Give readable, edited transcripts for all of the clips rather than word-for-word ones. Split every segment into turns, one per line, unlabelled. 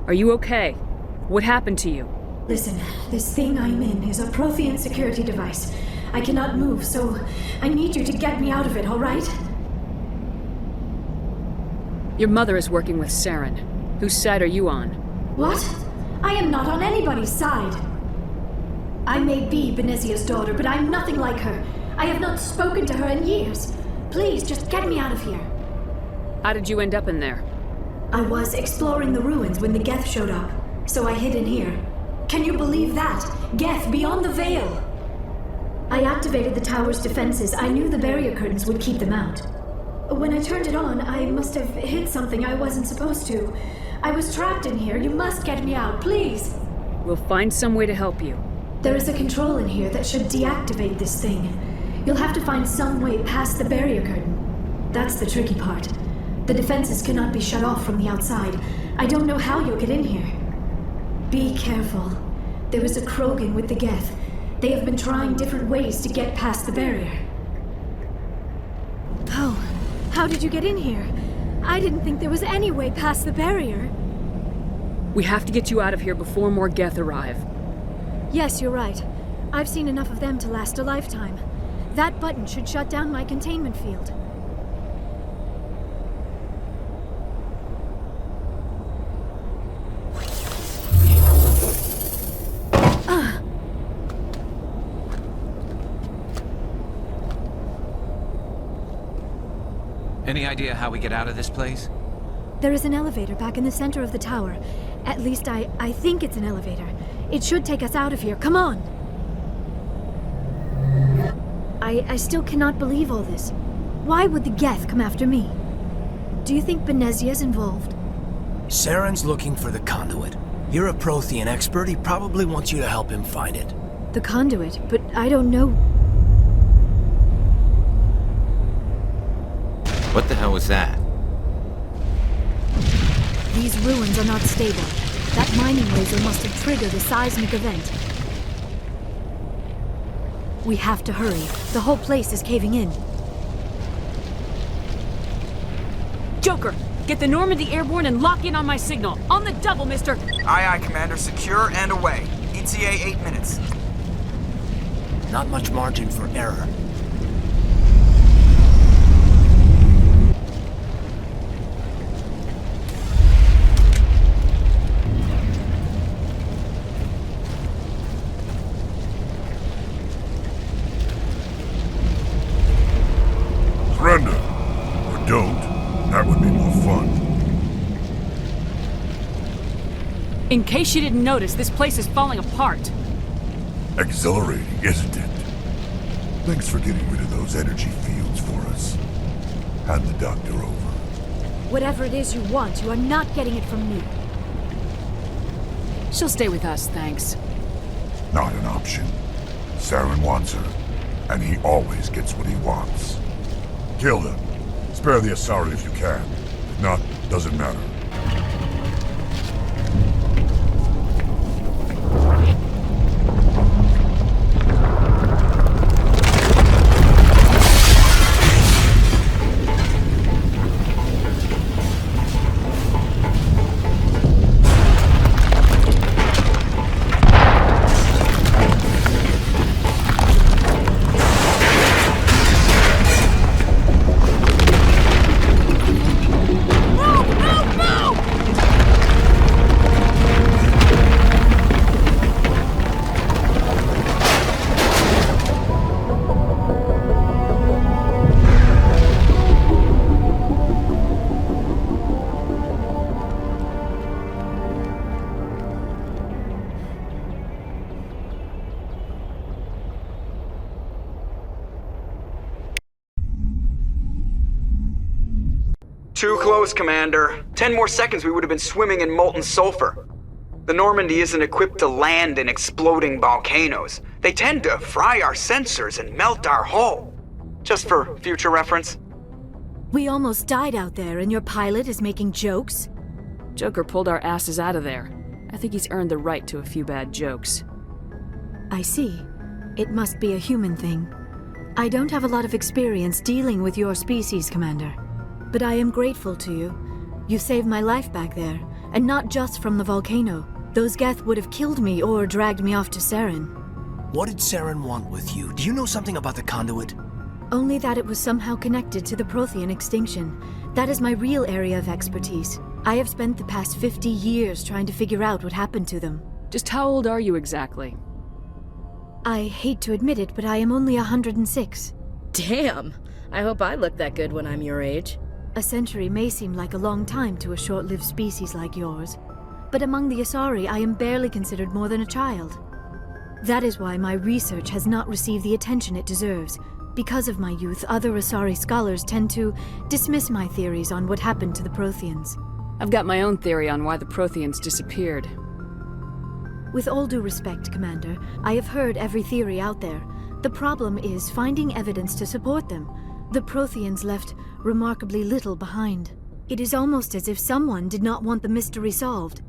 Are you okay? What happened to you?
Listen, this thing I'm in is a Prothean security device. I cannot move, so I need you to get me out of it, all right?
Your mother is working with Saren. Whose side are you on?
What? I am not on anybody's side. I may be Benezia's daughter, but I'm nothing like her. I have not spoken to her in years. Please, just get me out of here.
How did you end up in there?
I was exploring the ruins when the Geth showed up, so I hid in here. Can you believe that? Geth, beyond the veil! I activated the tower's defenses. I knew the barrier curtains would keep them out. When I turned it on, I must have hit something I wasn't supposed to. I was trapped in here. You must get me out, please!
We'll find some way to help you.
There is a control in here that should deactivate this thing. You'll have to find some way past the barrier curtain. That's the tricky part. The defenses cannot be shut off from the outside. I don't know how you'll get in here. Be careful. There is a Krogan with the Geth. They have been trying different ways to get past the barrier. Oh, how did you get in here? I didn't think there was any way past the barrier.
We have to get you out of here before more Geth arrive.
Yes, you're right. I've seen enough of them to last a lifetime. That button should shut down my containment field.
Any idea how we get out of this place?
There is an elevator back in the center of the tower. At least I think it's an elevator. It should take us out of here. Come on! I still cannot believe all this. Why would the Geth come after me? Do you think Benezia's involved?
Saren's looking for the conduit. You're a Prothean expert. He probably wants you to help him find it.
The conduit? But I don't know...
What the hell was that?
These ruins are not stable. That mining laser must have triggered a seismic event. We have to hurry. The whole place is caving in.
Joker, get the Normandy airborne and lock in on my signal. On the double, mister!
Aye, aye, Commander. Secure and away. ETA 8 minutes.
Not much margin for error.
Surrender. Or don't. That would be more fun.
In case you didn't notice, this place is falling apart.
Exhilarating, isn't it? Thanks for getting rid of those energy fields for us. Hand the doctor over.
Whatever it is you want, you are not getting it from me.
She'll stay with us, thanks.
Not an option. Saren wants her, and he always gets what he wants. Kill them. Spare the Asari if you can. If not, doesn't matter.
Too close, Commander. 10 more seconds we would have been swimming in molten sulfur. The Normandy isn't equipped to land in exploding volcanoes. They tend to fry our sensors and melt our hull. Just for future reference.
We almost died out there, and your pilot is making jokes?
Joker pulled our asses out of there. I think he's earned the right to a few bad jokes.
I see. It must be a human thing. I don't have a lot of experience dealing with your species, Commander. But I am grateful to you. You saved my life back there, and not just from the volcano. Those Geth would have killed me or dragged me off to Saren.
What did Saren want with you? Do you know something about the conduit?
Only that it was somehow connected to the Prothean extinction. That is my real area of expertise. I have spent the past 50 years trying to figure out what happened to them.
Just how old are you exactly?
I hate to admit it, but I am only 106.
Damn! I hope I look that good when I'm your age.
A century may seem like a long time to a short-lived species like yours, but among the Asari I am barely considered more than a child. That is why my research has not received the attention it deserves. Because of my youth, other Asari scholars tend to dismiss my theories on what happened to the Protheans.
I've got my own theory on why the Protheans disappeared.
With all due respect, Commander, I have heard every theory out there. The problem is finding evidence to support them. The Protheans left remarkably little behind. It is almost as if someone did not want the mystery solved.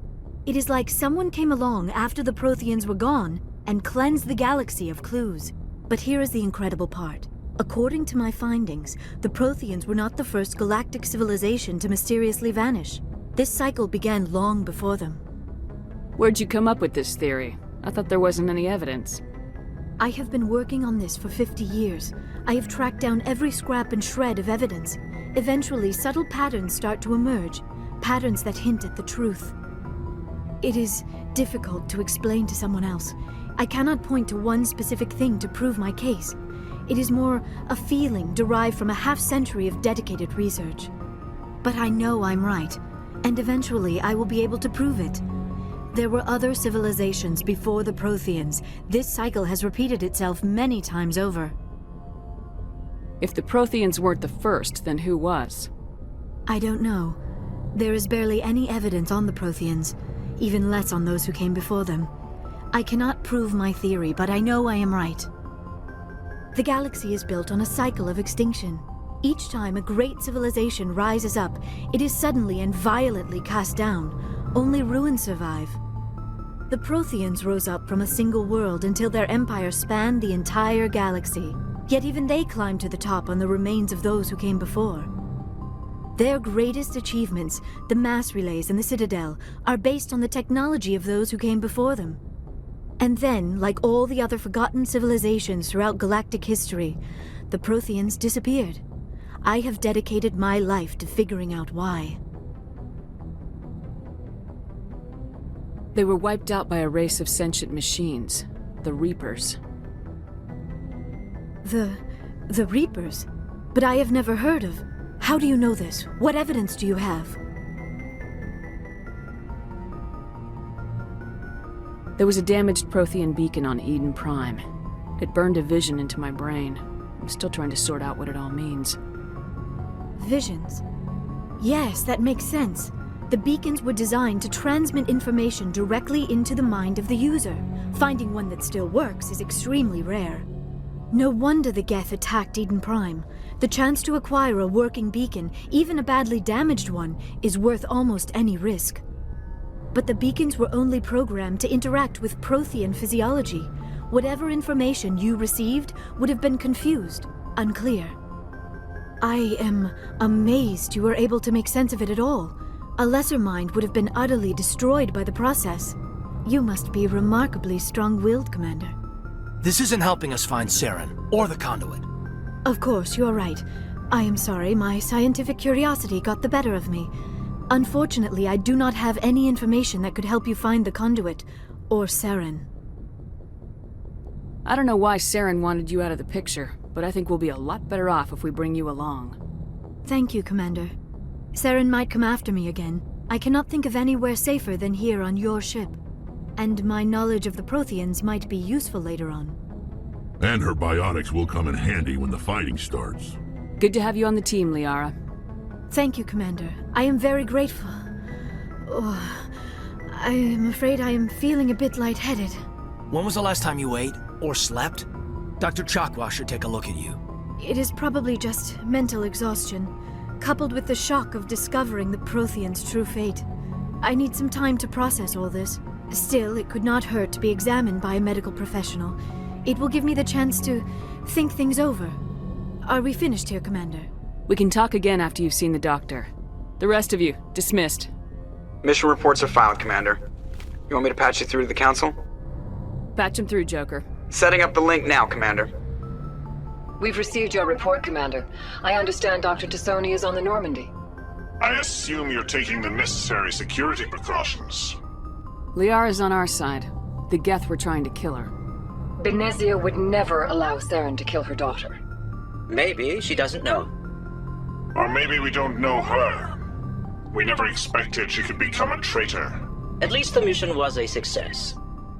It is like someone came along after the Protheans were gone and cleansed the galaxy of clues. But here is the incredible part. According to my findings, the Protheans were not the first galactic civilization to mysteriously vanish. This cycle began long before them.
Where'd you come up with this theory? I thought there wasn't any evidence.
I have been working on this for 50 years. I have tracked down every scrap and shred of evidence. Eventually, subtle patterns start to emerge, patterns that hint at the truth. It is difficult to explain to someone else. I cannot point to one specific thing to prove my case. It is more a feeling derived from a half-century of dedicated research. But I know I'm right, and eventually I will be able to prove it. There were other civilizations before the Protheans. This cycle has repeated itself many times over.
If the Protheans weren't the first, then who was?
I don't know. There is barely any evidence on the Protheans, even less on those who came before them. I cannot prove my theory, but I know I am right. The galaxy is built on a cycle of extinction. Each time a great civilization rises up, it is suddenly and violently cast down. Only ruins survive. The Protheans rose up from a single world until their empire spanned the entire galaxy. Yet even they climbed to the top on the remains of those who came before. Their greatest achievements, the mass relays and the Citadel, are based on the technology of those who came before them. And then, like all the other forgotten civilizations throughout galactic history, the Protheans disappeared. I have dedicated my life to figuring out why.
They were wiped out by a race of sentient machines, the Reapers.
The Reapers? But I have never heard of. How do you know this? What evidence do you have?
There was a damaged Prothean beacon on Eden Prime. It burned a vision into my brain. I'm still trying to sort out what it all means.
Visions? Yes, that makes sense. The beacons were designed to transmit information directly into the mind of the user. Finding one that still works is extremely rare. No wonder the Geth attacked Eden Prime. The chance to acquire a working beacon, even a badly damaged one, is worth almost any risk. But the beacons were only programmed to interact with Prothean physiology. Whatever information you received would have been confused, unclear. I am amazed you were able to make sense of it at all. A lesser mind would have been utterly destroyed by the process. You must be remarkably strong-willed, Commander.
This isn't helping us find Saren, or the conduit.
Of course, you're right. I am sorry, my scientific curiosity got the better of me. Unfortunately, I do not have any information that could help you find the conduit, or Saren.
I don't know why Saren wanted you out of the picture, but I think we'll be a lot better off if we bring you along.
Thank you, Commander. Saren might come after me again. I cannot think of anywhere safer than here on your ship. And my knowledge of the Protheans might be useful later on.
And her biotics will come in handy when the fighting starts.
Good to have you on the team, Liara.
Thank you, Commander. I am very grateful. Oh, I am afraid I am feeling a bit lightheaded.
When was the last time you ate, or slept? Dr. Chakwa should take a look at you.
It is probably just mental exhaustion, coupled with the shock of discovering the Protheans' true fate. I need some time to process all this. Still, it could not hurt to be examined by a medical professional. It will give me the chance to think things over. Are we finished here, Commander?
We can talk again after you've seen the doctor. The rest of you, dismissed.
Mission reports are filed, Commander. You want me to patch you through to the Council?
Patch him through, Joker.
Setting up the link now, Commander.
We've received your report, Commander. I understand Dr. Tassoni is on the Normandy.
I assume you're taking the necessary security precautions.
Liara's on our side. The Geth were trying to kill her.
Benezia would never allow Saren to kill her daughter.
Maybe she doesn't know.
Or maybe we don't know her. We never expected she could become a traitor.
At least the mission was a success.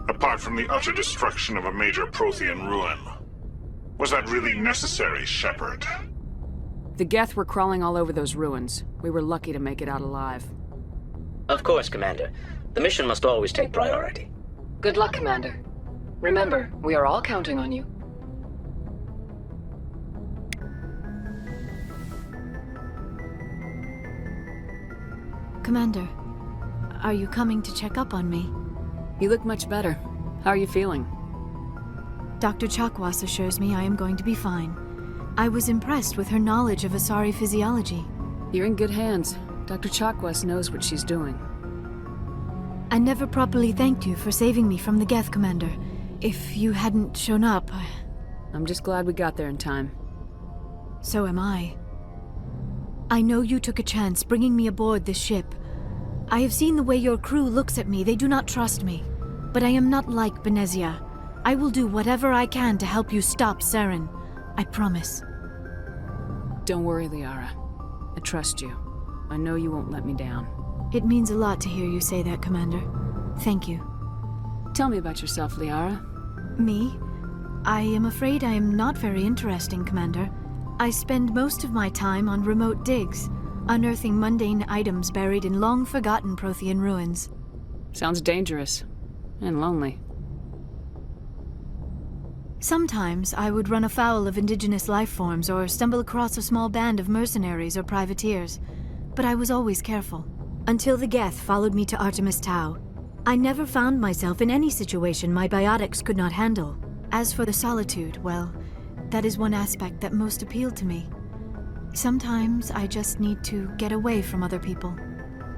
Apart from the utter destruction of a major Prothean ruin. Was that really necessary, Shepard?
The Geth were crawling all over those ruins. We were lucky to make it out alive.
Of course, Commander. The mission must always take priority.
Good luck, Commander. Remember, we are all counting on you.
Commander, are you coming to check up on me?
You look much better. How are you feeling?
Dr. Chakwas assures me I am going to be fine. I was impressed with her knowledge of Asari physiology.
You're in good hands. Dr. Chakwas knows what she's doing.
I never properly thanked you for saving me from the Geth, Commander. If you hadn't shown up,
I'm just glad we got there in time.
So am I. I know you took a chance bringing me aboard this ship. I have seen the way your crew looks at me. They do not trust me. But I am not like Benezia. I will do whatever I can to help you stop Saren. I promise.
Don't worry, Liara. I trust you. I know you won't let me down.
It means a lot to hear you say that, Commander. Thank you.
Tell me about yourself, Liara.
Me? I am afraid I am not very interesting, Commander. I spend most of my time on remote digs, unearthing mundane items buried in long-forgotten Prothean ruins.
Sounds dangerous. And lonely.
Sometimes I would run afoul of indigenous life forms or stumble across a small band of mercenaries or privateers, but I was always careful. Until the Geth followed me to Artemis Tau. I never found myself in any situation my biotics could not handle. As for the solitude, well, that is one aspect that most appealed to me. Sometimes I just need to get away from other people.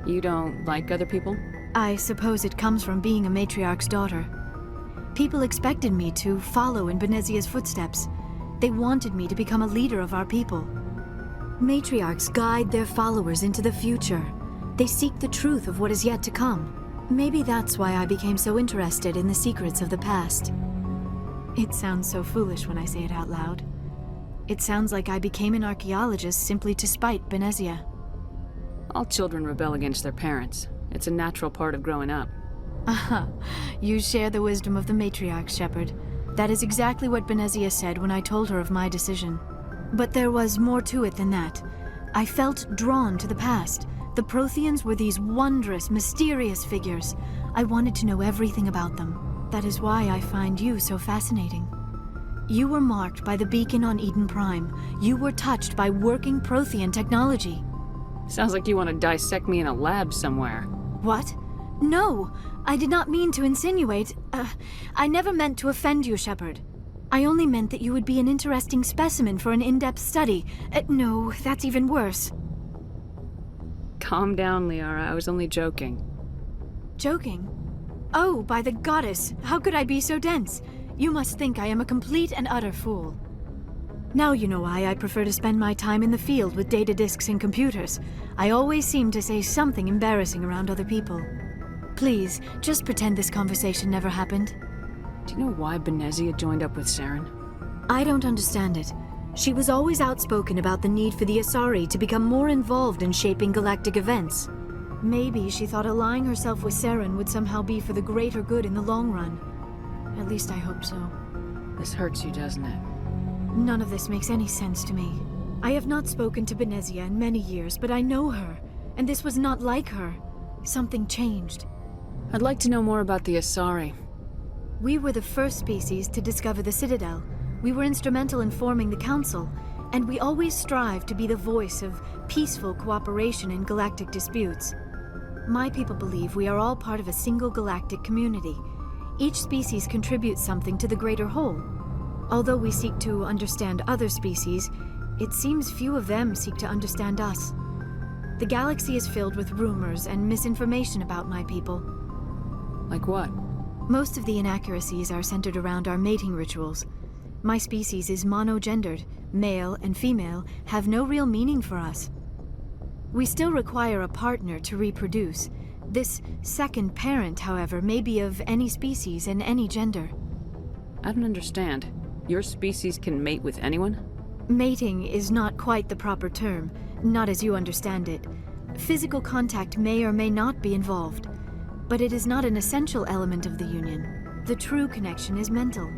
You don't like other people?
I suppose it comes from being a matriarch's daughter. People expected me to follow in Benezia's footsteps. They wanted me to become a leader of our people. Matriarchs guide their followers into the future. They seek the truth of what is yet to come. Maybe that's why I became so interested in the secrets of the past. It sounds so foolish when I say it out loud. It sounds like I became an archaeologist simply to spite Benezia.
All children rebel against their parents. It's a natural part of growing up.
Aha, you share the wisdom of the matriarch, Shepard. That is exactly what Benezia said when I told her of my decision. But there was more to it than that. I felt drawn to the past. The Protheans were these wondrous, mysterious figures. I wanted to know everything about them. That is why I find you so fascinating. You were marked by the beacon on Eden Prime. You were touched by working Prothean technology.
Sounds like you want to dissect me in a lab somewhere.
What? No! I did not mean to insinuate. I never meant to offend you, Shepard. I only meant that you would be an interesting specimen for an in-depth study. No, that's even worse.
Calm down, Liara. I was only joking.
Joking? Oh, by the goddess, how could I be so dense? You must think I am a complete and utter fool. Now you know why I prefer to spend my time in the field with data disks and computers. I always seem to say something embarrassing around other people. Please, just pretend this conversation never happened.
Do you know why Benezia joined up with Saren?
I don't understand it. She was always outspoken about the need for the Asari to become more involved in shaping galactic events. Maybe she thought allying herself with Saren would somehow be for the greater good in the long run. At least I hope so.
This hurts you, doesn't it?
None of this makes any sense to me. I have not spoken to Benezia in many years, but I know her, and this was not like her. Something changed.
I'd like to know more about the Asari.
We were the first species to discover the Citadel. We were instrumental in forming the Council, and we always strive to be the voice of peaceful cooperation in galactic disputes. My people believe we are all part of a single galactic community. Each species contributes something to the greater whole. Although we seek to understand other species, it seems few of them seek to understand us. The galaxy is filled with rumors and misinformation about my people.
Like what?
Most of the inaccuracies are centered around our mating rituals. My species is monogendered. Male and female have no real meaning for us. We still require a partner to reproduce. This second parent, however, may be of any species and any gender.
I don't understand. Your species can mate with anyone?
Mating is not quite the proper term, not as you understand it. Physical contact may or may not be involved, but it is not an essential element of the union. The true connection is mental.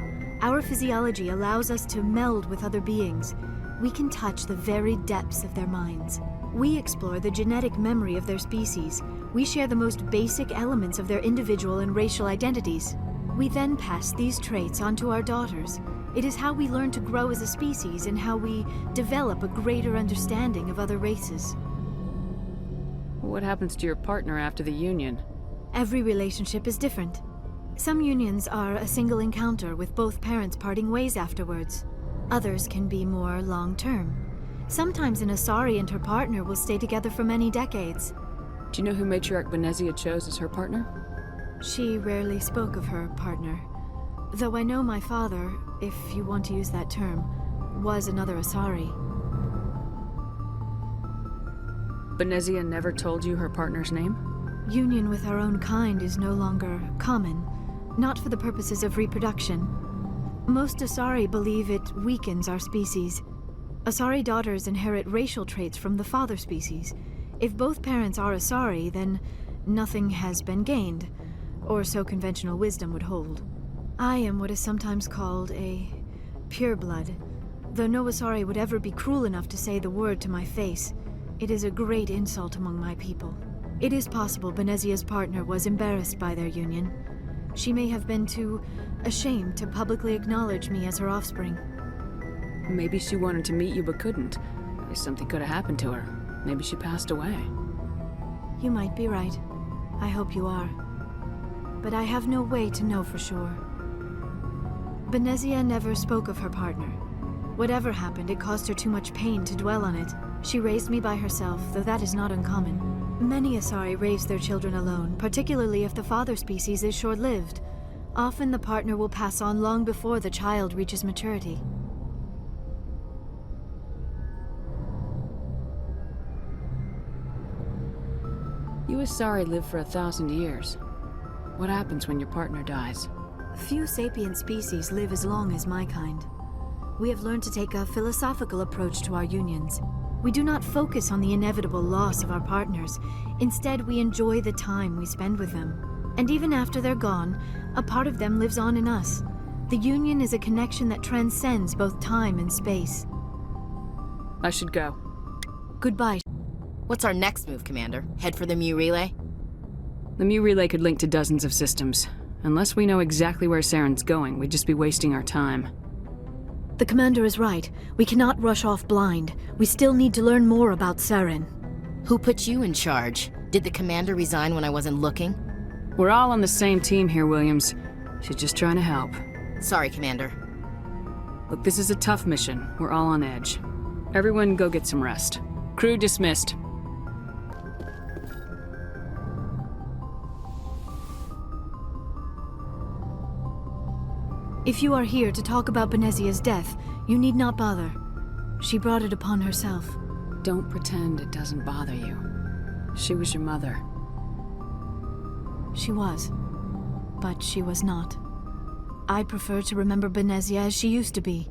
Our physiology allows us to meld with other beings. We can touch the very depths of their minds. We explore the genetic memory of their species. We share the most basic elements of their individual and racial identities. We then pass these traits on to our daughters. It is how we learn to grow as a species and how we develop a greater understanding of other races.
What happens to your partner after the union?
Every relationship is different. Some unions are a single encounter with both parents parting ways afterwards. Others can be more long-term. Sometimes an Asari and her partner will stay together for many decades.
Do you know who Matriarch Benezia chose as her partner?
She rarely spoke of her partner. Though I know my father, if you want to use that term, was another Asari.
Benezia never told you her partner's name?
Union with our own kind is no longer common, not for the purposes of reproduction. Most Asari believe it weakens our species. Asari daughters inherit racial traits from the father species. If both parents are Asari, then nothing has been gained, or so conventional wisdom would hold. I am what is sometimes called a pureblood. Though no Asari would ever be cruel enough to say the word to my face, it is a great insult among my people. It is possible Benezia's partner was embarrassed by their union. She may have been too ashamed to publicly acknowledge me as her offspring.
Maybe she wanted to meet you but couldn't. Maybe something could have happened to her. Maybe she passed away.
You might be right. I hope you are. But I have no way to know for sure. Benezia never spoke of her partner. Whatever happened, it caused her too much pain to dwell on it. She raised me by herself, though that is not uncommon. Many Asari raise their children alone, particularly if the father species is short-lived. Often the partner will pass on long before the child reaches maturity.
You Asari live for 1,000 years. What happens when your partner dies?
Few sapient species live as long as my kind. We have learned to take a philosophical approach to our unions. We do not focus on the inevitable loss of our partners. Instead, we enjoy the time we spend with them. And even after they're gone, a part of them lives on in us. The union is a connection that transcends both time and space.
I should go.
Goodbye.
What's our next move, Commander? Head for the Mu Relay?
The Mu Relay could link to dozens of systems. Unless we know exactly where Saren's going, we'd just be wasting our time.
The Commander is right. We cannot rush off blind. We still need to learn more about Saren.
Who put you in charge? Did the Commander resign when I wasn't looking?
We're all on the same team here, Williams. She's just trying to help.
Sorry, Commander.
Look, this is a tough mission. We're all on edge. Everyone go get some rest. Crew dismissed.
If you are here to talk about Benezia's death, you need not bother. She brought it upon herself.
Don't pretend it doesn't bother you. She was your mother.
She was. But she was not. I prefer to remember Benezia as she used to be,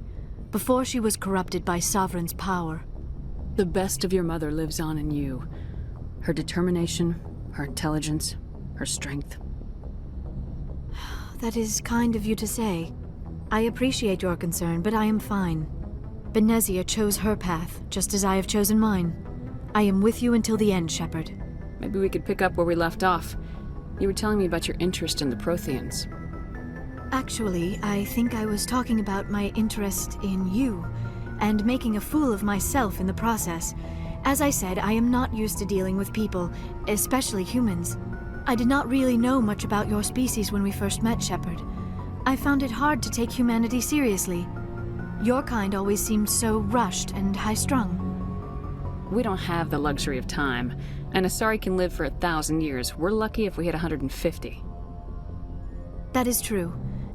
before she was corrupted by Sovereign's power.
The best of your mother lives on in you. Her determination, her intelligence, her strength.
That is kind of you to say. I appreciate your concern, but I am fine. Benezia chose her path, just as I have chosen mine. I am with you until the end, Shepard.
Maybe we could pick up where we left off. You were telling me about your interest in the Protheans.
Actually, I think I was talking about my interest in you, and making a fool of myself in the process. As I said, I am not used to dealing with people, especially humans. I did not really know much about your species when we first met, Shepard. I found it hard to take humanity seriously. Your kind always seemed so rushed and high-strung.
We don't have the luxury of time, and Asari can live for 1,000 years. We're lucky if we hit 150.
That is true.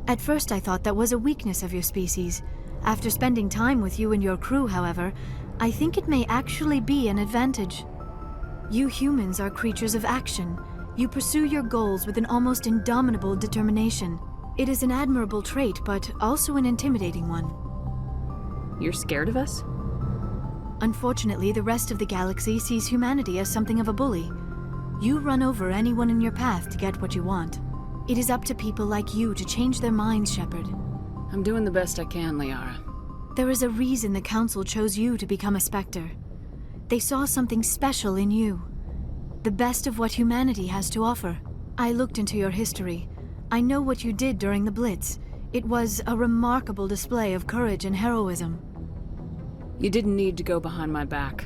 At first I thought that was a weakness of your species. After spending time with you and your crew, however, I think it may actually be an advantage. You humans are creatures of action. You pursue your goals with an almost indomitable determination. It is an admirable trait, but also an intimidating one.
You're scared of us?
Unfortunately, the rest of the galaxy sees humanity as something of a bully. You run over anyone in your path to get what you want. It is up to people like you to change their minds, Shepard.
I'm doing the best I can, Liara.
There is a reason the Council chose you to become a Spectre. They saw something special in you. The best of what humanity has to offer. I looked into your history. I know what you did during the Blitz. It was a remarkable display of courage and heroism.
You didn't need to go behind my back.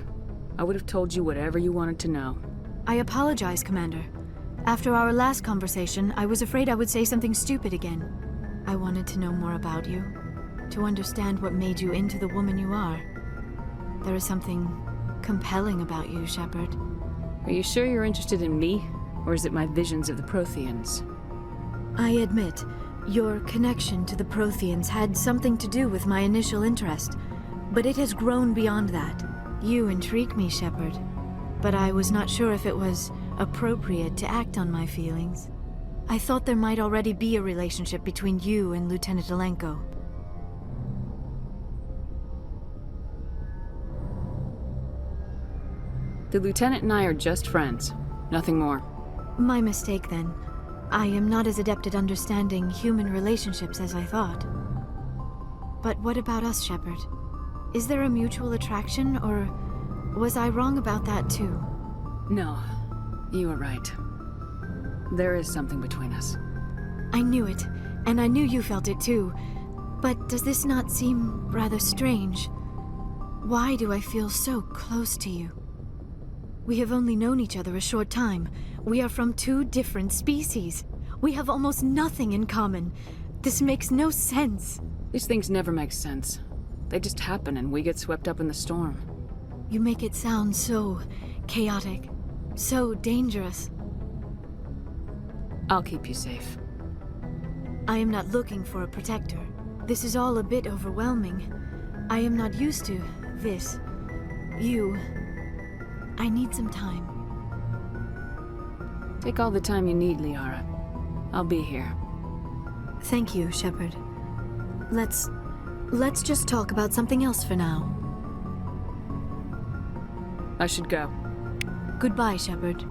I would have told you whatever you wanted to know.
I apologize, Commander. After our last conversation, I was afraid I would say something stupid again. I wanted to know more about you, to understand what made you into the woman you are. There is something compelling about you, Shepard.
Are you sure you're interested in me, or is it my visions of the Protheans?
I admit, your connection to the Protheans had something to do with my initial interest, but it has grown beyond that. You intrigue me, Shepard, but I was not sure if it was appropriate to act on my feelings. I thought there might already be a relationship between you and Lieutenant Alenko.
The Lieutenant and I are just friends. Nothing more.
My mistake, then. I am not as adept at understanding human relationships as I thought. But what about us, Shepard? Is there a mutual attraction, or was I wrong about that too?
No, you were right. There is something between us.
I knew it, and I knew you felt it too. But does this not seem rather strange? Why do I feel so close to you? We have only known each other a short time. We are from two different species. We have almost nothing in common. This makes no sense.
These things never make sense. They just happen and we get swept up in the storm.
You make it sound so chaotic, so dangerous.
I'll keep you safe.
I am not looking for a protector. This is all a bit overwhelming. I am not used to this. You. I need some time.
Take all the time you need, Liara. I'll be here.
Thank you, Shepard. Let's just talk about something else for now.
I should go.
Goodbye, Shepard.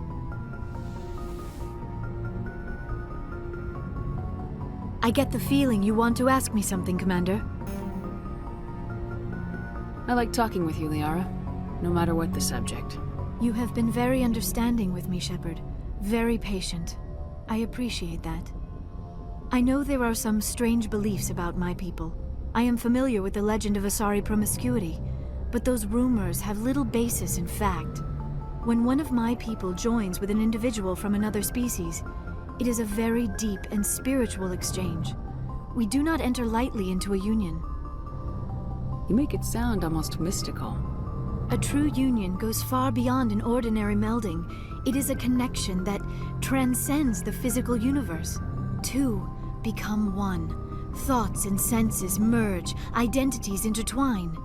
I get the feeling you want to ask me something, Commander.
I like talking with you, Liara, no matter what the subject.
You have been very understanding with me, Shepard. Very patient. I appreciate that. I know there are some strange beliefs about my people. I am familiar with the legend of Asari promiscuity, but those rumors have little basis in fact. When one of my people joins with an individual from another species, it is a very deep and spiritual exchange. We do not enter lightly into a union.
You make it sound almost mystical.
A true union goes far beyond an ordinary melding. It is a connection that transcends the physical universe. Two become one. Thoughts and senses merge, identities intertwine.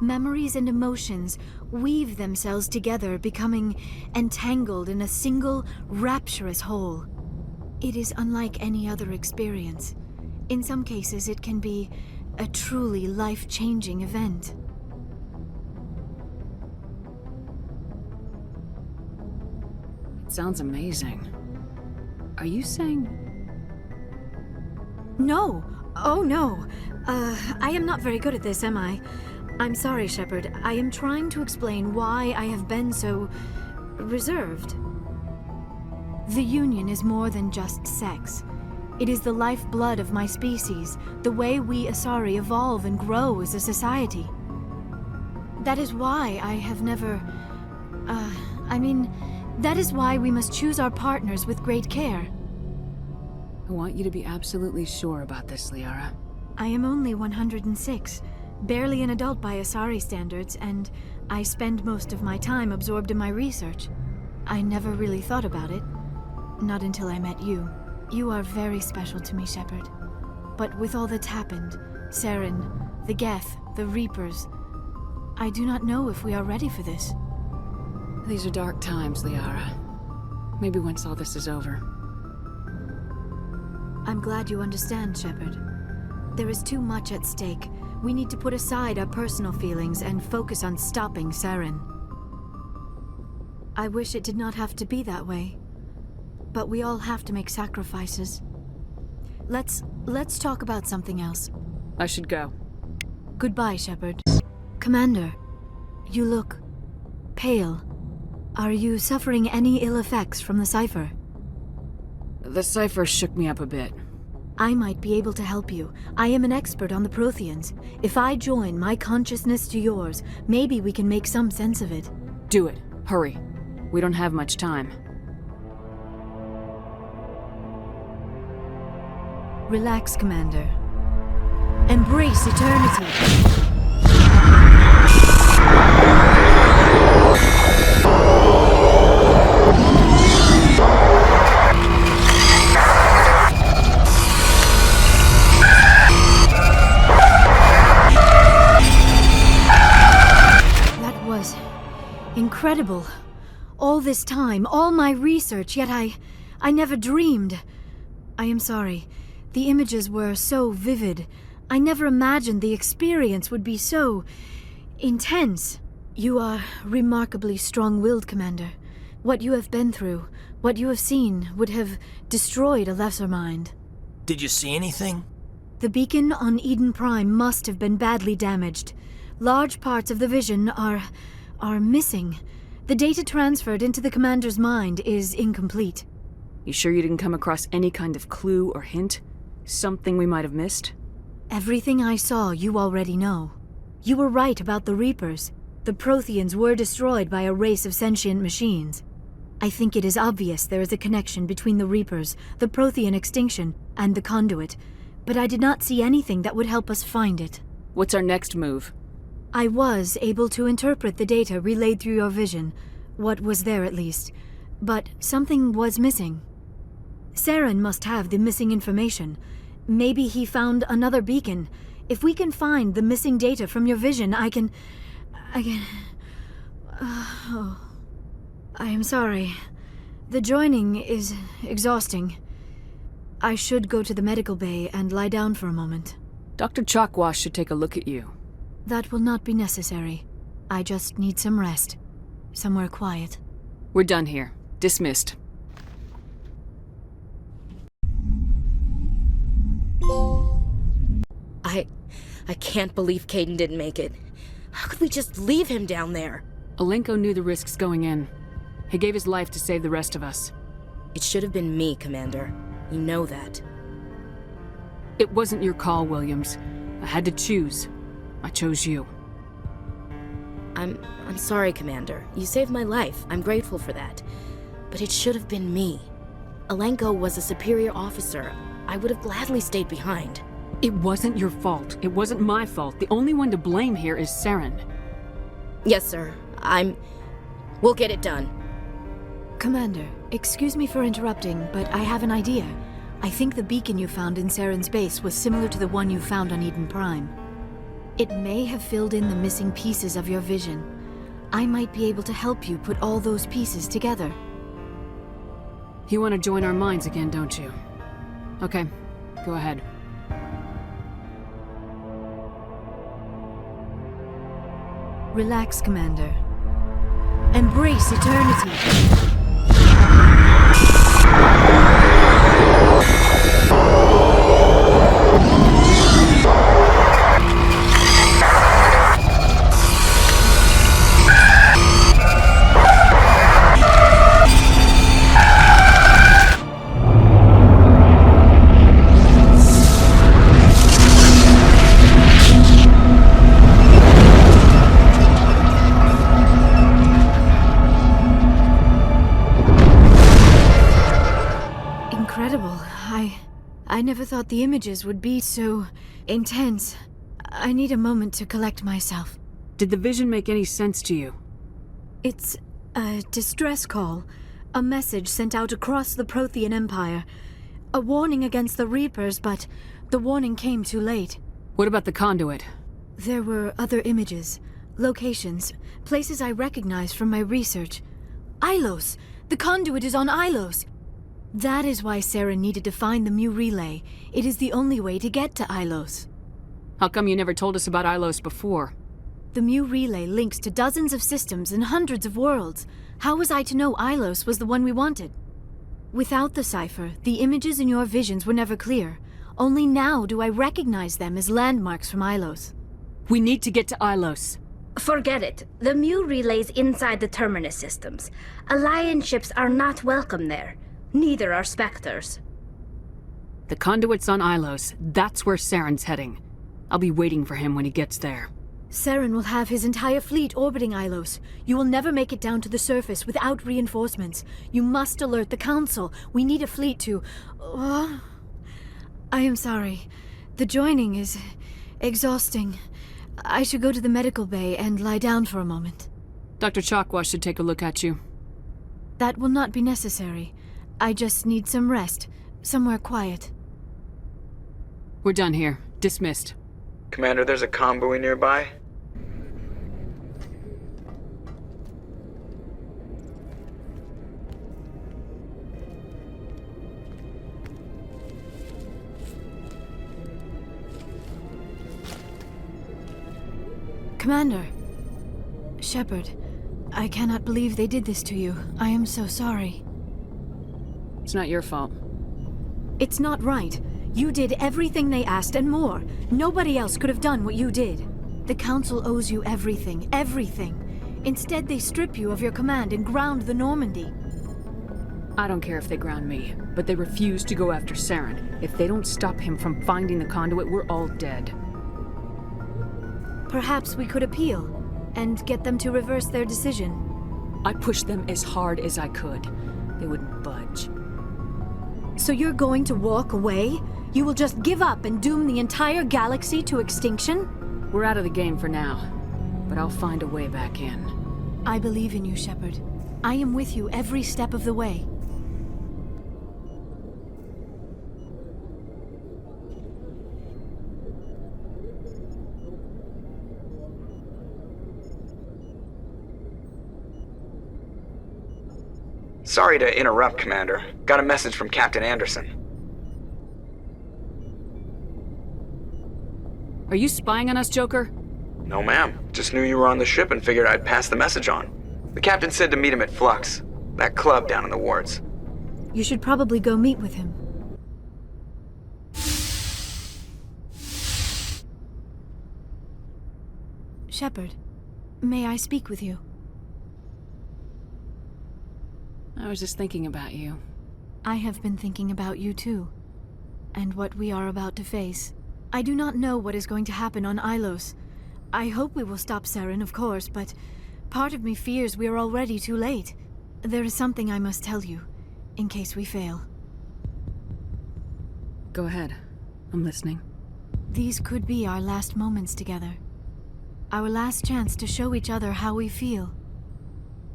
Memories and emotions weave themselves together, becoming entangled in a single, rapturous whole. It is unlike any other experience. In some cases, it can be a truly life-changing event.
It sounds amazing. Are you saying...
No! Oh no! I am not very good at this, am I? I'm sorry, Shepard. I am trying to explain why I have been so... reserved. The Union is more than just sex. It is the lifeblood of my species, the way we Asari evolve and grow as a society. That is why I have never... that is why we must choose our partners with great care.
I want you to be absolutely sure about this, Liara.
I am only 106, barely an adult by Asari standards, and I spend most of my time absorbed in my research. I never really thought about it. Not until I met you. You are very special to me, Shepard. But with all that's happened, Saren, the Geth, the Reapers, I do not know if we are ready for this.
These are dark times, Liara. Maybe once all this is over.
I'm glad you understand, Shepard. There is too much at stake. We need to put aside our personal feelings and focus on stopping Saren. I wish it did not have to be that way. But we all have to make sacrifices. Let's talk about something else.
I should go.
Goodbye, Shepard. Commander, you look pale. Are you suffering any ill effects from the cipher?
The cipher shook me up a bit.
I might be able to help you. I am an expert on the Protheans. If I join my consciousness to yours, maybe we can make some sense of it.
Do it. Hurry. We don't have much time.
Relax, Commander. Embrace eternity. That was incredible. All this time, all my research, yet I never dreamed. I am sorry. The images were so vivid. I never imagined the experience would be so intense. You are remarkably strong-willed, Commander. What you have been through, what you have seen, would have destroyed a lesser mind.
Did you see anything?
The beacon on Eden Prime must have been badly damaged. Large parts of the vision are missing. The data transferred into the Commander's mind is incomplete.
You sure you didn't come across any kind of clue or hint? Something we might have missed?
Everything I saw, you already know. You were right about the Reapers. The Protheans were destroyed by a race of sentient machines. I think it is obvious there is a connection between the Reapers, the Prothean extinction, and the Conduit, but I did not see anything that would help us find it.
What's our next move?
I was able to interpret the data relayed through your vision, what was there at least, but something was missing. Saren must have the missing information. Maybe he found another beacon. If we can find the missing data from your vision, I can... Oh. I am sorry. The joining is exhausting. I should go to the medical bay and lie down for a moment.
Dr. Chalkwash should take a look at you.
That will not be necessary. I just need some rest. Somewhere quiet.
We're done here. Dismissed.
I can't believe Caden didn't make it. How could we just leave him down there?
Alenko knew the risks going in. He gave his life to save the rest of us.
It should have been me, Commander. You know that.
It wasn't your call, Williams. I had to choose. I chose you.
I'm sorry, Commander. You saved my life. I'm grateful for that. But it should have been me. Alenko was a superior officer. I would have gladly stayed behind.
It wasn't your fault. It wasn't my fault. The only one to blame here is Saren.
Yes, sir. We'll get it done.
Commander, excuse me for interrupting, but I have an idea. I think the beacon you found in Saren's base was similar to the one you found on Eden Prime. It may have filled in the missing pieces of your vision. I might be able to help you put all those pieces together.
You want to join our minds again, don't you? Okay, go ahead.
Relax, Commander. Embrace eternity. Incredible. I never thought the images would be so intense. I need a moment to collect myself.
Did the vision make any sense to you?
It's a distress call. A message sent out across the Prothean Empire. A warning against the Reapers, but the warning came too late.
What about the conduit?
There were other images, locations, places I recognized from my research. Ilos! The conduit is on Ilos! That is why Saren needed to find the Mu relay. It is the only way to get to Ilos.
How come you never told us about Ilos before?
The Mu relay links to dozens of systems and hundreds of worlds. How was I to know Ilos was the one we wanted? Without the cipher, the images in your visions were never clear. Only now do I recognize them as landmarks from Ilos.
We need to get to Ilos.
Forget it. The Mu relay's inside the Terminus systems. Alliance ships are not welcome there. Neither are Spectres.
The conduit's on Ilos. That's where Saren's heading. I'll be waiting for him when he gets there.
Saren will have his entire fleet orbiting Ilos. You will never make it down to the surface without reinforcements. You must alert the Council. We need a fleet to... I am sorry. The joining is exhausting. I should go to the medical bay and lie down for a moment.
Dr. Chakwa should take a look at you.
That will not be necessary. I just need some rest. Somewhere quiet.
We're done here. Dismissed.
Commander, there's a convoy nearby.
Commander. Shepard, I cannot believe they did this to you. I am so sorry.
It's not your fault.
It's not right. You did everything they asked and more. Nobody else could have done what you did. The Council owes you everything, everything. Instead, they strip you of your command and ground the Normandy.
I don't care if they ground me, but they refuse to go after Saren. If they don't stop him from finding the conduit, we're all dead.
Perhaps we could appeal and get them to reverse their decision.
I pushed them as hard as I could. They wouldn't budge.
So you're going to walk away? You will just give up and doom the entire galaxy to extinction?
We're out of the game for now, but I'll find a way back in.
I believe in you, Shepard. I am with you every step of the way.
Sorry to interrupt, Commander. Got a message from Captain Anderson.
Are you spying on us, Joker?
No, ma'am. Just knew you were on the ship and figured I'd pass the message on. The captain said to meet him at Flux, that club down in the wards.
You should probably go meet with him. Shepard, may I speak with you?
I was just thinking about you.
I have been thinking about you too, and what we are about to face. I do not know what is going to happen on Ilos. I hope we will stop Saren, of course, but part of me fears we are already too late. There is something I must tell you, in case we fail.
Go ahead. I'm listening.
These could be our last moments together. Our last chance to show each other how we feel.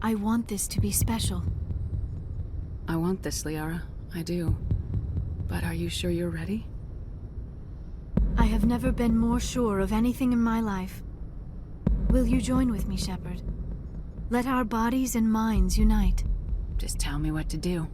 I want this to be special.
I want this, Liara. I do. But are you sure you're ready?
I have never been more sure of anything in my life. Will you join with me, Shepard? Let our bodies and minds unite.
Just tell me what to do.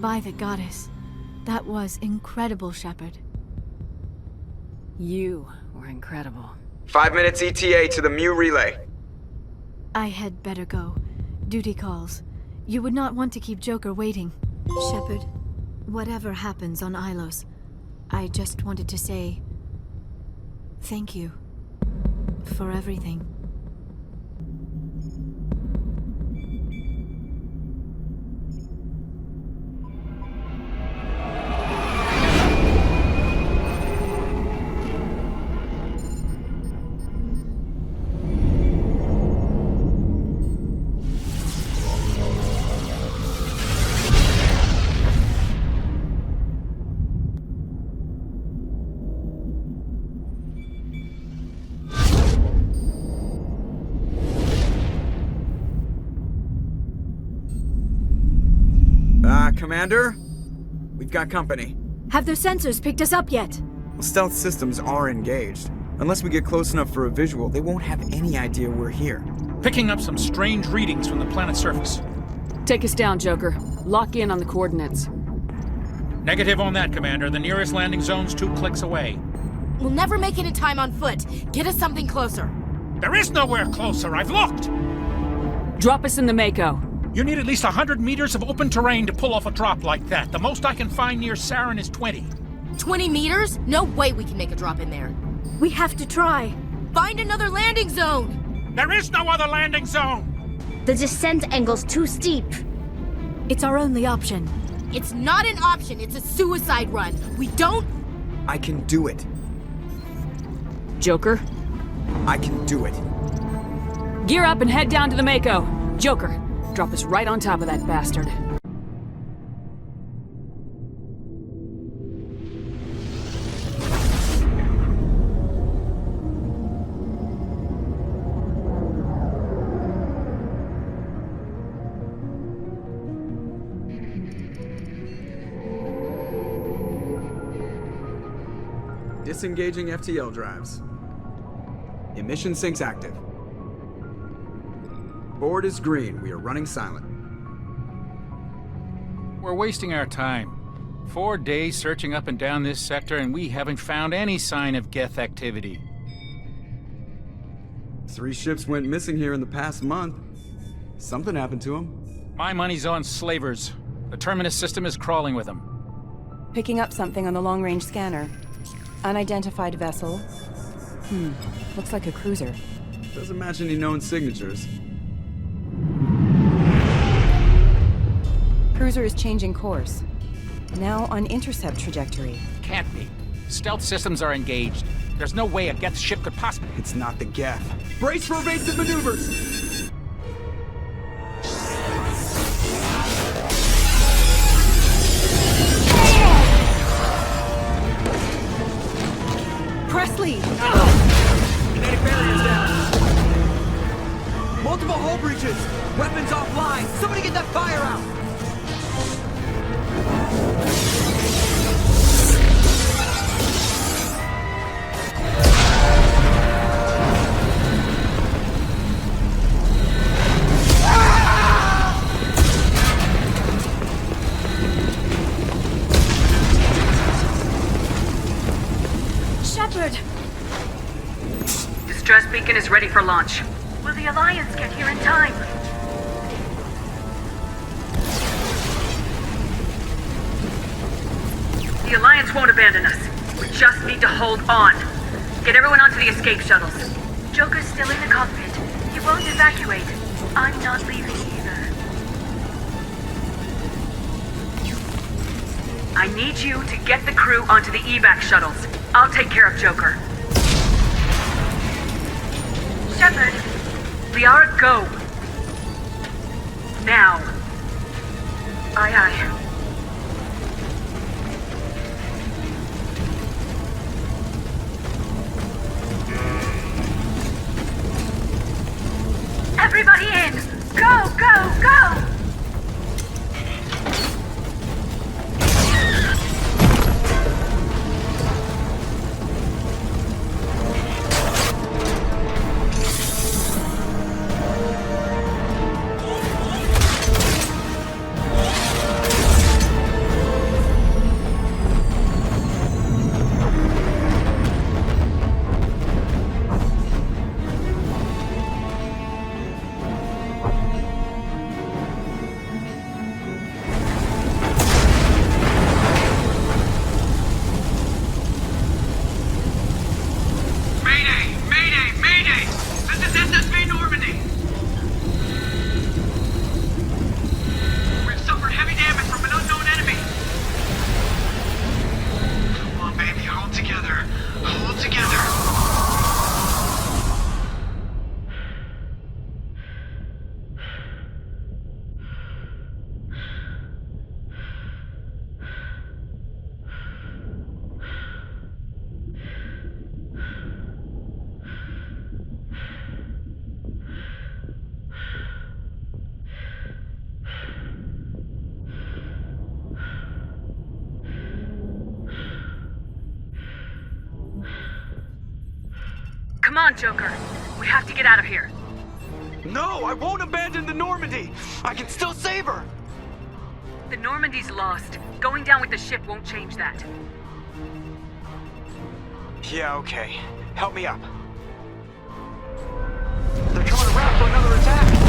By the goddess, that was incredible, Shepard.
You were incredible.
5 minutes ETA to the Mu relay.
I had better go. Duty calls. You would not want to keep Joker waiting. Shepard, whatever happens on Ilos, I just wanted to say thank you for everything.
Commander? We've got company.
Have their sensors picked us up yet?
Stealth systems are engaged. Unless we get close enough for a visual, they won't have any idea we're here.
Picking up some strange readings from the planet's surface.
Take us down, Joker. Lock in on the coordinates.
Negative on that, Commander. The nearest landing zone's 2 clicks away.
We'll never make it in time on foot. Get us something closer.
There is nowhere closer. I've looked.
Drop us in the Mako.
You need at least 100 meters of open terrain to pull off a drop like that. The most I can find near Saren is 20.
20 meters? No way we can make a drop in there.
We have to try.
Find another landing zone!
There is no other landing zone!
The descent angle's too steep.
It's our only option.
It's not an option, it's a suicide run. We don't...
I can do it.
Joker?
I can do it.
Gear up and head down to the Mako. Joker, drop us right on top of that bastard.
Disengaging FTL drives. Emission sinks active. Board is green. We are running silent.
We're wasting our time. 4 days searching up and down this sector, and we haven't found any sign of Geth activity.
3 ships went missing here in the past month. Something happened to them.
My money's on slavers. The Terminus system is crawling with them.
Picking up something on the long-range scanner. Unidentified vessel. Looks like a cruiser.
Doesn't match any known signatures.
Cruiser is changing course. Now on intercept trajectory.
Can't be. Stealth systems are engaged. There's no way a Geth ship could possibly...
It's not the Geth. Brace for evasive maneuvers!
Presley!
Kinetic barriers down. Multiple hull breaches. Weapons offline. Somebody get that fire out.
Shepard!
Distress beacon is ready for launch.
Will the Alliance get here in time?
The Alliance won't abandon us. We just need to hold on. Get everyone onto the escape shuttles.
Joker's still in the cockpit. He won't evacuate. I'm not leaving either.
I need you to get the crew onto the evac shuttles. I'll take care of Joker.
Shepard!
Liara, go! Now. Aye, aye.
Everybody in! Go, go, go!
Come on, Joker. We have to get out of here.
No, I won't abandon the Normandy. I can still save her.
The Normandy's lost. Going down with the ship won't change that.
Yeah, okay. Help me up. They're coming around for another attack.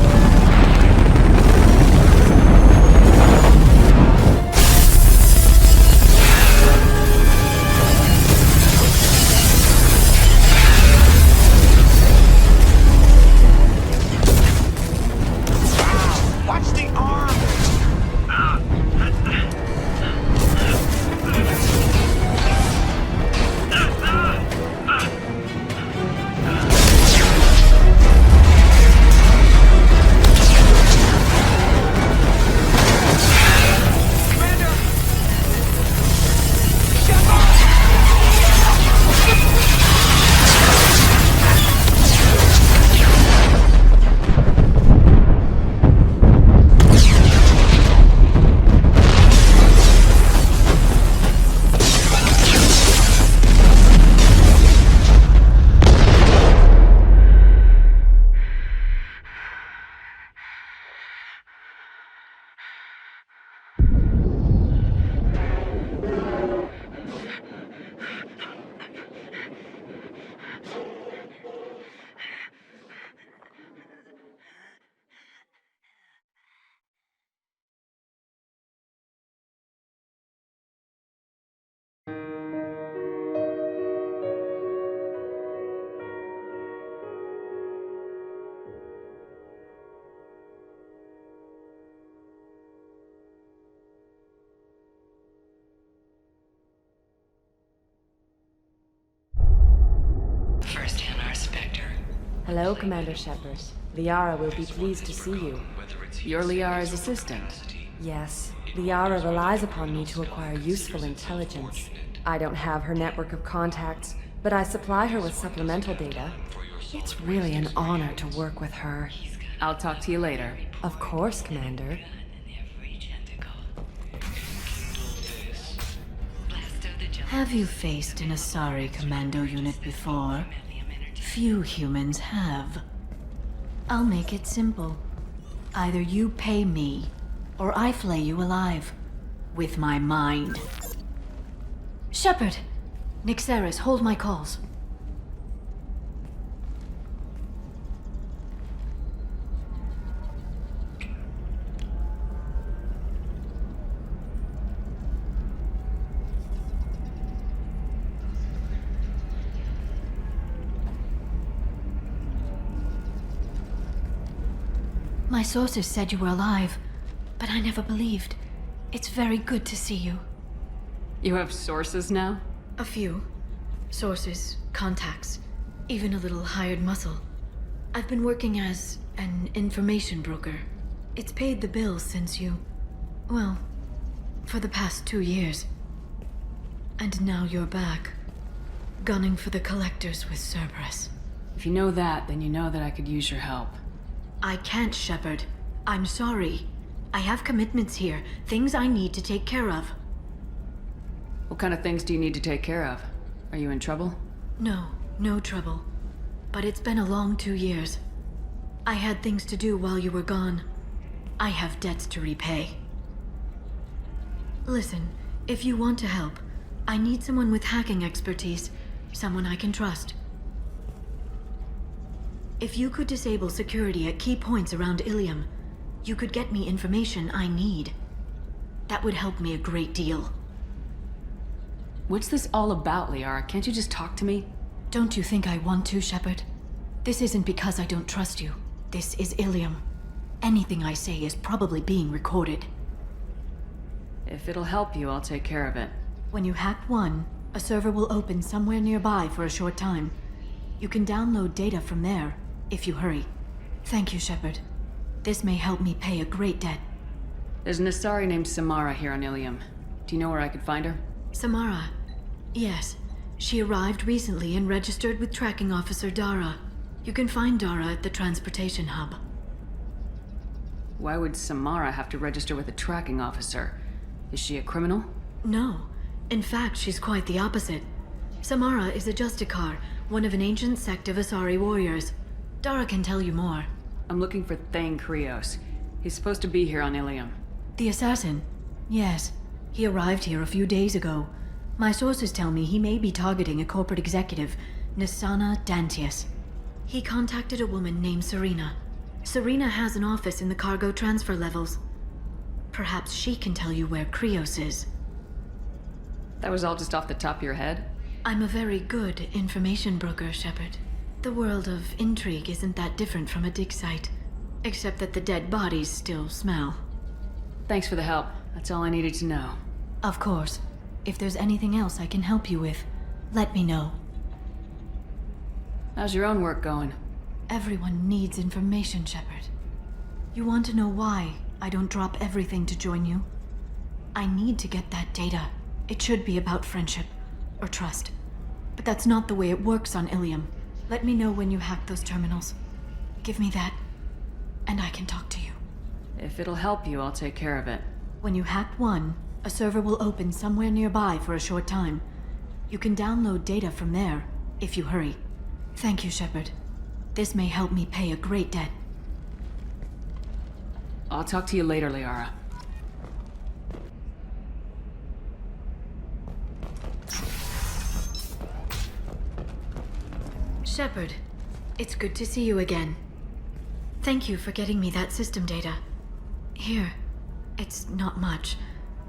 Watch the arm!
Hello, Commander Shepard. Liara will be pleased to see you.
You're Liara's assistant.
Yes, Liara relies upon me to acquire useful intelligence. I don't have her network of contacts, but I supply her with supplemental data. It's really an honor to work with her.
I'll talk to you later.
Of course, Commander.
Have you faced an Asari commando unit before? Few humans have. I'll make it simple. Either you pay me, or I flay you alive. With my mind. Shepard! Nixeris, hold my calls. My sources said you were alive, but I never believed. It's very good to see you.
You have sources now?
A few. Sources, contacts, even a little hired muscle. I've been working as an information broker. It's paid the bills since you... well, for the past 2 years. And now you're back, gunning for the collectors with Cerberus.
If you know that, then you know that I could use your help.
I can't, Shepard. I'm sorry. I have commitments here, things I need to take care of.
What kind of things do you need to take care of? Are you in trouble?
No, no trouble. But it's been a long 2 years. I had things to do while you were gone. I have debts to repay. Listen, if you want to help, I need someone with hacking expertise, someone I can trust. If you could disable security at key points around Ilium, you could get me information I need. That would help me a great deal.
What's this all about, Liara? Can't you just talk to me?
Don't you think I want to, Shepard? This isn't because I don't trust you. This is Ilium. Anything I say is probably being recorded.
If it'll help you, I'll take care of it.
When you hack one, a server will open somewhere nearby for a short time. You can download data from there, if you hurry. Thank you, Shepard. This may help me pay a great debt.
There's an Asari named Samara here on Ilium. Do you know where I could find her?
Samara? Yes. She arrived recently and registered with Tracking Officer Dara. You can find Dara at the transportation hub.
Why would Samara have to register with a tracking officer? Is she a criminal?
No. In fact, she's quite the opposite. Samara is a Justicar, one of an ancient sect of Asari warriors. Dara can tell you more.
I'm looking for Thane Krios. He's supposed to be here on Ilium.
The assassin? Yes. He arrived here a few days ago. My sources tell me he may be targeting a corporate executive, Nisana Dantius. He contacted a woman named Serena. Serena has an office in the cargo transfer levels. Perhaps she can tell you where Krios is.
That was all just off the top of your head?
I'm a very good information broker, Shepard. The world of intrigue isn't that different from a dig site, except that the dead bodies still smell.
Thanks for the help. That's all I needed to know.
Of course. If there's anything else I can help you with, let me know.
How's your own work going?
Everyone needs information, Shepard. You want to know why I don't drop everything to join you? I need to get that data. It should be about friendship, or trust. But that's not the way it works on Ilium. Let me know when you hack those terminals. Give me that, and I can talk to you.
If it'll help you, I'll take care of it.
When you hack one, a server will open somewhere nearby for a short time. You can download data from there, if you hurry. Thank you, Shepard. This may help me pay a great debt.
I'll talk to you later, Liara.
Shepard, it's good to see you again. Thank you for getting me that system data. Here, it's not much,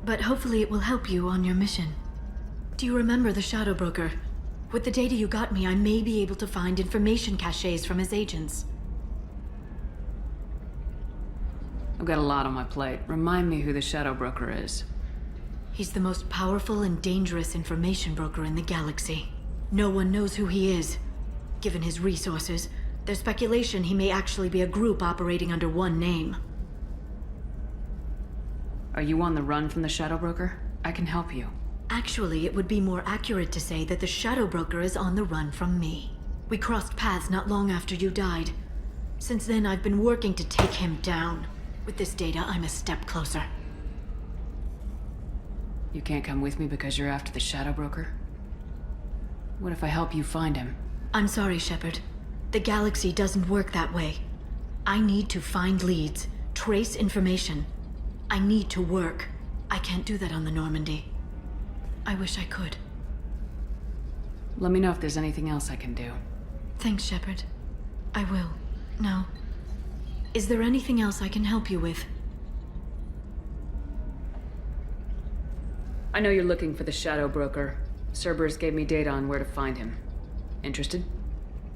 but hopefully it will help you on your mission. Do you remember the Shadow Broker? With the data you got me, I may be able to find information caches from his agents.
I've got a lot on my plate. Remind me who the Shadow Broker is.
He's the most powerful and dangerous information broker in the galaxy. No one knows who he is. Given his resources, there's speculation he may actually be a group operating under one name.
Are you on the run from the Shadow Broker? I can help you.
Actually, it would be more accurate to say that the Shadow Broker is on the run from me. We crossed paths not long after you died. Since then, I've been working to take him down. With this data, I'm a step closer.
You can't come with me because you're after the Shadow Broker? What if I help you find him?
I'm sorry, Shepard. The galaxy doesn't work that way. I need to find leads, trace information. I need to work. I can't do that on the Normandy. I wish I could.
Let me know if there's anything else I can do.
Thanks, Shepard. I will. Now, is there anything else I can help you with?
I know you're looking for the Shadow Broker. Cerberus gave me data on where to find him. Interested?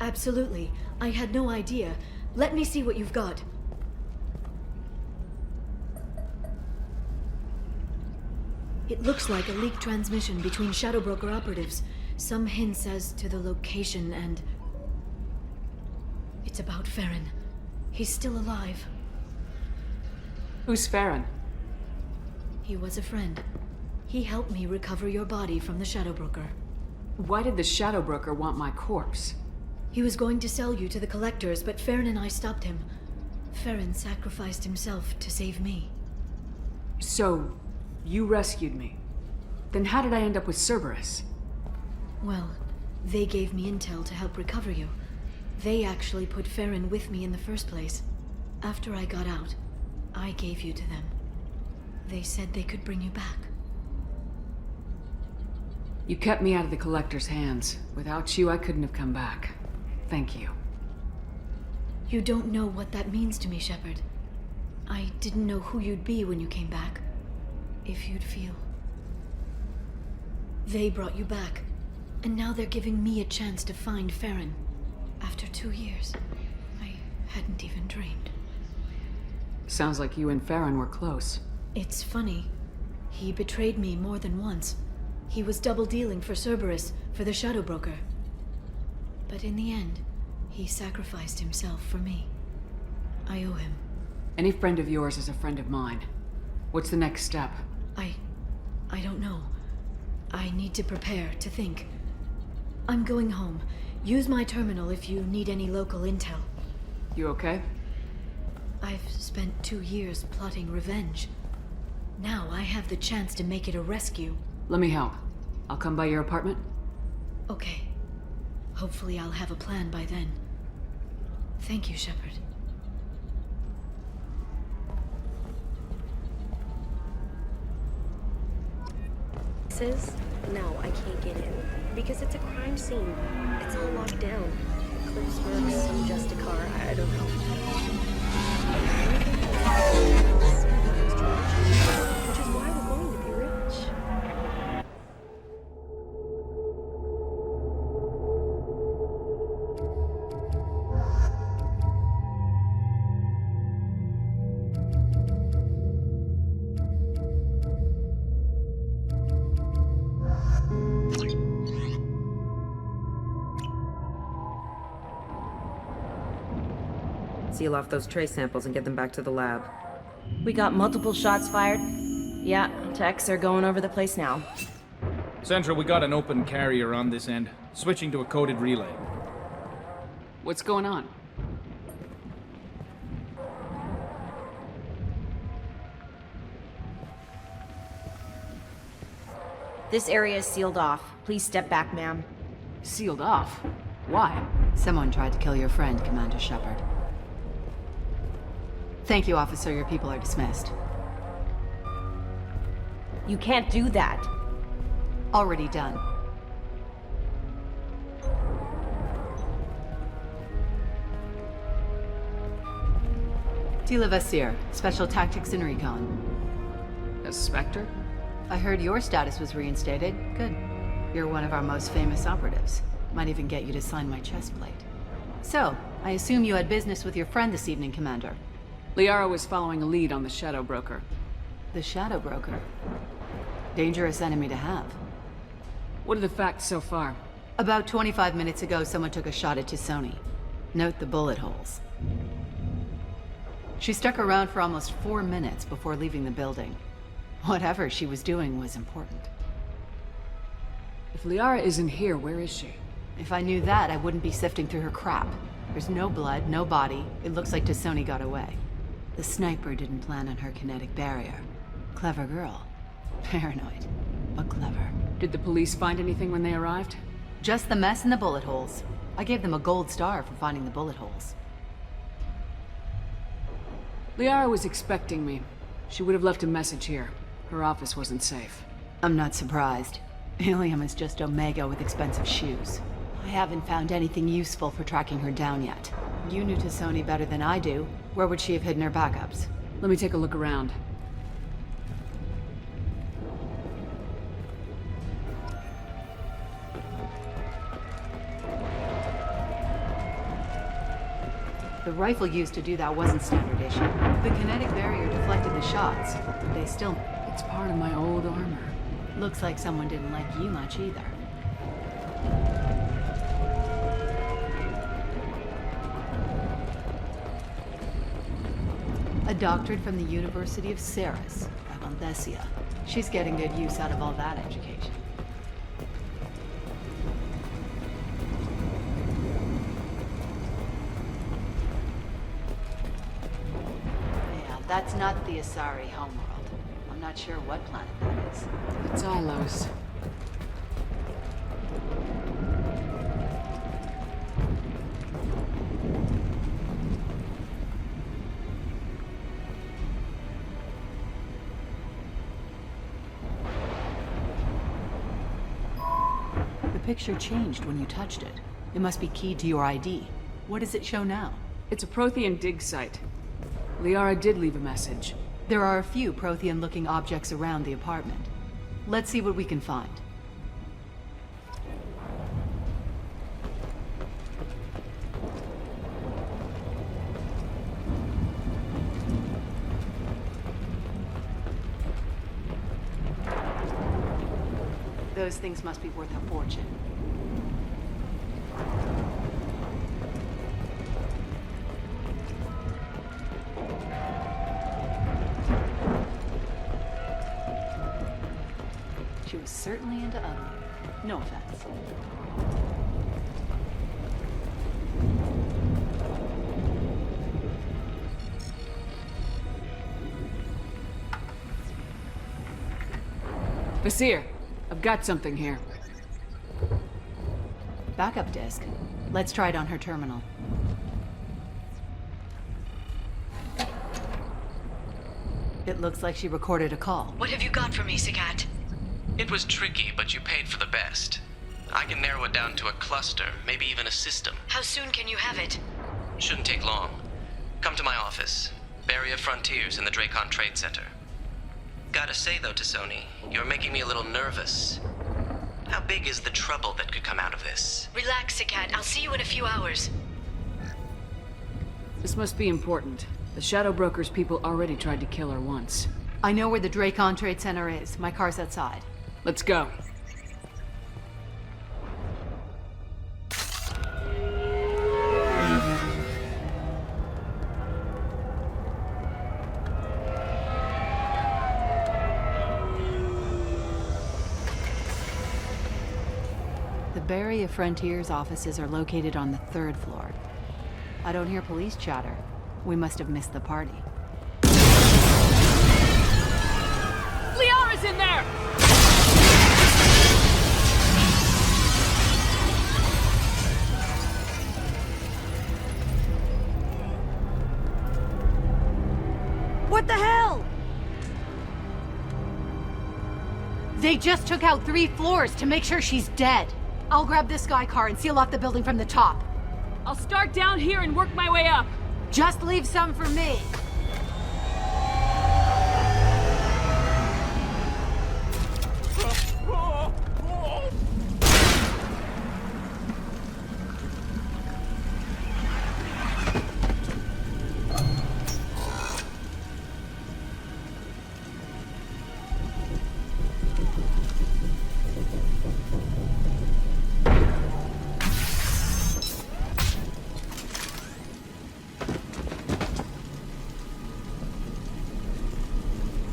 Absolutely. I had no idea. Let me see what you've got. It looks like a leaked transmission between Shadow Broker operatives. Some hints as to the location and... It's about Farron. He's still alive.
Who's Farron?
He was a friend. He helped me recover your body from the Shadow Broker.
Why did the Shadow Broker want my corpse?
He was going to sell you to the Collectors, but Farron and I stopped him. Farron sacrificed himself to save me.
So, you rescued me. Then how did I end up with Cerberus?
Well, they gave me intel to help recover you. They actually put Farron with me in the first place. After I got out, I gave you to them. They said they could bring you back.
You kept me out of the Collector's hands. Without you, I couldn't have come back. Thank you.
You don't know what that means to me, Shepard. I didn't know who you'd be when you came back. If you'd feel. They brought you back, and now they're giving me a chance to find Farron. After 2 years, I hadn't even dreamed.
Sounds like you and Farron were close.
It's funny. He betrayed me more than once. He was double-dealing for Cerberus, for the Shadow Broker. But in the end, he sacrificed himself for me. I owe him.
Any friend of yours is a friend of mine. What's the next step?
I don't know. I need to prepare, to think. I'm going home. Use my terminal if you need any local intel.
You okay?
I've spent 2 years plotting revenge. Now I have the chance to make it a rescue.
Let me help. I'll come by your apartment.
Okay. Hopefully I'll have a plan by then. Thank you, Shepard.
No, I can't get in. Because it's a crime scene. It's all locked down. Cliff's works, some Justicar, I don't know. Which is why we're going to be rich.
Seal off those trace samples and get them back to the lab.
We got multiple shots fired. Yeah, techs are going over the place now.
Central, we got an open carrier on this end. Switching to a coded relay.
What's going on?
This area is sealed off. Please step back, ma'am.
Sealed off? Why?
Someone tried to kill your friend, Commander Shepard. Thank you, officer. Your people are dismissed.
You can't do that.
Already done. Tila Vasir, Special Tactics and Recon.
A Spectre?
I heard your status was reinstated. Good. You're one of our most famous operatives. Might even get you to sign my chest plate. So, I assume you had business with your friend this evening, Commander.
Liara was following a lead on the Shadow Broker.
The Shadow Broker? Dangerous enemy to have.
What are the facts so far?
About 25 minutes ago, someone took a shot at T'Soni. Note the bullet holes. She stuck around for almost 4 minutes before leaving the building. Whatever she was doing was important.
If Liara isn't here, where is she?
If I knew that, I wouldn't be sifting through her crap. There's no blood, no body. It looks like T'Soni got away. The sniper didn't plan on her kinetic barrier. Clever girl. Paranoid, but clever.
Did the police find anything when they arrived?
Just the mess and the bullet holes. I gave them a gold star for finding the bullet holes.
Liara was expecting me. She would have left a message here. Her office wasn't safe.
I'm not surprised. Helium is just Omega with expensive shoes. I haven't found anything useful for tracking her down yet. You knew T'Soni better than I do. Where would she have hidden her backups?
Let me take a look around.
The rifle used to do that wasn't standard issue. The kinetic barrier deflected the shots. They still...
It's part of my old armor.
Looks like someone didn't like you much either. A doctorate from the University of Ceres, Avandesia. She's getting good use out of all that education. Yeah, that's not the Asari homeworld. I'm not sure what planet that is.
It's Ilos.
The picture changed when you touched it. It must be keyed to your ID. What does it show now?
It's a Prothean dig site. Liara did leave a message.
There are a few Prothean-looking objects around the apartment. Let's see what we can find. Those things must be worth a fortune. She was certainly into ugly. No offense.
Vasir, I've got something here.
backup disk. Let's try it on her terminal. It looks like she recorded a call.
What have you got for me, Sagat?
It was tricky, but you paid for the best. I can narrow it down to a cluster, maybe even a system.
How soon can you have it?
Shouldn't take long. Come to my office. Barrier Frontiers in the Dracon Trade Center. Gotta say though, Tassoni, you're making me a little nervous. How big is the trouble that could come out of this?
Relax, Sagat. I'll see you in a few hours.
This must be important. The Shadow Broker's people already tried to kill her once.
I know where the Dracon Trade Center is. My car's outside.
Let's go.
The Barrier Frontiers offices are located on the 3rd floor. I don't hear police chatter. We must have missed the party.
Liara's in there!
What the hell? They just took out 3 floors to make sure she's dead. I'll grab this Sky car and seal off the building from the top.
I'll start down here and work my way up.
Just leave some for me.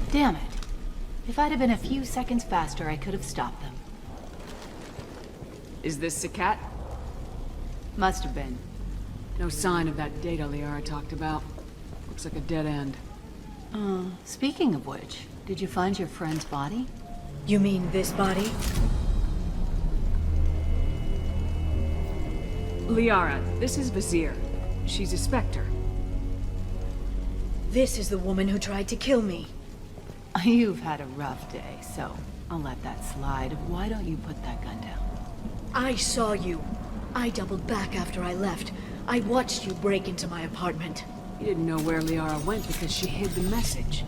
Damn it. If I'd have been a few seconds faster, I could have stopped them.
Is this Sagat?
Must have been.
No sign of that data Liara talked about. Looks like a dead end.
Speaking of which, did you find your friend's body?
You mean this body?
Liara, this is Vizier. She's a Spectre.
This is the woman who tried to kill me.
You've had a rough day, so I'll let that slide. Why don't you put that gun down?
I saw you. I doubled back after I left. I watched you break into my apartment.
You didn't know where Liara went because she hid the message.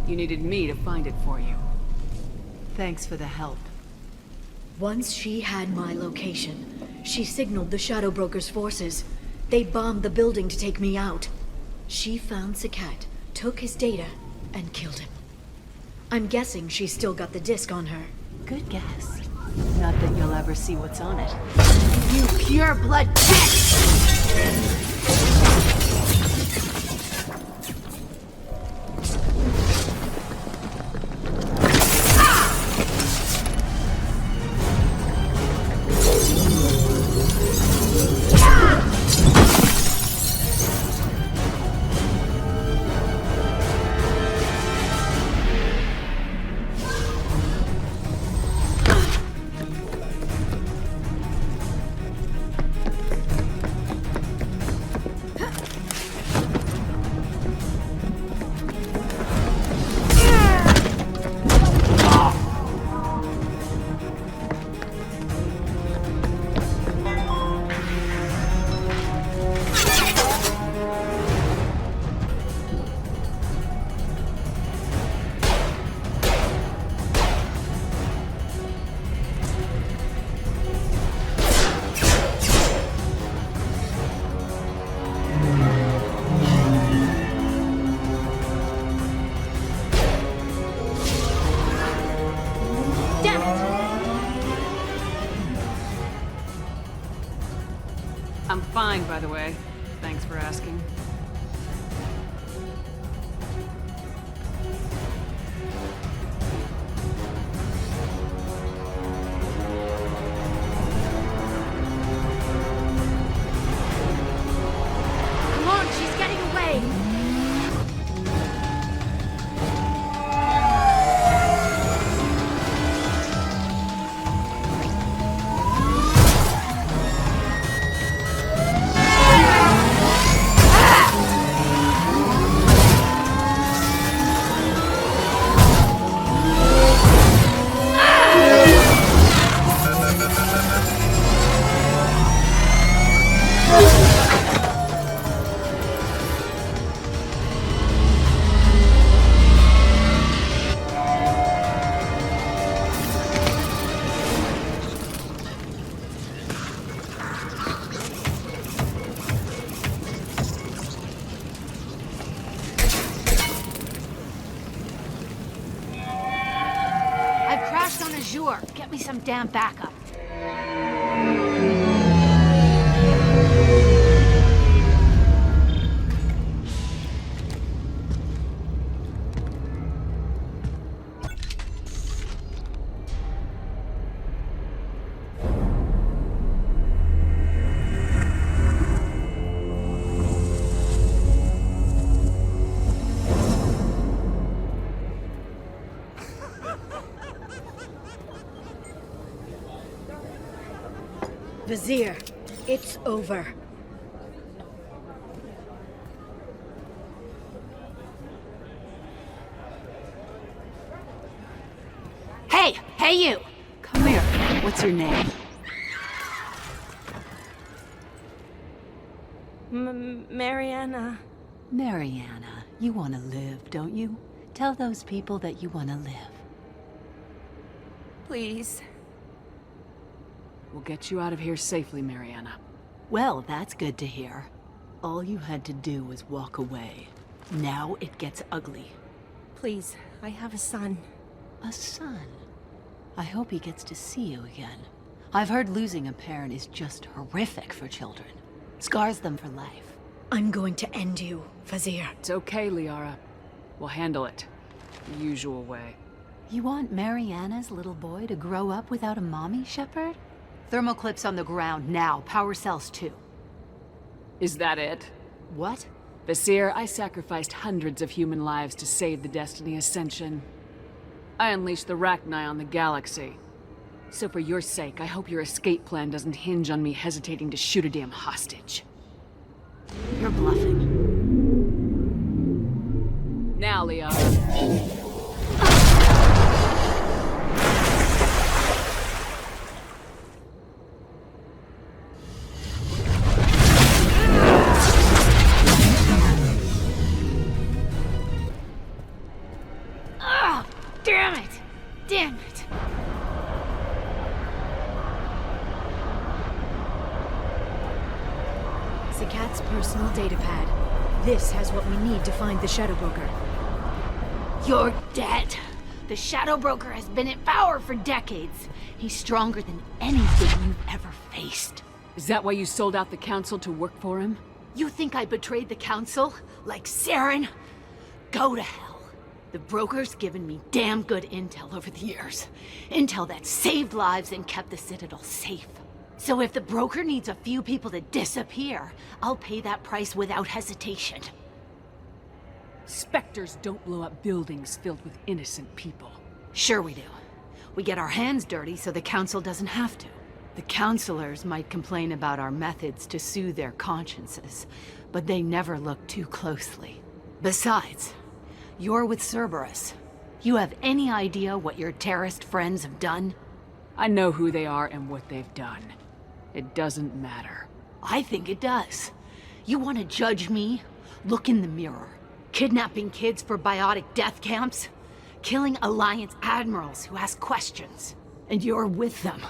You needed me to find it for you.
Thanks for the help.
Once she had my location, she signaled the Shadow Broker's forces. They bombed the building to take me out. She found Sagat, took his data, and killed him. I'm guessing she's still got the disc on her.
Good guess. Not that you'll ever see what's on it. You pure blood bitch!
I'm fine, by the way. Thanks for asking.
Come on, she's getting away!
crashed on Azure. Get me some damn backup.
Vizier, it's over.
Hey! Hey you! Come here. What's your name?
Mariana.
Mariana, you want to live, don't you? Tell those people that you want to live.
Please.
We'll get you out of here safely, Mariana.
Well, that's good to hear. All you had to do was walk away. Now it gets ugly.
Please, I have a son.
A son? I hope he gets to see you again. I've heard losing a parent is just horrific for children. Scars them for life.
I'm going to end you, Vizier.
It's okay, Liara. We'll handle it. The usual way.
You want Mariana's little boy to grow up without a mommy, Shepard? Thermal clips on the ground now. Power cells too.
Is that it?
What?
Vizier, I sacrificed hundreds of human lives to save the Destiny Ascension. I unleashed the Rachni on the galaxy. So for your sake, I hope your escape plan doesn't hinge on me hesitating to shoot a damn hostage.
You're bluffing.
Now, Liara.
Damn it! Damn it!
Zakat's personal data pad. This has what we need to find the Shadow Broker.
You're dead. The Shadow Broker has been at power for decades. He's stronger than anything you've ever faced.
Is that why you sold out the Council to work for him?
You think I betrayed the Council? Like Saren? Go to hell. The Broker's given me damn good intel over the years. Intel that saved lives and kept the Citadel safe. So if the Broker needs a few people to disappear, I'll pay that price without hesitation.
Spectres don't blow up buildings filled with innocent people.
Sure we do. We get our hands dirty so the Council doesn't have to. The Councilors might complain about our methods to soothe their consciences, but they never look too closely. Besides, you're with Cerberus. You have any idea what your terrorist friends have done?
I know who they are and what they've done. It doesn't matter.
I think it does. You want to judge me? Look in the mirror. Kidnapping kids for biotic death camps? Killing Alliance admirals who ask questions. And you're with them.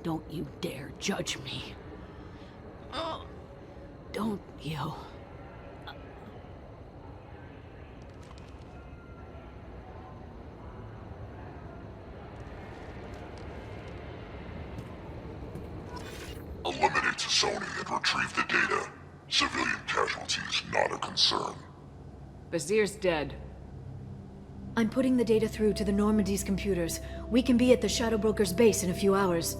Don't you dare judge me. Don't you?
Eliminate Sony and retrieve the data. Civilian casualties not a concern.
Vizier's dead.
I'm putting the data through to the Normandy's computers. We can be at the Shadow Broker's base in a few hours.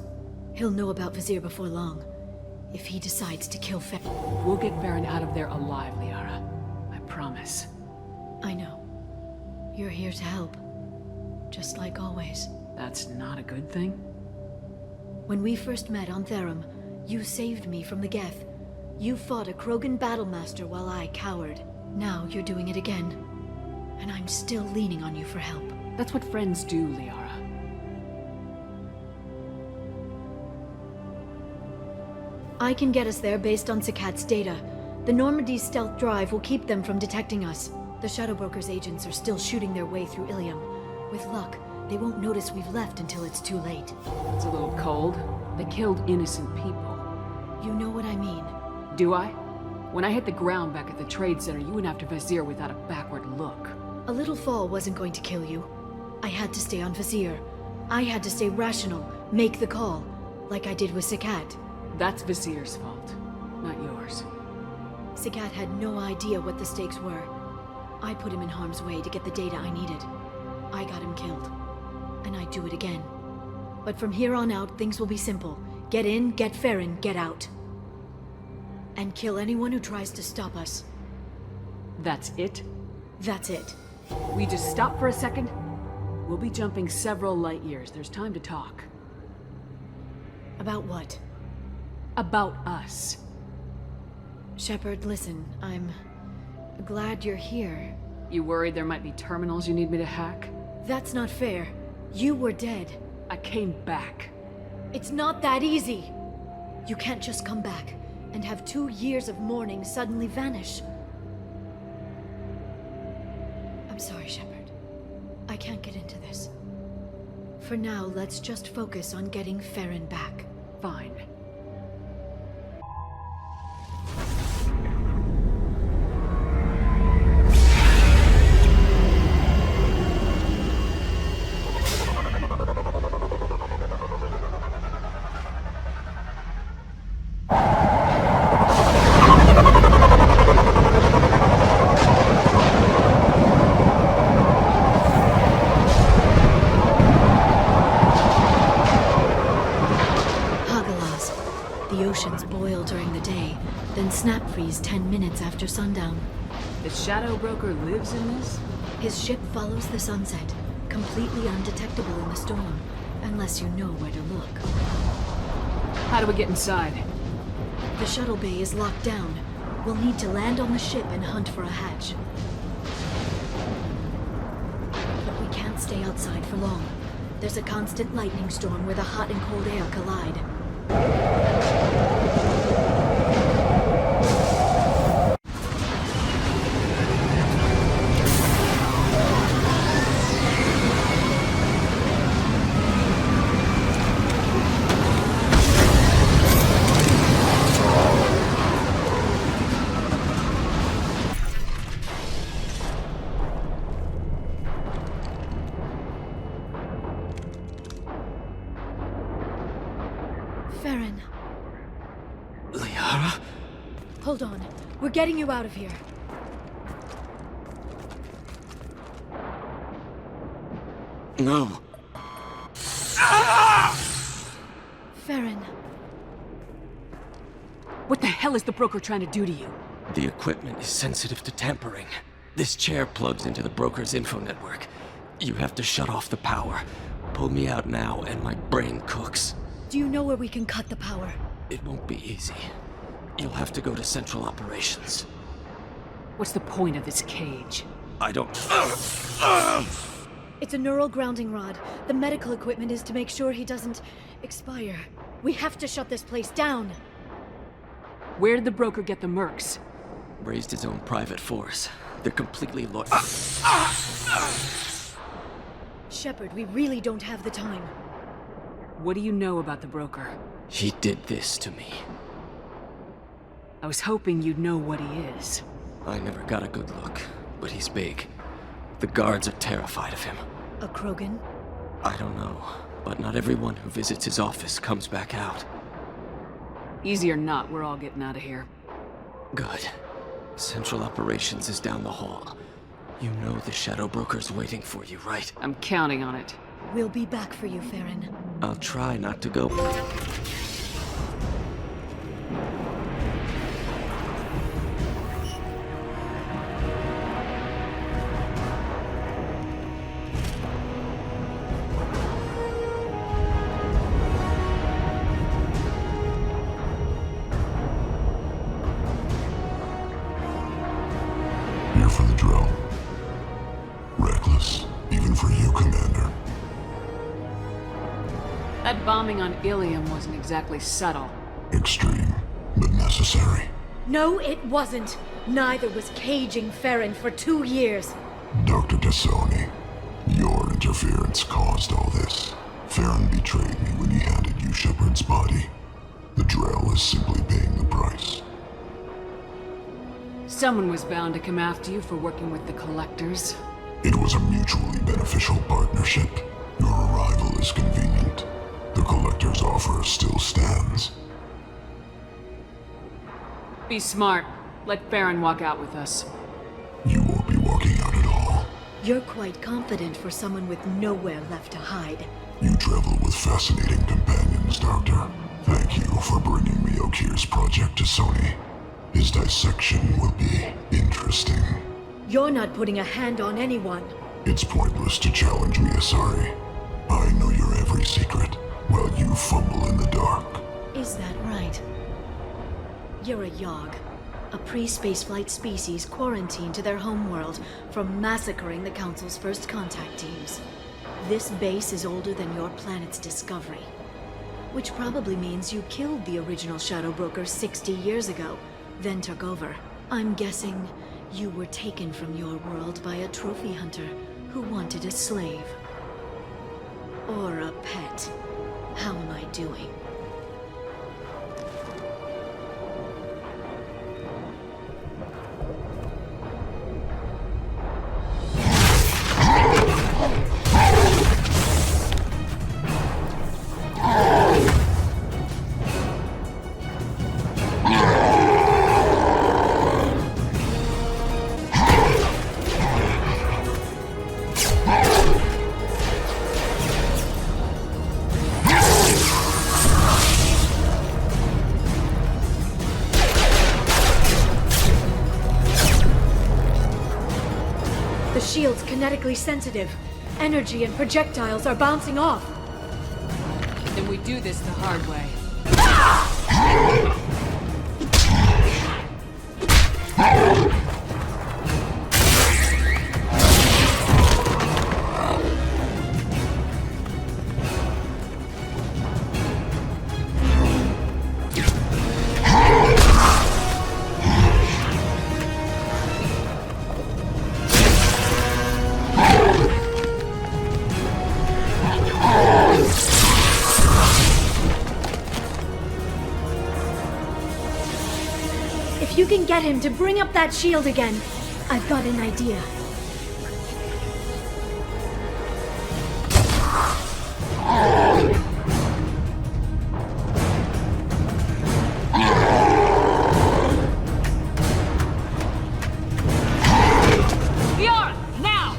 He'll know about Vizier before long. If he decides to kill
We'll get Baron out of there alive, Liara. I promise.
I know. You're here to help. Just like always.
That's not a good thing?
When we first met on Therum, you saved me from the Geth. You fought a Krogan battlemaster while I cowered. Now you're doing it again. And I'm still leaning on you for help.
That's what friends do, Liara.
I can get us there based on Zakat's data. The Normandy's stealth drive will keep them from detecting us. The Shadow Broker's agents are still shooting their way through Ilium. With luck, they won't notice we've left until it's too late.
It's a little cold. They killed innocent people.
You know what I mean.
Do I? When I hit the ground back at the trade center, you went after Vizier without a backward look.
A little fall wasn't going to kill you. I had to stay on Vizier.
I had to stay rational, make the call, like I did with Sakat.
That's Vizier's fault, not yours.
Sakat had no idea what the stakes were. I put him in harm's way to get the data I needed. I got him killed. And I'd do it again. But from here on out, things will be simple. Get in, get Farron, get out. And kill anyone who tries to stop us.
That's it?
That's it.
We just stop for a second? We'll be jumping several light years. There's time to talk.
About what?
About us.
Shepard, listen, I'm glad you're here.
You worried there might be terminals you need me to hack?
That's not fair. You were dead.
I came back.
It's not that easy. You can't just come back and have 2 years of mourning suddenly vanish. I'm sorry, Shepard. I can't get into this. For now, let's just focus on getting Farron back.
Fine.
Snap freeze 10 minutes after sundown.
The Shadow Broker lives in this?
His ship follows the sunset, completely undetectable in the storm, unless you know where to look.
How do we get inside?
The shuttle bay is locked down. We'll need to land on the ship and hunt for a hatch. But we can't stay outside for long. There's a constant lightning storm where the hot and cold air collide. Farron.
Liara?
Hold on. We're getting you out of here.
No.
Farron.
What the hell is the broker trying to do to you?
The equipment is sensitive to tampering. This chair plugs into the broker's info network. You have to shut off the power. Pull me out now and my brain cooks.
Do you know where we can cut the power?
It won't be easy. You'll have to go to Central Operations.
What's the point of this cage?
I don't...
It's a neural grounding rod. The medical equipment is to make sure he doesn't expire. We have to shut this place down.
Where did the broker get the mercs?
Raised his own private force. They're completely
Shepard, we really don't have the time.
What do you know about the broker?
He did this to me.
I was hoping you'd know what he is.
I never got a good look, but he's big. The guards are terrified of him.
A Krogan?
I don't know, but not everyone who visits his office comes back out.
Easy or not, we're all getting out of here.
Good. Central Operations is down the hall. You know the Shadow Broker's waiting for you, right?
I'm counting on it.
We'll be back for you, Farron.
I'll try not to go.
Here for the drill. Reckless, even for you, Commander.
That bombing on Ilium wasn't exactly subtle.
Extreme, but necessary.
No, it wasn't. Neither was caging Farron for 2 years.
Dr. Tassoni, your interference caused all this. Farron betrayed me when he handed you Shepard's body. The Drell is simply paying the price.
Someone was bound to come after you for working with the Collectors.
It was a mutually beneficial partnership. Your arrival is offer still stands.
Be smart. Let Farron walk out with us.
You won't be walking out at all.
You're quite confident for someone with nowhere left to hide.
You travel with fascinating companions, Doctor. Thank you for bringing me Okir's project to Sony. His dissection will be interesting.
You're not putting a hand on anyone.
It's pointless to challenge me, Asari. I know your every secret, while you fumble in the dark.
Is that right? You're a Yogg, a pre-spaceflight species quarantined to their homeworld from massacring the Council's first contact teams. This base is older than your planet's discovery. Which probably means you killed the original Shadow Broker 60 years ago, then took over. I'm guessing you were taken from your world by a trophy hunter who wanted a slave. Or a pet. How am I doing? The shield's kinetically sensitive. Energy and projectiles are bouncing off.
Then we do this the hard way.
If you can get him to bring up that shield again, I've got an idea.
Liara, now!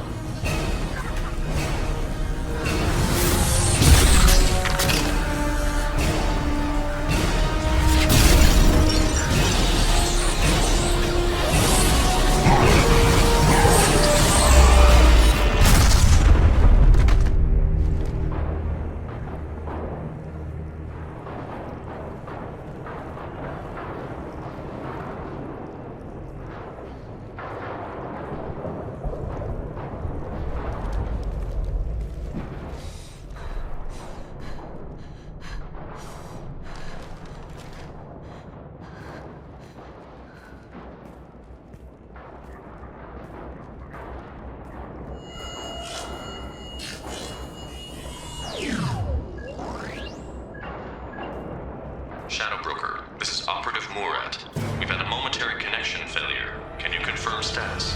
Shadow Broker, this is Operative Murat. We've had a momentary connection failure. Can you confirm status?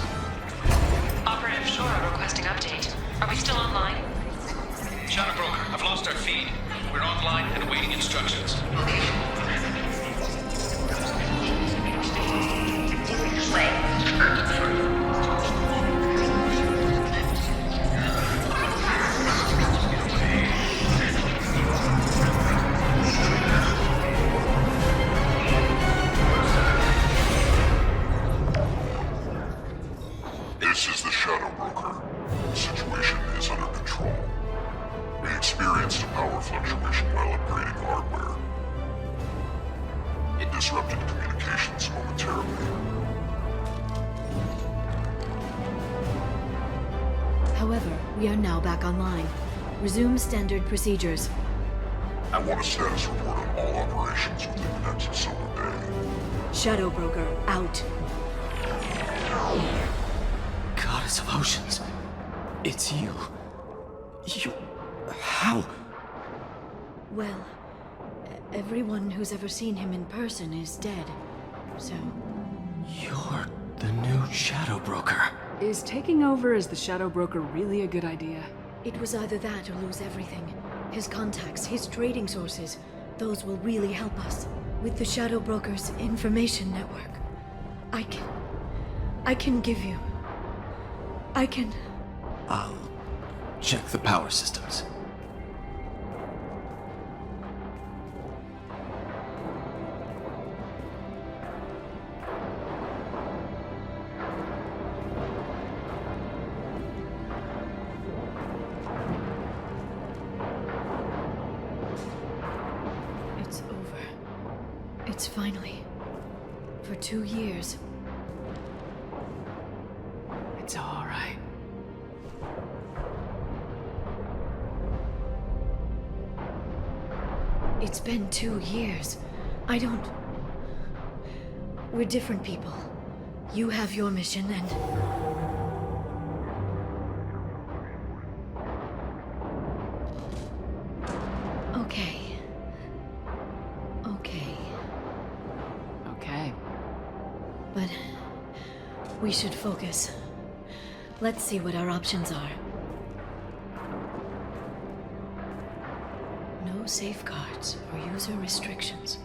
Operative Shora requesting update. Are we still online?
Shadow Broker, I've lost our feed. We're online and awaiting instructions.
This is the Shadow Broker. The situation is under control. We experienced a power fluctuation while upgrading hardware. It disrupted communications momentarily.
However, we are now back online. Resume standard procedures.
I want a status report on all operations within the next solar day.
Shadow Broker, out.
Goddess of Oceans. It's you. You... How?
Well, everyone who's ever seen him in person is dead. So...
You're the new Shadow Broker.
Is taking over as the Shadow Broker really a good idea?
It was either that or lose everything. His contacts, his trading sources. Those will really help us. With the Shadow Broker's information network, I can give you...
I'll check the power systems.
It's over. It's finally. For 2 years.
It's all right.
It's been 2 years. I don't... We're different people. You have your mission and... Okay.
Okay.
But... we should focus. Let's see what our options are. No safeguards or user restrictions.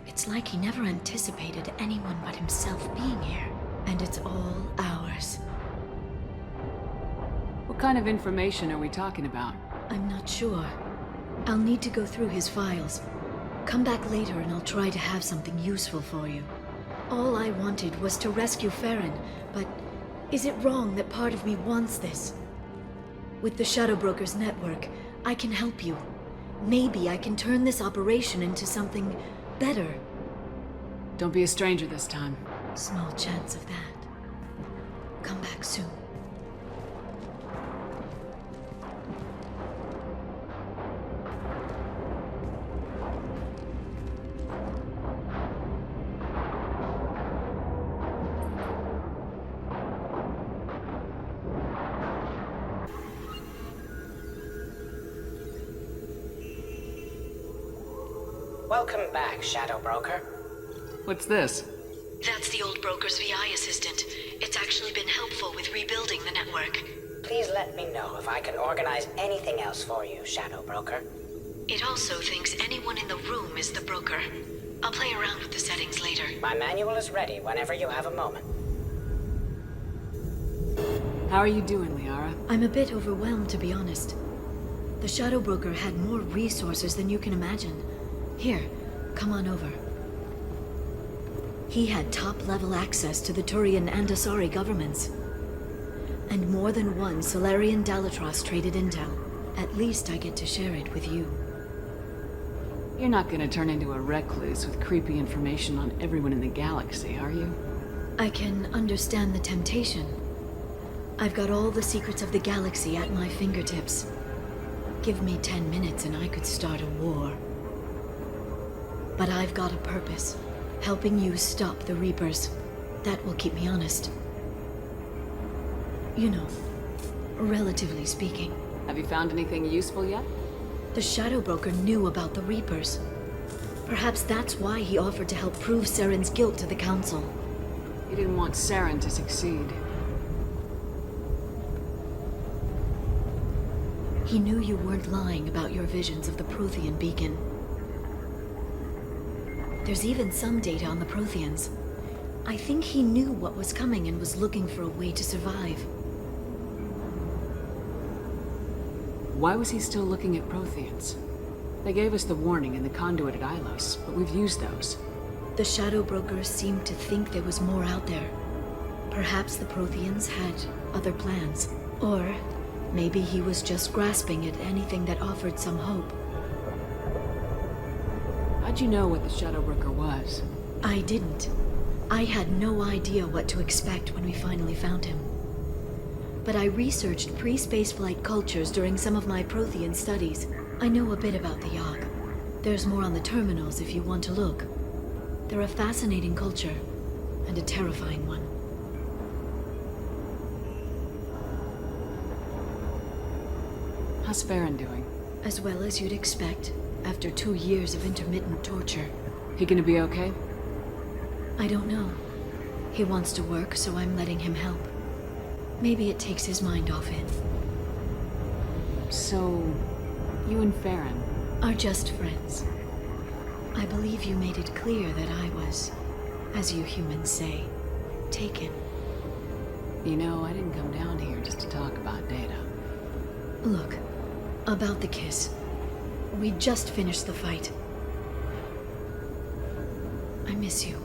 It's like he never anticipated anyone but himself being here. And it's all ours.
What kind of information are we talking about?
I'm not sure. I'll need to go through his files. Come back later and I'll try to have something useful for you. All I wanted was to rescue Farron, but is it wrong that part of me wants this? With the Shadow Broker's network, I can help you. Maybe I can turn this operation into something better.
Don't be a stranger this time.
Small chance of that. Come back soon.
Welcome back, Shadow Broker.
What's this?
That's the old broker's VI assistant. It's actually been helpful with rebuilding the network.
Please let me know if I can organize anything else for you, Shadow Broker.
It also thinks anyone in the room is the broker. I'll play around with the settings later.
My manual is ready whenever you have a moment.
How are you doing, Liara?
I'm a bit overwhelmed, to be honest. The Shadow Broker had more resources than you can imagine. Here, come on over. He had top-level access to the Turian and Asari governments. And more than one Solarian Dalatros traded intel. At least I get to share it with you.
You're not gonna turn into a recluse with creepy information on everyone in the galaxy, are you?
I can understand the temptation. I've got all the secrets of the galaxy at my fingertips. Give me 10 minutes and I could start a war. But I've got a purpose. Helping you stop the Reapers. That will keep me honest. You know, relatively speaking.
Have you found anything useful yet?
The Shadow Broker knew about the Reapers. Perhaps that's why he offered to help prove Saren's guilt to the Council.
He didn't want Saren to succeed.
He knew you weren't lying about your visions of the Prothean beacon. There's even some data on the Protheans. I think he knew what was coming and was looking for a way to survive.
Why was he still looking at Protheans? They gave us the warning in the conduit at Ilos, but we've used those.
The Shadow Brokers seemed to think there was more out there. Perhaps the Protheans had other plans. Or maybe he was just grasping at anything that offered some hope.
How'd you know what the Shadow Broker was?
I didn't. I had no idea what to expect when we finally found him. But I researched pre-spaceflight cultures during some of my Prothean studies. I know a bit about the Yogg. There's more on the terminals if you want to look. They're a fascinating culture, and a terrifying one.
How's Farron doing?
As well as you'd expect, after 2 years of intermittent torture.
He gonna be okay?
I don't know. He wants to work, so I'm letting him help. Maybe it takes his mind off it.
So, you and Farron
are just friends. I believe you made it clear that I was, as you humans say, taken.
You know, I didn't come down here just to talk about Data.
Look, about the kiss. We just finished the fight. I miss you,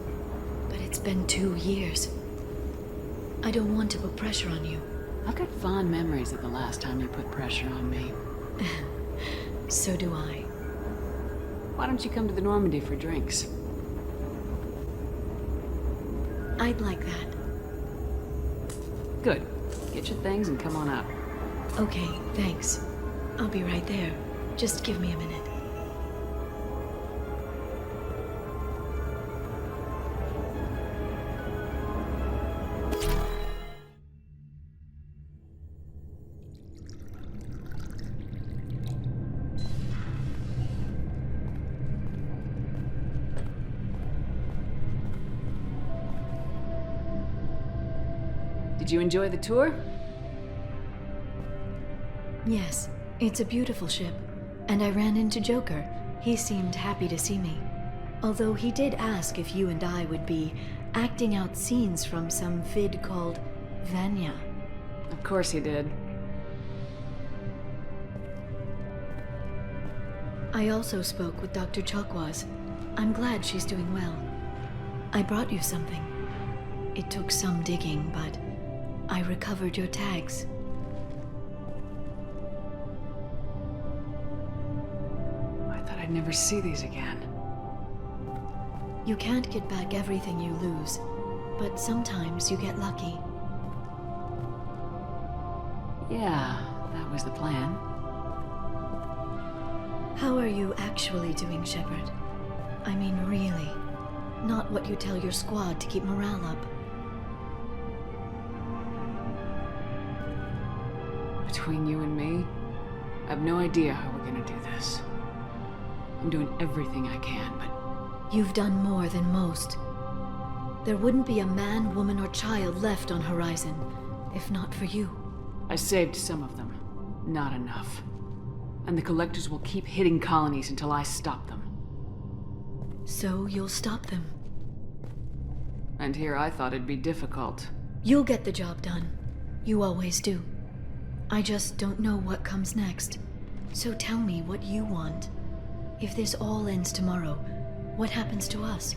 but it's been 2 years. I don't want to put pressure on you.
I've got fond memories of the last time you put pressure on me.
So do I.
Why don't you come to the Normandy for drinks?
I'd like that.
Good. Get your things and come on up.
Okay, thanks. I'll be right there. Just give me a minute.
Did you enjoy the tour?
Yes, it's a beautiful ship. And I ran into Joker. He seemed happy to see me. Although he did ask if you and I would be acting out scenes from some vid called Vanya.
Of course he did.
I also spoke with Dr. Chokwas. I'm glad she's doing well. I brought you something. It took some digging, but I recovered your tags.
I thought I'd never see these again.
You can't get back everything you lose, but sometimes you get lucky.
Yeah, that was the plan.
How are you actually doing, Shepard? I mean, really. Not what you tell your squad to keep morale up.
Between you and me, I have no idea how we're gonna do this. I'm doing everything I can, but...
You've done more than most. There wouldn't be a man, woman, or child left on Horizon, if not for you.
I saved some of them. Not enough. And the Collectors will keep hitting colonies until I stop them.
So you'll stop them?
And here I thought it'd be difficult.
You'll get the job done. You always do. I just don't know what comes next. So tell me what you want. If this all ends tomorrow, what happens to us?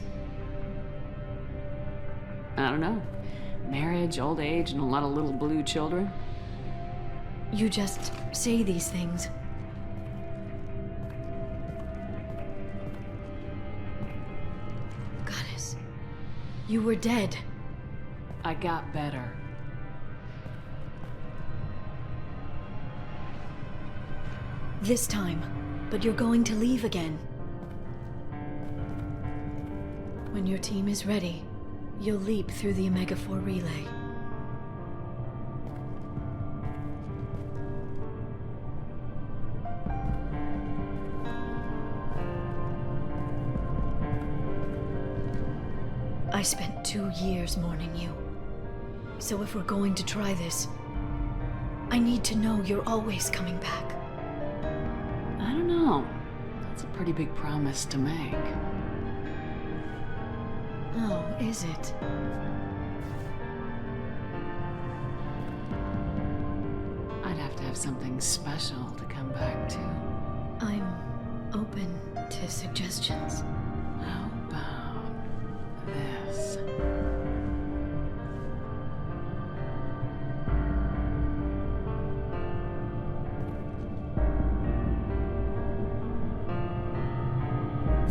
I don't know. Marriage, old age, and a lot of little blue children.
You just say these things. Goddess, you were dead.
I got better.
This time, but you're going to leave again. When your team is ready, you'll leap through the Omega-4 relay. I spent 2 years mourning you. So if we're going to try this, I need to know you're always coming back.
I don't know. That's a pretty big promise to make.
Oh, is it?
I'd have to have something special to come back to.
I'm open to suggestions.
How about this?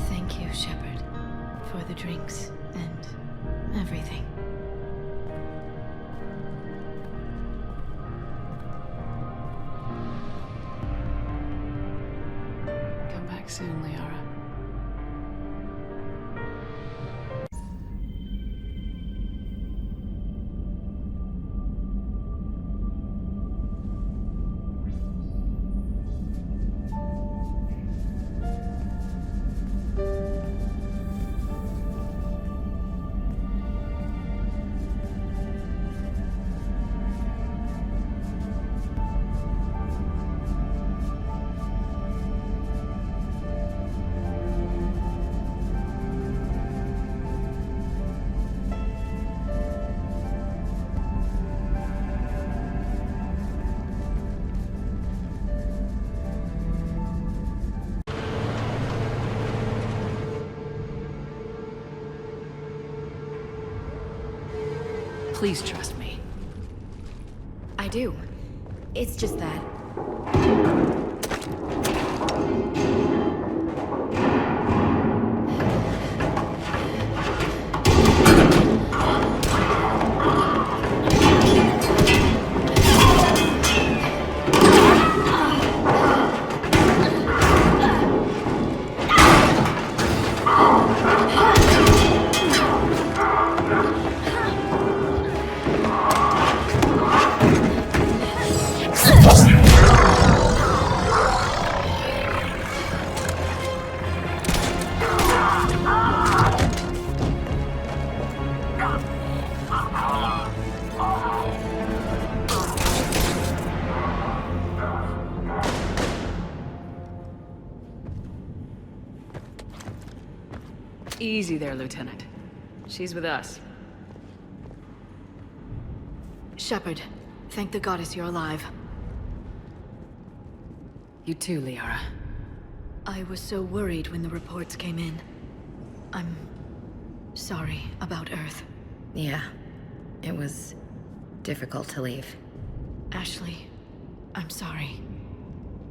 Thank you, Shepard, for the drinks and everything.
Come back soon, Liara. Please trust me.
I do. It's just that...
Easy there, Lieutenant. She's with us.
Shepard, thank the goddess you're alive.
You too, Liara.
I was so worried when the reports came in. I'm sorry about Earth.
Yeah. It was difficult to leave.
Ashley, I'm sorry.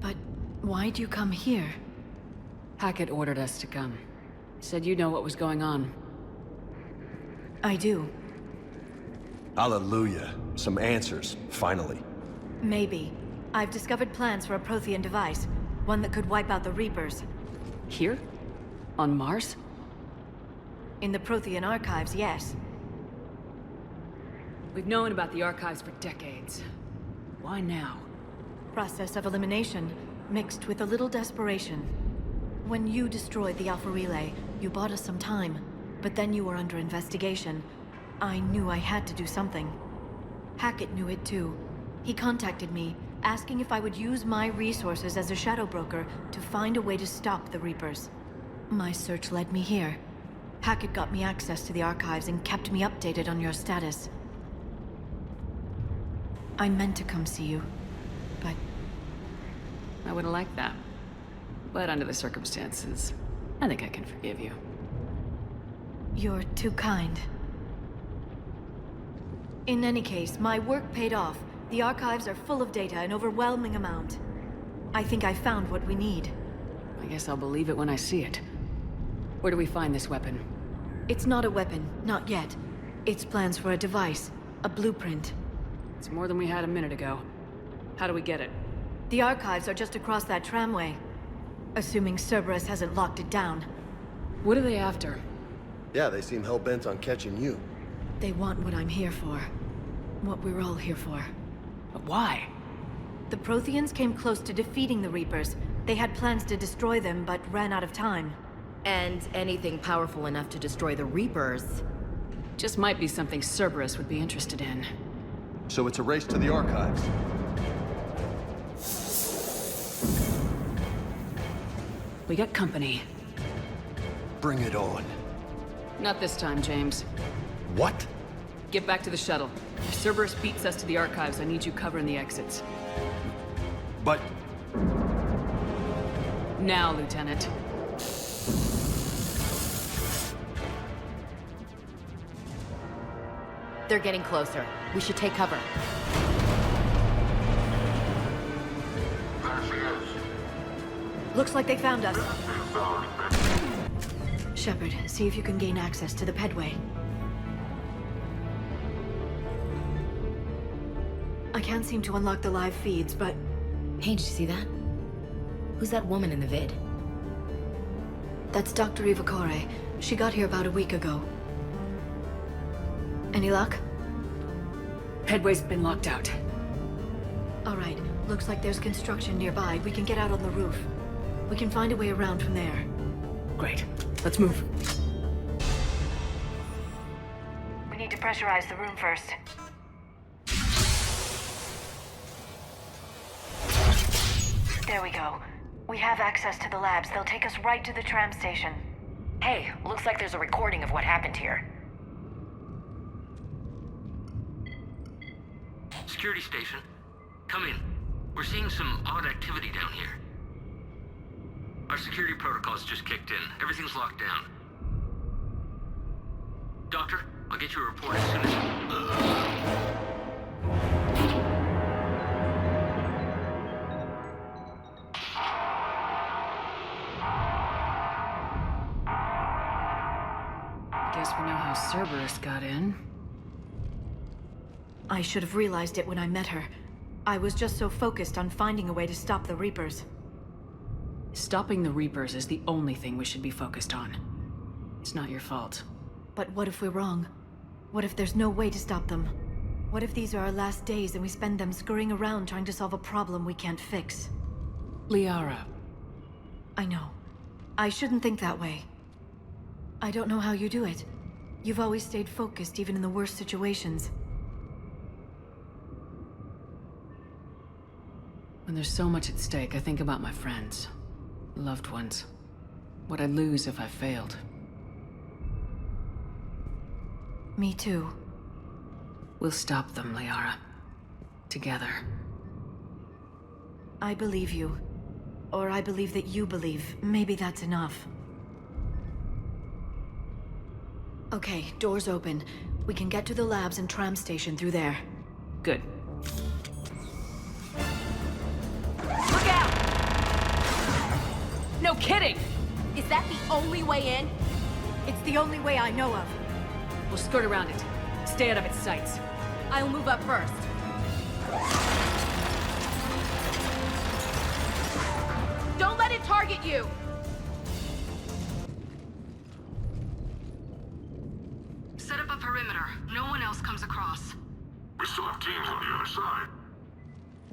But why'd you come here?
Hackett ordered us to come. Said you know what was going on.
I do.
Hallelujah. Some answers, finally.
Maybe. I've discovered plans for a Prothean device. One that could wipe out the Reapers.
Here? On Mars?
In the Prothean archives, yes.
We've known about the archives for decades. Why now?
Process of elimination, mixed with a little desperation. When you destroyed the Alpha Relay, you bought us some time, but then you were under investigation. I knew I had to do something. Hackett knew it too. He contacted me, asking if I would use my resources as a shadow broker to find a way to stop the Reapers. My search led me here. Hackett got me access to the archives and kept me updated on your status. I meant to come see you, but...
I would have liked that. But under the circumstances, I think I can forgive you.
You're too kind. In any case, my work paid off. The archives are full of data, an overwhelming amount. I think I found what we need.
I guess I'll believe it when I see it. Where do we find this weapon?
It's not a weapon, not yet. It's plans for a device, a blueprint.
It's more than we had a minute ago. How do we get it?
The archives are just across that tramway. Assuming Cerberus hasn't locked it down.
What are they after?
Yeah, they seem hell-bent on catching you.
They want what I'm here for. What we're all here for.
But why?
The Protheans came close to defeating the Reapers. They had plans to destroy them, but ran out of time.
And anything powerful enough to destroy the Reapers...
Just might be something Cerberus would be interested in.
So it's a race to the archives.
We got company.
Bring it on.
Not this time, James.
What?
Get back to the shuttle. If Cerberus beats us to the archives, I need you covering the exits.
But...
Now, Lieutenant.
They're getting closer. We should take cover.
Looks like they found us. Shepard, see if you can gain access to the pedway. I can't seem to unlock the live feeds, but...
Hey, did you see that? Who's that woman in the vid?
That's Dr. Eva Corey. She got here about a week ago. Any luck?
Headway's been locked out.
All right. Looks like there's construction nearby. We can get out on the roof. We can find a way around from there.
Great. Let's move.
We need to pressurize the room first. There we go. We have access to the labs. They'll take us right to the tram station.
Hey, looks like there's a recording of what happened here.
Security station. Come in. We're seeing some odd activity down here. Our security protocols just kicked in. Everything's locked down. Doctor, I'll get you a report as soon as...
Guess we know how Cerberus got in.
I should have realized it when I met her. I was just so focused on finding a way to stop the Reapers.
Stopping the Reapers is the only thing we should be focused on. It's not your fault.
But what if we're wrong? What if there's no way to stop them? What if these are our last days and we spend them scurrying around trying to solve a problem we can't fix?
Liara.
I know. I shouldn't think that way. I don't know how you do it. You've always stayed focused even in the worst situations.
When there's so much at stake, I think about my friends, loved ones. What I'd lose if I failed.
Me too.
We'll stop them, Liara. Together.
I believe you. Or I believe that you believe. Maybe that's enough. Okay, doors open. We can get to the labs and tram station through there.
Good.
Look out!
No kidding!
Is that the only way in?
It's the only way I know of.
We'll skirt around it. Stay out of its sights.
I'll move up first. Don't let it target you!
Set up a perimeter. No one else comes across.
We still have teams on the other side.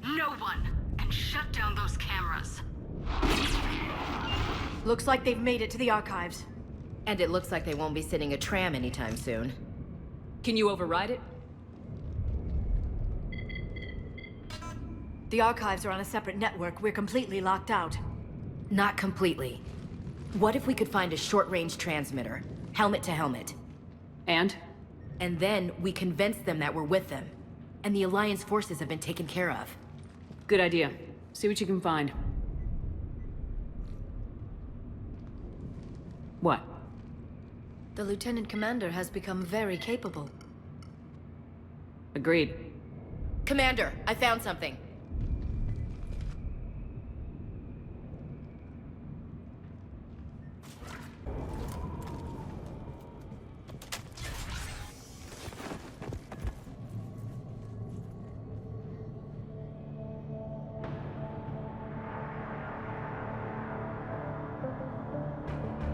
No one! And shut down those cameras.
Looks like they've made it to the archives.
And it looks like they won't be sitting a tram anytime soon.
Can you override it?
The archives are on a separate network. We're completely locked out.
Not completely. What if we could find a short-range transmitter? Helmet to helmet.
And?
And then we convince them that we're with them. And the Alliance forces have been taken care of.
Good idea. See what you can find. What?
The Lieutenant Commander has become very capable.
Agreed.
Commander, I found something.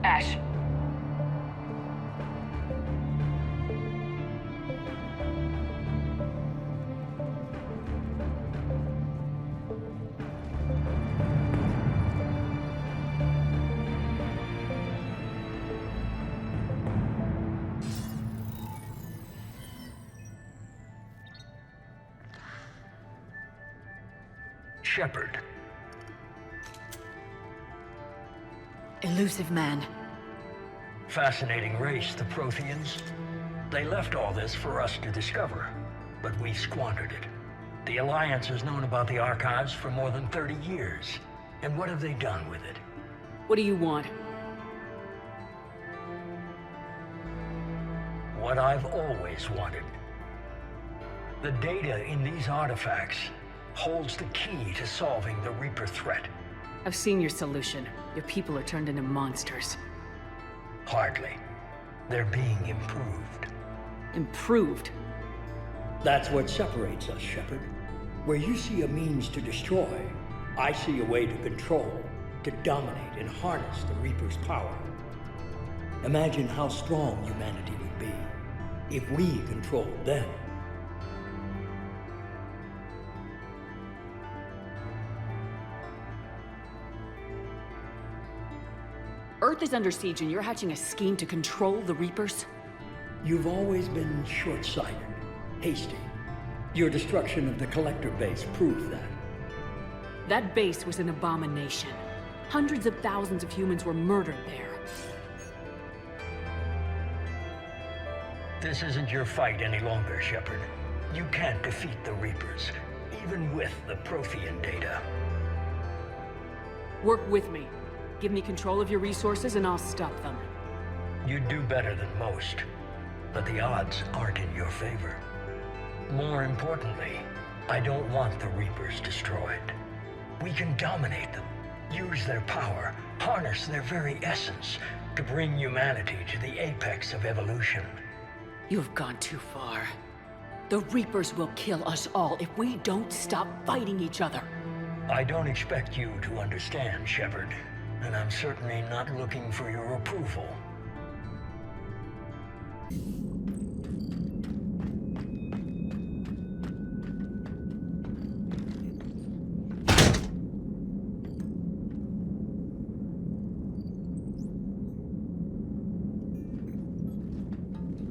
Ash.
Shepard.
Elusive man.
Fascinating race, the Protheans. They left all this for us to discover, but we squandered it. The Alliance has known about the archives for more than 30 years. And what have they done with it?
What do you want?
What I've always wanted. The data in these artifacts holds the key to solving the Reaper threat.
I've seen your solution. Your people are turned into monsters.
Hardly. They're being improved.
Improved?
That's what separates us, Shepard. Where you see a means to destroy, I see a way to control, to dominate and harness the Reaper's power. Imagine how strong humanity would be if we controlled them.
Earth is under siege and you're hatching a scheme to control the Reapers?
You've always been short-sighted, hasty. Your destruction of the Collector base proved that.
That base was an abomination. Hundreds of thousands of humans were murdered there.
This isn't your fight any longer, Shepard. You can't defeat the Reapers, even with the Prothean data.
Work with me. Give me control of your resources and I'll stop them.
You'd do better than most, but the odds aren't in your favor. More importantly, I don't want the Reapers destroyed. We can dominate them. Use their power, harness their very essence, to bring humanity to the apex of evolution.
You have gone too far. The Reapers will kill us all if we don't stop fighting each other.
I don't expect you to understand, Shepard, and I'm certainly not looking for your approval.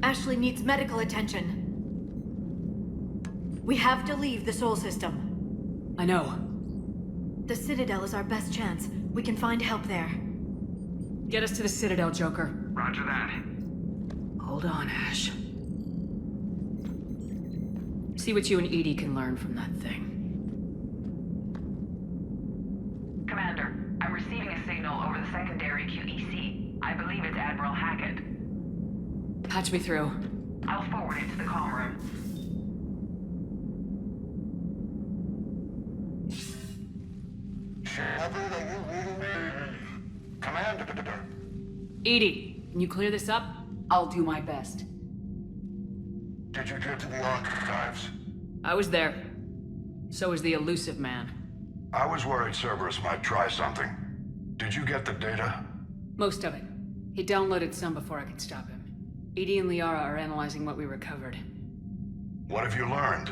Ashley needs medical attention. We have to leave the Sol system.
I know.
The Citadel is our best chance. We can find help there.
Get us to the Citadel, Joker.
Roger that.
Hold on, Ash. See what you and Edie can learn from that thing.
Commander, I'm receiving a signal over the secondary QEC. I believe it's Admiral Hackett.
Patch me through.
I'll forward it to the comm room.
Shepard, are you reading me? Commander.
Edie, can you clear this up? I'll do my best.
Did you get to the archives?
I was there. So was the elusive man.
I was worried Cerberus might try something. Did you get the data?
Most of it. He downloaded some before I could stop him. Edie and Liara are analyzing what we recovered.
What have you learned?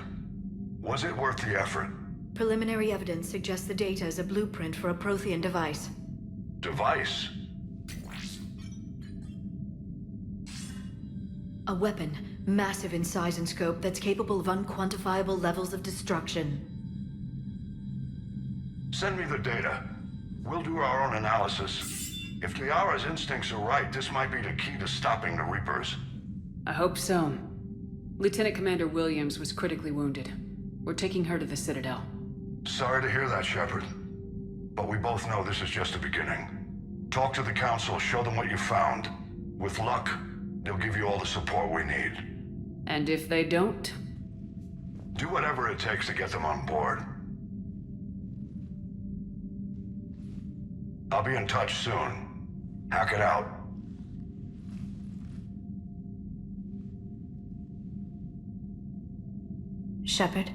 Was it worth the effort?
Preliminary evidence suggests the data is a blueprint for a Prothean device.
Device?
A weapon, massive in size and scope, that's capable of unquantifiable levels of destruction.
Send me the data. We'll do our own analysis. If Liara's instincts are right, this might be the key to stopping the Reapers.
I hope so. Lieutenant Commander Williams was critically wounded. We're taking her to the Citadel.
Sorry to hear that, Shepard. But we both know this is just the beginning. Talk to the Council, show them what you found. With luck, they'll give you all the support we need.
And if they don't?
Do whatever it takes to get them on board. I'll be in touch soon. Hack it out.
Shepard?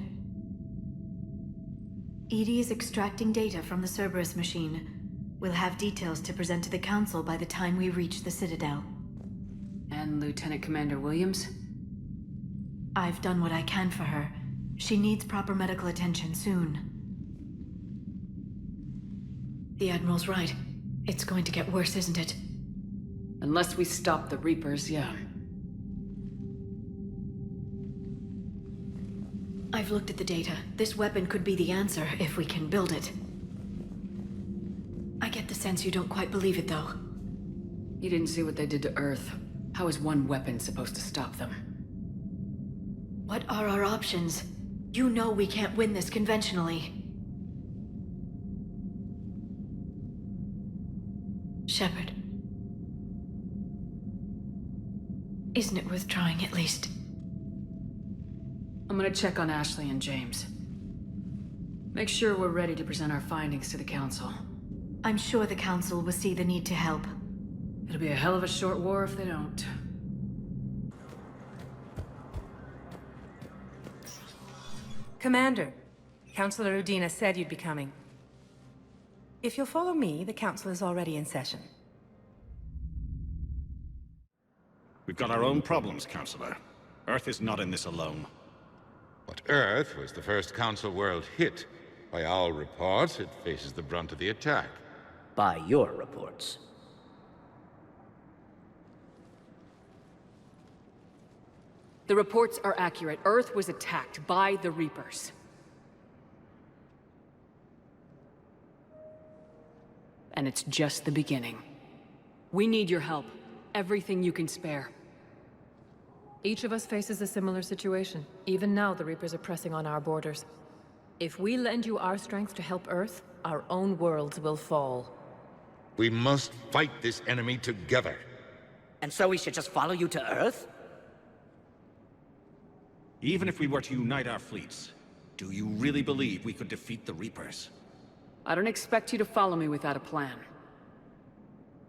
Edie is extracting data from the Cerberus machine. We'll have details to present to the Council by the time we reach the Citadel.
And Lieutenant Commander Williams?
I've done what I can for her. She needs proper medical attention soon. The Admiral's right. It's going to get worse, isn't it?
Unless we stop the Reapers, yeah.
I've looked at the data. This weapon could be the answer if we can build it. I get the sense you don't quite believe it, though.
You didn't see what they did to Earth. How is one weapon supposed to stop them?
What are our options? You know we can't win this conventionally. Shepard. Isn't it worth trying at least?
I'm gonna check on Ashley and James. Make sure we're ready to present our findings to the Council.
I'm sure the Council will see the need to help.
It'll be a hell of a short war if they don't.
Commander, Councilor Udina said you'd be coming. If you'll follow me, the Council is already in session.
We've got our own problems, Councilor. Earth is not in this alone.
But Earth was the first Council world hit. By our reports, it faces the brunt of the attack.
By your reports.
The reports are accurate. Earth was attacked by the Reapers. And it's just the beginning. We need your help. Everything you can spare.
Each of us faces a similar situation. Even now, the Reapers are pressing on our borders. If we lend you our strength to help Earth, our own worlds will fall.
We must fight this enemy together.
And so we should just follow you to Earth?
Even if we were to unite our fleets, do you really believe we could defeat the Reapers?
I don't expect you to follow me without a plan.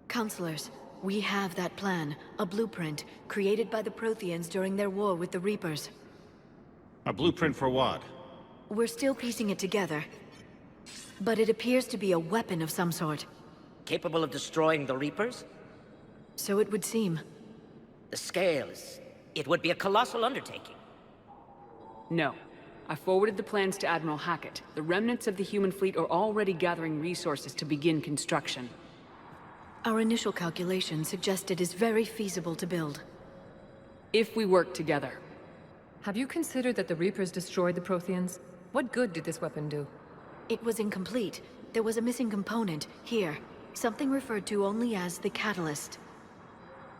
Counselors, we have that plan. A blueprint, created by the Protheans during their war with the Reapers.
A blueprint for what?
We're still piecing it together. But it appears to be a weapon of some sort.
Capable of destroying the Reapers?
So it would seem.
The scales. It would be a colossal undertaking.
No. I forwarded the plans to Admiral Hackett. The remnants of the human fleet are already gathering resources to begin construction.
Our initial calculation suggests it is very feasible to build.
If we work together.
Have you considered that the Reapers destroyed the Protheans? What good did this weapon do?
It was incomplete. There was a missing component, here. Something referred to only as the catalyst.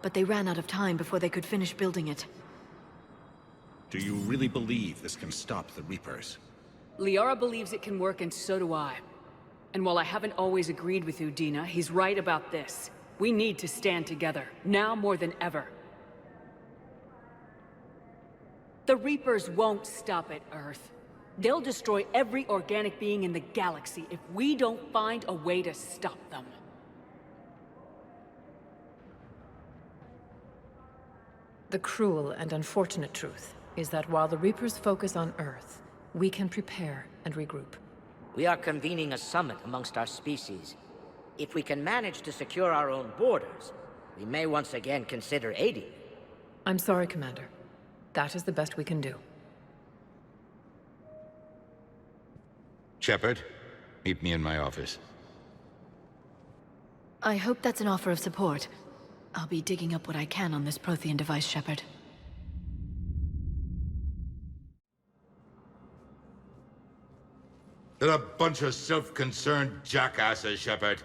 But they ran out of time before they could finish building it.
Do you really believe this can stop the Reapers?
Liara believes it can work, and so do I. And while I haven't always agreed with you, Dina, he's right about this. We need to stand together, now more than ever. The Reapers won't stop at Earth. They'll destroy every organic being in the galaxy if we don't find a way to stop them.
The cruel and unfortunate truth is that while the Reapers focus on Earth, we can prepare and regroup.
We are convening a summit amongst our species. If we can manage to secure our own borders, we may once again consider aiding.
I'm sorry, Commander. That is the best we can do.
Shepard, meet me in my office.
I hope that's an offer of support. I'll be digging up what I can on this Prothean device, Shepard.
They're a bunch of self-concerned jackasses, Shepard.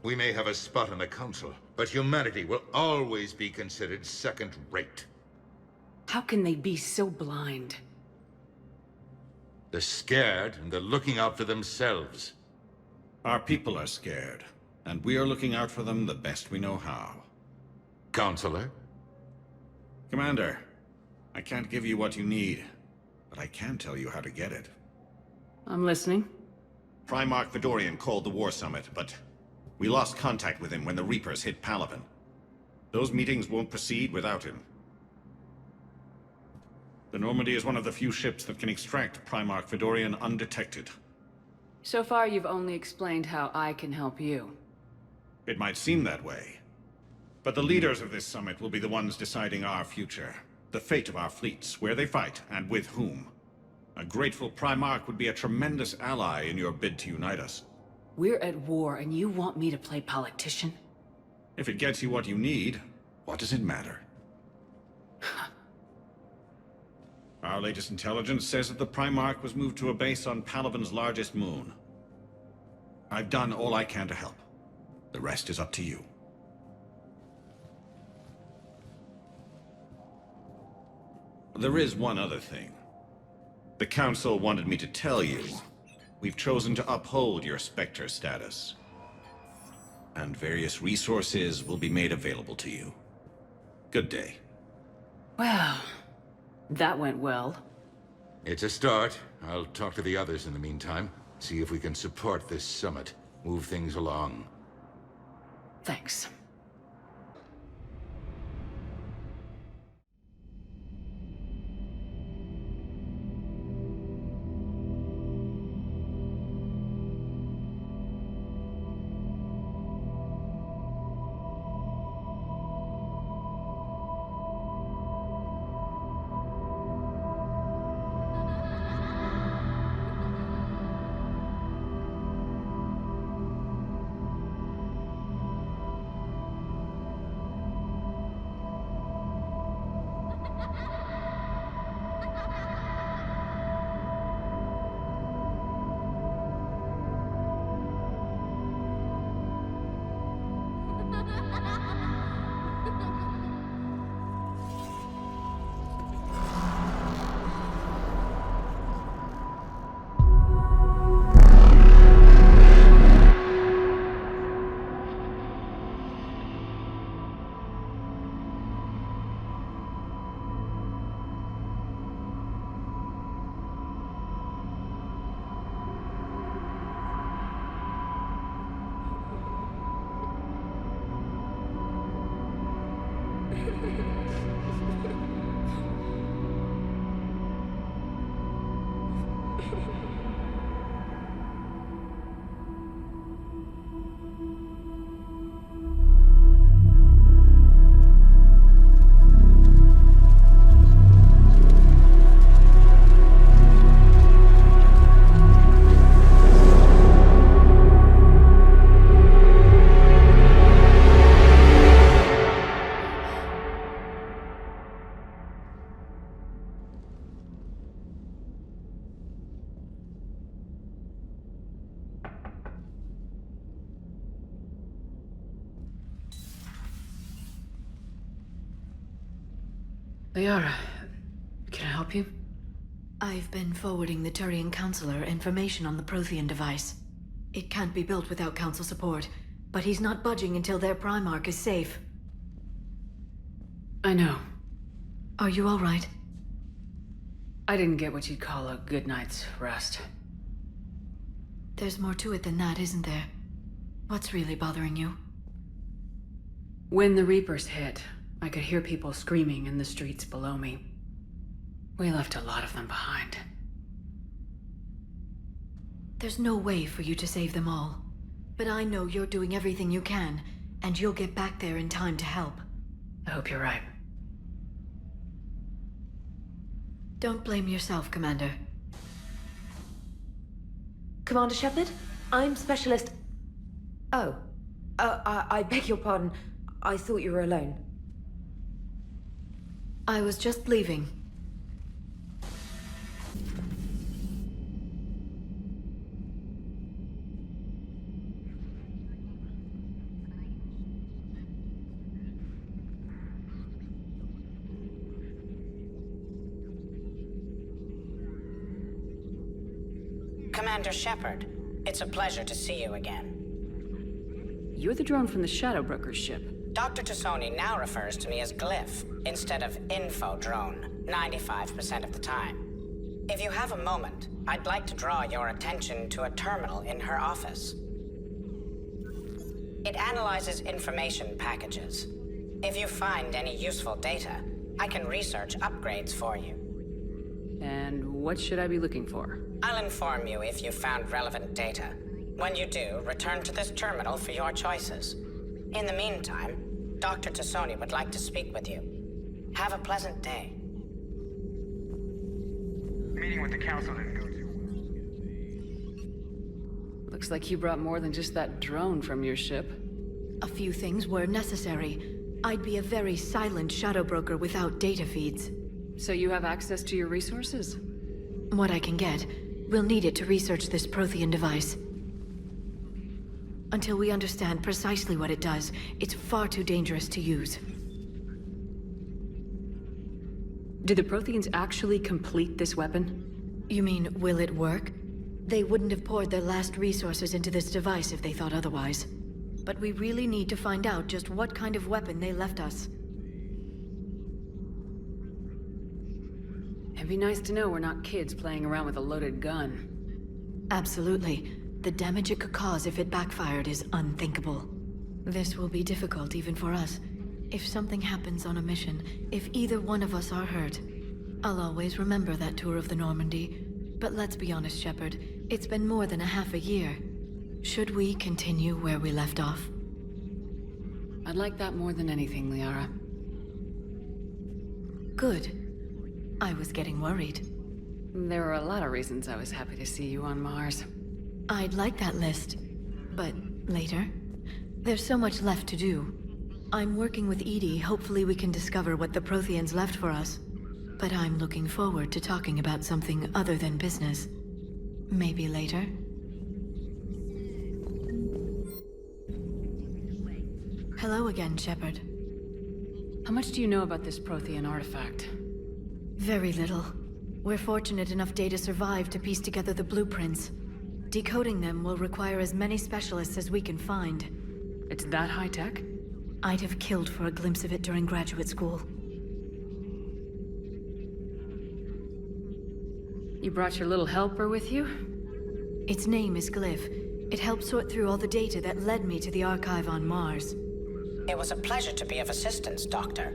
We may have a spot on the Council, but humanity will always be considered second-rate.
How can they be so blind?
They're scared, and they're looking out for themselves.
Our people are scared, and we are looking out for them the best we know how.
Counselor?
Commander, I can't give you what you need, but I can tell you how to get it.
I'm listening.
Primarch Fedorian called the War Summit, but we lost contact with him when the Reapers hit Palaven. Those meetings won't proceed without him. The Normandy is one of the few ships that can extract Primarch Fedorian undetected.
So far, you've only explained how I can help you.
It might seem that way. But the leaders of this summit will be the ones deciding our future. The fate of our fleets, where they fight, and with whom. A grateful Primarch would be a tremendous ally in your bid to unite us.
We're at war, and you want me to play politician?
If it gets you what you need, what does it matter? Our latest intelligence says that the Primarch was moved to a base on Palaven's largest moon. I've done all I can to help. The rest is up to you. There is one other thing. The Council wanted me to tell you, we've chosen to uphold your Spectre status. And various resources will be made available to you. Good day.
Well, that went well.
It's a start. I'll talk to the others in the meantime. See if we can support this summit. Move things along.
Thanks. Liara, can I help you?
I've been forwarding the Turian Counselor information on the Prothean device. It can't be built without Council support, but he's not budging until their Primarch is safe.
I know.
Are you all right?
I didn't get what you'd call a good night's rest.
There's more to it than that, isn't there? What's really bothering you?
When the Reapers hit, I could hear people screaming in the streets below me. We left a lot of them behind.
There's no way for you to save them all. But I know you're doing everything you can, and you'll get back there in time to help.
I hope you're right.
Don't blame yourself, Commander.
Commander Shepard, I'm Specialist... Oh. I beg your pardon. I thought you were alone.
I was just leaving.
Commander Shepard, it's a pleasure to see you again.
You're the drone from the Shadow Broker's ship.
Dr. Tassoni now refers to me as Glyph, instead of Info Drone, 95% of the time. If you have a moment, I'd like to draw your attention to a terminal in her office. It analyzes information packages. If you find any useful data, I can research upgrades for you.
And what should I be looking for?
I'll inform you if you found relevant data. When you do, return to this terminal for your choices. In the meantime, Dr. Tassoni would like to speak with you. Have a pleasant day.
Meeting with the council didn't go too well.
Looks like you brought more than just that drone from your ship.
A few things were necessary. I'd be a very silent Shadow Broker without data feeds.
So you have access to your resources?
What I can get. We'll need it to research this Prothean device. Until we understand precisely what it does, it's far too dangerous to use.
Did the Protheans actually complete this weapon?
You mean, will it work? They wouldn't have poured their last resources into this device if they thought otherwise. But we really need to find out just what kind of weapon they left us.
It'd be nice to know we're not kids playing around with a loaded gun.
Absolutely. The damage it could cause if it backfired is unthinkable. This will be difficult even for us. If something happens on a mission, if either one of us are hurt, I'll always remember that tour of the Normandy. But let's be honest, Shepard, it's been more than a half a year. Should we continue where we left off?
I'd like that more than anything, Liara.
Good. I was getting worried.
There were a lot of reasons I was happy to see you on Mars.
I'd like that list, but later. There's so much left to do. I'm working with Edie. Hopefully we can discover what the Protheans left for us. But I'm looking forward to talking about something other than business. Maybe later? Hello again, Shepard.
How much do you know about this Prothean artifact?
Very little. We're fortunate enough Data survived to piece together the blueprints. Decoding them will require as many specialists as we can find.
It's that high-tech?
I'd have killed for a glimpse of it during graduate school.
You brought your little helper with you?
Its name is Glyph. It helped sort through all the data that led me to the archive on Mars.
It was a pleasure to be of assistance, Doctor.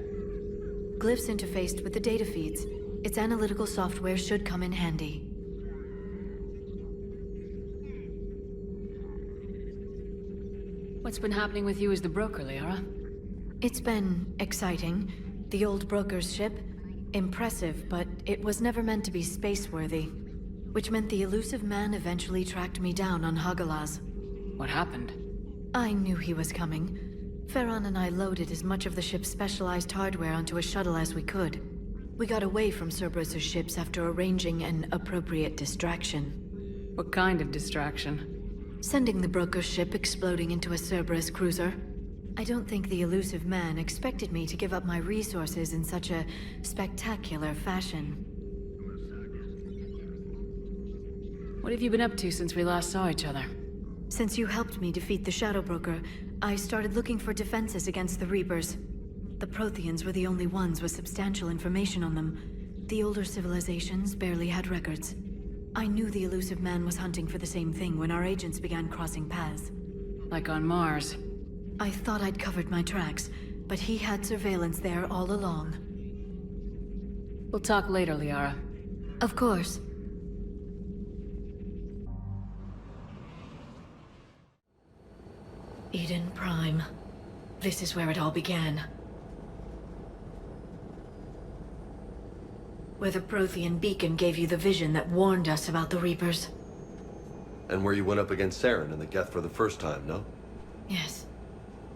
Glyphs interfaced with the data feeds. Its analytical software should come in handy.
What's been happening with you as the broker, Liara?
It's been exciting. The old broker's ship, impressive, but it was never meant to be space-worthy. Which meant the elusive man eventually tracked me down on Hagalaz.
What happened?
I knew he was coming. Farron and I loaded as much of the ship's specialized hardware onto a shuttle as we could. We got away from Cerberus' ships after arranging an appropriate distraction.
What kind of distraction?
Sending the broker's ship exploding into a Cerberus cruiser. I don't think the elusive man expected me to give up my resources in such a spectacular fashion.
What have you been up to since we last saw each other?
Since you helped me defeat the Shadow Broker, I started looking for defenses against the Reapers. The Protheans were the only ones with substantial information on them. The older civilizations barely had records. I knew the elusive man was hunting for the same thing when our agents began crossing paths.
Like on Mars.
I thought I'd covered my tracks, but he had surveillance there all along.
We'll talk later, Liara.
Of course. Eden Prime. This is where it all began. Where the Prothean beacon gave you the vision that warned us about the Reapers.
And where you went up against Saren and the Geth for the first time, no?
Yes.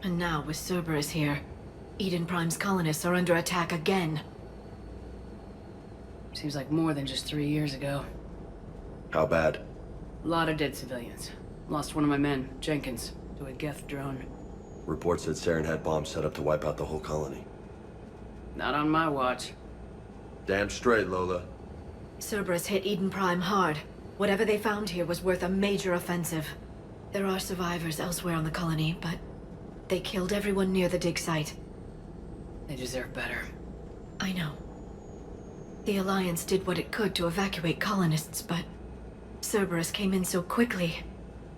And now, with Cerberus here, Eden Prime's colonists are under attack again.
Seems like more than just 3 years ago.
How bad?
A lot of dead civilians. Lost one of my men, Jenkins, to a Geth drone.
Reports said Saren had bombs set up to wipe out the whole colony.
Not on my watch.
Damn straight, Lola.
Cerberus hit Eden Prime hard. Whatever they found here was worth a major offensive. There are survivors elsewhere on the colony, but they killed everyone near the dig site.
They deserve better.
I know. The Alliance did what it could to evacuate colonists, but Cerberus came in so quickly.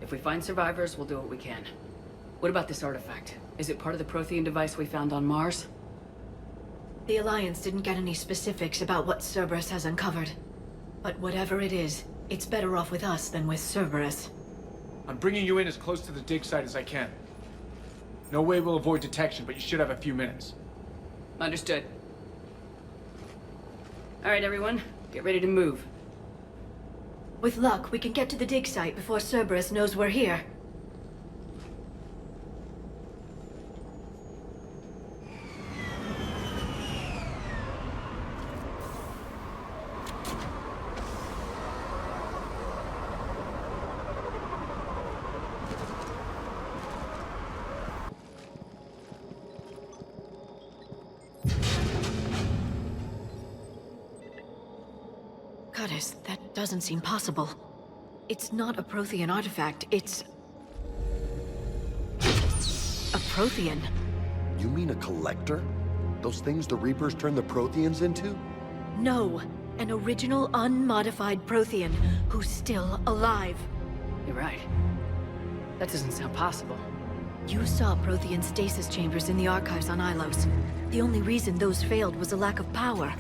If we find survivors, we'll do what we can. What about this artifact? Is it part of the Prothean device we found on Mars?
The Alliance didn't get any specifics about what Cerberus has uncovered. But whatever it is, it's better off with us than with Cerberus.
I'm bringing you in as close to the dig site as I can. No way we'll avoid detection, but you should have a few minutes.
Understood. All right, everyone. Get ready to move.
With luck, we can get to the dig site before Cerberus knows we're here. Goddess, that doesn't seem possible. It's not a Prothean artifact, it's a Prothean.
You mean a collector? Those things the Reapers turned the Protheans into?
No, an original unmodified Prothean who's still alive.
You're right. That doesn't sound possible.
You saw Prothean stasis chambers in the archives on Ilos. The only reason those failed was a lack of power.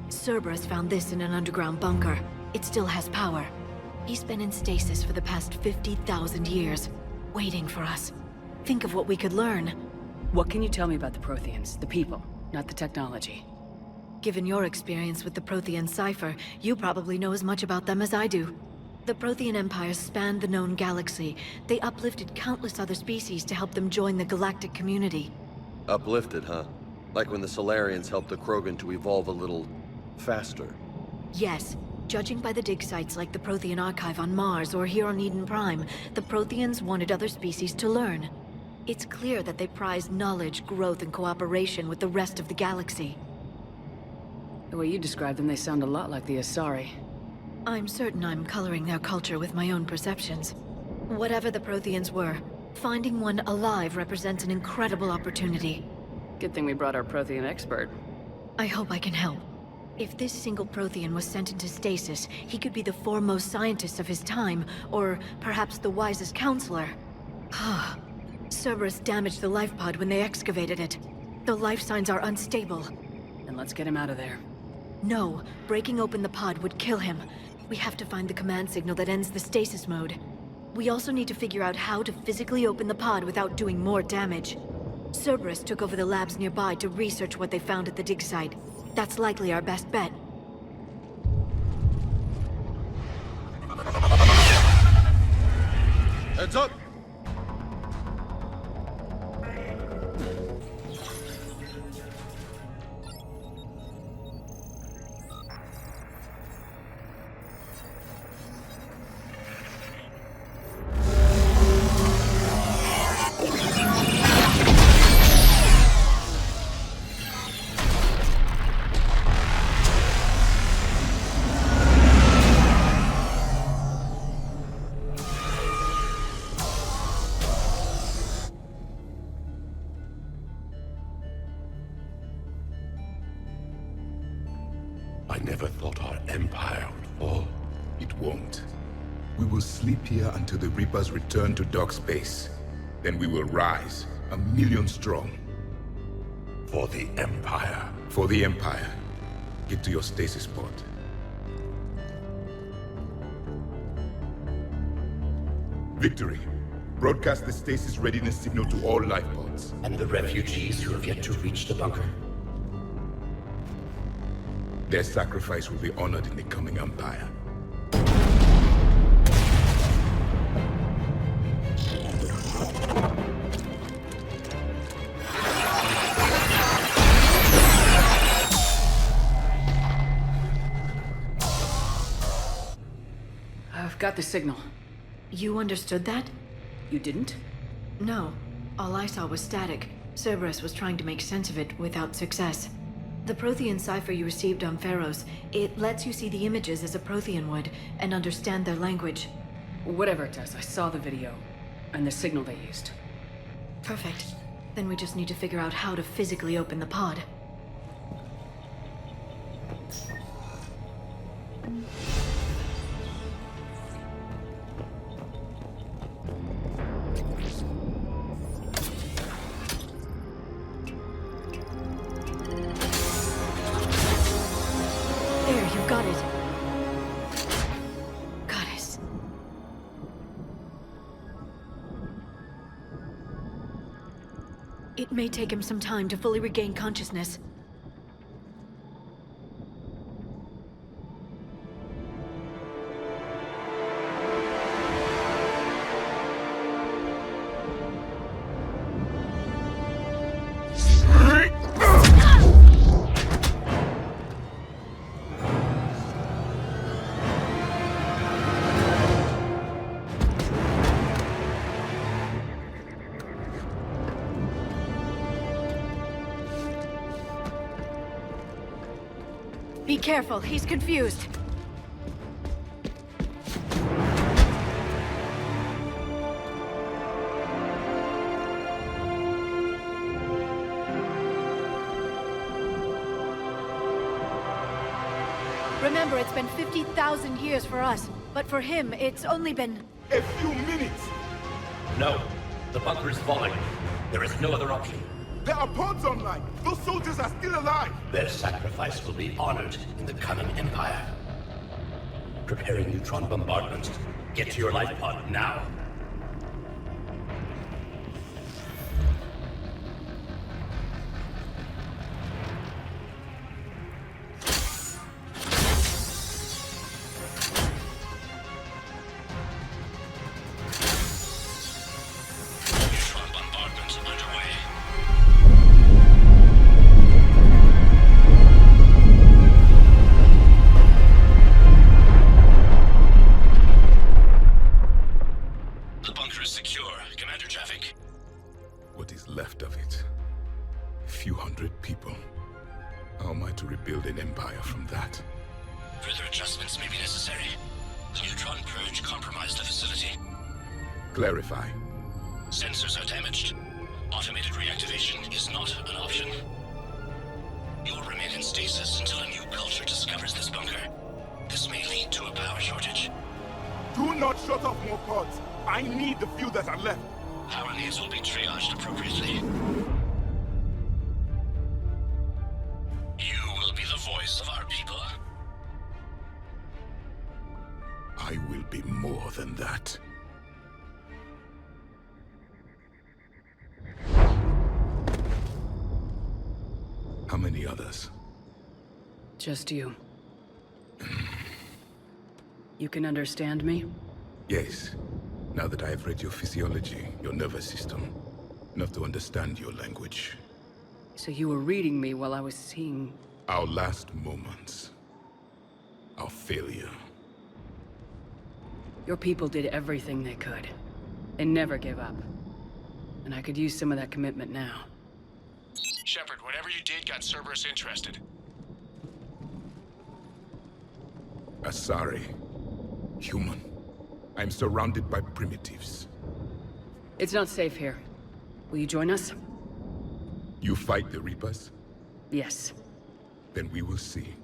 Cerberus found this in an underground bunker. It still has power. He's been in stasis for the past 50,000 years, waiting for us. Think of what we could learn.
What can you tell me about the Protheans? The people, not the technology.
Given your experience with the Prothean cipher, you probably know as much about them as I do. The Prothean empires spanned the known galaxy. They uplifted countless other species to help them join the galactic community.
Uplifted, huh? Like when the Solarians helped the Krogan to evolve a little faster.
Yes. Judging by the dig sites like the Prothean Archive on Mars or here on Eden Prime, the Protheans wanted other species to learn. It's clear that they prized knowledge, growth, and cooperation with the rest of the galaxy.
The way you describe them, they sound a lot like the Asari.
I'm certain I'm coloring their culture with my own perceptions. Whatever the Protheans were, finding one alive represents an incredible opportunity.
Good thing we brought our Prothean expert.
I hope I can help. If this single Prothean was sent into stasis, he could be the foremost scientist of his time, or perhaps the wisest counselor. Cerberus damaged the life pod when they excavated it. The life signs are unstable.
Then let's get him out of there.
No, breaking open the pod would kill him. We have to find the command signal that ends the stasis mode. We also need to figure out how to physically open the pod without doing more damage. Cerberus took over the labs nearby to research what they found at the dig site. That's likely our best bet.
Heads up!
I never thought our empire would fall. It won't. We will sleep here until the Reapers return to dark space. Then we will rise, 1,000,000 strong. For the Empire. For the Empire. Get to your stasis pod. Victory. Broadcast the stasis readiness signal to all life pods.
And the refugees who have yet to reach the bunker?
Their sacrifice will be honored in the coming Empire.
I've got the signal.
You understood that?
You didn't?
No. All I saw was static. Cerberus was trying to make sense of it without success. The Prothean cipher you received on Pharaohs, it lets you see the images as a Prothean would, and understand their language.
Whatever it does, I saw the video, and the signal they used.
Perfect. Then we just need to figure out how to physically open the pod. It may take him some time to fully regain consciousness. Be careful, he's confused. Remember, it's been 50,000 years for us, but for him, it's only been...
A few minutes!
No. The bunker is falling. There is no other option.
There are pods online! Those soldiers are still alive!
Their sacrifice will be honored in the coming Empire. Preparing neutron bombardment. Get to your life pod now.
Clarify.
Sensors are damaged. Automated reactivation is not an option. You'll remain in stasis until a new culture discovers this bunker. This may lead to a power shortage.
Do not shut off more pods. I need the few that are left.
Power needs will be triaged appropriately. You
others.
Just you. You can understand me?
Yes. Now that I have read your physiology, your nervous system, enough to understand your language.
So you were reading me while I was seeing...
Our last moments. Our failure.
Your people did everything they could. They never gave up. And I could use some of that commitment now.
Shepard, whatever you did got Cerberus interested.
Asari. Human. I'm surrounded by primitives.
It's not safe here. Will you join us?
You fight the Reapers?
Yes.
Then we will see.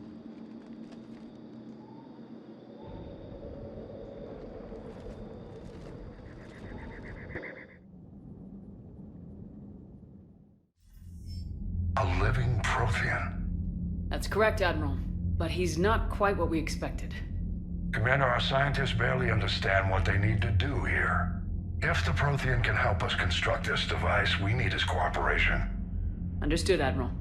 A living Prothean.
That's correct, Admiral. But he's not quite what we expected.
Commander, our scientists barely understand what they need to do here. If the Prothean can help us construct this device, we need his cooperation.
Understood, Admiral.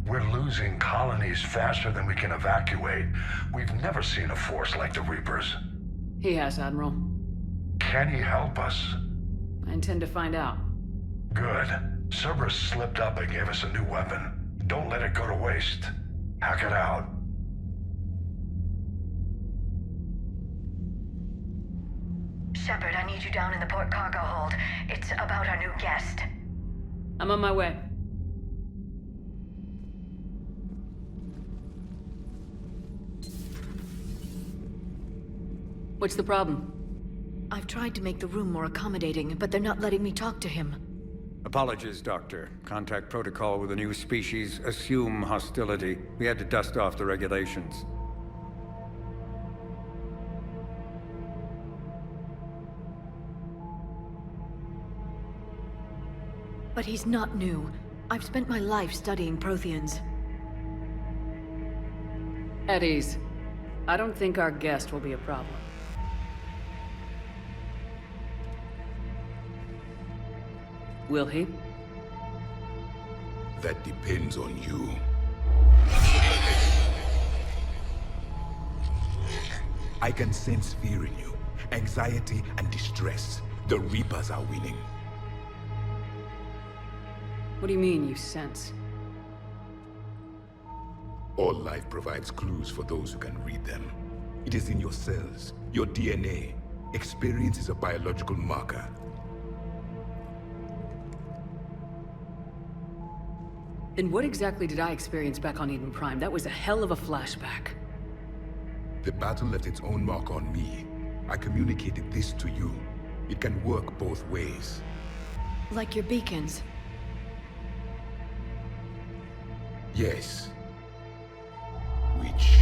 We're losing colonies faster than we can evacuate. We've never seen a force like the Reapers.
He has, Admiral.
Can he help us?
I intend to find out.
Good. Cerberus slipped up and gave us a new weapon. Don't let it go to waste. Hack it out.
Shepard, I need you down in the port cargo hold. It's about our new guest.
I'm on my way. What's the problem?
I've tried to make the room more accommodating, but they're not letting me talk to him.
Apologies, Doctor. Contact protocol with a new species. Assume hostility. We had to dust off the regulations.
But he's not new. I've spent my life studying Protheans.
At ease. I don't think our guest will be a problem. Will he?
That depends on you. I can sense fear in you, anxiety and distress. The Reapers are winning.
What do you mean, you sense?
All life provides clues for those who can read them. It is in your cells, your DNA. Experience is a biological marker.
Then what exactly did I experience back on Eden Prime? That was a hell of a flashback.
The battle left its own mark on me. I communicated this to you. It can work both ways.
Like your beacons.
Yes. Which...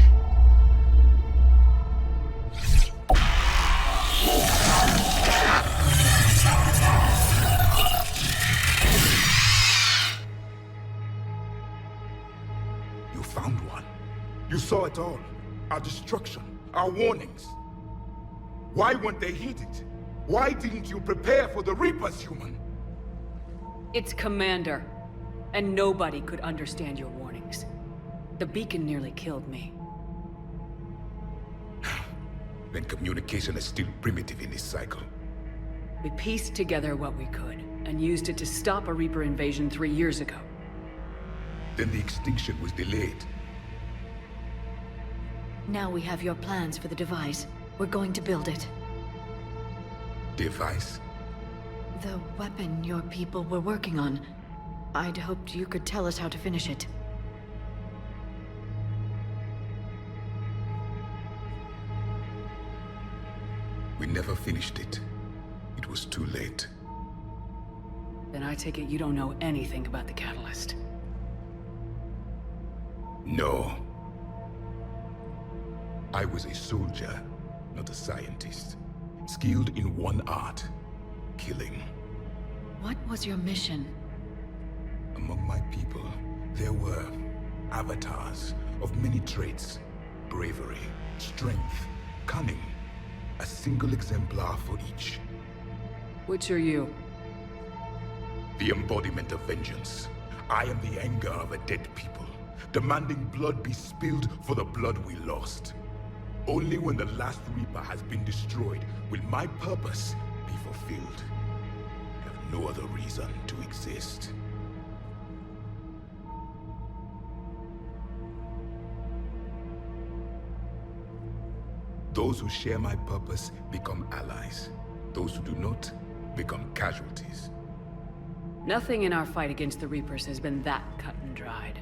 You found one. You saw it all. Our destruction, our warnings. Why weren't they heeded? Why didn't you prepare for the Reapers, human?
It's Commander. And nobody could understand your warnings. The beacon nearly killed me.
Then communication is still primitive in this cycle.
We pieced together what we could, and used it to stop a Reaper invasion 3 years ago.
Then the extinction was delayed.
Now we have your plans for the device. We're going to build it.
Device?
The weapon your people were working on. I'd hoped you could tell us how to finish it.
We never finished it. It was too late.
Then I take it you don't know anything about the catalyst.
No. I was a soldier, not a scientist. Skilled in one art, killing.
What was your mission?
Among my people, there were avatars of many traits. Bravery, strength, cunning. A single exemplar for each.
Which are you?
The embodiment of vengeance. I am the anger of a dead people. demanding blood be spilled for the blood we lost. Only when the last Reaper has been destroyed will my purpose be fulfilled. I have no other reason to exist. Those who share my purpose become allies. Those who do not become casualties.
Nothing in our fight against the Reapers has been that cut and dried.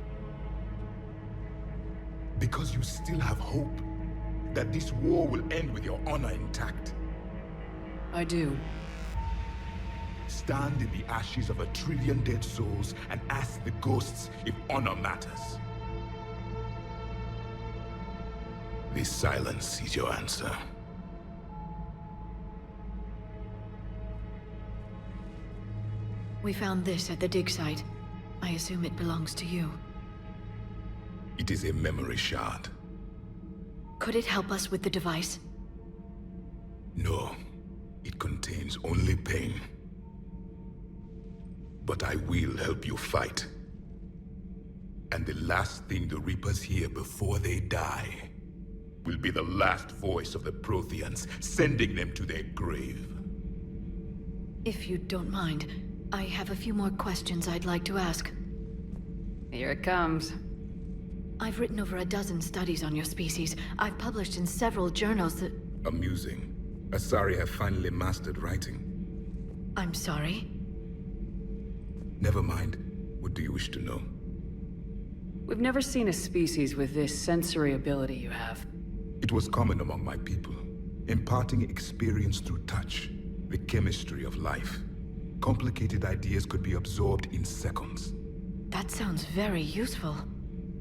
Because you still have hope that this war will end with your honor intact.
I do.
Stand in the ashes of 1 trillion dead souls and ask the ghosts if honor matters. This silence is your answer.
We found this at the dig site. I assume it belongs to you.
It is a memory shard.
Could it help us with the device?
No, it contains only pain. But I will help you fight. And the last thing the Reapers hear before they die will be the last voice of the Protheans, sending them to their grave.
If you don't mind, I have a few more questions I'd like to ask.
Here it comes.
I've written over 12 studies on your species. I've published in several journals that...
Amusing. Asari have finally mastered writing.
I'm sorry?
Never mind. What do you wish to know?
We've never seen a species with this sensory ability you have.
It was common among my people, imparting experience through touch, the chemistry of life. Complicated ideas could be absorbed in seconds.
That sounds very useful.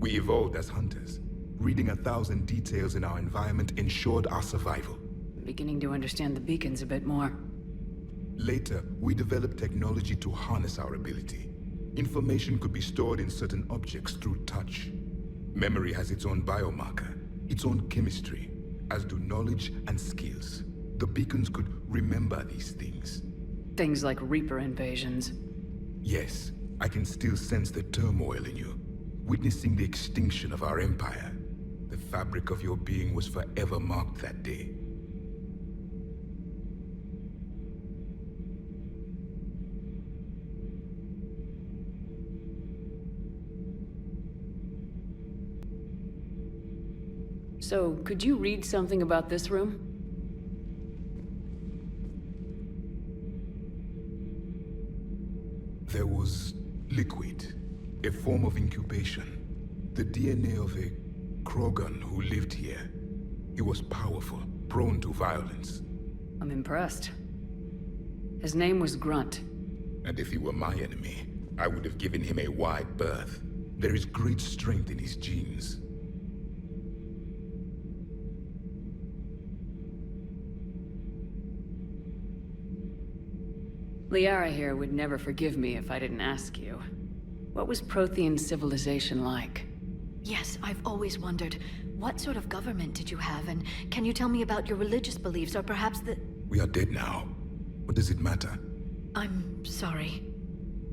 We evolved as hunters. Reading 1,000 details in our environment ensured our survival.
I'm beginning to understand the beacons a bit more.
Later, we developed technology to harness our ability. Information could be stored in certain objects through touch. Memory has its own biomarker, its own chemistry, as do knowledge and skills. The beacons could remember these things.
Things like Reaper invasions.
Yes, I can still sense the turmoil in you, witnessing the extinction of our empire. The fabric of your being was forever marked that day.
So, could you read something about this room?
There was liquid, a form of incubation. The DNA of a Krogan who lived here. He was powerful, prone to violence.
I'm impressed. His name was Grunt.
And if he were my enemy, I would have given him a wide berth. There is great strength in his genes.
Liara here would never forgive me if I didn't ask you. What was Prothean civilization like?
Yes, I've always wondered, what sort of government did you have, and can you tell me about your religious beliefs, or perhaps the...
We are dead now. What does it matter?
I'm sorry.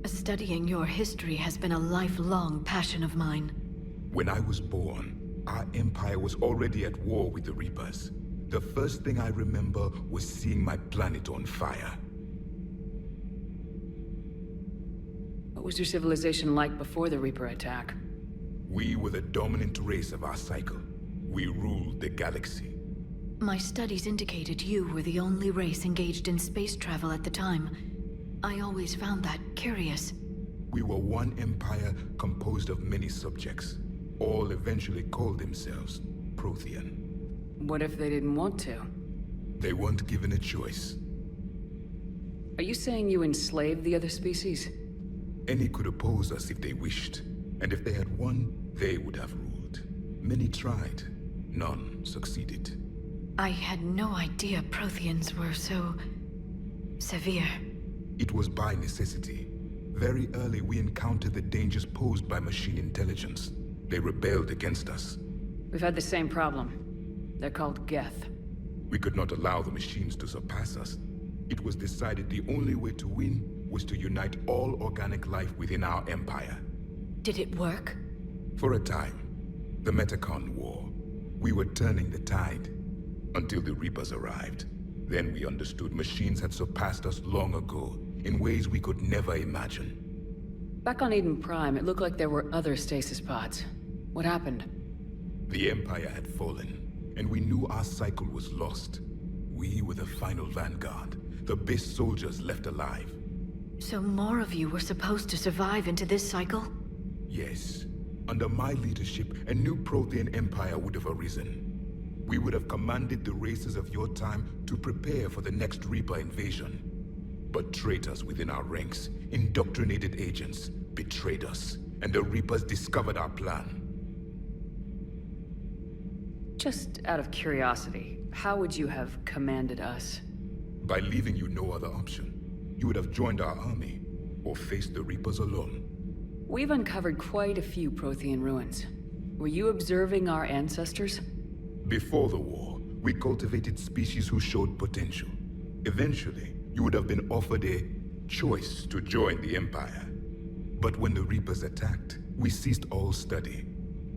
Studying your history has been a lifelong passion of mine.
When I was born, our empire was already at war with the Reapers. The first thing I remember was seeing my planet on fire.
What was your civilization like before the Reaper attack?
We were the dominant race of our cycle. We ruled the galaxy.
My studies indicated you were the only race engaged in space travel at the time. I always found that curious.
We were one empire composed of many subjects. All eventually called themselves Prothean.
What if they didn't want to?
They weren't given a choice.
Are you saying you enslaved the other species?
Any could oppose us if they wished, and if they had won, they would have ruled. Many tried, none succeeded.
I had no idea Protheans were so... severe.
It was by necessity. Very early we encountered the dangers posed by machine intelligence. They rebelled against us.
We've had the same problem. They're called Geth.
We could not allow the machines to surpass us. It was decided the only way to win was to unite all organic life within our empire.
Did it work?
For a time, the Metacon War, we were turning the tide until the Reapers arrived. Then we understood machines had surpassed us long ago in ways we could never imagine.
Back on Eden Prime, it looked like there were other stasis pods. What happened?
The Empire had fallen, and we knew our cycle was lost. We were the final vanguard, the best soldiers left alive.
So more of you were supposed to survive into this cycle?
Yes. Under my leadership, a new Prothean empire would have arisen. We would have commanded the races of your time to prepare for the next Reaper invasion. But traitors within our ranks, indoctrinated agents, betrayed us, and the Reapers discovered our plan.
Just out of curiosity, how would you have commanded us?
By leaving you no other option. You would have joined our army, or faced the Reapers alone.
We've uncovered quite a few Prothean ruins. Were you observing our ancestors?
Before the war, we cultivated species who showed potential. Eventually, you would have been offered a choice to join the Empire. But when the Reapers attacked, we ceased all study.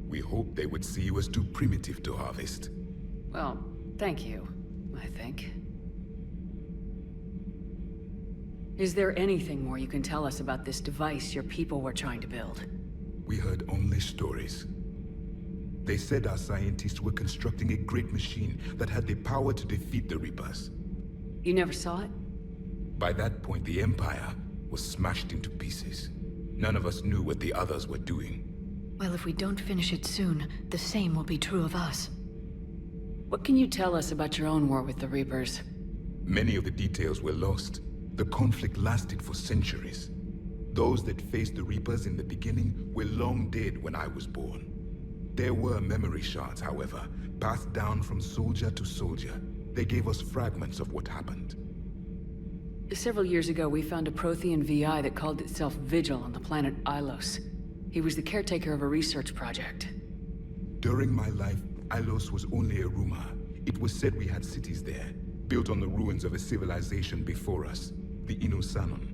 We hoped they would see you as too primitive to harvest.
Well, thank you, I think. Is there anything more you can tell us about this device your people were trying to build?
We heard only stories. They said our scientists were constructing a great machine that had the power to defeat the Reapers.
You never saw it?
By that point, the Empire was smashed into pieces. None of us knew what the others were doing.
Well, if we don't finish it soon, the same will be true of us.
What can you tell us about your own war with the Reapers?
Many of the details were lost. The conflict lasted for centuries. Those that faced the Reapers in the beginning were long dead when I was born. There were memory shards, however, passed down from soldier to soldier. They gave us fragments of what happened.
Several years ago, we found a Prothean VI that called itself Vigil on the planet Ilos. He was the caretaker of a research project.
During my life, Ilos was only a rumor. It was said we had cities there, built on the ruins of a civilization before us, the Inusanon.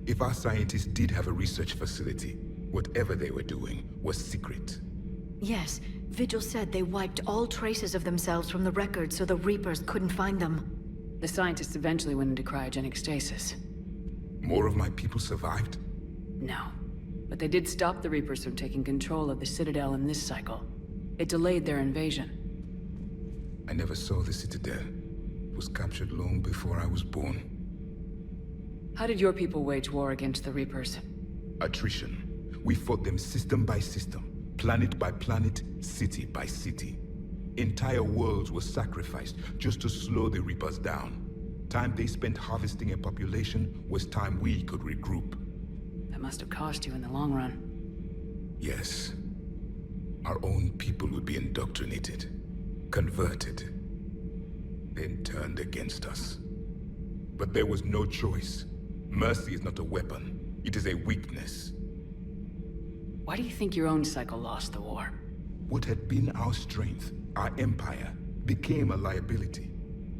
If our scientists did have a research facility, whatever they were doing was secret.
Yes, Vigil said they wiped all traces of themselves from the records so the Reapers couldn't find them.
The scientists eventually went into cryogenic stasis.
More of my people survived?
No. But they did stop the Reapers from taking control of the Citadel in this cycle. It delayed their invasion.
I never saw the Citadel. It was captured long before I was born.
How did your people wage war against the Reapers?
Attrition. We fought them system by system, planet by planet, city by city. Entire worlds were sacrificed just to slow the Reapers down. Time they spent harvesting a population was time we could regroup.
That must have cost you in the long run.
Yes. Our own people would be indoctrinated, converted, then turned against us. But there was no choice. Mercy is not a weapon. It is a weakness.
Why do you think your own cycle lost the war?
What had been our strength, our empire, became a liability.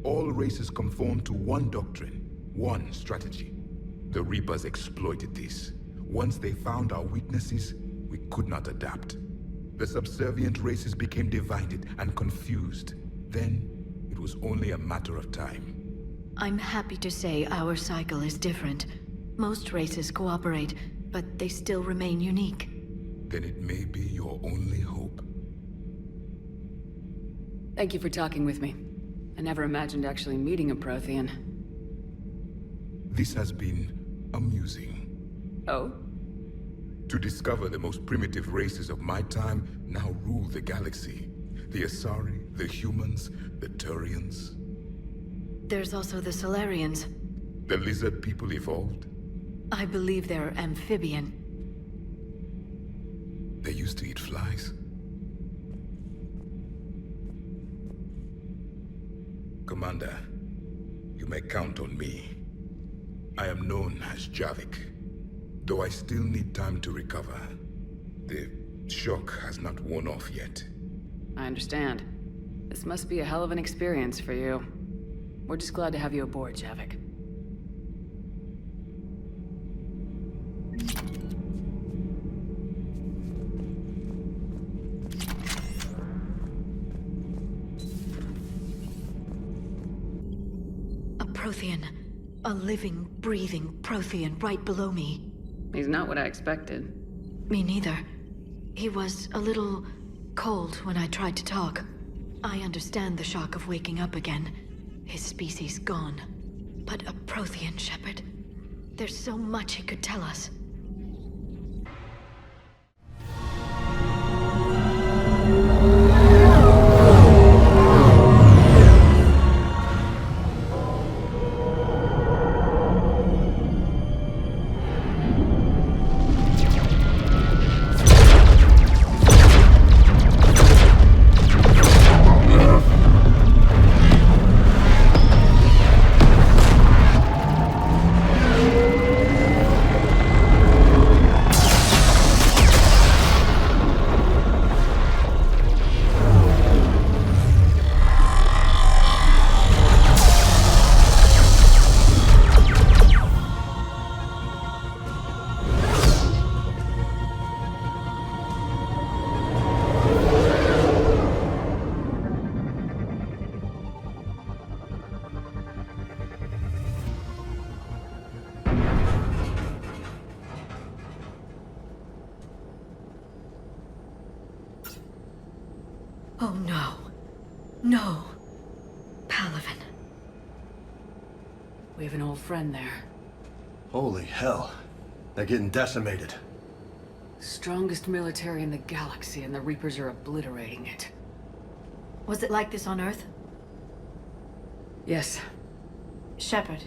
All races conformed to one doctrine, one strategy. The Reapers exploited this. Once they found our weaknesses, we could not adapt. The subservient races became divided and confused. Then, it was only a matter of time.
I'm happy to say our cycle is different. Most races cooperate, but they still remain unique.
Then it may be your only hope.
Thank you for talking with me. I never imagined actually meeting a Prothean.
This has been amusing.
Oh?
To discover the most primitive races of my time now rule the galaxy. The Asari, the humans, the Turians.
There's also the Solarians.
The lizard people evolved?
I believe they're amphibian.
They used to eat flies. Commander, you may count on me. I am known as Javik, though I still need time to recover. The shock has not worn off yet.
I understand. This must be a hell of an experience for you. We're just glad to have you aboard, Javik.
Prothean. A living, breathing Prothean right below me.
He's not what I expected.
Me neither. He was a little cold when I tried to talk. I understand the shock of waking up again. His species gone. But a Prothean, Shepard. There's so much he could tell us. Oh no. No. Palaven.
We have an old friend there.
Holy hell. They're getting decimated.
Strongest military in the galaxy, and the Reapers are obliterating it.
Was it like this on Earth?
Yes.
Shepard.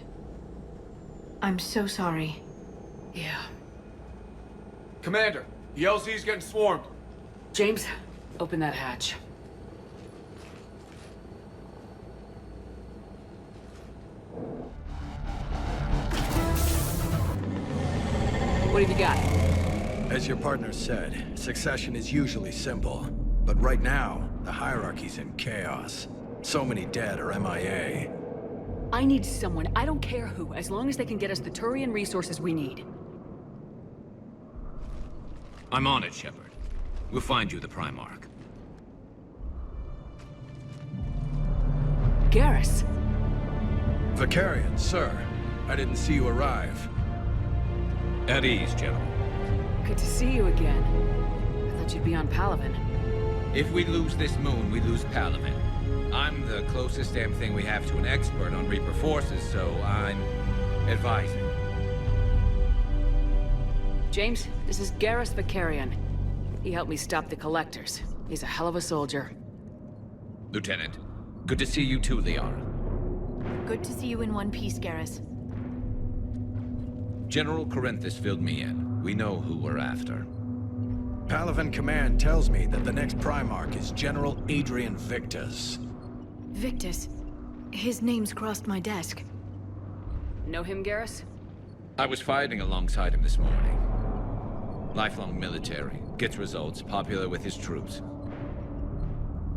I'm so sorry.
Yeah.
Commander, the LZ's getting swarmed.
James, open that hatch. What have you got?
As your partner said, succession is usually simple. But right now, the hierarchy's in chaos. So many dead or MIA.
I need someone, I don't care who, as long as they can get us the Turian resources we need.
I'm on it, Shepard. We'll find you the Primarch.
Garrus.
Vicarian, sir. I didn't see you arrive.
At ease, General.
Good to see you again. I thought you'd be on Palaven.
If we lose this moon, we lose Palaven. I'm the closest damn thing we have to an expert on Reaper forces, so I'm advising.
James, this is Garrus Vicarian. He helped me stop the Collectors. He's a hell of a soldier.
Lieutenant, good to see you too, Liara.
Good to see you in one piece, Garrus.
General Corinthus filled me in. We know who we're after.
Palaven Command tells me that the next Primarch is General Adrian Victus.
Victus? His name's crossed my desk.
Know him, Garrus?
I was fighting alongside him this morning. Lifelong military, gets results, popular with his troops.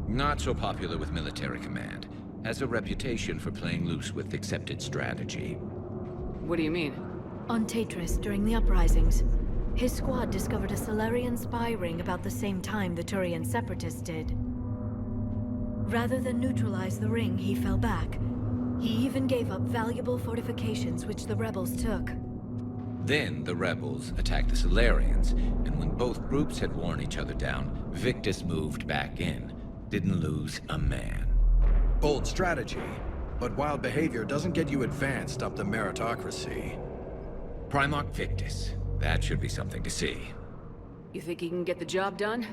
Not so popular with military command. Has a reputation for playing loose with accepted strategy.
What do you mean?
On Tatris, during the uprisings, his squad discovered a Solarian spy ring about the same time the Turian Separatists did. Rather than neutralize the ring, he fell back. He even gave up valuable fortifications which the rebels took.
Then the rebels attacked the Solarians, and when both groups had worn each other down, Victus moved back in. Didn't lose a man.
Bold strategy, but wild behavior doesn't get you advanced up the meritocracy.
Primarch Victus. That should be something to see.
You think he can get the job done?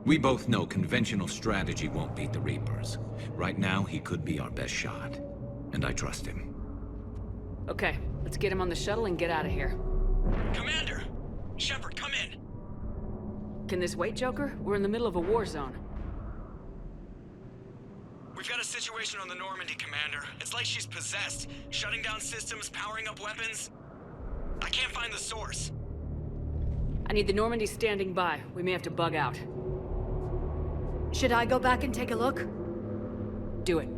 We both know conventional strategy won't beat the Reapers. Right now, he could be our best shot. And I trust him.
Okay, let's get him on the shuttle and get out of here.
Commander! Shepard, come in!
Can this wait, Joker? We're in the middle of a war zone.
We've got a situation on the Normandy, Commander. It's like she's possessed. Shutting down systems, powering up weapons. I can't find the source.
I need the Normandy standing by. We may have to bug out.
Should I go back and take a look?
Do it.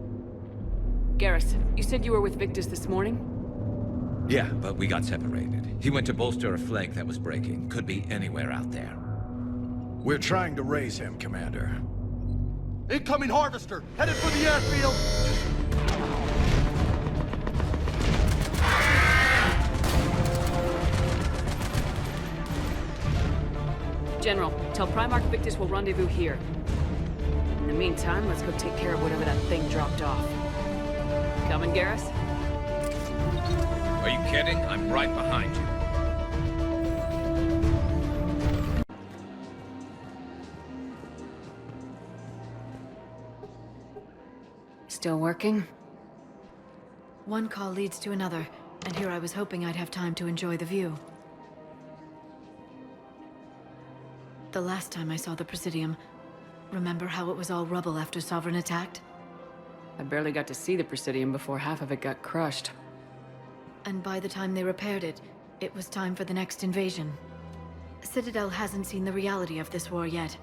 Garrus, you said you were with Victus this morning?
Yeah, but we got separated. He went to bolster a flank that was breaking. Could be anywhere out there.
We're trying to raise him, Commander.
Incoming Harvester! Headed for the airfield!
General, tell Primarch Victus we'll rendezvous here. In the meantime, let's go take care of whatever that thing dropped off. Coming, Garrus?
Are you kidding? I'm right behind you.
Still working?
One call leads to another, and here I was hoping I'd have time to enjoy the view. The last time I saw the Presidium, remember how it was all rubble after Sovereign attacked?
I barely got to see the Presidium before half of it got crushed.
And by the time they repaired it, it was time for the next invasion. Citadel hasn't seen the reality of this war yet.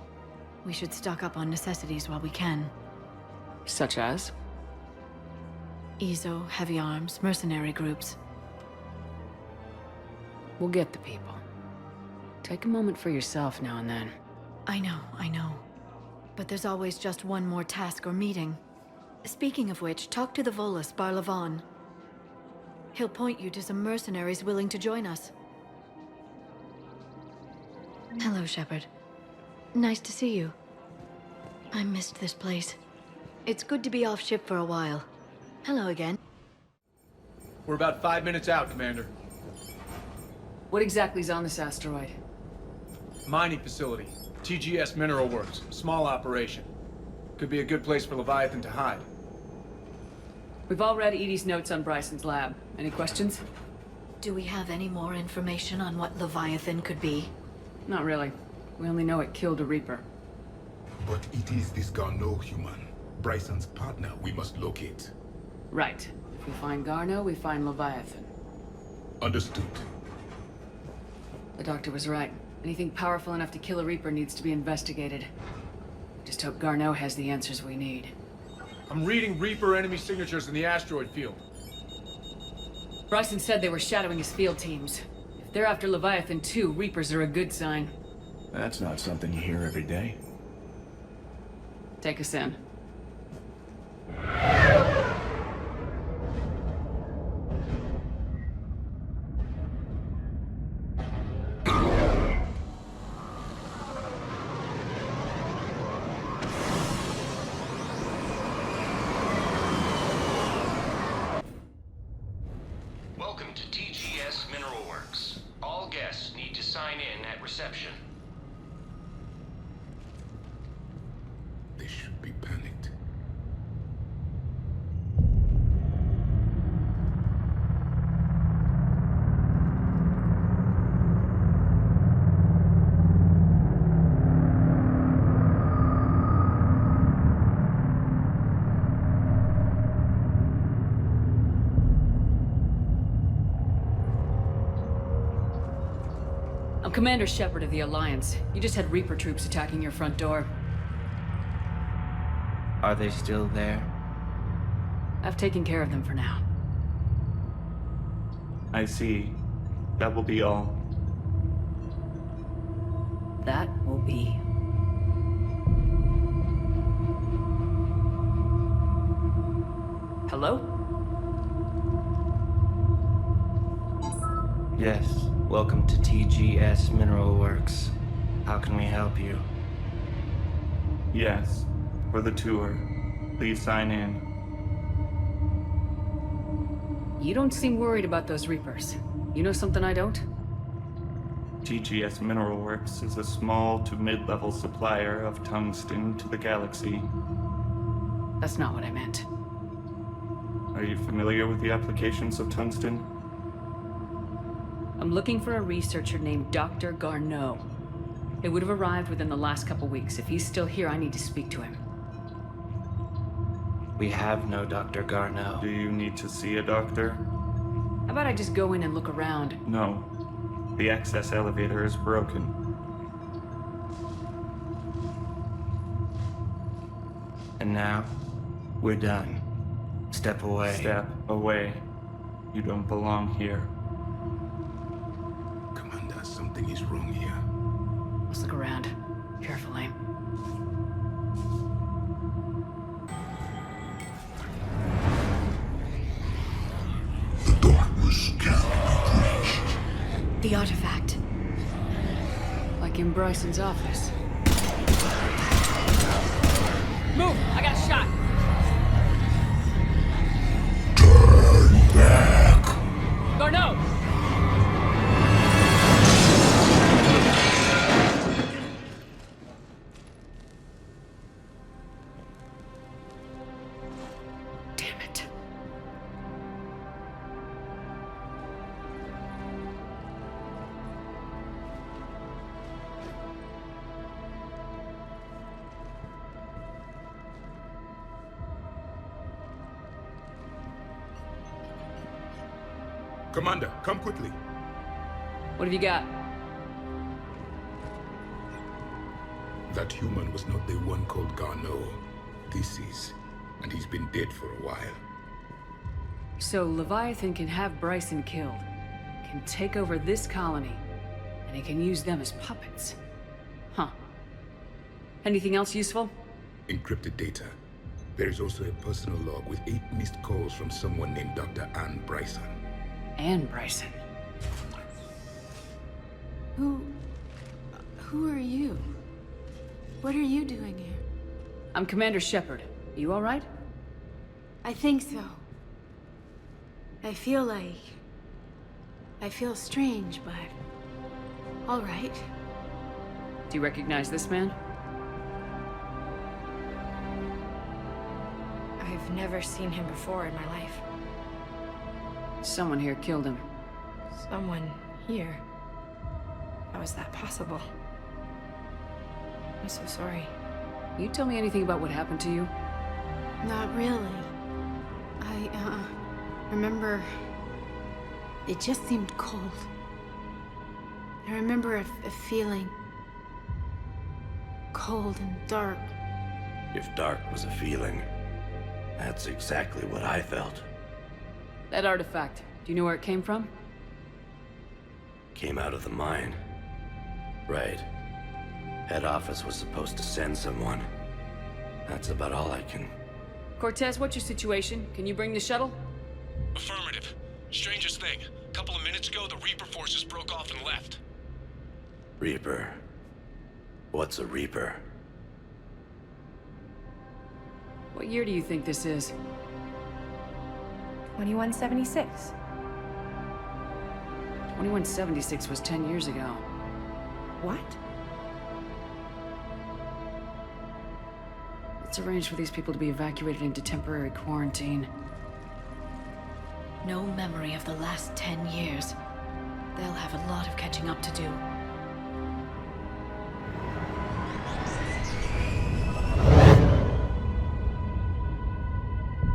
We should stock up on necessities while we can.
Such as?
Ezo, heavy arms, mercenary groups.
We'll get the people. Take a moment for yourself now and then.
I know. But there's always just one more task or meeting. Speaking of which, talk to the Volus, Barlavon. He'll point you to some mercenaries willing to join us. Hello, Shepard. Nice to see you. I missed this place. It's good to be off ship for a while. Hello again.
We're about 5 minutes out, Commander.
What exactly is on this asteroid?
Mining facility. TGS Mineral Works. Small operation. Could be a good place for Leviathan to hide.
We've all read Edie's notes on Bryson's lab. Any questions?
Do we have any more information on what Leviathan could be?
Not really. We only know it killed a Reaper.
But it is this Garneau human, Bryson's partner, we must locate.
Right. If we find Garneau, we find Leviathan.
Understood.
The doctor was right. Anything powerful enough to kill a Reaper needs to be investigated. Just hope Garneau has the answers we need.
I'm reading Reaper enemy signatures in the asteroid field.
Bryson said they were shadowing his field teams. If they're after Leviathan too, Reapers are a good sign.
That's not something you hear every day.
Take us in.
Welcome to TGS Mineral Works. All guests need to sign in at reception.
They should be panicked.
I'm Commander Shepard of the Alliance. You just had Reaper troops attacking your front door.
Are they still there?
I've taken care of them for now.
I see. That will be all.
That will be. Hello?
Yes. Welcome to TGS Mineral Works. How can we help you?
Yes. For the tour. Please sign in.
You don't seem worried about those Reapers. You know something I don't?
TGS Mineral Works is a small to mid-level supplier of tungsten to the galaxy.
That's not what I meant.
Are you familiar with the applications of tungsten?
I'm looking for a researcher named Dr. Garneau. It would have arrived within the last couple weeks. If he's still here, I need to speak to him.
We have no Dr. Garneau.
Do you need to see a doctor?
How about I just go in and look around?
No. The access elevator is broken.
And now, we're done. Step away.
Step away. You don't belong here.
Commander, something is wrong here.
Let's look around. Carefully.
The darkness can't be breached.
The artifact.
Like Like in Bryson's office. Move! I got a shot!
Turn back!
Garneau! Damn it.
Commander, come quickly.
What have you got?
That human was not the one called Garneau. This is, and he's been dead for a while.
So Leviathan can have Bryson killed, can take over this colony, and he can use them as puppets. Huh. Anything else useful?
Encrypted data. There is also a personal log with 8 missed calls from someone named Dr. Anne Bryson.
Anne Bryson.
Who are you? What are you doing here?
I'm Commander Shepard. You all right?
I think so. I feel strange, but... all right.
Do you recognize this man?
I've never seen him before in my life.
Someone here killed him.
Someone here? How is that possible? I'm so sorry.
You tell me anything about what happened to you?
Not really. I remember... it just seemed cold. I remember a feeling... cold and dark.
If dark was a feeling, that's exactly what I felt.
That artifact, do you know where it came from?
Came out of the mine. Right. Head office was supposed to send someone. That's about all I can...
Cortez, what's your situation? Can you bring the shuttle?
Affirmative. Strangest thing. A couple of minutes ago, the Reaper forces broke off and left.
Reaper. What's a Reaper?
What year do you think this is?
2176.
2176 was 10 years ago.
What?
Let's arrange for these people to be evacuated into temporary quarantine.
No memory of the last 10 years. They'll have a lot of catching up to do.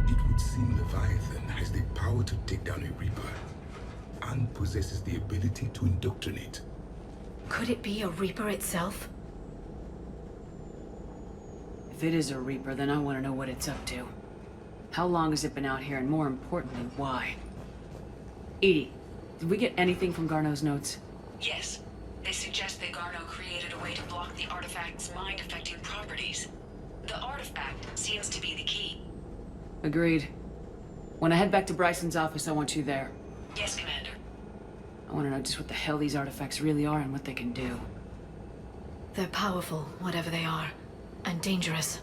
It would seem Leviathan has the power to take down a Reaper, and possesses the ability to indoctrinate.
Could it be a Reaper itself?
If it is a Reaper, then I want to know what it's up to. How long has it been out here, and more importantly, why? Edie, did we get anything from Garneau's notes?
Yes. They suggest that Garneau created a way to block the artifact's mind-affecting properties. The artifact seems to be the key.
Agreed. When I head back to Bryson's office, I want you there.
Yes, Commander.
I want to know just what the hell these artifacts really are and what they can do.
They're powerful, whatever they are, and dangerous.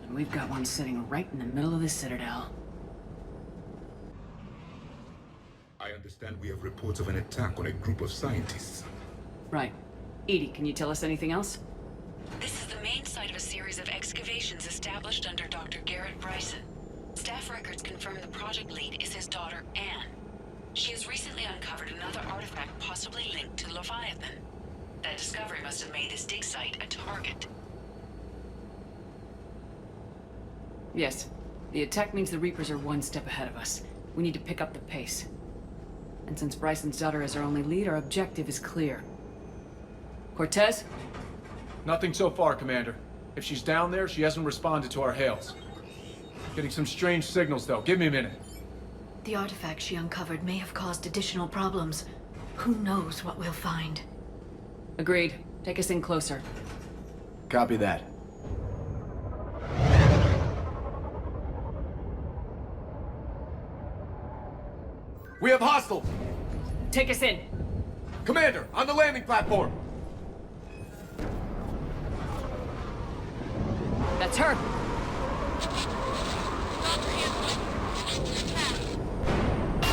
And we've got one sitting right in the middle of the Citadel.
I understand we have reports of an attack on a group of scientists.
Right. Edie, can you tell us anything else?
This is the main site of a series of excavations established under Dr. Garrett Bryson. Staff records confirm the project lead is his daughter, Anne. She has recently uncovered another artifact possibly linked to Leviathan. That discovery must have made this dig site a target.
Yes. The attack means the Reapers are one step ahead of us. We need to pick up the pace. And since Bryson's daughter is our only lead, our objective is clear. Cortez?
Nothing so far, Commander. If she's down there, she hasn't responded to our hails. Getting some strange signals, though. Give me a minute.
The artifact she uncovered may have caused additional problems. Who knows what we'll find?
Agreed. Take us in closer.
Copy that. We have hostiles!
Take us in!
Commander, on the landing platform!
That's her.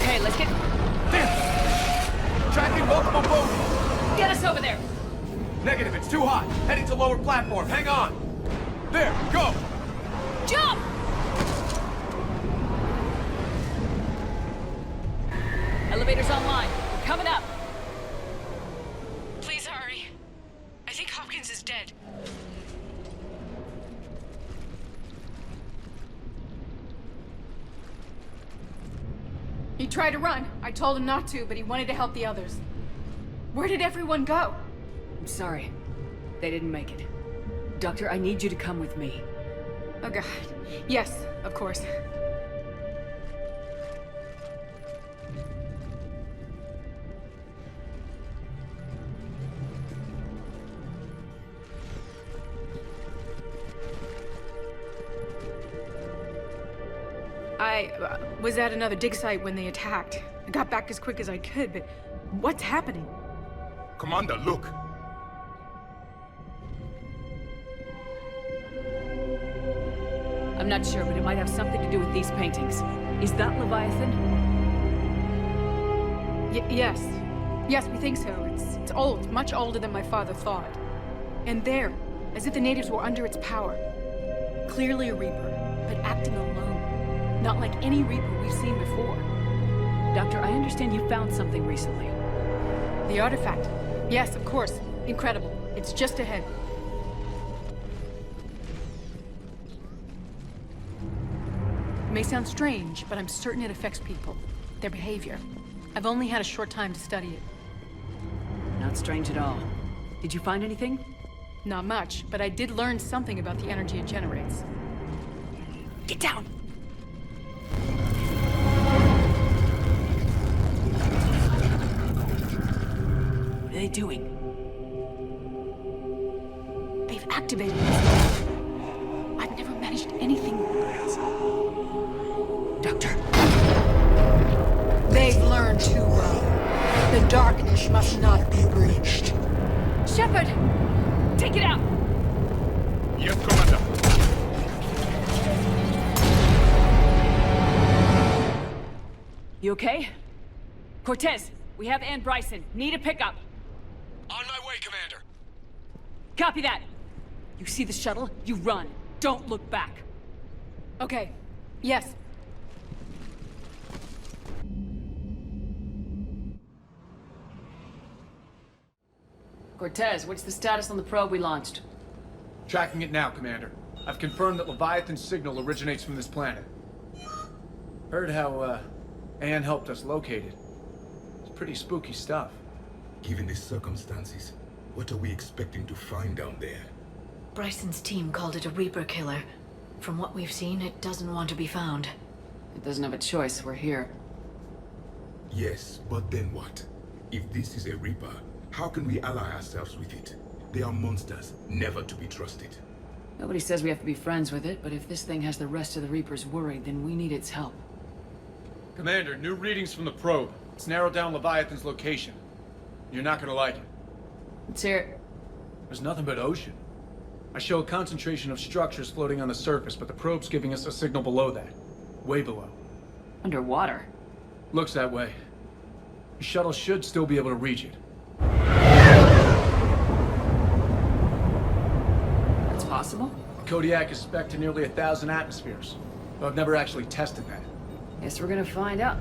Okay, let's get...
Tracking multiple bogies!
Get us over there!
Negative, it's too hot. Heading to lower platform. Hang on. There, go!
Jump! Elevator's online. We're coming up.
Please hurry. I think Hopkins is dead.
He tried to run. I told him not to, but he wanted to help the others. Where did everyone go?
I'm sorry. They didn't make it. Doctor, I need you to come with me.
Oh god. Yes, of course. I was at another dig site when they attacked. I got back as quick as I could, but what's happening?
Commander, look!
I'm not sure, but it might have something to do with these paintings. Is that Leviathan?
Yes. Yes, we think so. It's old, much older than my father thought. And there, as if the natives were under its power. Clearly a Reaper, but acting alone. Not like any Reaper we've seen before.
Doctor, I understand you found something recently.
The artifact. Yes, of course. Incredible. It's just ahead. It may sound strange, but I'm certain it affects people. Their behavior. I've only had a short time to study it.
Not strange at all. Did you find anything?
Not much, but I did learn something about the energy it generates.
Get down! What are they doing?
They've activated this. I've never managed anything.
Doctor.
They've learned too well. The darkness must not be breached.
Shepard! Take it out!
Yes, Commander.
You okay? Cortez, we have Ann Bryson. Need a pickup.
On my way, Commander.
Copy that. You see the shuttle? You run. Don't look back.
Okay. Yes.
Cortez, what's the status on the probe we launched?
Tracking it now, Commander. I've confirmed that Leviathan's signal originates from this planet. Heard how, Anne helped us locate it. It's pretty spooky stuff.
Given the circumstances, what are we expecting to find down there?
Bryson's team called it a Reaper killer. From what we've seen, it doesn't want to be found.
It doesn't have a choice. We're here.
Yes, but then what? If this is a Reaper, how can we ally ourselves with it? They are monsters, never to be trusted.
Nobody says we have to be friends with it, but if this thing has the rest of the Reapers worried, then we need its help.
Commander, new readings from the probe. It's narrowed down Leviathan's location. You're not gonna like it.
Let's hear it.
There's nothing but ocean. I show a concentration of structures floating on the surface, but the probe's giving us a signal below that. Way below.
Underwater?
Looks that way. The shuttle should still be able to reach it.
That's possible?
Kodiak is spec'd to nearly 1,000 atmospheres, but I've never actually tested that.
Guess we're gonna find out.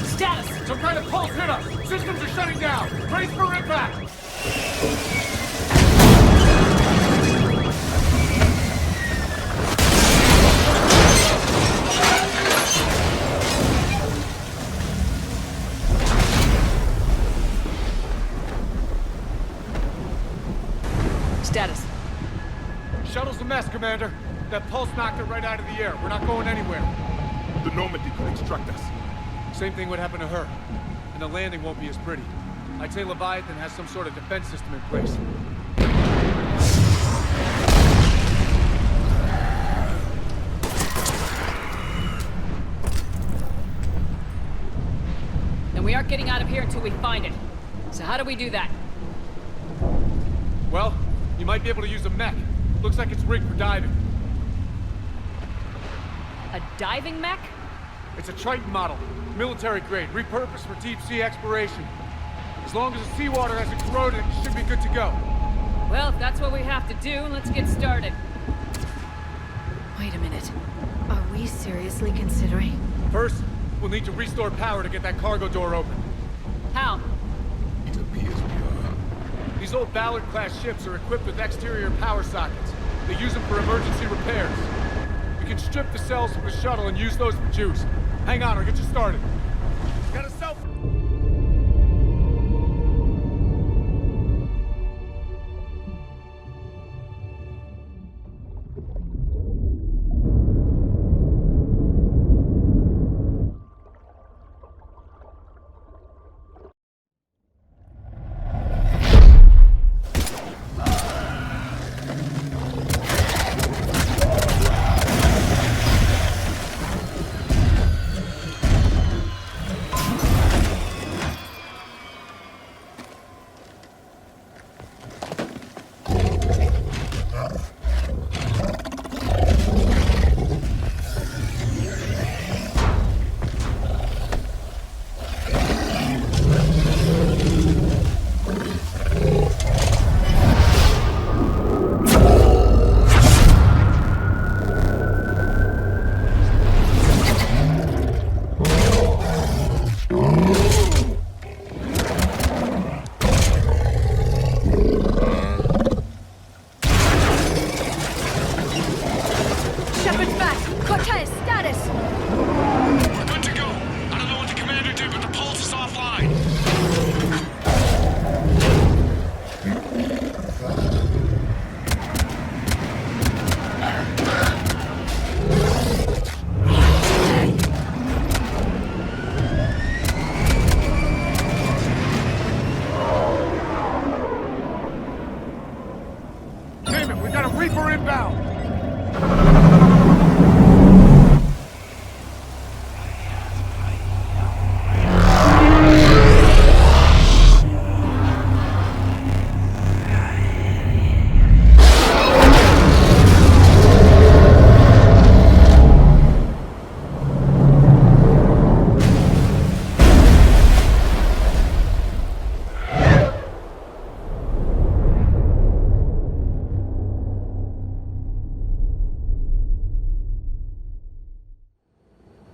Status!
Some kind of pulse hit us! Systems are shutting down! Brace for impact!
Status.
Shuttle's a mess, Commander. That pulse knocked it right out of the air. We're not going anywhere.
The Normandy could extract us.
Same thing would happen to her. And the landing won't be as pretty. I'd say Leviathan has some sort of defense system in place.
And we aren't getting out of here until we find it. So how do we do that?
Well, you might be able to use a mech. Looks like it's rigged for diving.
A diving mech?
It's a Triton model, military grade, repurposed for deep sea exploration. As long as the seawater hasn't corroded, it should be good to go.
Well, if that's what we have to do, let's get started.
Wait a minute. Are we seriously considering?
First, we'll need to restore power to get that cargo door open.
How?
It appears we are.
These old Ballard-class ships are equipped with exterior power sockets. They use them for emergency repairs. We can strip the cells from the shuttle and use those for juice. Hang on, I'll get you started. Got a cell phone?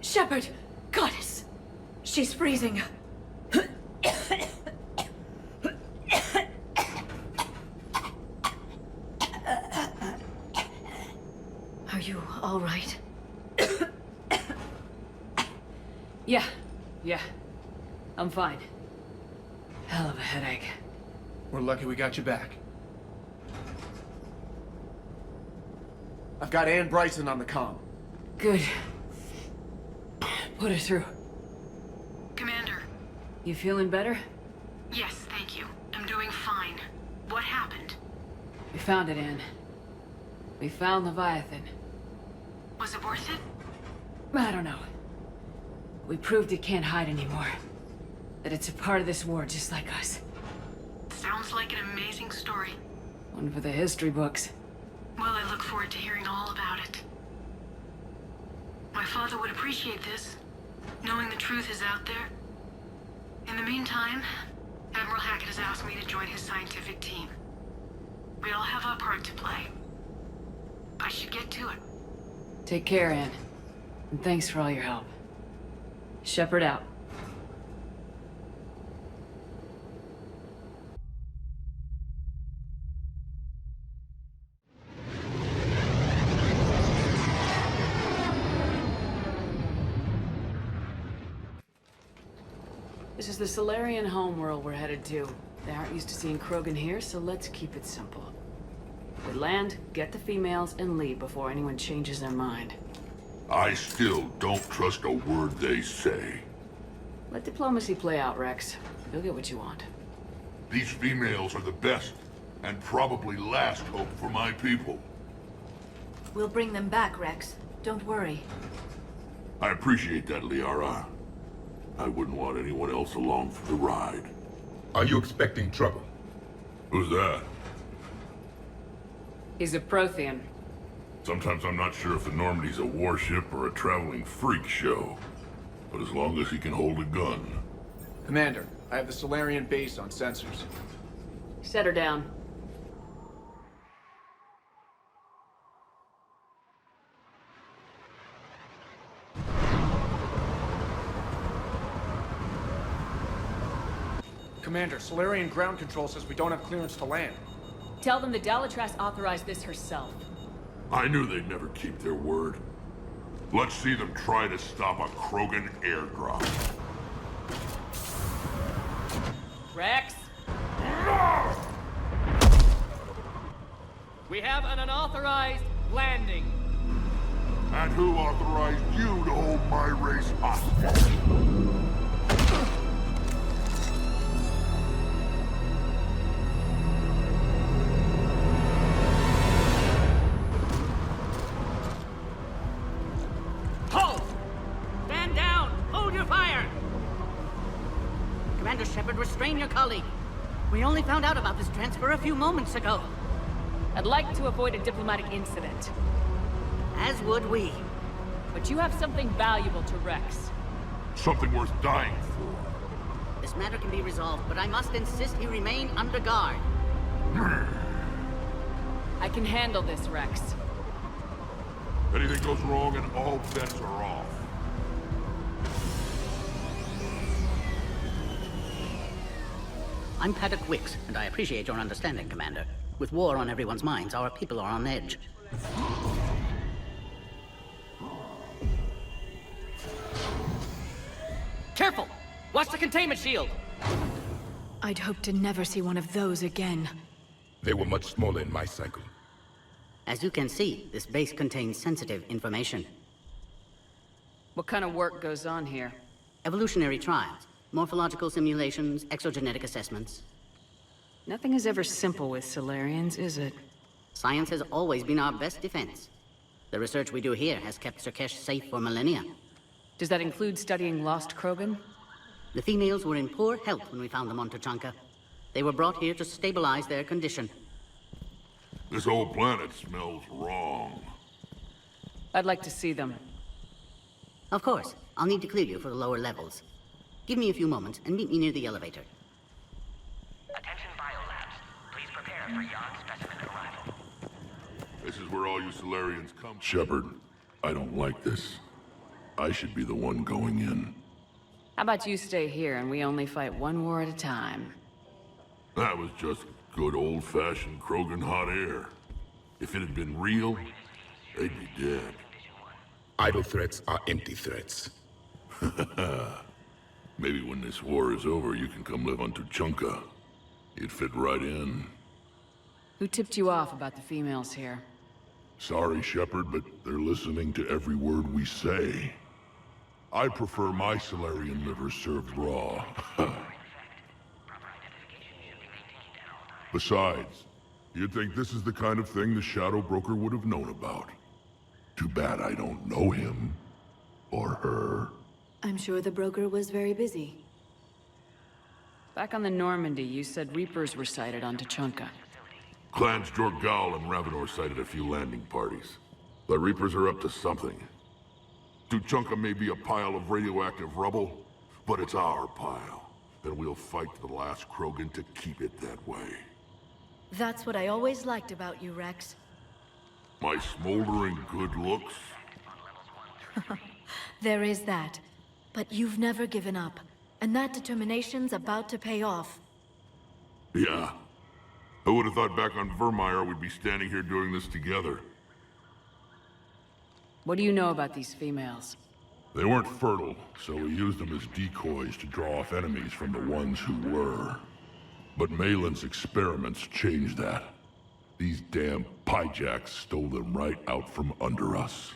Shepard! Goddess! She's freezing. Are you all right?
Yeah. I'm fine. Hell of a headache.
We're lucky we got you back. I've got Ann Bryson on the comm.
Good. Put her through.
Commander.
You feeling better?
Yes, thank you. I'm doing fine. What happened?
We found it, Ann. We found Leviathan.
Was it worth it?
I don't know. We proved it can't hide anymore. That it's a part of this war just like us.
Sounds like an amazing story.
One for the history books.
Well, I look forward to hearing all about it. My father would appreciate this, knowing the truth is out there. In the meantime, Admiral Hackett has asked me to join his scientific team. We all have our part to play. I should get to it.
Take care, Ann. And thanks for all your help. Shepard out. This is the Solarian homeworld we're headed to. They aren't used to seeing Krogan here, so let's keep it simple. We land, get the females, and leave before anyone changes their mind.
I still don't trust a word they say.
Let diplomacy play out, Rex. You'll get what you want.
These females are the best, and probably last hope for my people.
We'll bring them back, Rex. Don't worry.
I appreciate that, Liara. I wouldn't want anyone else along for the ride.
Are you expecting trouble?
Who's that?
He's a Prothean.
Sometimes I'm not sure if the Normandy's a warship or a traveling freak show. But as long as he can hold a gun.
Commander, I have the Solarian base on sensors.
Set her down.
Commander, Solarian ground control says we don't have clearance to land.
Tell them the Dalatrass authorized this herself.
I knew they'd never keep their word. Let's see them try to stop a Krogan airdrop.
Rex? We have an unauthorized landing.
And who authorized you to hold my race hostage?
Commander Shepard, restrain your colleague. We only found out about this transfer a few moments ago.
I'd like to avoid a diplomatic incident.
As would we.
But you have something valuable to Rex.
Something worth dying for.
This matter can be resolved, but I must insist he remain under guard.
I can handle this, Rex.
Anything goes wrong and all bets are off.
I'm Paddock Wicks, and I appreciate your understanding, Commander. With war on everyone's minds, our people are on edge. Careful! Watch the containment shield!
I'd hope to never see one of those again.
They were much smaller in my cycle.
As you can see, this base contains sensitive information.
What kind of work goes on here?
Evolutionary trials, morphological simulations, exogenetic assessments.
Nothing is ever simple with Solarians, is it?
Science has always been our best defense. The research we do here has kept Surkesh safe for millennia.
Does that include studying lost Krogan?
The females were in poor health when we found them on Tuchanka. They were brought here to stabilize their condition.
This whole planet smells wrong.
I'd like to see them.
Of course. I'll need to clear you for the lower levels. Give me a few moments and meet me near the elevator.
Attention biolabs. Please prepare for yon specimen arrival.
This is where all you Solarians come. Shepard, I don't like this. I should be the one going in.
How about you stay here and we only fight one war at a time?
That was just good old-fashioned Krogan hot air. If it had been real, they'd be dead.
Idle threats are empty threats.
Maybe when this war is over, you can come live on Tuchanka. You'd fit right in.
Who tipped you off about the females here?
Sorry, Shepard, but they're listening to every word we say. I prefer my Solarian liver served raw. Besides, you'd think this is the kind of thing the Shadow Broker would have known about. Too bad I don't know him. Or her.
I'm sure the broker was very busy.
Back on the Normandy, you said Reapers were sighted on Tuchanka.
Clans Jorgal and Ravenor sighted a few landing parties. The Reapers are up to something. Tuchanka may be a pile of radioactive rubble, but it's our pile. And we'll fight to the last Krogan to keep it that way.
That's what I always liked about you, Rex.
My smoldering good looks?
There is that. But you've never given up. And that determination's about to pay off.
Yeah. I would have thought back on Vermeer we'd be standing here doing this together.
What do you know about these females?
They weren't fertile, so we used them as decoys to draw off enemies from the ones who were. But Malin's experiments changed that. These damn pyjacks stole them right out from under us.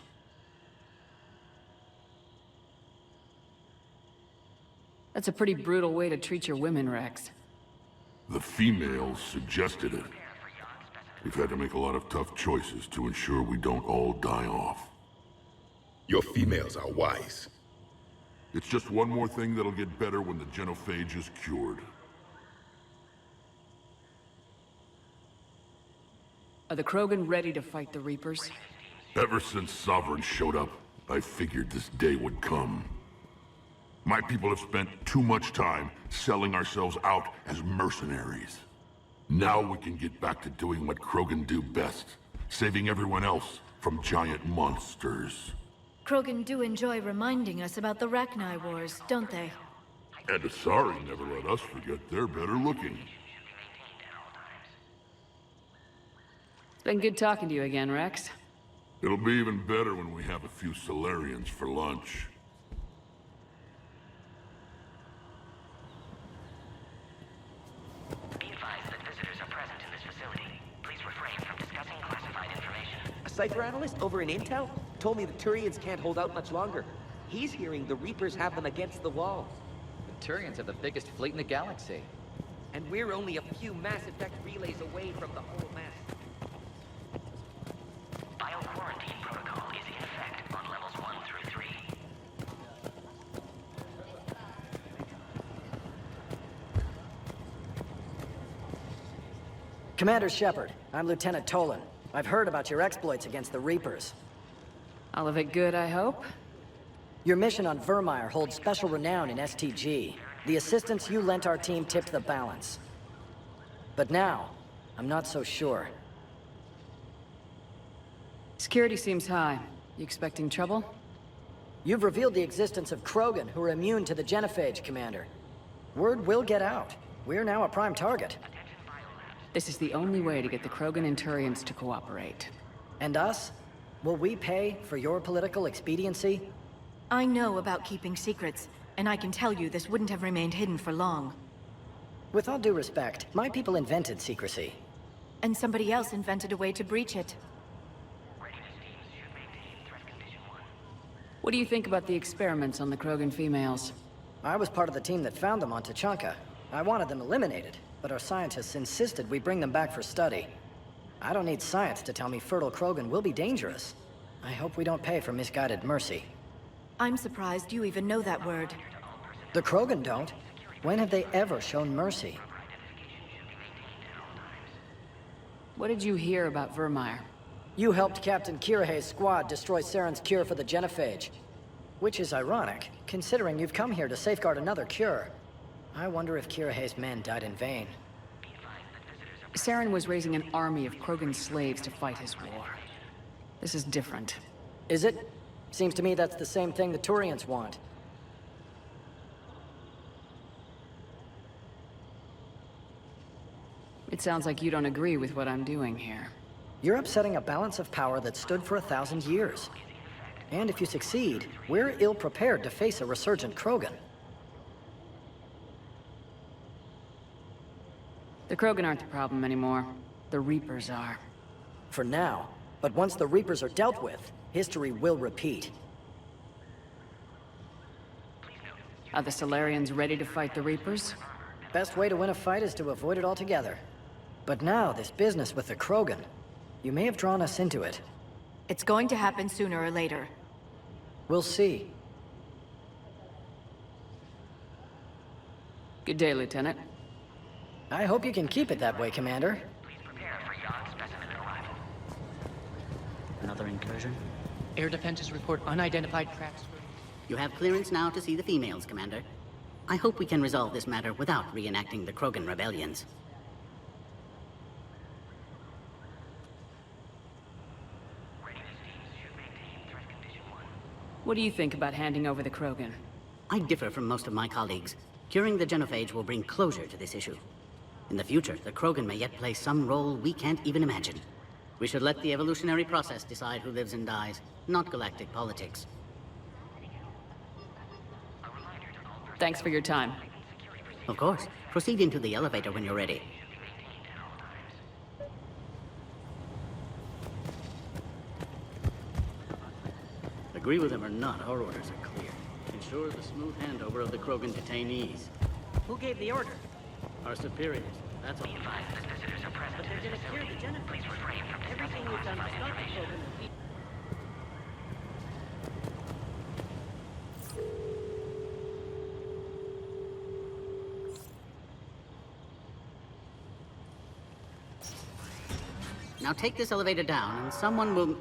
That's a pretty brutal way to treat your women, Rex.
The females suggested it. We've had to make a lot of tough choices to ensure we don't all die off.
Your females are wise.
It's just one more thing that'll get better when the genophage is cured.
Are the Krogan ready to fight the Reapers?
Ever since Sovereign showed up, I figured this day would come. My people have spent too much time selling ourselves out as mercenaries. Now we can get back to doing what Krogan do best, saving everyone else from giant monsters.
Krogan do enjoy reminding us about the Rachni Wars, don't they?
And Asari never let us forget they're better looking.
It's been good talking to you again, Rex.
It'll be even better when we have a few Solarians for lunch.
Be advised that visitors are present in this facility. Please refrain from discussing classified information.
A cipher analyst over in Intel told me the Turians can't hold out much longer. He's hearing the Reapers have them against the wall.
The Turians have the biggest fleet in the galaxy.
And we're only a few Mass Effect relays away from the whole mess.
Bio-quarantine protocol is in effect on levels 1 through 3.
Commander Shepard, I'm Lieutenant Tolan. I've heard about your exploits against the Reapers.
All of it good, I hope?
Your mission on Vermeer holds special renown in STG. The assistance you lent our team tipped the balance. But now, I'm not so sure.
Security seems high. You expecting trouble?
You've revealed the existence of Krogan who are immune to the genophage, Commander. Word will get out. We're now a prime target.
This is the only way to get the Krogan and Turians to cooperate.
And us? Will we pay for your political expediency?
I know about keeping secrets, and I can tell you this wouldn't have remained hidden for long.
With all due respect, my people invented secrecy.
And somebody else invented a way to breach it.
What do you think about the experiments on the Krogan females?
I was part of the team that found them on Tuchanka. I wanted them eliminated, but our scientists insisted we bring them back for study. I don't need science to tell me fertile Krogan will be dangerous. I hope we don't pay for misguided mercy.
I'm surprised you even know that word.
The Krogan don't. When have they ever shown mercy?
What did you hear about Vermeer?
You helped Captain Kirihei's squad destroy Saren's cure for the genophage. Which is ironic, considering you've come here to safeguard another cure. I wonder if Kirihei's men died in vain.
Saren was raising an army of Krogan slaves to fight his war. This is different.
Is it? Seems to me that's the same thing the Turians want.
It sounds like you don't agree with what I'm doing here.
You're upsetting a balance of power that stood for 1,000 years. And if you succeed, we're ill-prepared to face a resurgent Krogan.
The Krogan aren't the problem anymore. The Reapers are.
For now. But once the Reapers are dealt with, history will repeat.
Are the Solarians ready to fight the Reapers?
Best way to win a fight is to avoid it altogether. But now, this business with the Krogan, you may have drawn us into it.
It's going to happen sooner or later.
We'll see.
Good day, Lieutenant.
I hope you can keep it that way, Commander.
Another incursion?
Air defenses report unidentified crafts.
You have clearance now to see the females, Commander. I hope we can resolve this matter without reenacting the Krogan rebellions.
What do you think about handing over the Krogan?
I differ from most of my colleagues. Curing the genophage will bring closure to this issue. In the future, the Krogan may yet play some role we can't even imagine. We should let the evolutionary process decide who lives and dies, not galactic politics.
Thanks for your time.
Of course. Proceed into the elevator when you're ready. Agree with him or not, our orders are clear. Ensure the smooth handover of the Krogan detainees. Who gave the order? Our superiors. That's all. But they're gonna cure the genophage. Please refrain from everything you've done to stop the Krogan. Now take this elevator down, and someone will...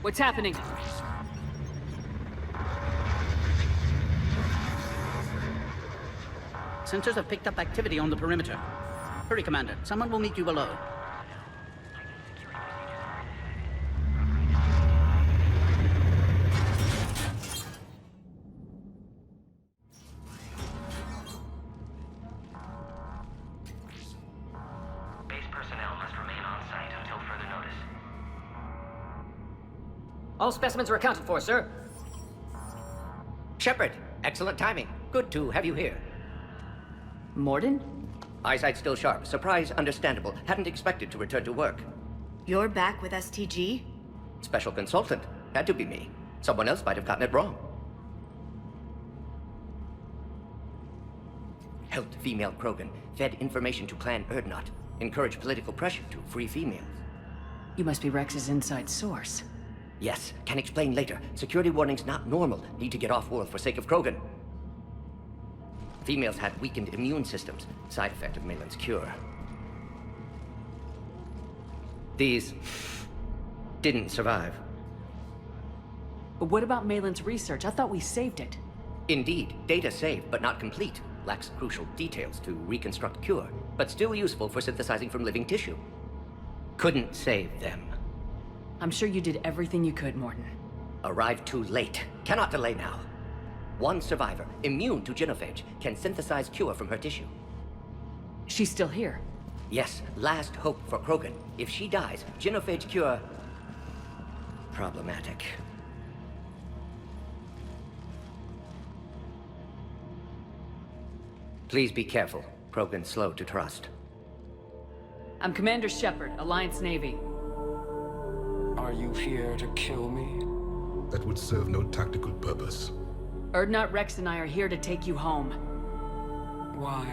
What's happening?
Sensors have picked up activity on the perimeter. Hurry, Commander. Someone will meet you below.
Base personnel must remain on site until further notice.
All specimens are accounted for, sir.
Shepard, excellent timing. Good to have you here.
Morden?
Eyesight still sharp. Surprise understandable. Hadn't expected to return to work.
You're back with STG?
Special consultant. Had to be me. Someone else might have gotten it wrong. Helped female Krogan. Fed information to Clan Erdnot. Encouraged political pressure to free females.
You must be Rex's inside source.
Yes, can explain later. Security warnings not normal. Need to get off-world for sake of Krogan. Females had weakened immune systems. Side effect of Malin's cure. These didn't survive.
But what about Malin's research? I thought we saved it.
Indeed, data saved, but not complete. Lacks crucial details to reconstruct cure, but still useful for synthesizing from living tissue. Couldn't save them.
I'm sure you did everything you could, Morden.
Arrived too late. Cannot delay now. One survivor, immune to genophage, can synthesize cure from her tissue.
She's still here?
Yes, last hope for Krogan. If she dies, genophage cure... problematic. Please be careful. Krogan's slow to trust.
I'm Commander Shepard, Alliance Navy.
Are you here to kill me?
That would serve no tactical purpose.
Erdnot, Rex, and I are here to take you home.
Why?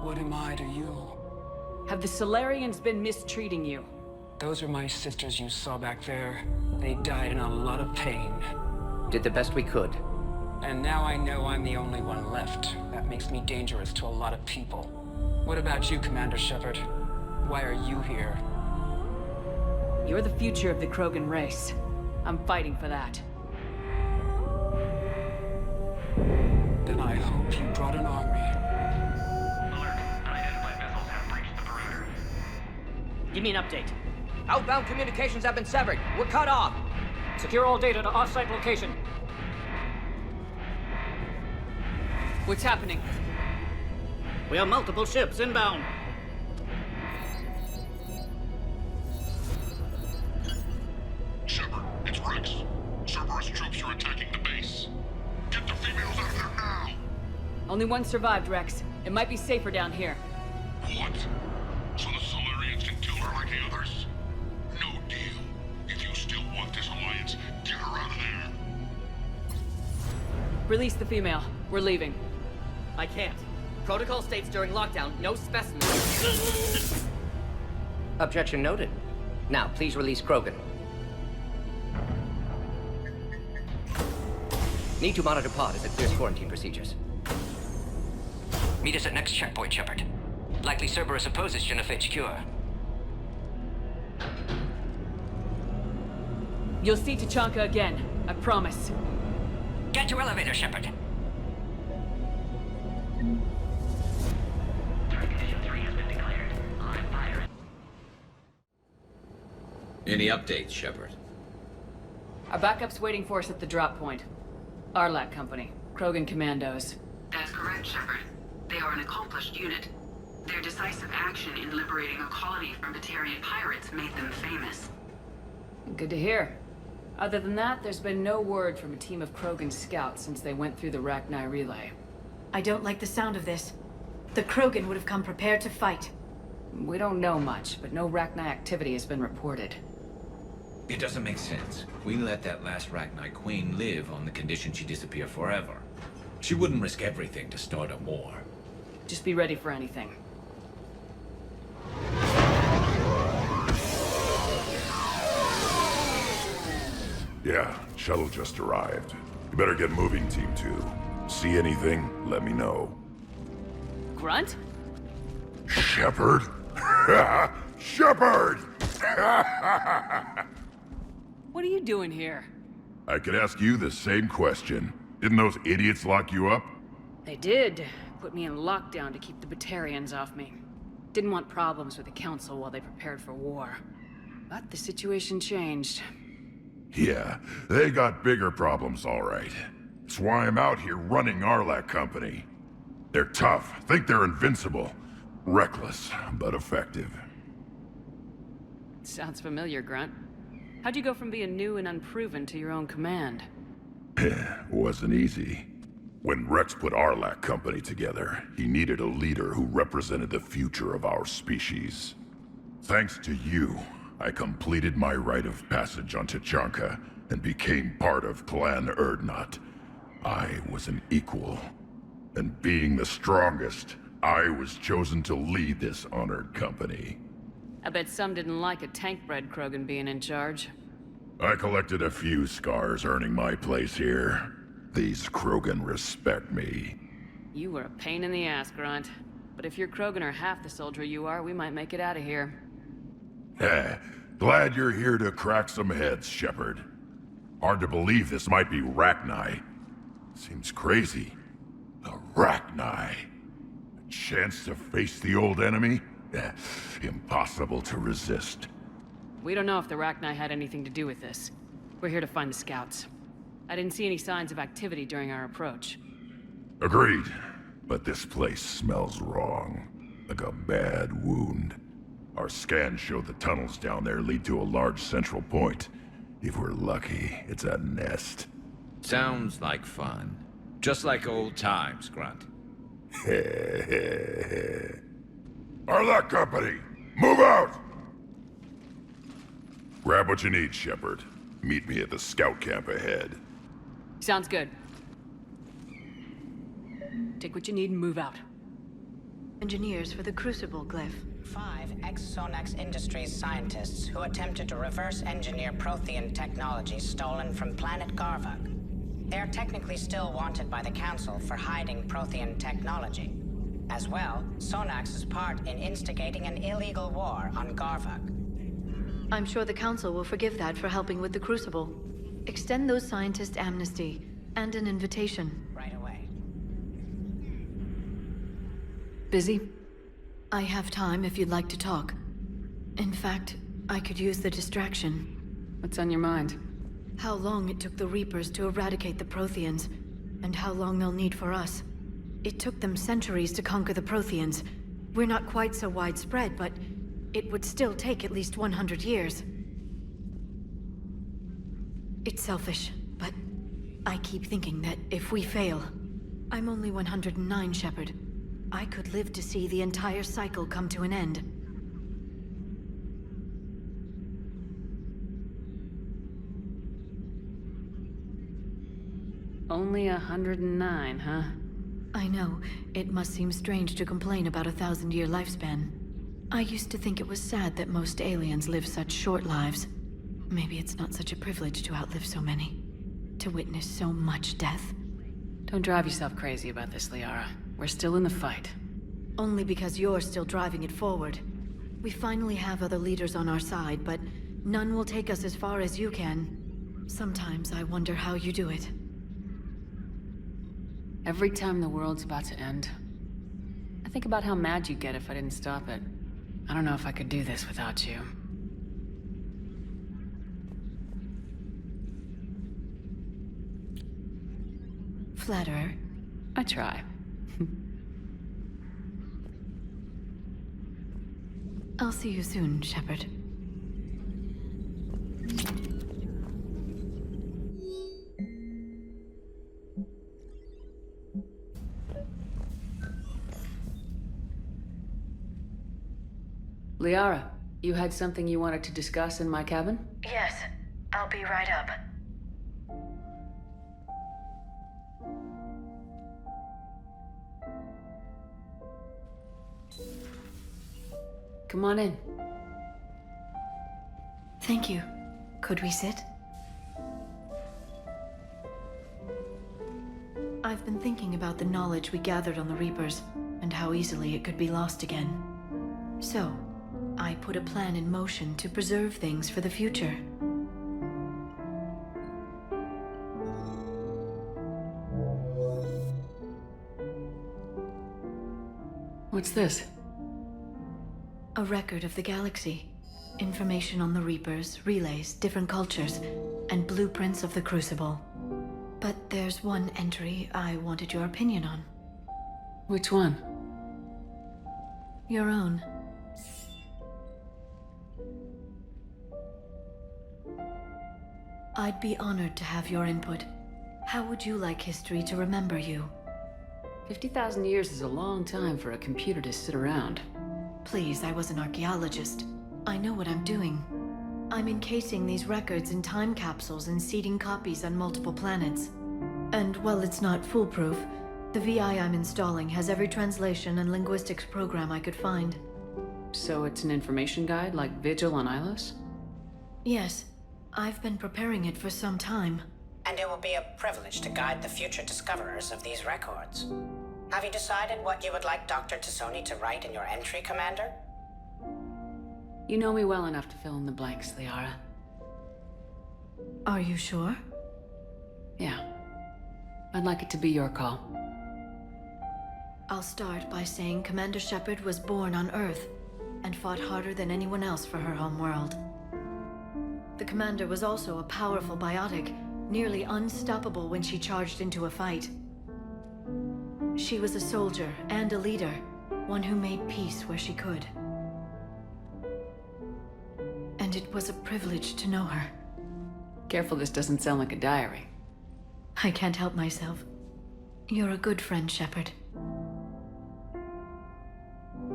What am I to you?
Have the Solarians been mistreating you?
Those are my sisters you saw back there. They died in a lot of pain.
Did the best we could.
And now I know I'm the only one left. That makes me dangerous to a lot of people. What about you, Commander Shepard? Why are you here?
You're the future of the Krogan race. I'm fighting for that.
Then I hope you brought an army.
Alert. Unidentified vessels have breached the perimeter.
Give me an update.
Outbound communications have been severed. We're cut off.
Secure all data to off-site location.
What's happening?
We have multiple ships inbound.
Shepard, it's Rex. Cerberus troops are attacking the base. Get the females out of there now!
Only one survived, Rex. It might be safer down here.
What? So the Solarians can kill her like the others? No deal. If you still want this alliance, get her out of there.
Release the female. We're leaving.
I can't. Protocol states during lockdown, no specimens.
Objection noted. Now, please release Krogan. Need to monitor pod as it clears quarantine procedures.
Meet us at next checkpoint, Shepard. Likely Cerberus opposes genophage cure.
You'll see Tachanka again. I promise.
Get to elevator, Shepard.
Condition 3 has been declared. Live fire.
Any updates, Shepard?
Our backup's waiting for us at the drop point. Arlac Company. Krogan Commandos.
That's correct, Shepard. They are an accomplished unit. Their decisive action in liberating a colony from Batarian pirates made them famous.
Good to hear. Other than that, there's been no word from a team of Krogan scouts since they went through the Rachni relay.
I don't like the sound of this. The Krogan would have come prepared to fight.
We don't know much, but no Rachni activity has been reported.
It doesn't make sense. We let that last Rachni queen live on the condition she disappear forever. She wouldn't risk everything to start a war.
Just be ready for anything.
Yeah, shuttle just arrived. Better get moving, Team 2. See anything, let me know.
Grunt?
Shepard? Shepard!
What are you doing here?
I could ask you the same question. Didn't those idiots lock you up?
They did. Put me in lockdown to keep the Batarians off me. Didn't want problems with the Council while they prepared for war. But the situation changed.
Yeah, they got bigger problems, all right. That's why I'm out here running Arlac Company. They're tough, think they're invincible. Reckless, but effective.
Sounds familiar, Grunt. How'd you go from being new and unproven to your own command?
Wasn't easy. When Rex put Arlac Company together, he needed a leader who represented the future of our species. Thanks to you, I completed my rite of passage on Tachanka and became part of Clan Erdnot. I was an equal. And being the strongest, I was chosen to lead this honored company.
I bet some didn't like a tank-bred Krogan being in charge.
I collected a few scars earning my place here. These Krogan respect me.
You were a pain in the ass, Grunt. But if your Krogan are half the soldier you are, we might make it out of here.
Glad you're here to crack some heads, Shepard. Hard to believe this might be Rachni. Seems crazy. The Rachni. A chance to face the old enemy? Impossible to resist.
We don't know if the Rachni had anything to do with this. We're here to find the scouts. I didn't see any signs of activity during our approach.
Agreed. But this place smells wrong. Like a bad wound. Our scans show the tunnels down there lead to a large central point. If we're lucky, it's a nest.
Sounds like fun. Just like old times, Grunt.
Arlac Company, move out! Grab what you need, Shepard. Meet me at the scout camp ahead.
Sounds good. Take what you need and move out.
Engineers for the Crucible glyph.
5 ex-Sonax Industries scientists who attempted to reverse engineer Prothean technology stolen from planet Garvug. They are technically still wanted by the Council for hiding Prothean technology. As well, Sonax's part in instigating an illegal war on Garvug.
I'm sure the Council will forgive that for helping with the Crucible. Extend those scientists amnesty and an invitation.
Right away.
Busy?
I have time if you'd like to talk. In fact, I could use the distraction.
What's on your mind?
How long it took the Reapers to eradicate the Protheans, and how long they'll need for us. It took them centuries to conquer the Protheans. We're not quite so widespread, but it would still take at least 100 years. It's selfish, but I keep thinking that if we fail... I'm only 109, Shepard. I could live to see the entire cycle come to an end.
Only 109, huh?
I know. It must seem strange to complain about a 1,000-year lifespan. I used to think it was sad that most aliens live such short lives. Maybe it's not such a privilege to outlive so many. To witness so much death.
Don't drive yourself crazy about this, Liara. We're still in the fight.
Only because you're still driving it forward. We finally have other leaders on our side, but none will take us as far as you can. Sometimes I wonder how you do it.
Every time the world's about to end, I think about how mad you'd get if I didn't stop it. I don't know if I could do this without you.
Flatterer.
I try.
I'll see you soon, Shepard.
Liara, you had something you wanted to discuss in my cabin?
Yes, I'll be right up.
Come on in.
Thank you. Could we sit? I've been thinking about the knowledge we gathered on the Reapers, and how easily it could be lost again. So, I put a plan in motion to preserve things for the future.
What's this?
A record of the galaxy. Information on the Reapers, relays, different cultures, and blueprints of the Crucible. But there's one entry I wanted your opinion on.
Which one?
Your own. I'd be honored to have your input. How would you like history to remember you?
50,000 years is a long time for a computer to sit around.
Please, I was an archaeologist. I know what I'm doing. I'm encasing these records in time capsules and seeding copies on multiple planets. And while it's not foolproof, the VI I'm installing has every translation and linguistics program I could find.
So it's an information guide like Vigil on Ilos?
Yes. I've been preparing it for some time.
And it will be a privilege to guide the future discoverers of these records. Have you decided what you would like Dr. Tassoni to write in your entry, Commander?
You know me well enough to fill in the blanks, Liara.
Are you sure?
Yeah. I'd like it to be your call.
I'll start by saying Commander Shepard was born on Earth and fought harder than anyone else for her home world. The Commander was also a powerful biotic, nearly unstoppable when she charged into a fight. She was a soldier and a leader, one who made peace where she could. And it was a privilege to know her.
Careful this doesn't sound like a diary.
I can't help myself. You're a good friend, Shepard.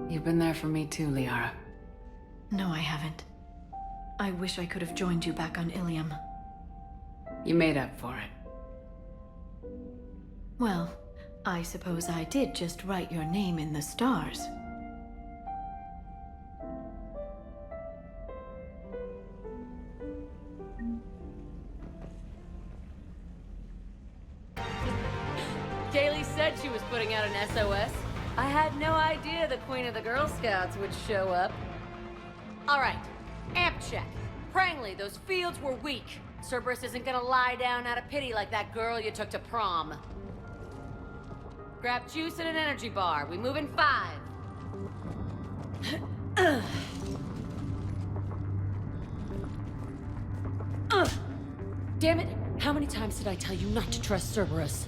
You've been there for me too, Liara.
No, I haven't. I wish I could have joined you back on Ilium.
You made up for it.
Well, I suppose I did just write your name in the stars.
Kaylee said she was putting out an SOS. I had no idea the Queen of the Girl Scouts would show up. All right, amp check. Prangley, those fields were weak. Cerberus isn't gonna lie down out of pity like that girl you took to prom. Grab juice and an energy bar. We move in 5. Damn it! How many times did I tell you not to trust Cerberus?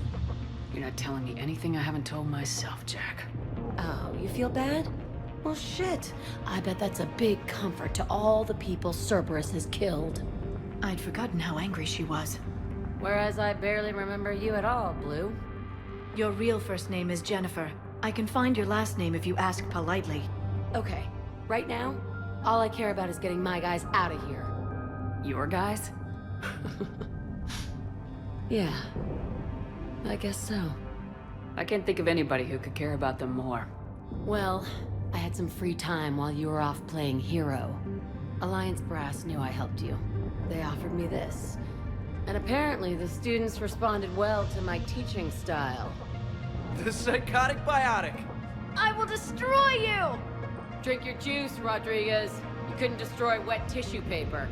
You're not telling me anything I haven't told myself, Jack.
Oh, you feel bad? Well, shit. I bet that's a big comfort to all the people Cerberus has killed.
I'd forgotten how angry she was.
Whereas I barely remember you at all, Blue.
Your real first name is Jennifer. I can find your last name if you ask politely.
Okay, right now, all I care about is getting my guys out of here.
Your guys?
Yeah, I guess so.
I can't think of anybody who could care about them more.
Well, I had some free time while you were off playing hero. Alliance Brass knew I helped you. They offered me this. And apparently the students responded well to my teaching style.
The psychotic biotic!
I will destroy you! Drink your juice, Rodriguez. You couldn't destroy wet tissue paper.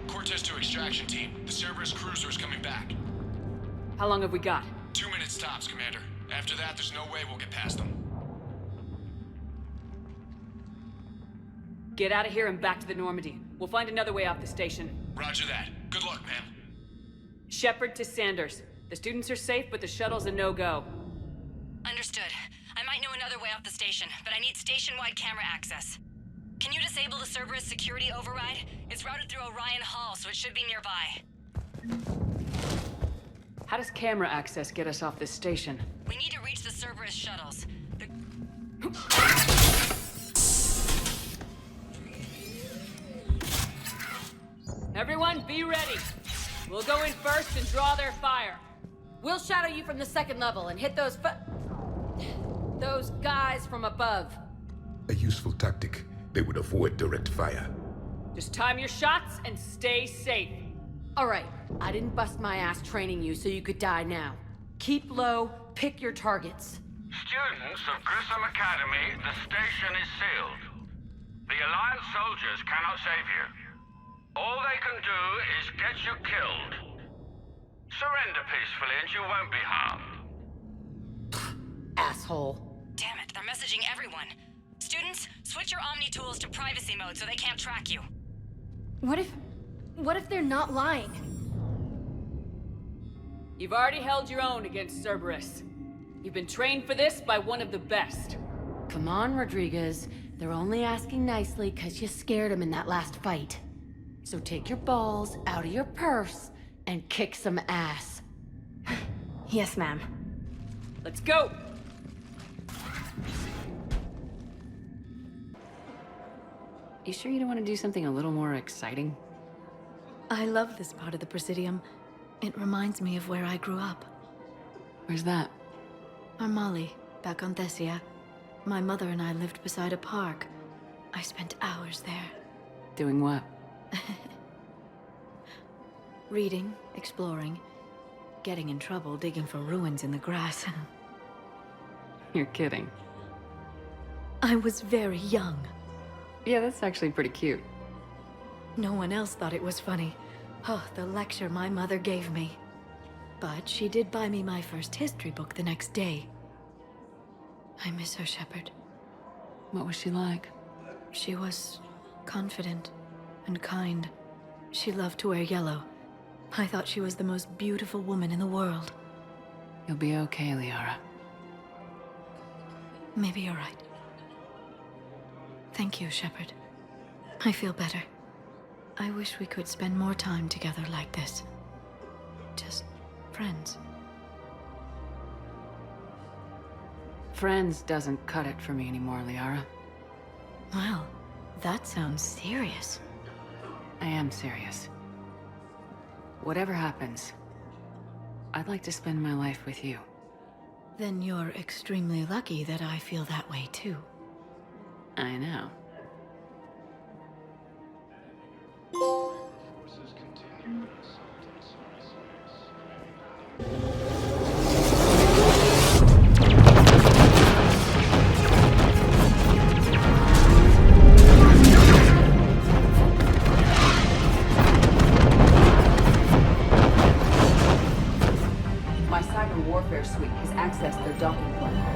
Cortez to extraction team. The Cerberus cruiser is coming back.
How long have we got?
2 minutes tops, Commander. After that, there's no way we'll get past them.
Get out of here and back to the Normandy. We'll find another way off the station.
Roger that. Good luck, ma'am.
Shepard to Sanders. The students are safe, but the shuttle's a no-go.
Understood. I might know another way off the station, but I need station-wide camera access. Can you disable the Cerberus security override? It's routed through Orion Hall, so it should be nearby.
How does camera access get us off this station?
We need to reach the Cerberus shuttles.
Everyone, be ready. We'll go in first and draw their fire. We'll shadow you from the second level and hit those guys from above.
A useful tactic. They would avoid direct fire.
Just time your shots and stay safe.
All right, I didn't bust my ass training you so you could die now. Keep low, pick your targets.
Students of Grissom Academy, the station is sealed. The Alliance soldiers cannot save you. All they can do is get you killed. Surrender peacefully and you won't be harmed.
Asshole.
Damn it, they're messaging everyone. Students, switch your Omni tools to privacy mode so they can't track you.
What if they're not lying?
You've already held your own against Cerberus. You've been trained for this by one of the best.
Come on, Rodriguez. They're only asking nicely because you scared them in that last fight. So take your balls out of your purse and kick some ass.
Yes, ma'am.
Let's go! You sure you don't want to do something a little more exciting?
I love this part of the Presidium. It reminds me of where I grew up.
Where's that?
Armali, back on Thessia. My mother and I lived beside a park. I spent hours there.
Doing what?
Reading, exploring, getting in trouble digging for ruins in the grass.
You're kidding.
I was very young.
Yeah, that's actually pretty cute.
No one else thought it was funny. Oh, the lecture my mother gave me. But she did buy me my first history book the next day. I miss her, Shepard.
What was she like?
She was confident and kind. She loved to wear yellow. I thought she was the most beautiful woman in the world.
You'll be okay, Liara.
Maybe you're right. Thank you, Shepard. I feel better. I wish we could spend more time together like this. Just friends.
Friends doesn't cut it for me anymore, Liara.
Well, that sounds serious.
I am serious. Whatever happens, I'd like to spend my life with you.
Then you're extremely lucky that I feel that way too.
I know.
My cyber warfare suite has accessed their docking protocols.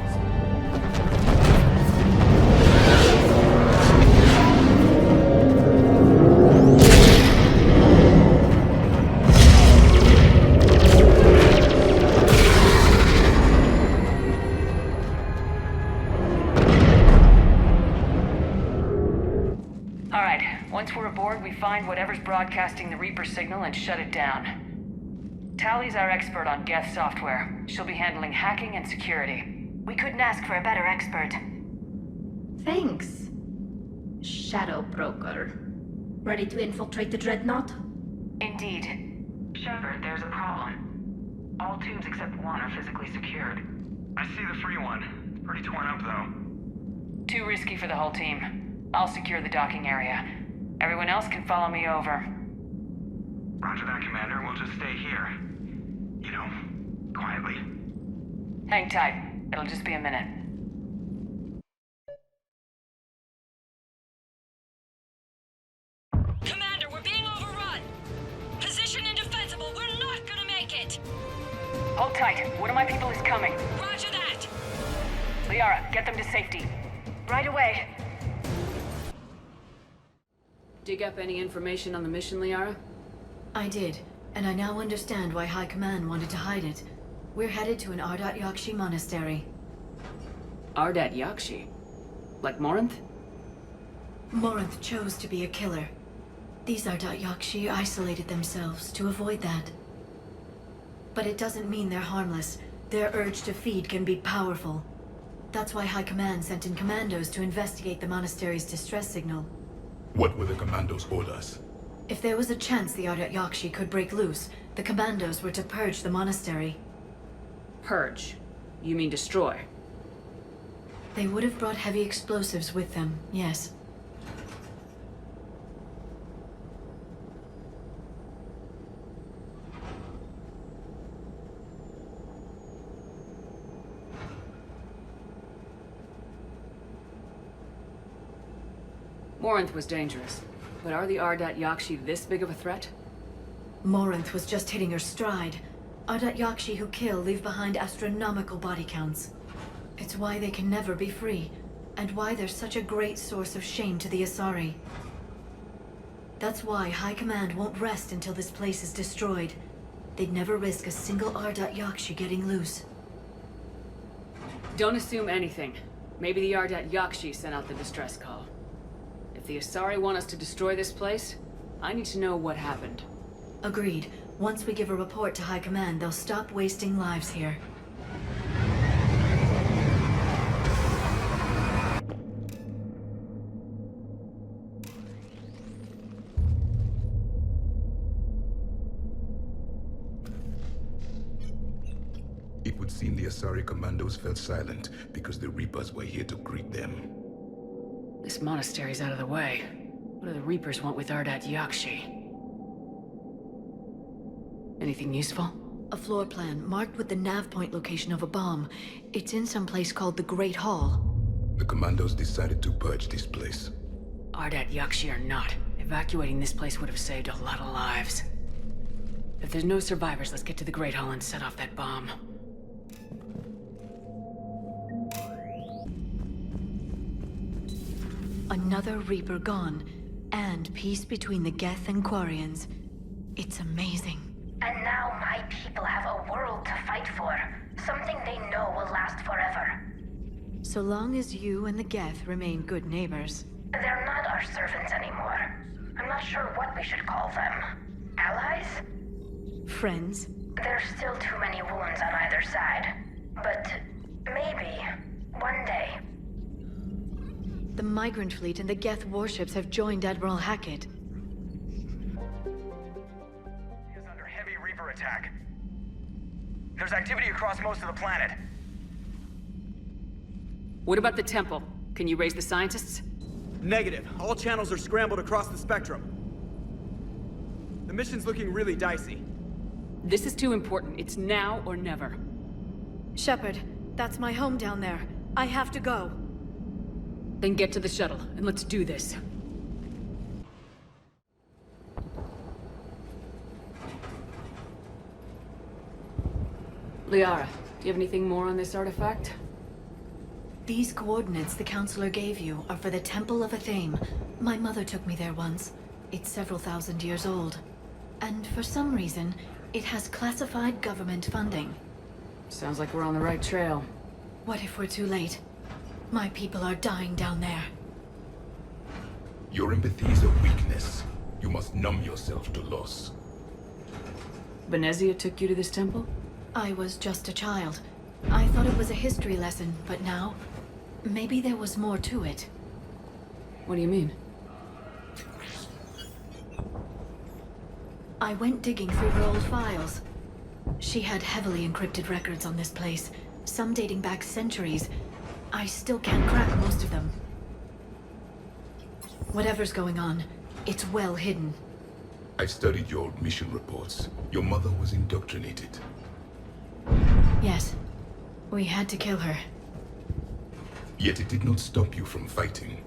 Once we're aboard, we find whatever's broadcasting the Reaper signal and shut it down. Tally's our expert on Geth software. She'll be handling hacking and security. We couldn't ask for a better expert.
Thanks, Shadow Broker. Ready to infiltrate the Dreadnought?
Indeed. Shepard, there's a problem. All tubes except one are physically secured.
I see the free one. It's pretty torn up, though.
Too risky for the whole team. I'll secure the docking area. Everyone else can follow me over.
Roger that, Commander. We'll just stay here. You know, quietly.
Hang tight. It'll just be a minute.
Commander, we're being overrun! Position indefensible. We're not gonna make it!
Hold tight. One of my people is coming.
Roger that!
Liara, get them to safety.
Right away.
Dig up any information on the mission, Liara?
I did, and I now understand why High Command wanted to hide it. We're headed to an Ardat Yakshi monastery.
Ardat Yakshi? Like Morinth?
Morinth chose to be a killer. These Ardat Yakshi isolated themselves to avoid that. But it doesn't mean they're harmless. Their urge to feed can be powerful. That's why High Command sent in commandos to investigate the monastery's distress signal.
What were the commandos' orders?
If there was a chance the Ardat Yakshi could break loose, the commandos were to purge the monastery.
Purge? You mean destroy?
They would have brought heavy explosives with them, yes.
Morinth was dangerous, but are the Ardat Yakshi this big of a threat?
Morinth was just hitting her stride. Ardat Yakshi who kill leave behind astronomical body counts. It's why they can never be free, and why they're such a great source of shame to the Asari. That's why High Command won't rest until this place is destroyed. They'd never risk a single Ardat Yakshi getting loose.
Don't assume anything. Maybe the Ardat Yakshi sent out the distress call. If the Asari want us to destroy this place, I need to know what happened.
Agreed. Once we give a report to High Command, they'll stop wasting lives here.
It would seem the Asari commandos fell silent because the Reapers were here to greet them.
This monastery's out of the way. What do the Reapers want with Ardat Yakshi? Anything useful?
A floor plan marked with the nav point location of a bomb. It's in some place called the Great Hall.
The commandos decided to purge this place.
Ardat Yakshi or not, evacuating this place would have saved a lot of lives. If there's no survivors, let's get to the Great Hall and set off that bomb.
Another Reaper gone, and peace between the Geth and Quarians. It's amazing.
And now my people have a world to fight for. Something they know will last forever.
So long as you and the Geth remain good neighbors.
They're not our servants anymore. I'm not sure what we should call them. Allies?
Friends?
There's still too many wounds on either side. But maybe, one day.
The Migrant Fleet and the Geth warships have joined Admiral Hackett.
He is under heavy Reaper attack. There's activity across most of the planet.
What about the temple? Can you raise the scientists?
Negative. All channels are scrambled across the spectrum. The mission's looking really dicey.
This is too important. It's now or never.
Shepard, that's my home down there. I have to go.
Then get to the shuttle, and let's do this. Liara, do you have anything more on this artifact?
These coordinates the Counselor gave you are for the Temple of Athame. My mother took me there once. It's several thousand years old. And for some reason, it has classified government funding.
Sounds like we're on the right trail.
What if we're too late? My people are dying down there.
Your empathy is a weakness. You must numb yourself to loss.
Venezia took you to this temple?
I was just a child. I thought it was a history lesson, but now, maybe there was more to it.
What do you mean?
I went digging through her old files. She had heavily encrypted records on this place, some dating back centuries. I still can't crack most of them. Whatever's going on, it's well hidden.
I've studied your old mission reports. Your mother was indoctrinated.
Yes. We had to kill her.
Yet it did not stop you from fighting.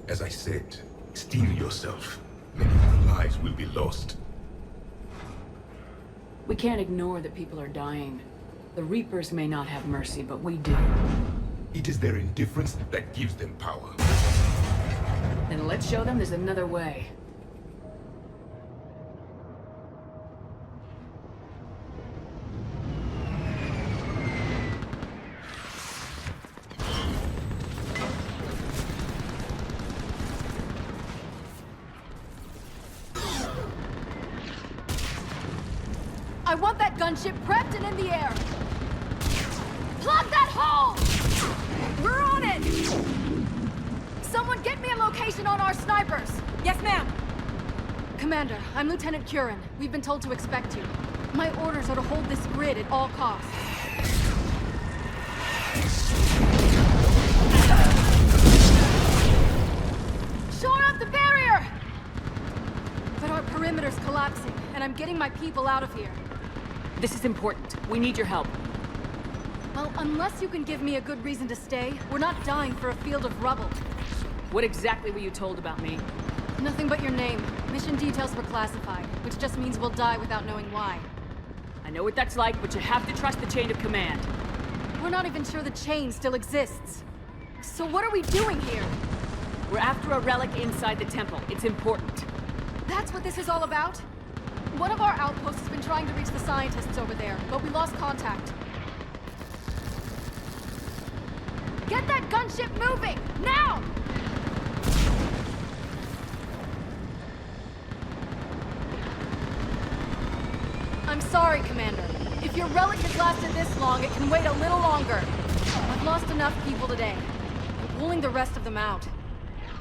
As I said, steel yourself. Many more lives will be lost.
We can't ignore that people are dying. The Reapers may not have mercy, but we do.
It is their indifference that gives them power.
Then let's show them there's another way.
I want that gunship prepped and in the air! Plug that hole! We're on it! Someone get me a location on our snipers! Yes, ma'am! Commander, I'm Lieutenant Curran. We've been told to expect you. My orders are to hold this grid at all costs. Shore up the barrier! But our perimeter's collapsing, and I'm getting my people out of here.
This is important. We need your help.
Well, unless you can give me a good reason to stay, we're not dying for a field of rubble.
What exactly were you told about me?
Nothing but your name. Mission details were classified, which just means we'll die without knowing why.
I know what that's like, but you have to trust the chain of command.
We're not even sure the chain still exists. So what are we doing here?
We're after a relic inside the temple. It's important.
That's what this is all about? One of our outposts has been trying to reach the scientists over there, but we lost contact. Get that gunship moving! Now! I'm sorry, Commander. If your relic has lasted this long, it can wait a little longer. I've lost enough people today. I'm pulling the rest of them out.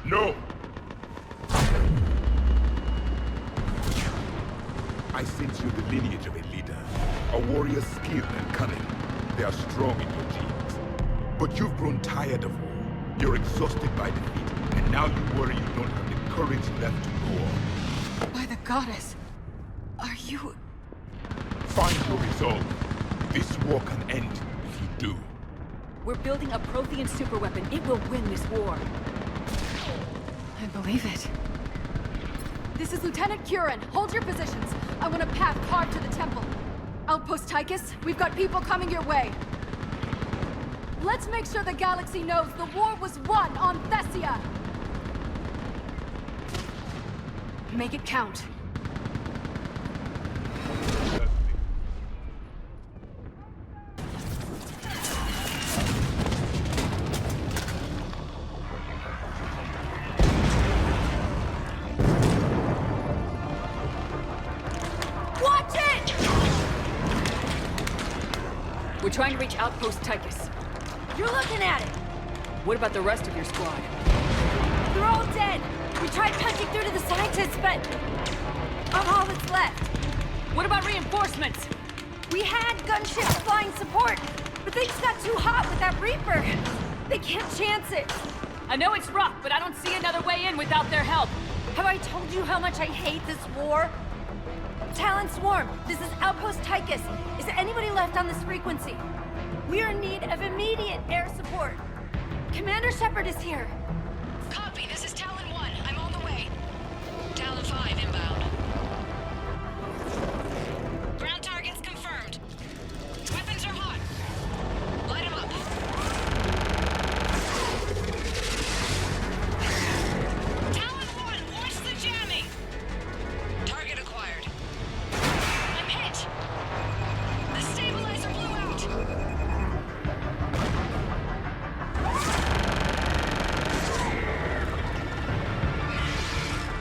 No! I sense you're the lineage of a leader. A warrior's skill and cunning. They are strong in your genes. But you've grown tired of war. You're exhausted by defeat, and now you worry you don't have the courage left to go on.
By the goddess, are you...
Find your resolve. This war can end if you do.
We're building a Prothean superweapon. It will win this war.
I believe it. This is Lieutenant Curran. Hold your positions. I want a path carved to the temple. Outpost Tychus, we've got people coming your way. Let's make sure the galaxy knows the war was won on Thessia! Make it count.
Watch it! We're trying to reach Outpost Tychus.
You're looking at it!
What about the rest of your squad?
They're all dead! We tried punching through to the scientists, but... I'm all that's left.
What about reinforcements?
We had gunships flying support, but things got too hot with that Reaper. They can't chance it.
I know it's rough, but I don't see another way in without their help.
Have I told you how much I hate this war? Talon Swarm, this is Outpost Tychus. Is there anybody left on this frequency? We are in need of immediate air support. Commander Shepard is here.
Copy, this is Talon 1. I'm on the way. Talon 5 inbound. Ground targets confirmed. Weapons are hot. Light them up. Talon 1, watch the jamming. Target acquired. I'm hit. The stabilizer blew out.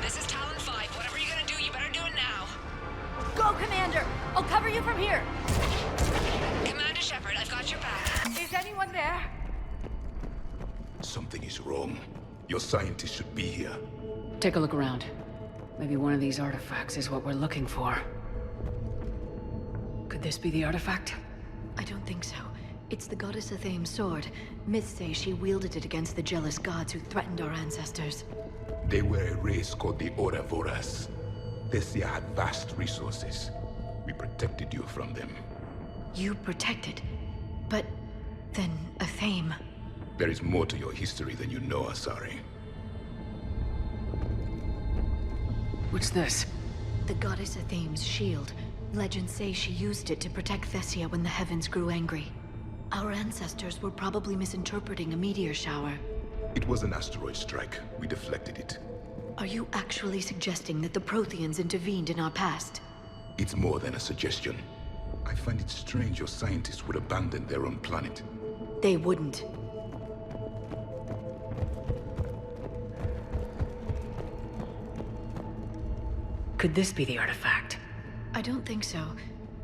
This is Talon 5. Whatever you're gonna do, you better do it now.
Go, Commander! I'll cover you from here.
Commander Shepard, I've got your back.
Is anyone there?
Something is wrong. Your scientists should be here.
Take a look around. Maybe one of these artifacts is what we're looking for. Could this be the artifact?
I don't think so. It's the goddess Athame's sword. Myths say she wielded it against the jealous gods who threatened our ancestors.
They were a race called the Ouroboros. Thessia had vast resources. We protected you from them.
You protected? But then Athame...
There is more to your history than you know, Asari.
What's this?
The goddess Athame's shield. Legends say she used it to protect Thessia when the heavens grew angry. Our ancestors were probably misinterpreting a meteor shower.
It was an asteroid strike. We deflected it.
Are you actually suggesting that the Protheans intervened in our past?
It's more than a suggestion. I find it strange your scientists would abandon their own planet.
They wouldn't.
Could this be the artifact?
I don't think so.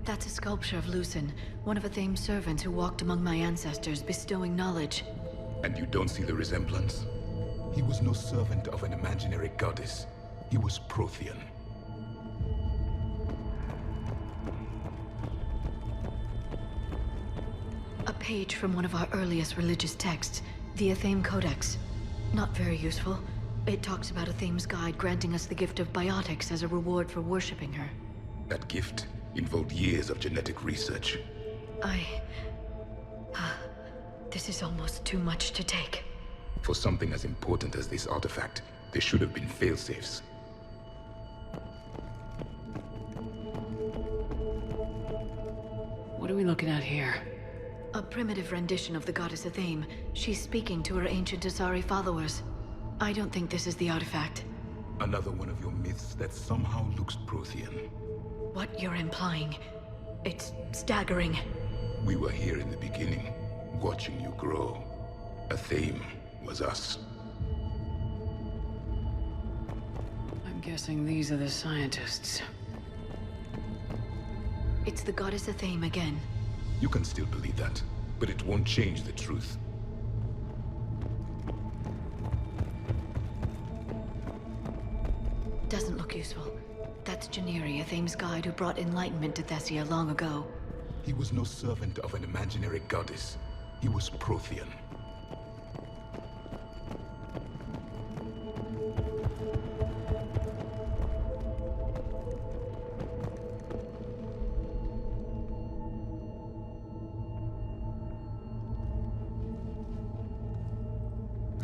That's a sculpture of Lucen, one of Athame's servants who walked among my ancestors, bestowing knowledge.
And you don't see the resemblance? He was no servant of an imaginary goddess. He was Prothean.
A page from one of our earliest religious texts, the Athame Codex. Not very useful. It talks about Athame's guide granting us the gift of biotics as a reward for worshipping her.
That gift involved years of genetic research.
This is almost too much to take.
For something as important as this artifact, there should have been failsafes.
What are we looking at here?
A primitive rendition of the goddess Athame. She's speaking to her ancient Asari followers. I don't think this is the artifact.
Another one of your myths that somehow looks Prothean.
What you're implying, it's staggering.
We were here in the beginning, watching you grow. Athame was us.
I'm guessing these are the scientists.
It's the goddess Athame again.
You can still believe that, but it won't change the truth.
Doesn't look useful. That's Janiri, Athame's guide who brought enlightenment to Thessia long ago.
He was no servant of an imaginary goddess. He was Prothean.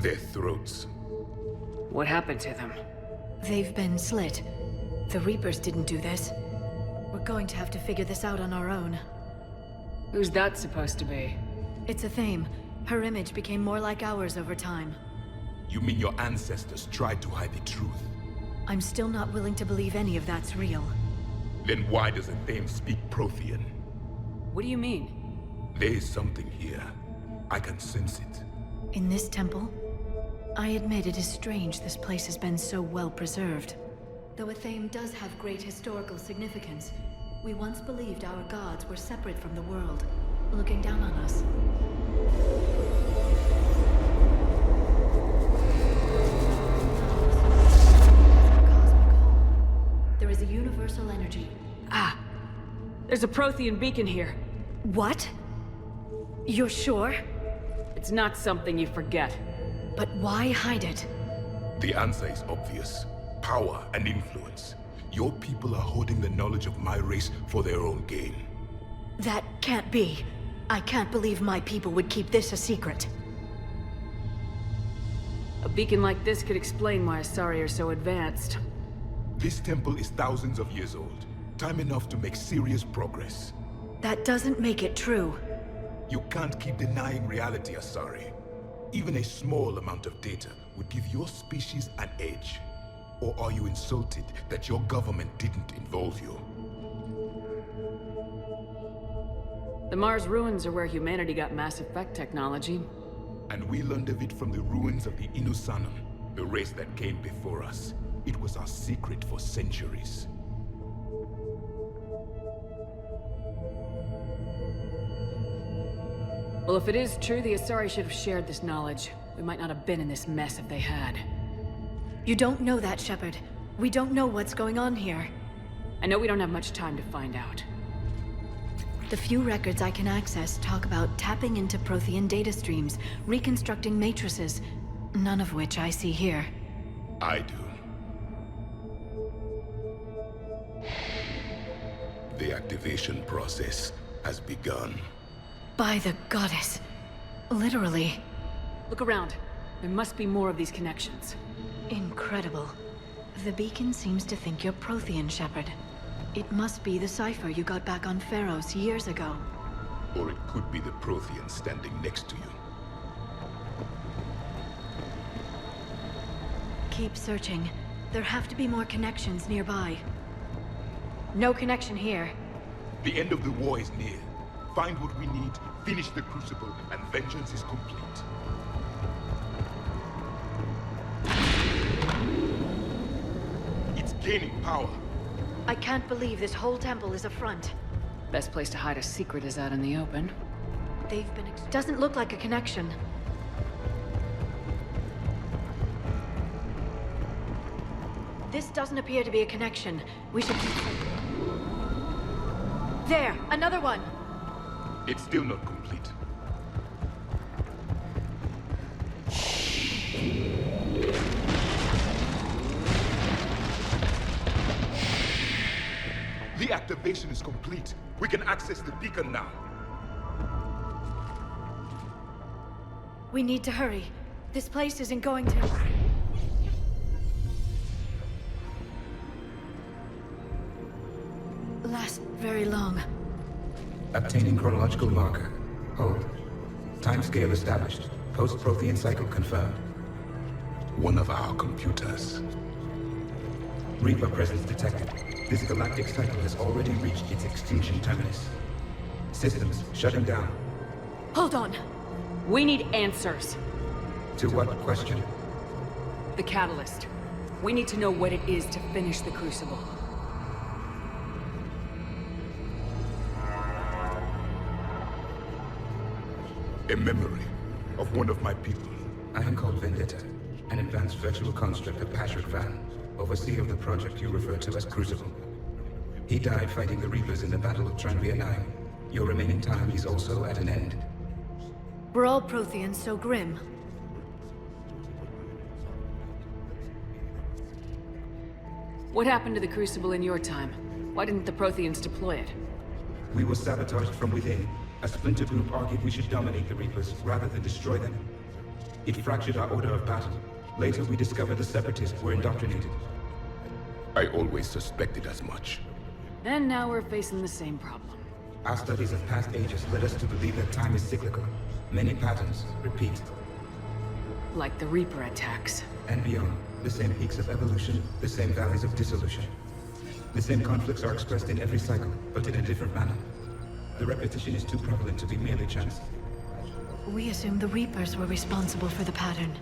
Their throats.
What happened to them?
They've been slit. The Reapers didn't do this. We're going to have to figure this out on our own.
Who's that supposed to be?
It's Athame. Her image became more like ours over time.
You mean your ancestors tried to hide the truth?
I'm still not willing to believe any of that's real.
Then why does Athame speak Prothean?
What do you mean?
There is something here. I can sense it.
In this temple? I admit it is strange this place has been so well preserved. Though Athame does have great historical significance, we once believed our gods were separate from the world, looking down on us. There is a universal energy.
Ah! There's a Prothean beacon here.
What? You're sure?
It's not something you forget.
But why hide it?
The answer is obvious. Power and influence. Your people are hoarding the knowledge of my race for their own gain.
That can't be. I can't believe my people would keep this a secret.
A beacon like this could explain why Asari are so advanced.
This temple is thousands of years old. Time enough to make serious progress.
That doesn't make it true.
You can't keep denying reality, Asari. Even a small amount of data would give your species an edge. Or are you insulted that your government didn't involve you?
The Mars ruins are where humanity got Mass Effect technology.
And we learned of it from the ruins of the Inusanum, the race that came before us. It was our secret for centuries.
Well, if it is true, the Asari should have shared this knowledge. We might not have been in this mess if they had.
You don't know that, Shepard. We don't know what's going on here.
I know we don't have much time to find out.
The few records I can access talk about tapping into Prothean data streams, reconstructing matrices, none of which I see here.
I do. The activation process has begun.
By the goddess. Literally.
Look around. There must be more of these connections.
Incredible. The beacon seems to think you're Prothean, Shepard. It must be the cipher you got back on Pharos years ago.
Or it could be the Prothean standing next to you.
Keep searching. There have to be more connections nearby. No connection here.
The end of the war is near. Find what we need, finish the Crucible, and vengeance is complete. It's gaining power.
I can't believe this whole temple is a front.
Best place to hide a secret is out in the open.
They've been doesn't look like a connection. This doesn't appear to be a connection. We should keep... There! Another one!
It's still not complete. The activation is complete. We can access the beacon now.
We need to hurry. This place isn't going to... last very long.
Obtaining chronological marker. Hold. Timescale established. Post-Prothean cycle confirmed.
One of our computers.
Reaper presence detected. This galactic cycle has already reached its extinction terminus. Systems shutting down.
Hold on. We need answers.
To what question?
The catalyst. We need to know what it is to finish the Crucible.
A memory of one of my people.
I am called Vendetta, an advanced virtual construct of Patrick Van, overseer of the project you refer to as Crucible. He died fighting the Reapers in the Battle of Tranvia 9. Your remaining time is also at an end.
Were all Protheans so grim?
What happened to the Crucible in your time? Why didn't the Protheans deploy it?
We were sabotaged from within. A splinter group argued we should dominate the Reapers rather than destroy them. It fractured our order of battle. Later, we discovered the Separatists were indoctrinated.
I always suspected as much.
And now we're facing the same problem.
Our studies of past ages led us to believe that time is cyclical. Many patterns repeat.
Like the Reaper attacks.
And beyond, the same peaks of evolution, the same valleys of dissolution. The same conflicts are expressed in every cycle, but in a different manner. The repetition is too prevalent to be merely chance.
We assumed the Reapers were responsible for the pattern.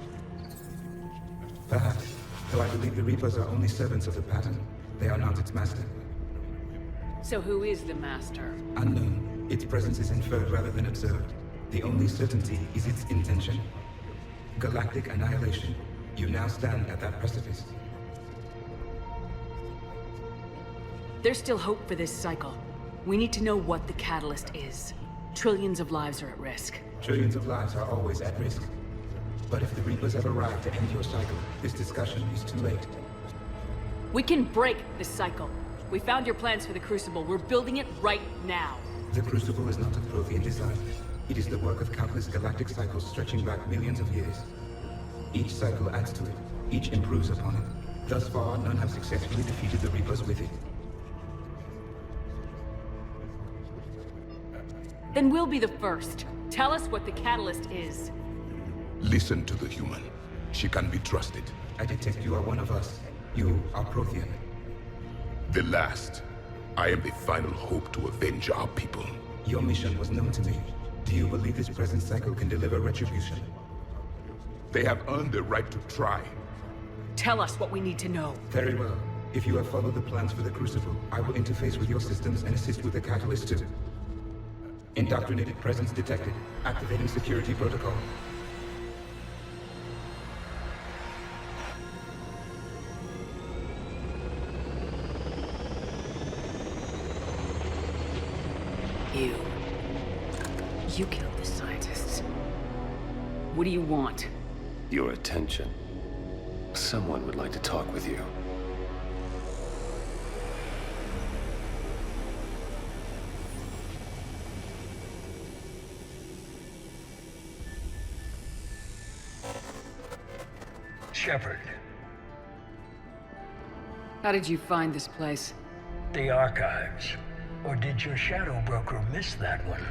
Perhaps, though I believe the Reapers are only servants of the pattern. They are not its master.
So who is the master?
Unknown. Its presence is inferred rather than observed. The only certainty is its intention. Galactic annihilation. You now stand at that precipice.
There's still hope for this cycle. We need to know what the catalyst is. Trillions of lives are at risk.
Trillions of lives are always at risk. But if the Reapers ever arrive to end your cycle, this discussion is too late.
We can break this cycle. We found your plans for the Crucible. We're building it right now.
The Crucible is not of Prothean design. It is the work of countless galactic cycles stretching back millions of years. Each cycle adds to it. Each improves upon it. Thus far, none have successfully defeated the Reapers with it.
Then we'll be the first. Tell us what the catalyst is.
Listen to the human. She can be trusted.
I detect you are one of us. You are Prothean.
The last. I am the final hope to avenge our people.
Your mission was known to me. Do you believe this present cycle can deliver retribution?
They have earned the right to try.
Tell us what we need to know.
Very well. If you have followed the plans for the Crucible, I will interface with your systems and assist with the catalyst too. Indoctrinated presence detected. Activating security protocol.
You killed the scientists. What do you want?
Your attention. Someone would like to talk with you.
Shepard.
How did you find this place?
The archives. Or did your shadow broker miss that one?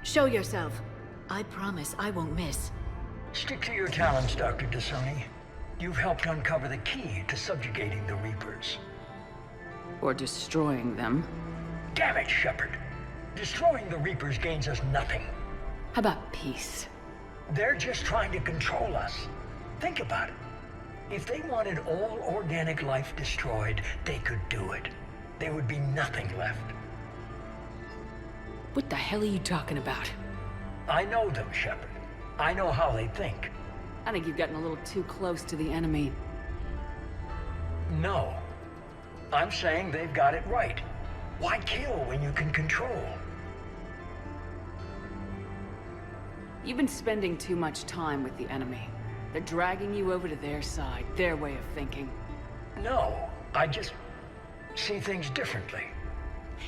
Show yourself. I promise I won't miss.
Stick to your talents, Dr. Dasani. You've helped uncover the key to subjugating the Reapers.
Or destroying them.
Damn it, Shepard. Destroying the Reapers gains us nothing.
How about peace?
They're just trying to control us. Think about it. If they wanted all organic life destroyed, they could do it. There would be nothing left.
What the hell are you talking about?
I know them, Shepard. I know how they think.
I think you've gotten a little too close to the enemy.
No. I'm saying they've got it right. Why kill when you can control?
You've been spending too much time with the enemy. They're dragging you over to their side, their way of thinking.
No, I just see things differently.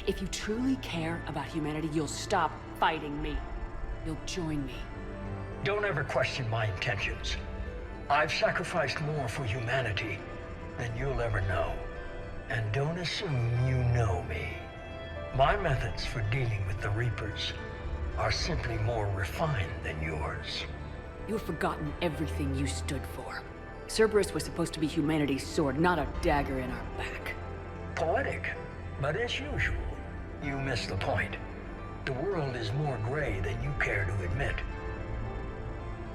If you truly care about humanity, you'll stop fighting me. You'll join me.
Don't ever question my intentions. I've sacrificed more for humanity than you'll ever know. And don't assume you know me. My methods for dealing with the Reapers are simply more refined than yours.
You've forgotten everything you stood for. Cerberus was supposed to be humanity's sword, not a dagger in our back.
Poetic, but as usual, you miss the point. The world is more gray than you care to admit.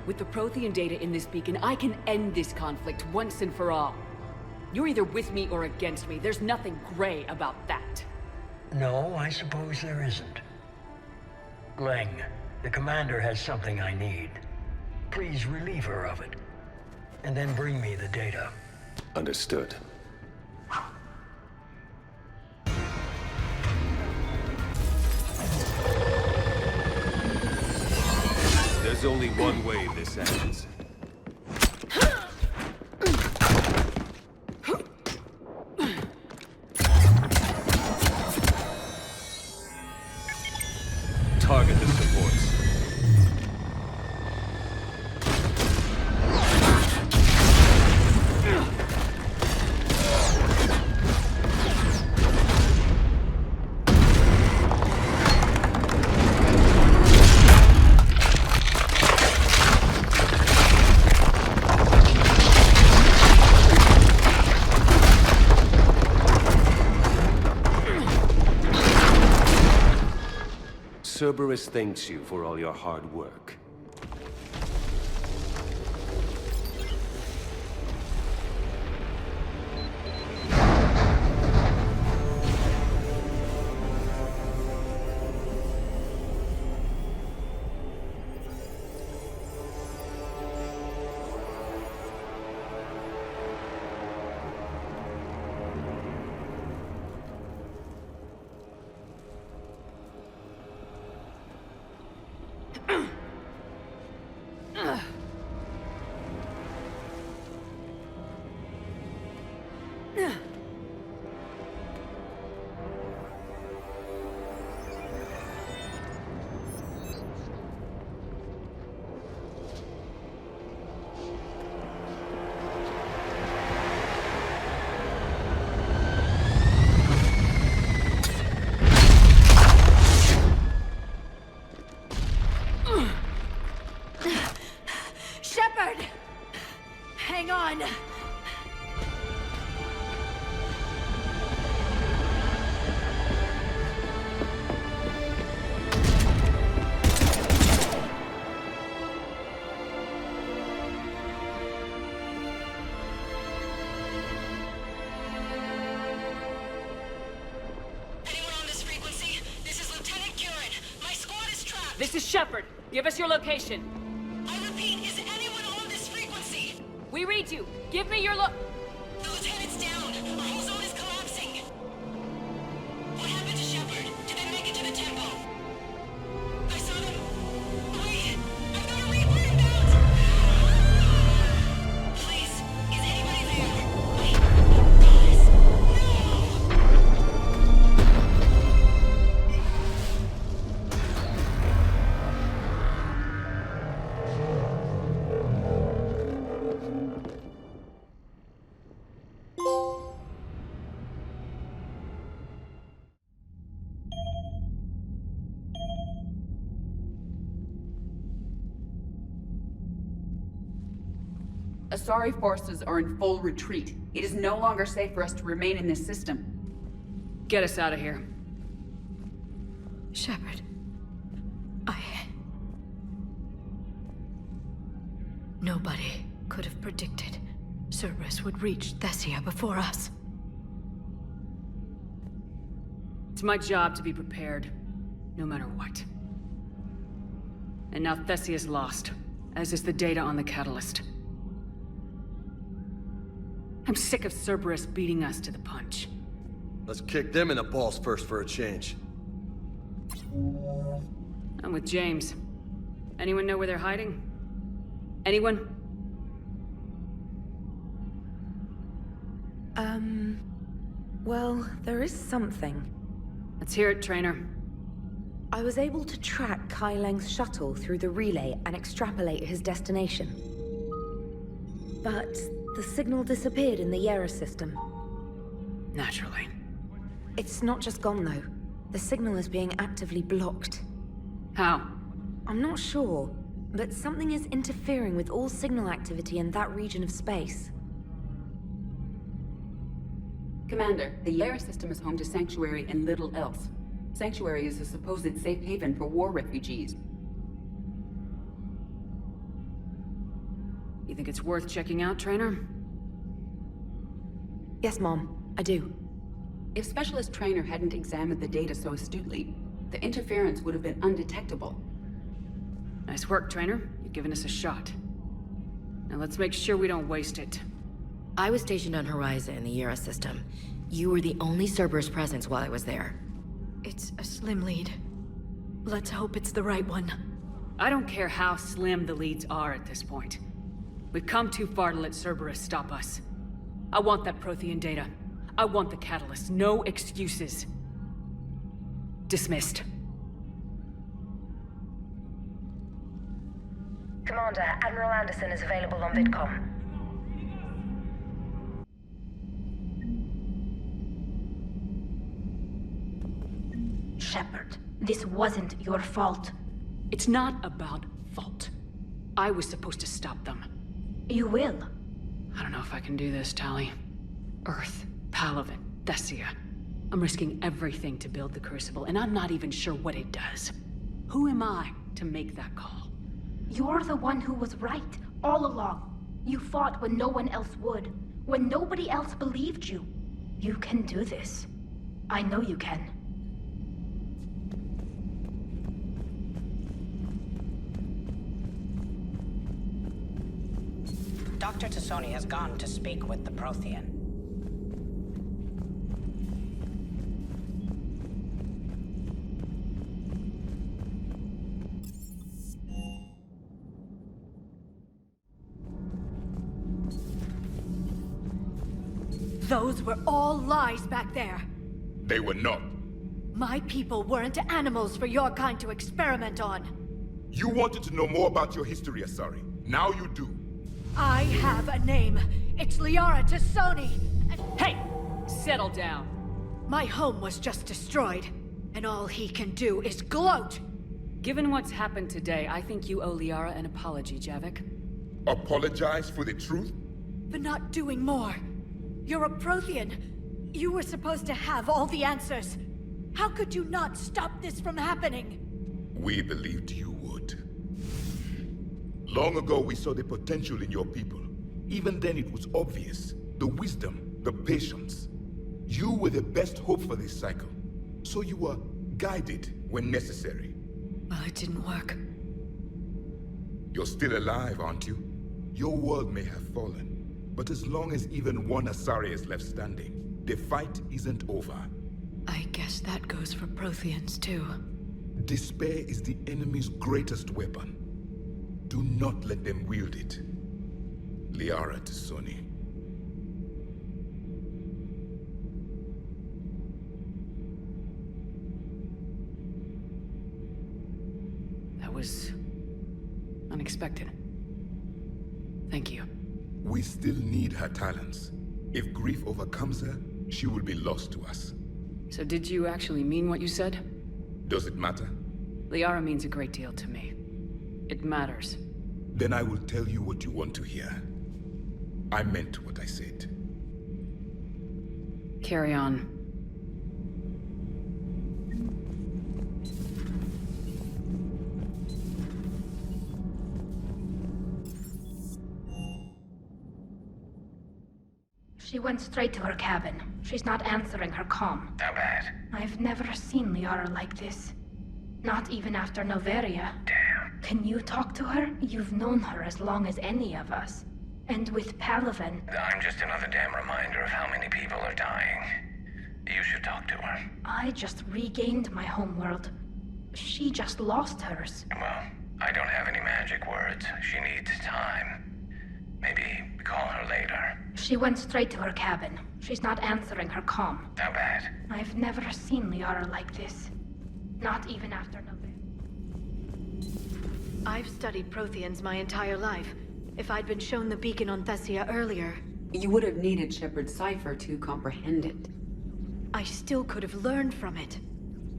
With the Prothean data in this beacon, I can end this conflict once and for all. You're either with me or against me. There's nothing gray about that.
No, I suppose there isn't. Glenn, the commander has something I need. Please relieve her of it. And then bring me the data.
Understood. There's only one way this ends. Target the supports. Cerberus thanks you for all your hard work.
Shepard! Hang on!
This is Shepard. Give us your location.
I repeat, is anyone on this frequency?
We read you. Give me your
The lieutenant's down. Our whole zone is collapsing. What happened to Shepard? Did they make it to the temple? I saw them. Wait! I've got a Reaper inbound! Please, is anybody there? Wait, guys,
Asari forces are in full retreat. It is no longer safe for us to remain in this system.
Get us out of here.
Shepard. Nobody could have predicted Cerberus would reach Thessia before us.
It's my job to be prepared, no matter what. And now Thessia's lost, as is the data on the catalyst. I'm sick of Cerberus beating us to the punch.
Let's kick them in the balls first for a change.
I'm with James. Anyone know where they're hiding? Anyone?
Well, there is something.
Let's hear it, Trainer.
I was able to track Kai Leng's shuttle through the relay and extrapolate his destination. But the signal disappeared in the Liara system.
Naturally.
It's not just gone, though. The signal is being actively blocked.
How?
I'm not sure, but something is interfering with all signal activity in that region of space.
Commander, the Liara system is home to Sanctuary and little else. Sanctuary is a supposed safe haven for war refugees.
You think it's worth checking out, Trainer?
Yes, Mom, I do.
If Specialist Trainer hadn't examined the data so astutely, the interference would have been undetectable.
Nice work, Trainer. You've given us a shot. Now let's make sure we don't waste it.
I was stationed on Horizon in the Liara system. You were the only Cerberus presence while I was there.
It's a slim lead. Let's hope it's the right one.
I don't care how slim the leads are at this point. We've come too far to let Cerberus stop us. I want that Prothean data. I want the catalyst. No excuses. Dismissed.
Commander, Admiral Anderson is available on VidCom.
Shepard, this wasn't your fault.
It's not about fault. I was supposed to stop them.
You will.
I don't know if I can do this, Tali. Earth, Palaven, Thessia. I'm risking everything to build the Crucible, and I'm not even sure what it does. Who am I to make that call?
You're the one who was right, all along. You fought when no one else would, when nobody else believed you. You can do this. I know you can.
Dr. Tassoni has gone to speak with the Prothean.
Those were all lies back there.
They were not.
My people weren't animals for your kind to experiment on.
You wanted to know more about your history, Asari. Now you do.
I have a name. It's Liara Tassoni.
Hey! Settle down.
My home was just destroyed, and all he can do is gloat.
Given what's happened today, I think you owe Liara an apology, Javik.
Apologize for the truth?
For not doing more. You're a Prothean. You were supposed to have all the answers. How could you not stop this from happening?
We believed you would. Long ago, we saw the potential in your people. Even then, it was obvious. The wisdom, the patience. You were the best hope for this cycle. So you were guided when necessary.
Well, it didn't work.
You're still alive, aren't you? Your world may have fallen. But as long as even one Asari is left standing, the fight isn't over.
I guess that goes for Protheans, too.
Despair is the enemy's greatest weapon. Do not let them wield it. Liara Tassoni.
That was unexpected. Thank you.
We still need her talents. If grief overcomes her, she will be lost to us.
So did you actually mean what you said?
Does it matter?
Liara means a great deal to me. It matters.
Then I will tell you what you want to hear. I meant what I said.
Carry on.
She went straight to her cabin. She's not answering her comm.
How bad?
I've never seen Liara like this. Not even after Noveria.
Damn.
Can you talk to her? You've known her as long as any of us. And with Palaven...
I'm just another damn reminder of how many people are dying. You should talk to her.
I just regained my homeworld. She just lost hers.
Well, I don't have any magic words. She needs time. Maybe call her later.
She went straight to her cabin. She's not answering her comm.
How bad?
I've never seen Liara like this. Not even after Noveria.
I've studied Protheans my entire life. If I'd been shown the beacon on Thessia earlier...
You would have needed Shepard's cipher to comprehend it.
I still could have learned from it.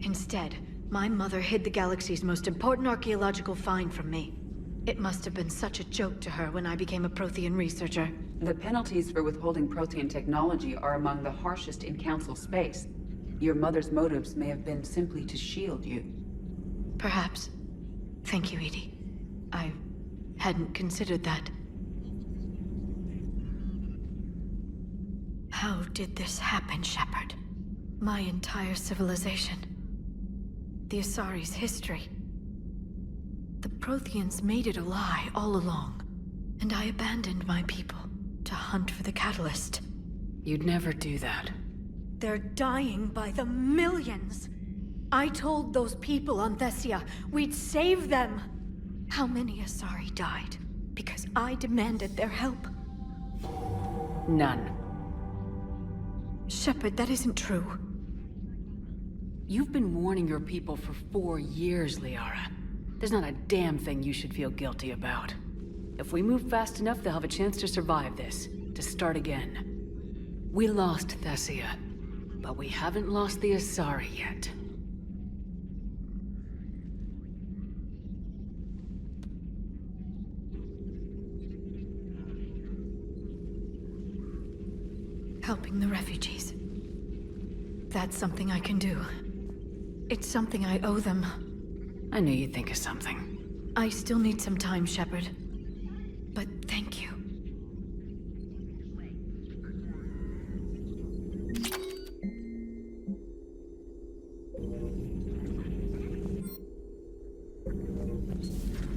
Instead, my mother hid the galaxy's most important archaeological find from me. It must have been such a joke to her when I became a Prothean researcher.
The penalties for withholding Prothean technology are among the harshest in Council space. Your mother's motives may have been simply to shield you.
Perhaps. Thank you, Edie. I hadn't considered that. How did this happen, Shepard? My entire civilization. The Asari's history. The Protheans made it a lie all along, and I abandoned my people to hunt for the catalyst.
You'd never do that.
They're dying by the millions. I told those people on Thessia we'd save them. How many Asari died because I demanded their help?
None.
Shepard, that isn't true.
You've been warning your people for 4 years, Liara. There's not a damn thing you should feel guilty about. If we move fast enough, they'll have a chance to survive this, to start again. We lost Thessia, but we haven't lost the Asari yet.
Helping the refugees. That's something I can do. It's something I owe them.
I knew you'd think of something.
I still need some time, Shepard. But thank you.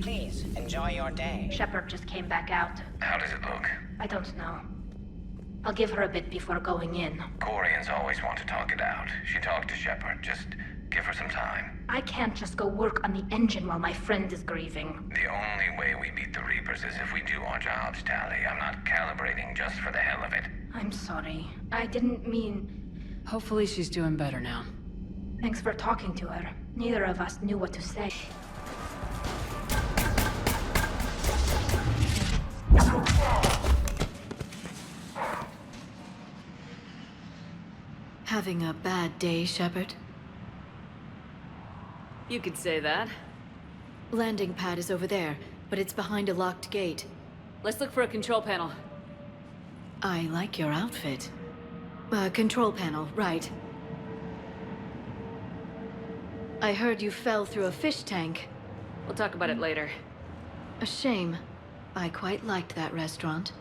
Please, enjoy your day.
Shepard just came back out.
How does it look?
I don't know. I'll give her a bit before going in.
Corians always want to talk it out. She talked to Shepard. Just give her some time.
I can't just go work on the engine while my friend is grieving.
The only way we beat the Reapers is if we do our jobs, Tally. I'm not calibrating just for the hell of it.
I'm sorry. I didn't mean...
Hopefully she's doing better now.
Thanks for talking to her. Neither of us knew what to say.
Having a bad day, Shepard?
You could say that.
Landing pad is over there, but it's behind a locked gate.
Let's look for a control panel.
I like your outfit. Control panel, right. I heard you fell through a fish tank.
We'll talk about it later.
A shame. I quite liked that restaurant.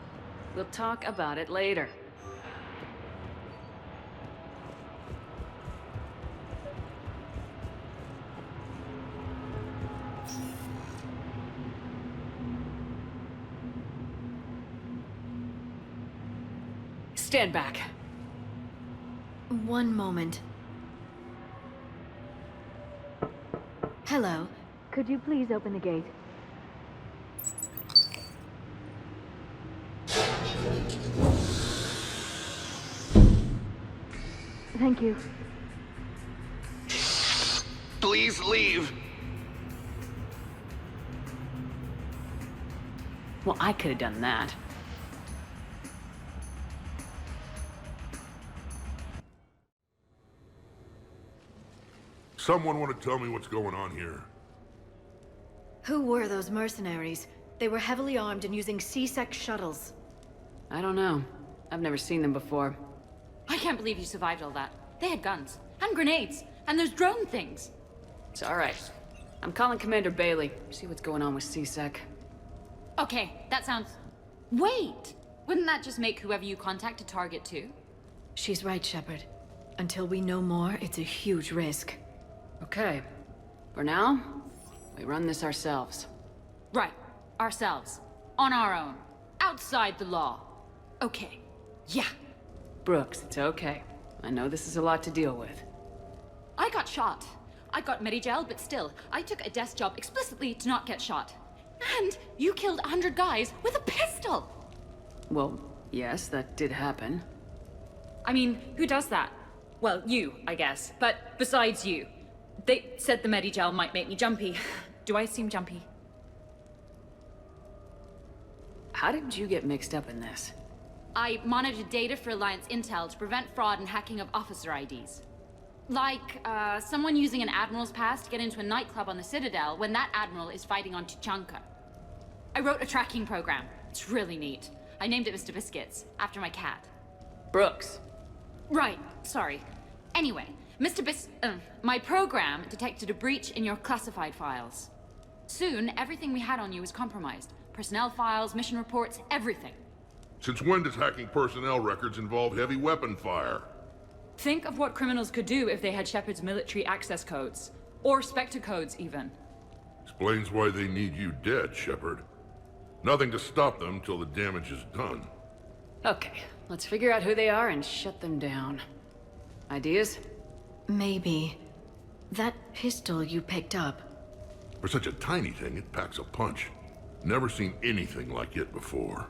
We'll talk about it later. Stand back.
One moment. Hello. Could you please open the gate? Thank you.
Please leave.
Well, I could have done that.
Someone want to tell me what's going on here?
Who were those mercenaries? They were heavily armed and using C-Sec shuttles.
I don't know. I've never seen them before.
I can't believe you survived all that. They had guns, and grenades, and those drone things.
It's alright. I'm calling Commander Bailey. See what's going on with C-Sec.
Okay, that sounds... Wait! Wouldn't that just make whoever you contact a target too?
She's right, Shepard. Until we know more, it's a huge risk.
Okay. For now, we run this ourselves.
Right. Ourselves. On our own. Outside the law. Okay. Yeah.
Brooks, it's okay. I know this is a lot to deal with.
I got shot. I got Medigel, but still, I took a desk job explicitly to not get shot. And you killed 100 guys with a pistol!
Well, yes, that did happen.
I mean, who does that? Well, you, I guess. But besides you. They said the Medigel might make me jumpy. Do I seem jumpy?
How did you get mixed up in this?
I monitored data for Alliance intel to prevent fraud and hacking of officer IDs. Like, someone using an Admiral's pass to get into a nightclub on the Citadel when that Admiral is fighting on Tuchanka. I wrote a tracking program. It's really neat. I named it Mr. Biscuits, after my cat.
Brooks.
Right, sorry. Anyway, my program detected a breach in your classified files. Soon, everything we had on you was compromised. Personnel files, mission reports, everything.
Since when does hacking personnel records involve heavy weapon fire?
Think of what criminals could do if they had Shepard's military access codes. Or Spectre codes, even.
Explains why they need you dead, Shepard. Nothing to stop them till the damage is done.
Okay, let's figure out who they are and shut them down. Ideas?
Maybe. That pistol you picked up.
For such a tiny thing, it packs a punch. Never seen anything like it before.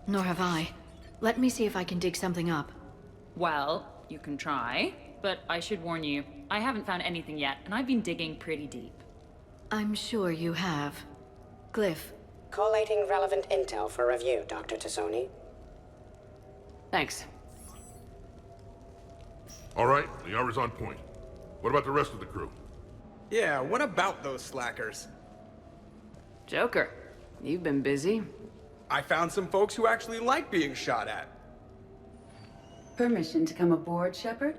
Nor have I. Let me see if I can dig something up.
Well, you can try, but I should warn you, I haven't found anything yet, and I've been digging pretty deep.
I'm sure you have. Glyph.
Collating relevant intel for review, Dr. Tassoni.
Thanks.
All right, the hour's on point. What about the rest of the crew?
Yeah, what about those slackers?
Joker, you've been busy.
I found some folks who actually like being shot at.
Permission to come aboard, Shepard?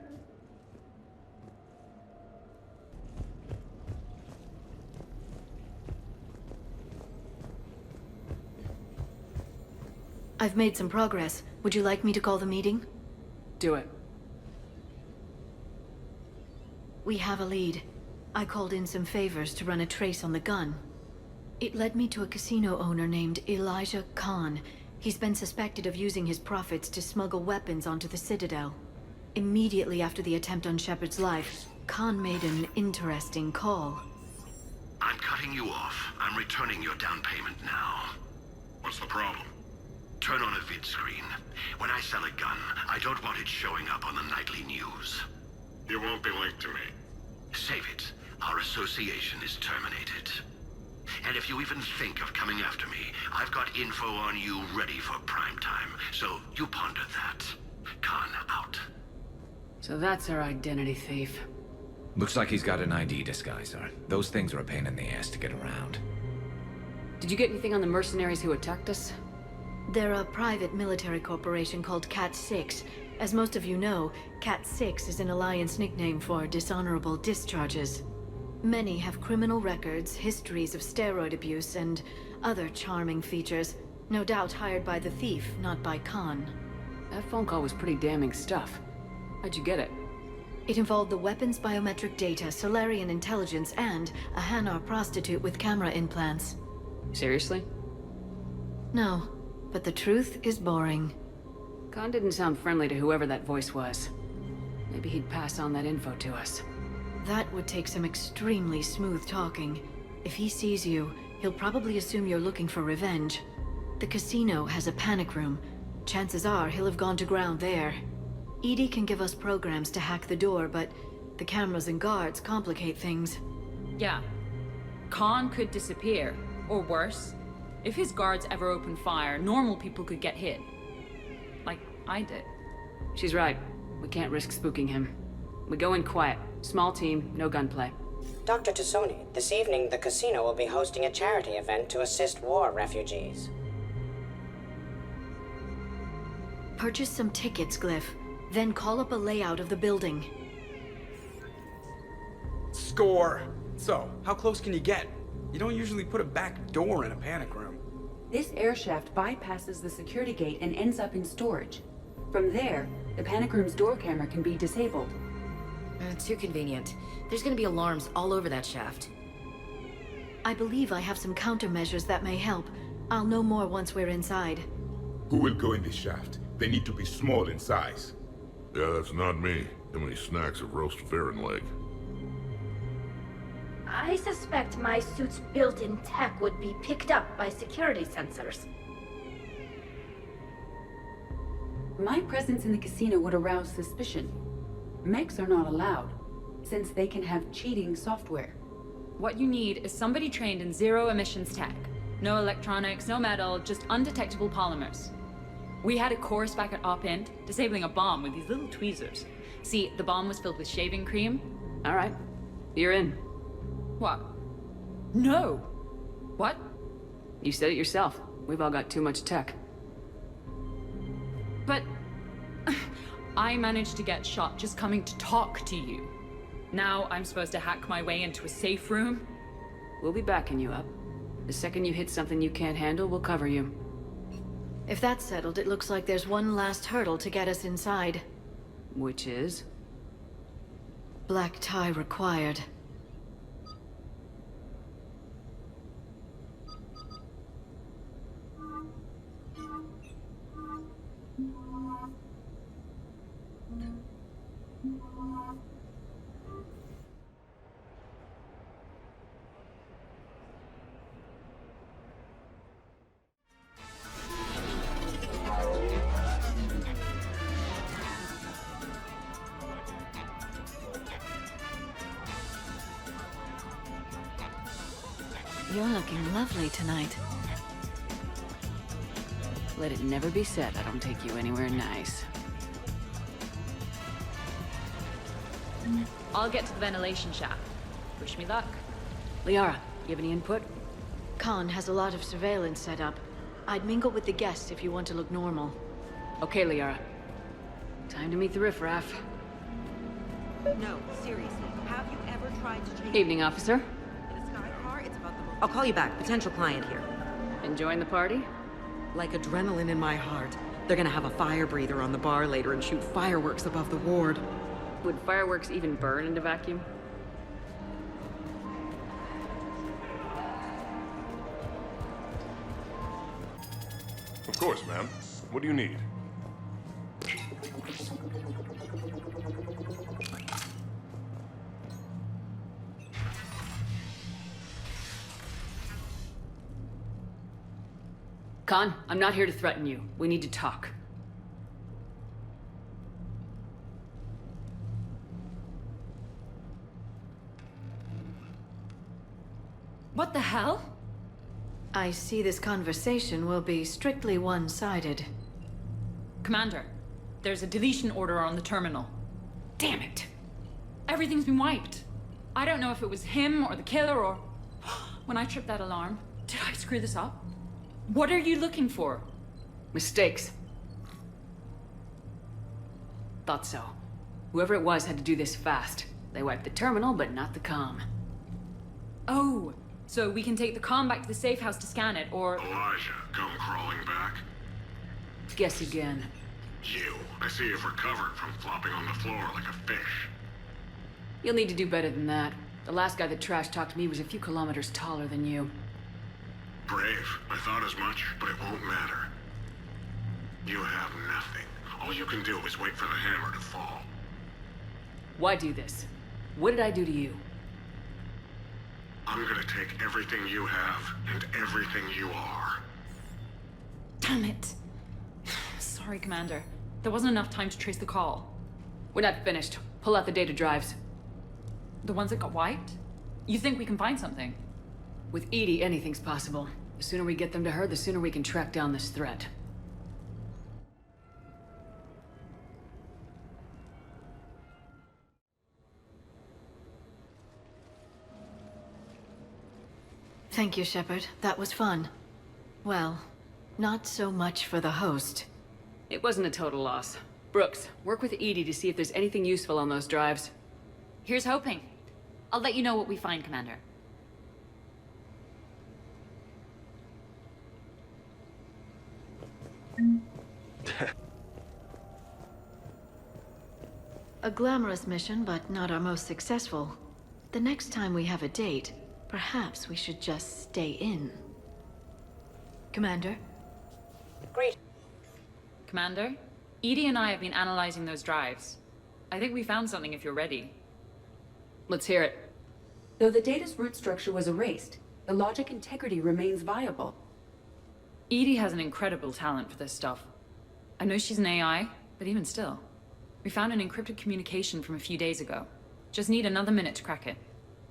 I've made some progress. Would you like me to call the meeting?
Do it.
We have a lead. I called in some favors to run a trace on the gun. It led me to a casino owner named Elijah Khan. He's been suspected of using his profits to smuggle weapons onto the Citadel. Immediately after the attempt on Shepard's life, Khan made an interesting call.
I'm cutting you off. I'm returning your down payment now. What's the problem? Turn on a vid screen. When I sell a gun, I don't want it showing up on the nightly news.
You won't be linked to me.
Save it. Our association is terminated. And if you even think of coming after me, I've got info on you ready for prime time. So you ponder that. Khan out.
So that's our identity thief.
Looks like he's got an ID disguiser. Those things are a pain in the ass to get around.
Did you get anything on the mercenaries who attacked us?
They're a private military corporation called Cat-6. As most of you know, Cat-6 is an Alliance nickname for dishonorable discharges. Many have criminal records, histories of steroid abuse, and other charming features. No doubt hired by the thief, not by Khan.
That phone call was pretty damning stuff. How'd you get it?
It involved the weapons biometric data, Solarian intelligence, and a Hanar prostitute with camera implants.
Seriously?
No, but the truth is boring.
Khan didn't sound friendly to whoever that voice was. Maybe he'd pass on that info to us.
That would take some extremely smooth talking. If he sees you, he'll probably assume you're looking for revenge. The casino has a panic room. Chances are he'll have gone to ground there. EDI can give us programs to hack the door, but the cameras and guards complicate things.
Yeah. Khan could disappear. Or worse, if his guards ever open fire, normal people could get hit. Like I did.
She's right. We can't risk spooking him. We go in quiet. Small team, no gunplay.
Dr. Tassoni, this evening the casino will be hosting a charity event to assist war refugees.
Purchase some tickets, Glyph. Then call up a layout of the building.
Score! So, how close can you get? You don't usually put a back door in a panic room.
This air shaft bypasses the security gate and ends up in storage. From there, the panic room's door camera can be disabled.
Too convenient. There's gonna be alarms all over that shaft.
I believe I have some countermeasures that may help. I'll know more once we're inside.
Who will go in this shaft? They need to be small in size.
Yeah, that's not me. Too many snacks of roast Farron leg.
I suspect my suit's built-in tech would be picked up by security sensors.
My presence in the casino would arouse suspicion. Mechs are not allowed, since they can have cheating software.
What you need is somebody trained in zero emissions tech. No electronics, no metal, just undetectable polymers. We had a course back at Op Int, disabling a bomb with these little tweezers. See, the bomb was filled with shaving cream.
All right. You're in.
What? No! What?
You said it yourself. We've all got too much tech.
But... I managed to get shot just coming to talk to you. Now I'm supposed to hack my way into a safe room?
We'll be backing you up. The second you hit something you can't handle, we'll cover you.
If that's settled, it looks like there's one last hurdle to get us inside.
Which is?
Black tie required. You're looking lovely tonight.
Let it never be said I don't take you anywhere nice.
I'll get to the ventilation shaft. Wish me luck.
Liara, you have any input?
Khan has a lot of surveillance set up. I'd mingle with the guests if you want to look normal.
Okay, Liara. Time to meet the riffraff.
No, seriously. Have you ever tried to change...
Evening, officer.
In a sky car, it's about the most... I'll call you back. Potential client here.
Enjoying the party?
Like adrenaline in my heart. They're gonna have a fire breather on the bar later and shoot fireworks above the ward.
Would fireworks even burn in a vacuum?
Of course, ma'am. What do you need?
Khan, I'm not here to threaten you. We need to talk.
What the hell?
I see this conversation will be strictly one-sided.
Commander, there's a deletion order on the terminal. Damn it! Everything's been wiped. I don't know if it was him or the killer or... When I tripped that alarm, did I screw this up? What are you looking for?
Mistakes. Thought so. Whoever it was had to do this fast. They wiped the terminal, but not the comm.
Oh, so we can take the comm back to the safe house to scan it, or...
Elijah, come crawling back.
Guess again.
You. I see you've recovered from flopping on the floor like a fish.
You'll need to do better than that. The last guy that trash-talked me was a few kilometers taller than you.
Brave. I thought as much, but it won't matter. You have nothing. All you can do is wait for the hammer to fall.
Why do this? What did I do to you?
I'm gonna take everything you have and everything you are.
Damn it. Sorry, Commander. There wasn't enough time to trace the call.
We're not finished. Pull out the data drives.
The ones that got wiped? You think we can find something?
With Edie, anything's possible. The sooner we get them to her, the sooner we can track down this threat.
Thank you, Shepard. That was fun. Well, not so much for the host.
It wasn't a total loss. Brooks, work with Edie to see if there's anything useful on those drives.
Here's hoping. I'll let you know what we find, Commander.
A glamorous mission, but not our most successful. The next time we have a date, perhaps we should just stay in. Commander?
Great. Commander, Edie and I have been analyzing those drives. I think we found something if you're ready.
Let's hear it.
Though the data's root structure was erased, the logic integrity remains viable.
Edie has an incredible talent for this stuff. I know she's an AI, but even still. We found an encrypted communication from a few days ago. Just need another minute to crack it.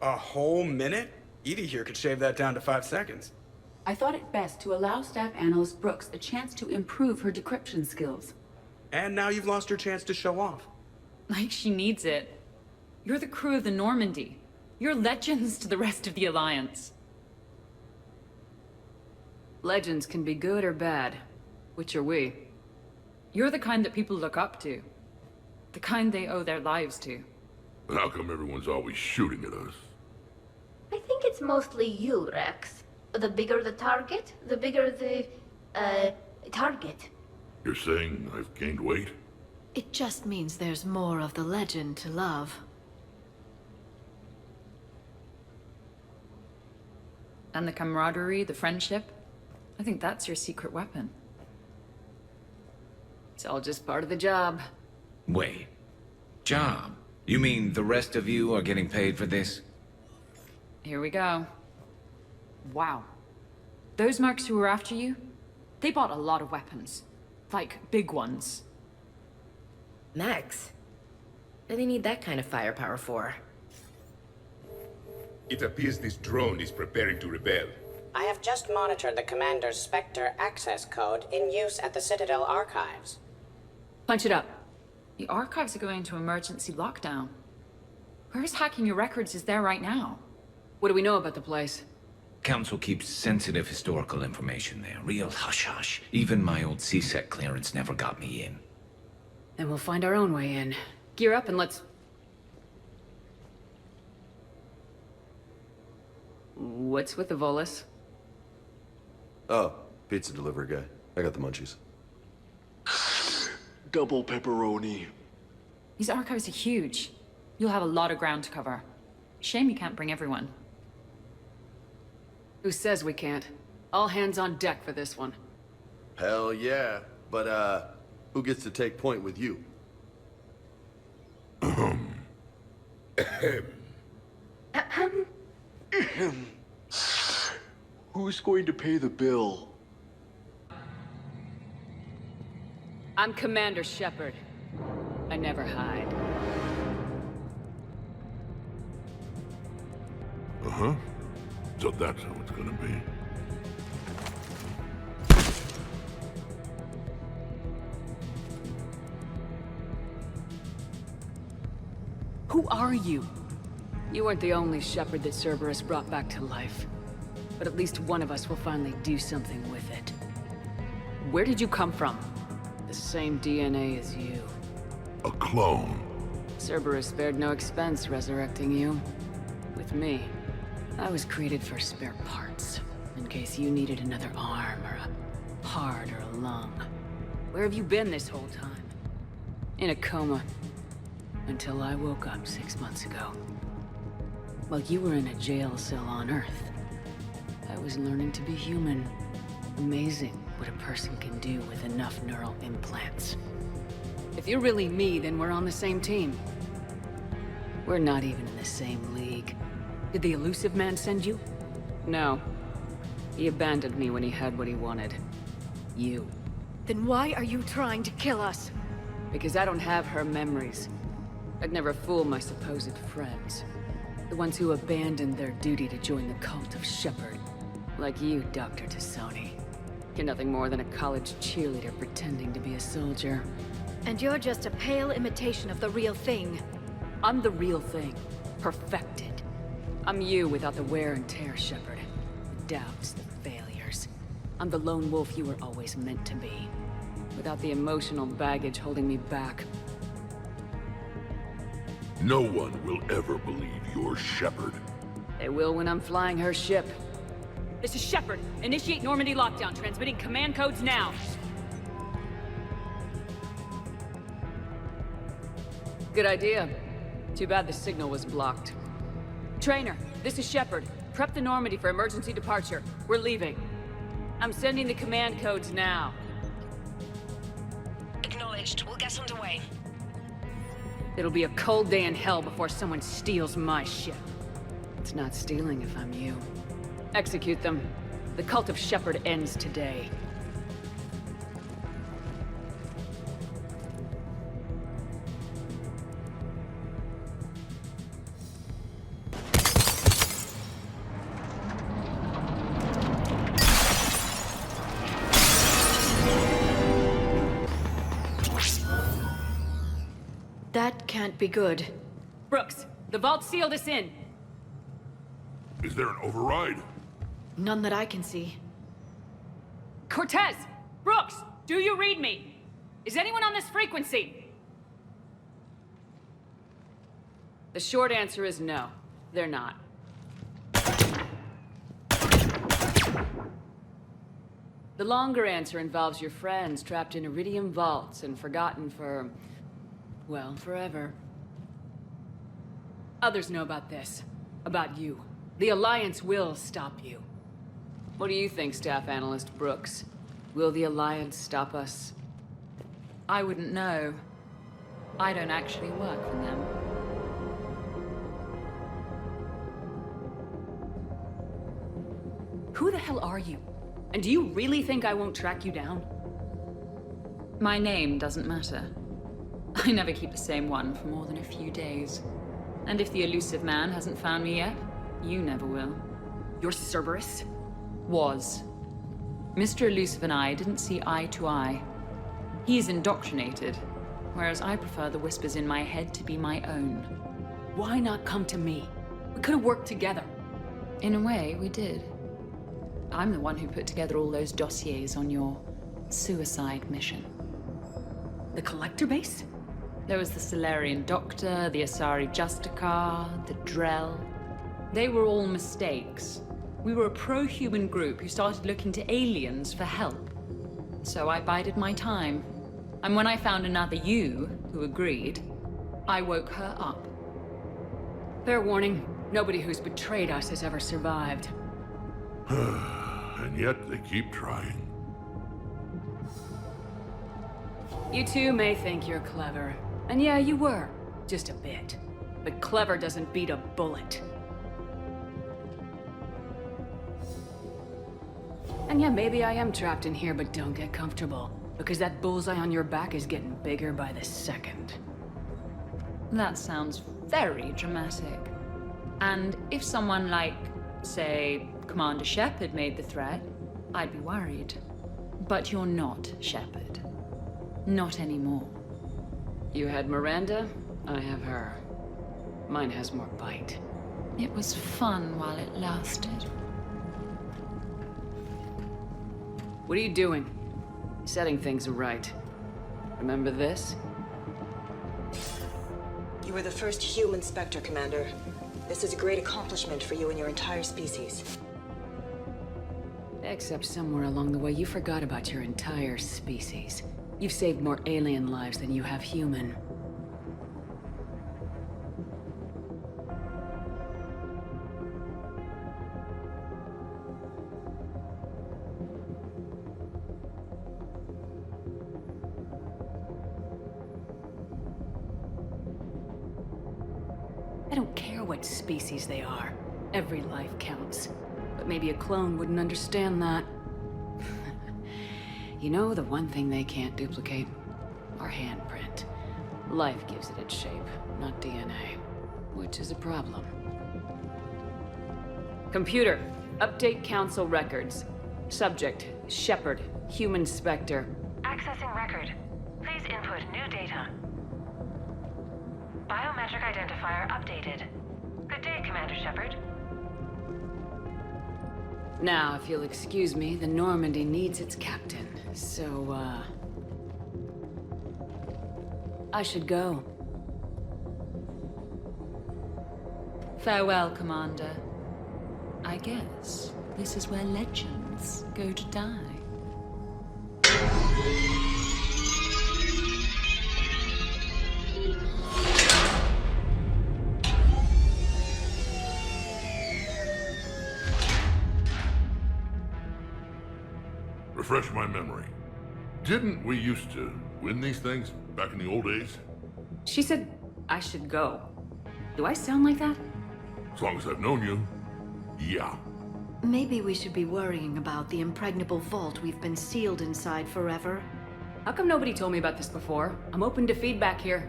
A whole minute? Edie here could shave that down to 5 seconds.
I thought it best to allow Staff Analyst Brooks a chance to improve her decryption skills.
And now you've lost your chance to show off.
Like she needs it. You're the crew of the Normandy. You're legends to the rest of the Alliance.
Legends can be good or bad. Which are we?
You're the kind that people look up to. The kind they owe their lives to.
But how come everyone's always shooting at us?
I think it's mostly you, Rex. The bigger the target, the bigger the, target.
You're saying I've gained weight?
It just means there's more of the legend to love.
And the camaraderie, the friendship. I think that's your secret weapon.
It's all just part of the job.
Wait. Job? You mean the rest of you are getting paid for this?
Here we go. Wow. Those mercs who were after you, they bought a lot of weapons. Like, big ones.
Max? What do they need that kind of firepower for?
It appears this drone is preparing to rebel.
I have just monitored the Commander's Spectre access code in use at the Citadel archives.
Punch it up.
The archives are going into emergency lockdown. Whoever's hacking your records is there right now.
What do we know about the place?
Council keeps sensitive historical information there. Real hush-hush. Even my old CSEC clearance never got me in.
Then we'll find our own way in. Gear up and let's... What's with the Volus?
Oh, pizza delivery guy. I got the munchies.
Double pepperoni.
These archives are huge. You'll have a lot of ground to cover. Shame you can't bring everyone.
Who says we can't? All hands on deck for this one.
Hell yeah. But, who gets to take point with you?
Who's going to pay the bill?
I'm Commander Shepard. I never hide.
Uh-huh. So that's how it's gonna be.
Who are you? You weren't the only Shepard that Cerberus brought back to life. But at least one of us will finally do something with it. Where did you come from? The same DNA as you.
A clone.
Cerberus spared no expense resurrecting you. With me, I was created for spare parts. In case you needed another arm, or a heart, or a lung. Where have you been this whole time? In a coma. Until I woke up 6 months ago. While you were in a jail cell on Earth, I was learning to be human. Amazing what a person can do with enough neural implants. If you're really me, then we're on the same team. We're not even in the same league. Did the Elusive Man send you? No. He abandoned me when he had what he wanted. You.
Then why are you trying to kill us?
Because I don't have her memories. I'd never fool my supposed friends. The ones who abandoned their duty to join the cult of Shepard. Like you, Dr. Tassoni. You're nothing more than a college cheerleader pretending to be a soldier.
And you're just a pale imitation of the real thing.
I'm the real thing. Perfected. I'm you without the wear and tear, Shepard. The doubts, the failures. I'm the lone wolf you were always meant to be. Without the emotional baggage holding me back.
No one will ever believe you're Shepard.
They will when I'm flying her ship. This is Shepard. Initiate Normandy lockdown. Transmitting command codes now. Good idea. Too bad the signal was blocked. Trainer, this is Shepard. Prep the Normandy for emergency departure. We're leaving. I'm sending the command codes now.
Acknowledged. We'll get underway.
It'll be a cold day in hell before someone steals my ship. It's not stealing if I'm you. Execute them. The cult of Shepard ends today.
can't be good.
Brooks, the vault sealed us in.
Is there an override?
None that I can see.
Cortez! Brooks! Do you read me? Is anyone on this frequency? The short answer is no. They're not. The longer answer involves your friends trapped in Iridium vaults and forgotten for... well, forever. Others know about this. About you. The Alliance will stop you. What do you think, Staff Analyst Brooks? Will the Alliance stop us?
I wouldn't know. I don't actually work for them.
Who the hell are you? And do you really think I won't track you down?
My name doesn't matter. I never keep the same one for more than a few days. And if the elusive man hasn't found me yet, you never will.
You're Cerberus?
Was. Mr. Elusive and I didn't see eye to eye. He's indoctrinated, whereas I prefer the whispers in my head to be my own.
Why not come to me? We could have worked together.
In a way, we did. I'm the one who put together all those dossiers on your suicide mission.
The Collector base?
There was the Solarian Doctor, the Asari Justicar, the Drell. They were all mistakes. We were a pro-human group who started looking to aliens for help. So I bided my time. And when I found another you who agreed, I woke her up.
Fair warning, nobody who's betrayed us has ever survived.
And yet they keep trying.
You two may think you're clever. And yeah, you were. Just a bit. But clever doesn't beat a bullet. And yeah, maybe I am trapped in here, but don't get comfortable. Because that bullseye on your back is getting bigger by the second.
That sounds very dramatic. And if someone like, say, Commander Shepard made the threat, I'd be worried. But you're not Shepard. Not anymore.
You had Miranda, I have her. Mine has more bite.
It was fun while it lasted.
What are you doing? Setting things right. Remember this?
You were the first human Spectre, Commander. This is a great accomplishment for you and your entire species.
Except somewhere along the way you forgot about your entire species. You've saved more alien lives than you have human. I don't care what species they are. Every life counts. But maybe a clone wouldn't understand that. You know, the one thing they can't duplicate? Our handprint. Life gives it its shape, not DNA. Which is a problem. Computer, update Council records. Subject, Shepard, Human Spectre.
Accessing record. Please input new data. Biometric identifier updated. Good day, Commander Shepard.
Now, if you'll excuse me, the Normandy needs its captain. So, I should go.
Farewell, Commander. I guess this is where legends go to die.
Refresh my memory. Didn't we used to win these things back in the old days?
She said I should go. Do I sound like that?
As long as I've known you, yeah.
Maybe we should be worrying about the impregnable vault we've been sealed inside forever.
How come nobody told me about this before? I'm open to feedback here.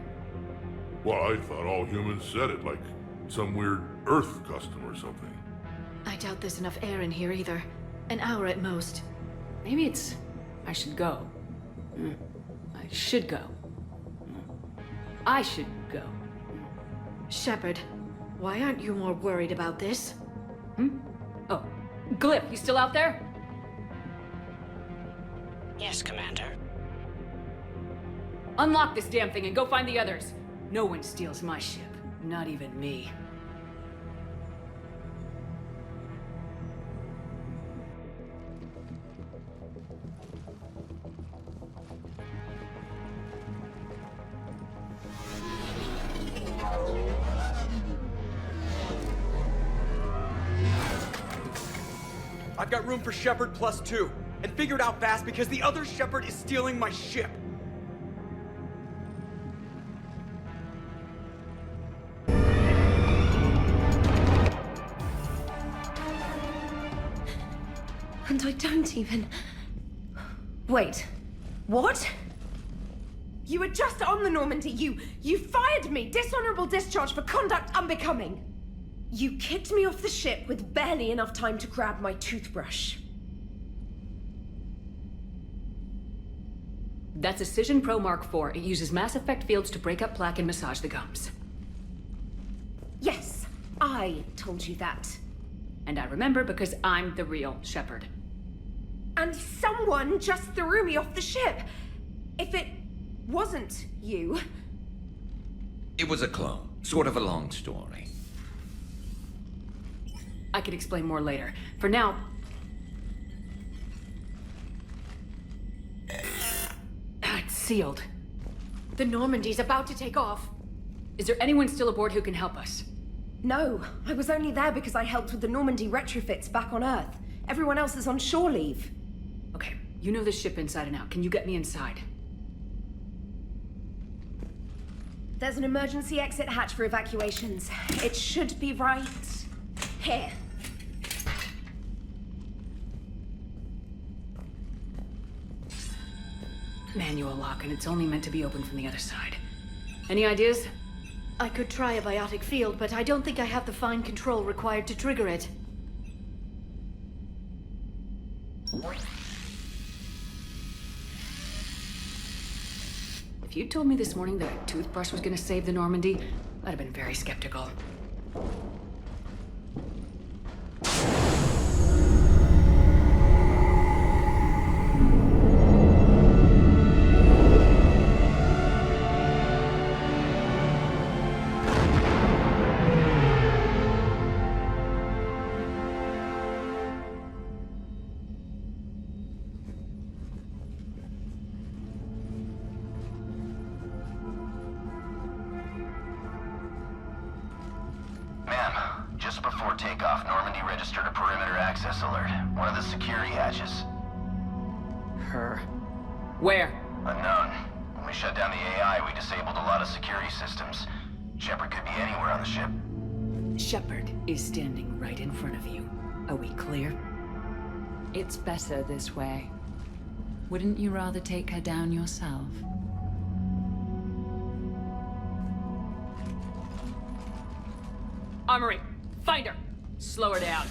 Well, I thought all humans said it, like some weird Earth custom or something.
I doubt there's enough air in here either. An hour at most.
Maybe it's... I should go. I should go. I should go.
Shepard, why aren't you more worried about this?
Oh, Glyph, you still out there?
Yes, Commander.
Unlock this damn thing and go find the others. No one steals my ship, not even me.
I've got room for Shepard +2, and figure it out fast because the other Shepard is stealing my ship.
And I don't even... Wait. What? You were just on the Normandy. You fired me. Dishonorable discharge for conduct unbecoming. You kicked me off the ship with barely enough time to grab my toothbrush.
That's a Cision Pro Mark IV. It uses mass effect fields to break up plaque and massage the gums.
Yes, I told you that.
And I remember because I'm the real Shepard.
And someone just threw me off the ship. If it wasn't you...
It was a clone. Sort of a long story.
I can explain more later. For now... It's sealed.
The Normandy's about to take off.
Is there anyone still aboard who can help us?
No, I was only there because I helped with the Normandy retrofits back on Earth. Everyone else is on shore leave.
Okay, you know this ship inside and out. Can you get me inside?
There's an emergency exit hatch for evacuations. It should be right here.
Manual lock, and it's only meant to be opened from the other side. Any ideas?
I could try a biotic field, but I don't think I have the fine control required to trigger it.
If you told me this morning that a toothbrush was gonna save the Normandy, I'd have been very skeptical.
Just before takeoff, Normandy registered a perimeter access alert. One of the security hatches.
Her. Where?
Unknown. When we shut down the AI, we disabled a lot of security systems. Shepard could be anywhere on the ship.
Shepard is standing right in front of you. Are we clear?
It's better this way. Wouldn't you rather take her down yourself?
Armory, find her! Slow her down.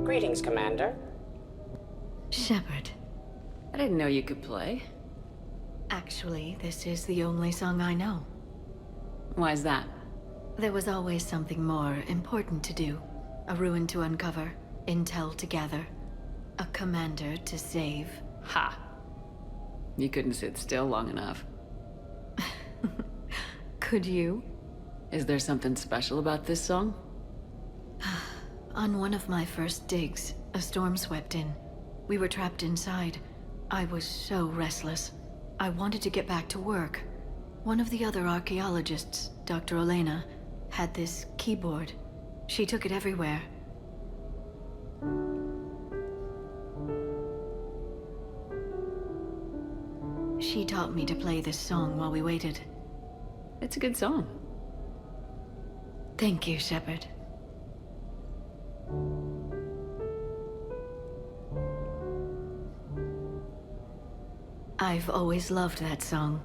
Greetings, Commander.
Shepard.
I didn't know you could play.
Actually, this is the only song I know.
Why is that?
There was always something more important to do. A ruin to uncover, intel to gather, a commander to save.
Ha! You couldn't sit still long enough.
Could you?
Is there something special about this song?
On one of my first digs, a storm swept in. We were trapped inside. I was so restless. I wanted to get back to work. One of the other archaeologists, Dr. Elena, had this keyboard. She took it everywhere. She taught me to play this song while we waited.
It's a good song.
Thank you, Shepard. I've always loved that song.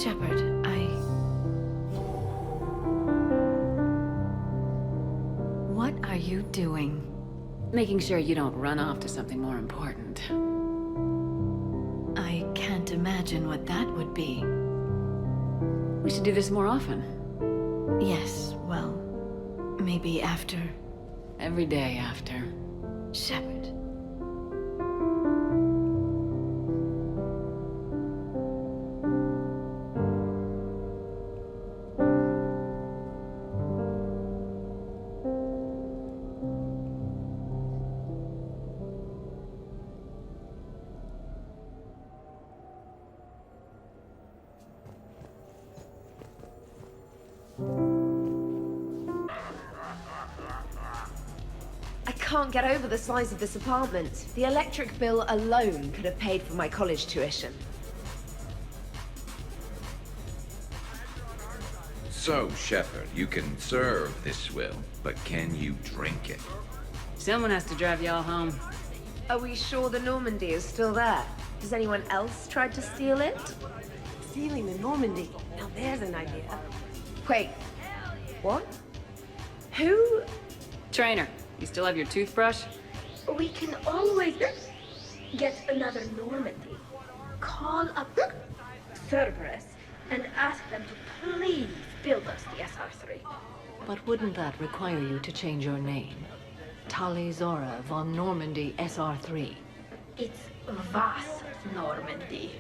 Shepard, What are you doing?
Making sure you don't run off to something more important.
I can't imagine what that would be.
We should do this more often.
Yes, well, maybe after.
Every day after.
Shepard.
I can't get over the size of this apartment. The electric bill alone could have paid for my college tuition.
So, Shepard, you can serve this will, but can you drink it?
Someone has to drive y'all home.
Are we sure the Normandy is still there? Has anyone else tried to steal it?
Stealing the Normandy. Now there's an idea.
Wait, what? Who?
Trainer, you still have your toothbrush?
We can always get another Normandy. Call up Cerberus and ask them to please build us the SR3.
But wouldn't that require you to change your name? Tali Zora von Normandy SR3.
It's Vas Normandy.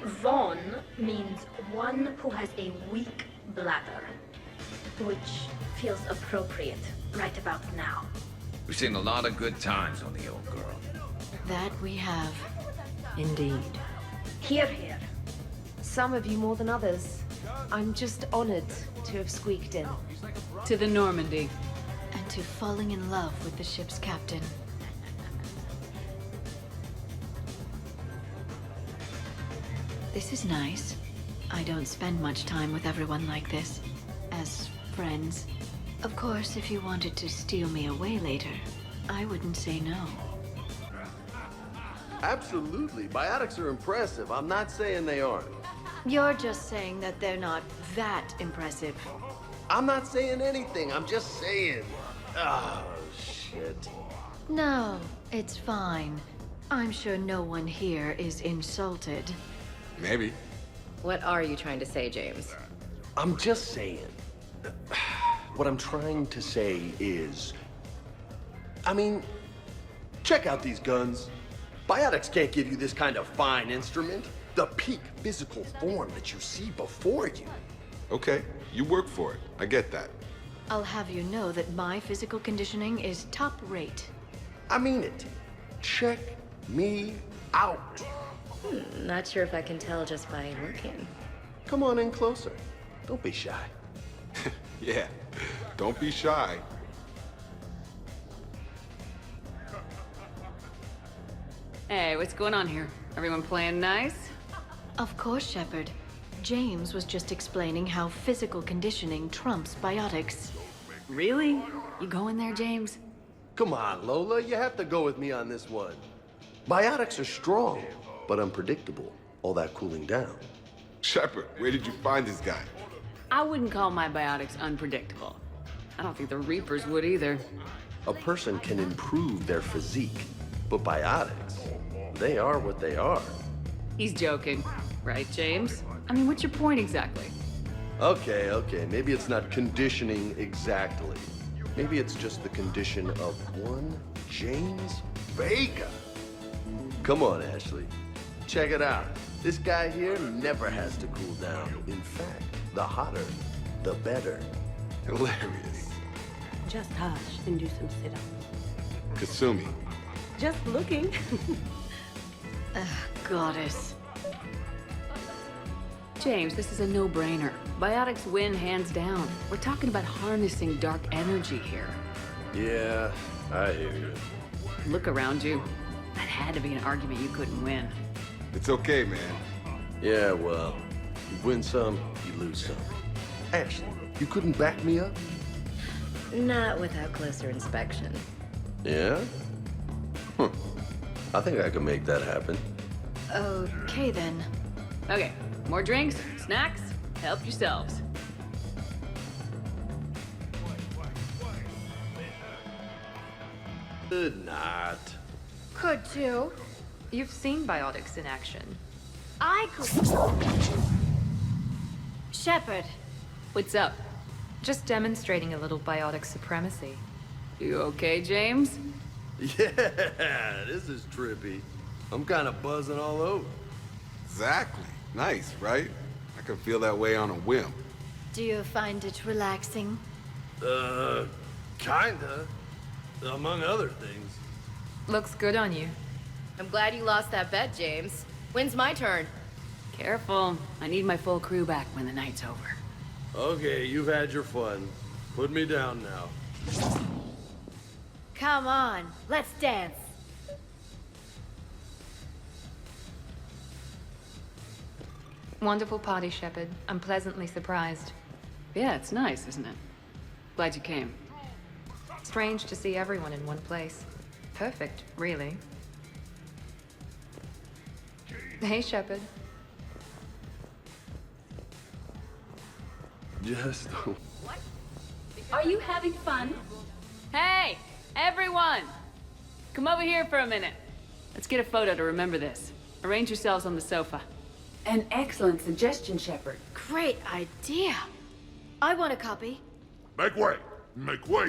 Von means one who has a weak bladder, which feels appropriate right about now.
We've seen a lot of good times on the old girl.
That we have.
Indeed.
Here, here.
Some of you more than others. I'm just honored to have squeaked in.
To the Normandy.
And to falling in love with the ship's captain. This is nice. I don't spend much time with everyone like this. As friends. Of course, if you wanted to steal me away later, I wouldn't say no.
Absolutely. Biotics are impressive. I'm not saying they aren't.
You're just saying that they're not that impressive.
I'm not saying anything. I'm just saying. Oh, shit.
No, it's fine. I'm sure no one here is insulted.
Maybe.
What are you trying to say, James?
I'm just saying. What I'm trying to say is... I mean, check out these guns. Biotics can't give you this kind of fine instrument. The peak physical form that you see before you.
Okay, you work for it. I get that.
I'll have you know that my physical conditioning is top rate.
I mean it. Check me out.
Not sure if I can tell just by looking.
Come on in closer. Don't be shy.
Yeah, don't be shy.
Hey, what's going on here? Everyone playing nice?
Of course, Shepard. James was just explaining how physical conditioning trumps biotics.
Really? You going there, James?
Come on, Lola. You have to go with me on this one. Biotics are strong, but unpredictable. All that cooling down.
Shepard, where did you find this guy?
I wouldn't call my biotics unpredictable. I don't think the Reapers would either.
A person can improve their physique, but biotics, they are what they are.
He's joking. Right, James? I mean, what's your point exactly?
Okay, maybe it's not conditioning exactly. Maybe it's just the condition of one James Vega. Come on, Ashley. Check it out. This guy here never has to cool down. In fact, the hotter, the better.
Hilarious.
Just hush and do some sit-ups.
Kasumi.
Just looking.
Goddess.
James, this is a no-brainer. Biotics win hands down. We're talking about harnessing dark energy here.
Yeah, I hear you.
Look around you. That had to be an argument you couldn't win.
It's okay, man.
Yeah, well, you win some, you lose some. Ashley, you couldn't back me up?
Not without closer inspection.
Yeah? I think I can make that happen.
Okay then.
Okay, more drinks, snacks, help yourselves.
Could not.
Could too. You've seen biotics in action.
I could... Shepard.
What's up?
Just demonstrating a little biotic supremacy.
You okay, James?
Yeah, this is trippy. I'm kind of buzzing all over.
Exactly. Nice, right? I can feel that way on a whim.
Do you find it relaxing?
Kinda. Among other things.
Looks good on you.
I'm glad you lost that bet, James. When's my turn?
Careful. I need my full crew back when the night's over.
Okay, you've had your fun. Put me down now.
Come on, let's dance.
Wonderful party, Shepard. I'm pleasantly surprised.
Yeah, it's nice, isn't it? Glad you came.
Strange to see everyone in one place. Perfect, really. Hey, Shepard.
Just...
Are you having fun? Hey, everyone! Come over here for a minute. Let's get a photo to remember this. Arrange yourselves on the sofa.
An excellent suggestion, Shepard.
Great idea. I want a copy.
Make way! Make way!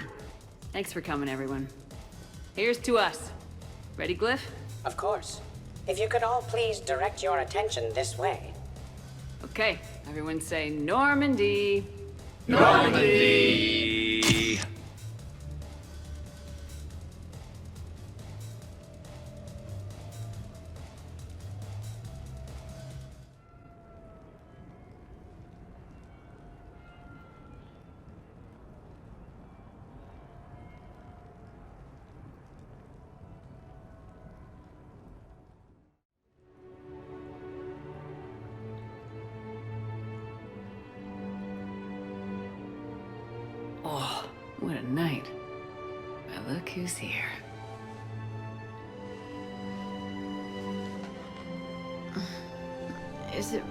Thanks for coming, everyone. Here's to us. Ready, Glyph?
Of course. If you could all please direct your attention this way.
Okay, everyone say Normandy.
Normandy!
Oh, what a night. But look who's here.
Is it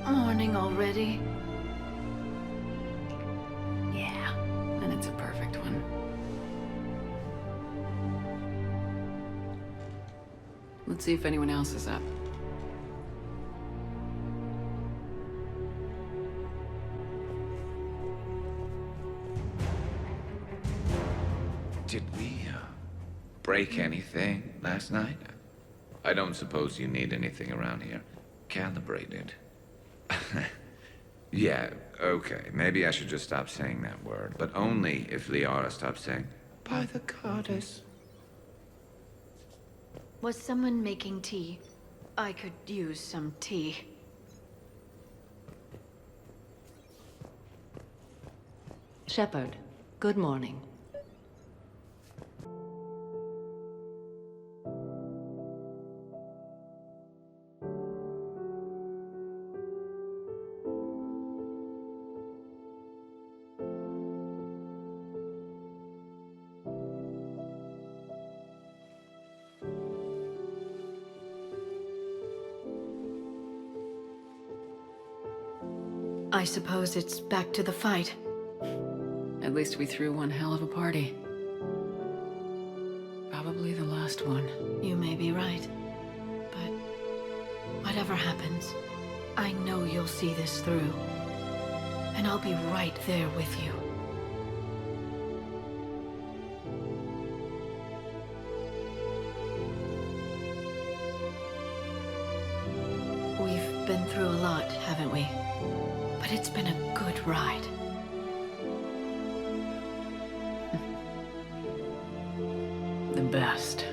morning already?
Yeah, and it's a perfect one. Let's see if anyone else is up.
Did we, break anything last night? I don't suppose you need anything around here. Calibrated. Yeah, okay. Maybe I should just stop saying that word. But only if Liara stops saying, by the goddess.
Was someone making tea? I could use some tea.
Shepard, good morning.
I suppose it's back to the fight.
At least we threw one hell of a party. Probably the last one.
You may be right. But whatever happens, I know you'll see this through. And I'll be right there with you. We've been through a lot, haven't we? But it's been a good ride.
The best.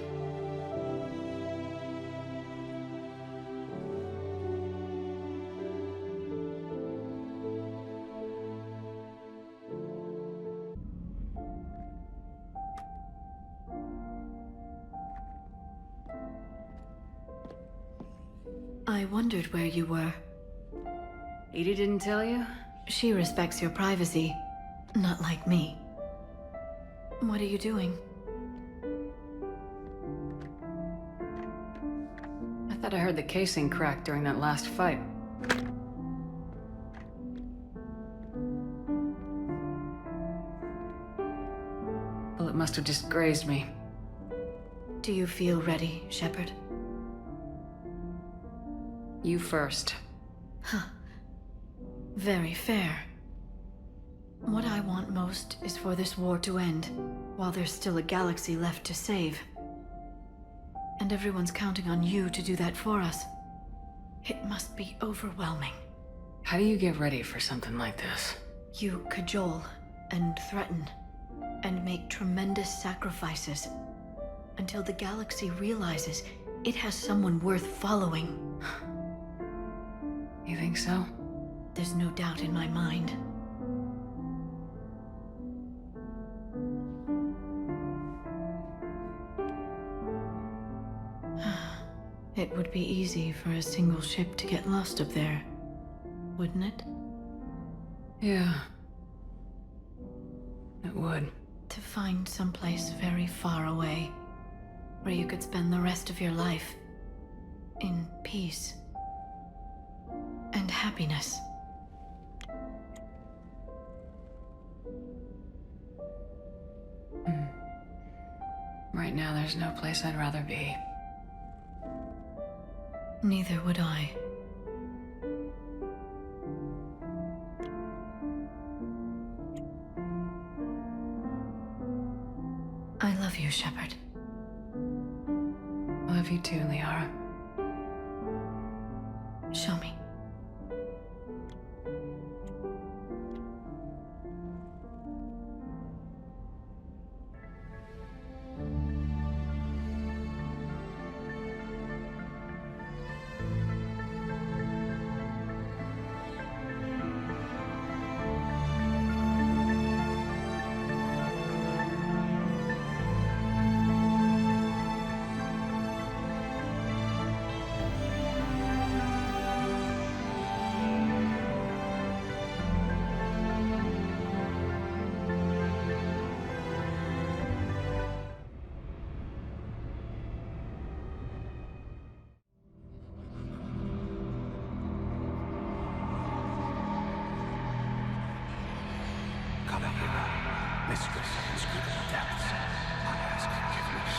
I wondered where you were.
Edie didn't tell you?
She respects your privacy, not like me. What are you doing?
I thought I heard the casing crack during that last fight. Bullet must have just grazed me.
Do you feel ready, Shepard?
You first.
Huh. Very fair. What I want most is for this war to end, while there's still a galaxy left to save. And everyone's counting on you to do that for us. It must be overwhelming.
How do you get ready for something like this?
You cajole and threaten, and make tremendous sacrifices, until the galaxy realizes it has someone worth following.
You think so?
There's no doubt in my mind. It would be easy for a single ship to get lost up there, wouldn't it?
Yeah. It would.
To find someplace very far away, where you could spend the rest of your life in peace and happiness.
Right now, there's no place I'd rather be.
Neither would I. I love you, Shepard.
I love you too, Liara.
Show me.
Mistress of inscrutable depths, I ask forgiveness.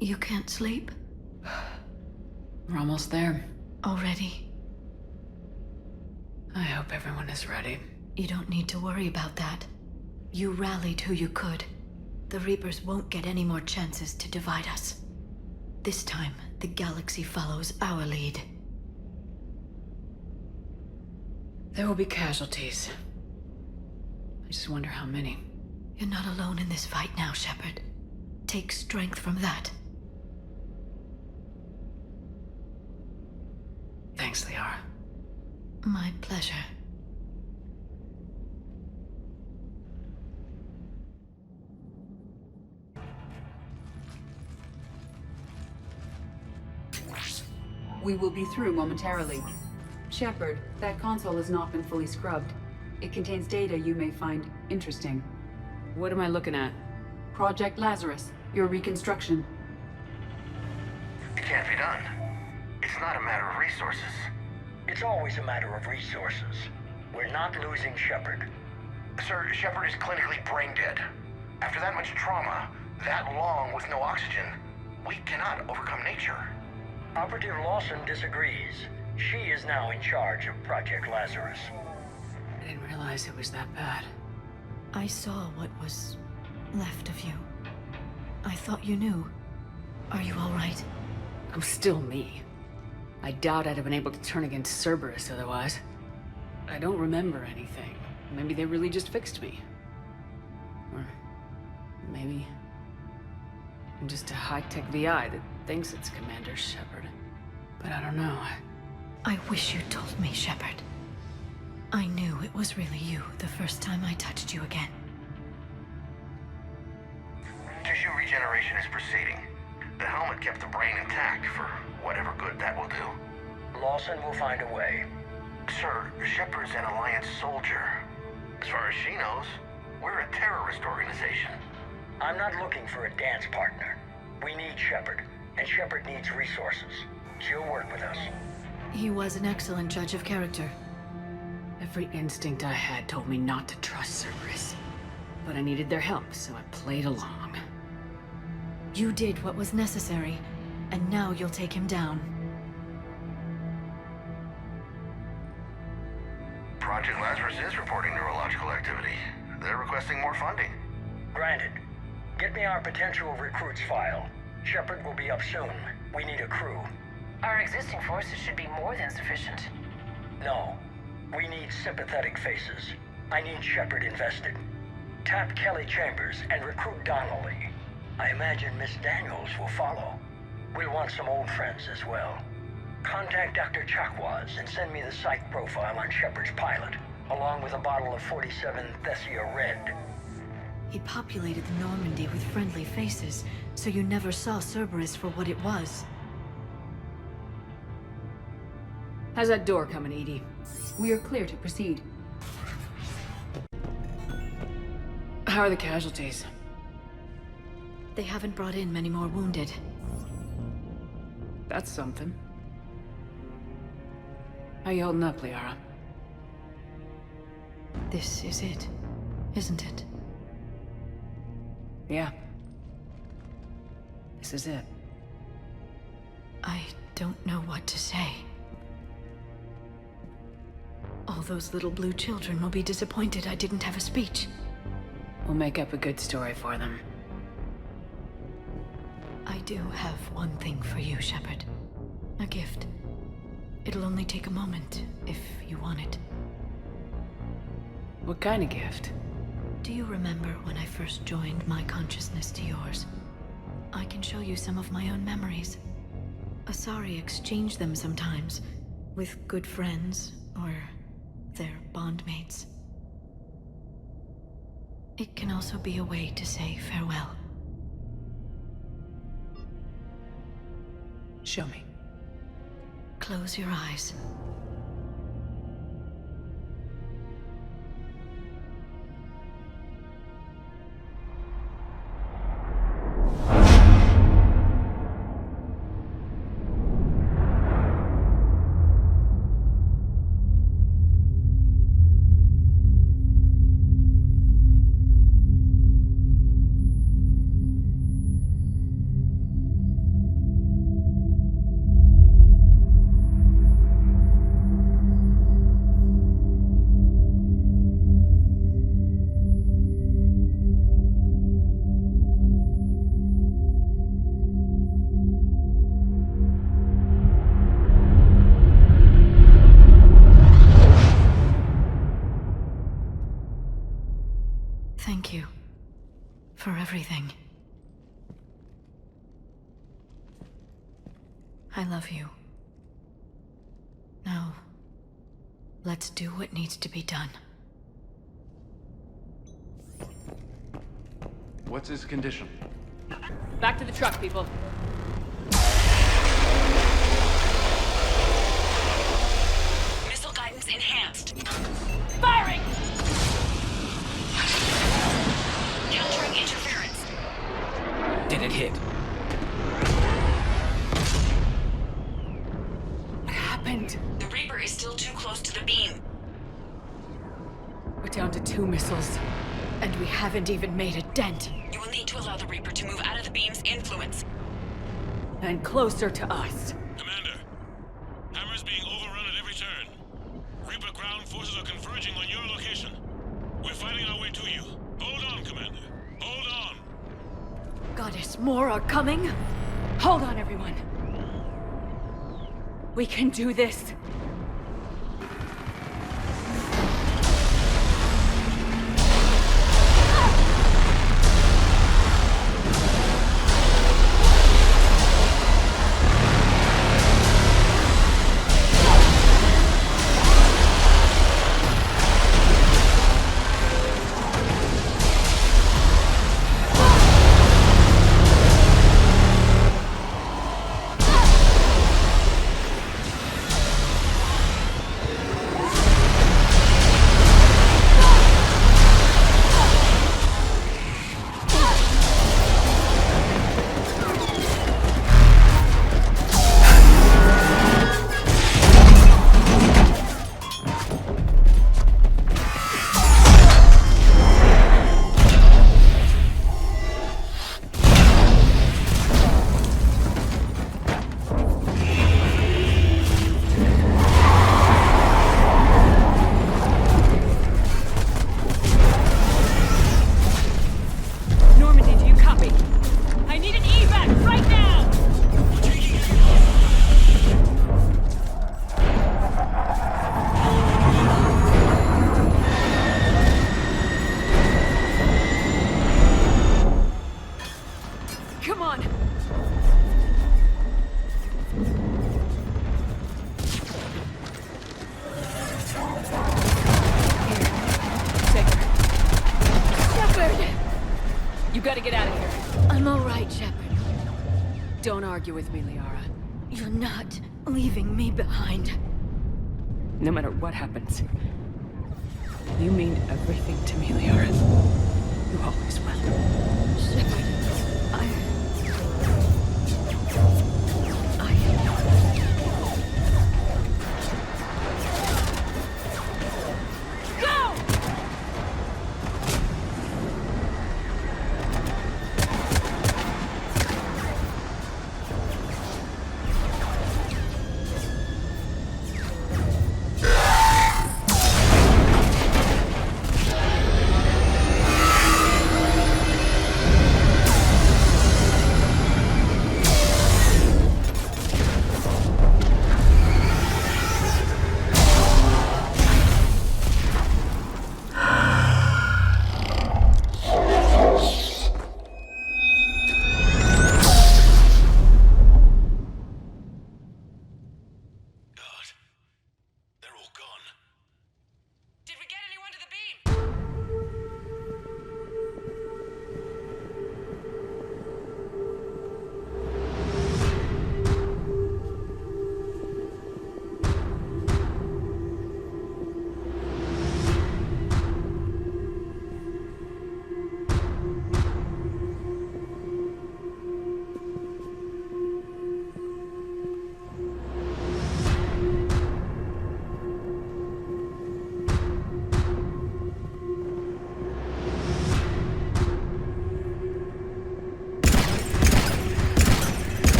You can't sleep?
We're almost there.
Already?
I hope everyone is ready.
You don't need to worry about that. You rallied who you could. The Reapers won't get any more chances to divide us. This time, the galaxy follows our lead.
There will be casualties. I just wonder how many.
You're not alone in this fight now, Shepard. Take strength from that.
Thanks, Liara.
My pleasure.
We will be through momentarily. Shepard, that console has not been fully scrubbed. It contains data you may find interesting.
What am I looking at?
Project Lazarus, your reconstruction.
It can't be done. It's not a matter of resources.
It's always a matter of resources. We're not losing Shepard.
Sir, Shepard is clinically brain dead. After that much trauma, that long with no oxygen, we cannot overcome nature.
Operative Lawson disagrees. She is now in charge of Project Lazarus.
I didn't realize it was that bad.
I saw what was left of you. I thought you knew. Are you all right?
I'm still me. I doubt I'd have been able to turn against Cerberus otherwise. I don't remember anything. Maybe they really just fixed me. Or maybe I'm just a high-tech VI that thinks it's Commander Shepard. But I don't know.
I wish you told me, Shepard. I knew it was really you the first time I touched you again.
Tissue regeneration is proceeding. The helmet kept the brain intact for whatever good that will do.
Lawson will find a way.
Sir, Shepard's an Alliance soldier. As far as she knows, we're a terrorist organization.
I'm not looking for a dance partner. We need Shepard, and Shepard needs resources. She'll work with us.
He was an excellent judge of character.
Every instinct I had told me not to trust Cerberus. But I needed their help, so I played along.
You did what was necessary, and now you'll take him down.
Project Lazarus is reporting neurological activity. They're requesting more funding.
Granted. Get me our potential recruits file. Shepard will be up soon. We need a crew.
Our existing forces should be more than sufficient.
No. We need sympathetic faces. I need Shepard invested. Tap Kelly Chambers and recruit Donnelly. I imagine Miss Daniels will follow. We'll want some old friends as well. Contact Dr. Chakwas and send me the psych profile on Shepard's pilot, along with a bottle of 47 Thessia Red.
He populated the Normandy with friendly faces, so you never saw Cerberus for what it was.
How's that door coming, Edie?
We are clear to proceed.
How are the casualties?
They haven't brought in many more wounded.
That's something. How you holding up, Liara?
This is it, isn't it?
Yeah. This is it.
I don't know what to say. All those little blue children will be disappointed I didn't have a speech.
We'll make up a good story for them.
I do have one thing for you, Shepard. A gift. It'll only take a moment, if you want it.
What kind of gift?
Do you remember when I first joined my consciousness to yours? I can show you some of my own memories. Asari exchange them sometimes, with good friends, or their bondmates. It can also be a way to say farewell.
Show me.
Close your eyes. Thank you for everything. I love you. Now, let's do what needs to be done.
What's his condition?
Back to the truck, people.
beam.
We're down to 2 missiles, and we haven't even made a dent.
You will need to allow the Reaper to move out of the beam's influence.
And closer to us.
Commander, Hammer's being overrun at every turn. Reaper ground forces are converging on your location. We're fighting our way to you. Hold on, Commander. Hold on.
Goddess, more are coming? Hold on, everyone. We can do this. gotta get out of here.
I'm all right, Shepard.
Don't argue with me, Liara.
You're not leaving me behind.
No matter what happens. You mean everything to me, Liara. You always will.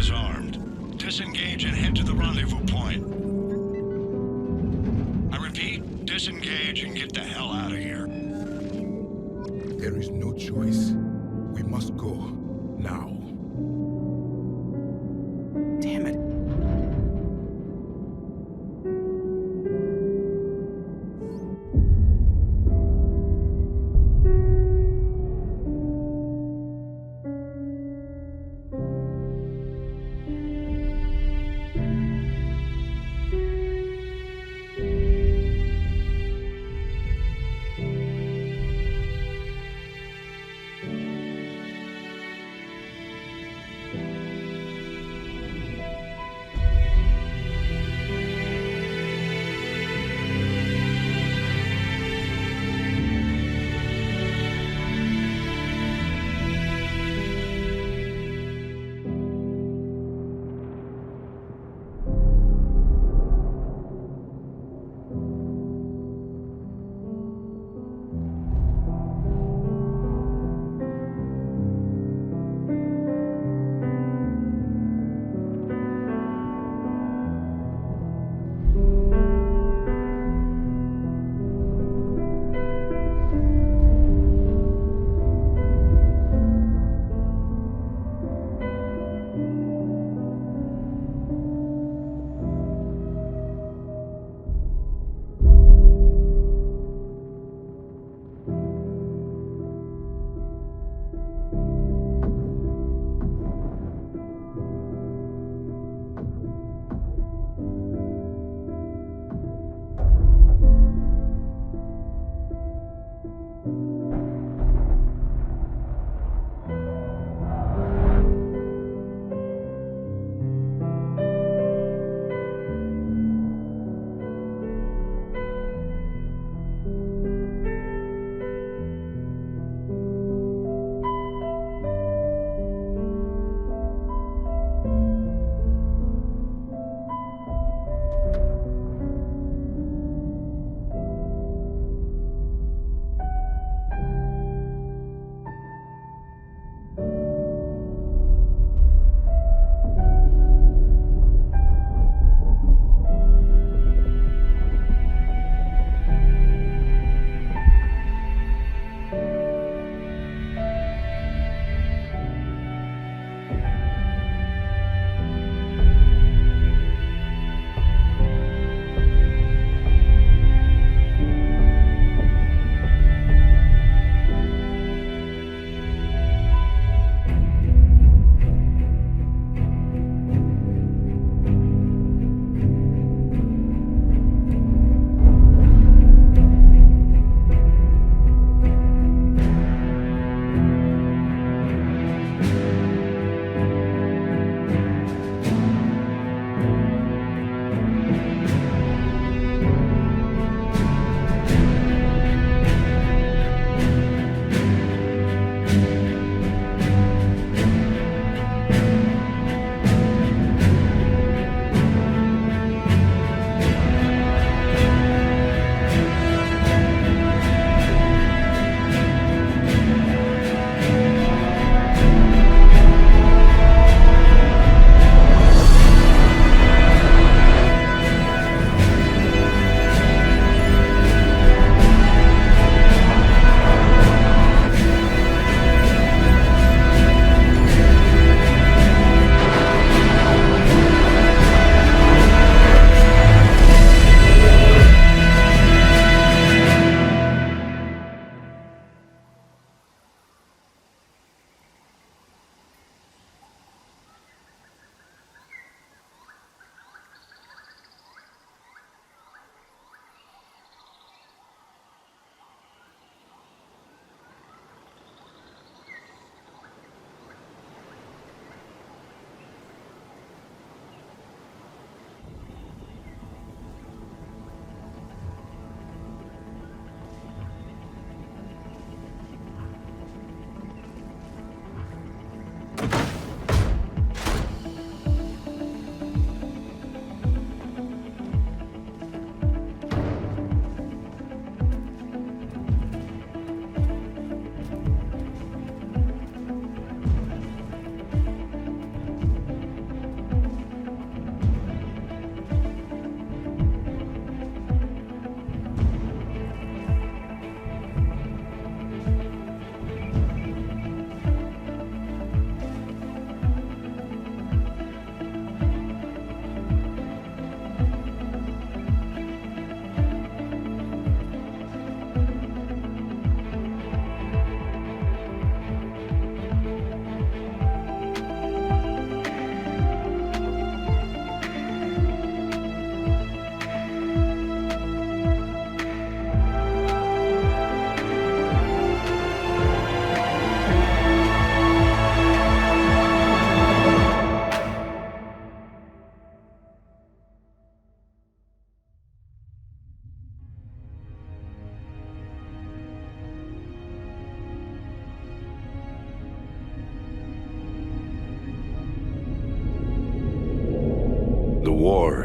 Shepard,
disengage and head to the rendezvous point. I repeat, disengage and get the hell out of here.
There is no choice. We must go. Now.
Damn it.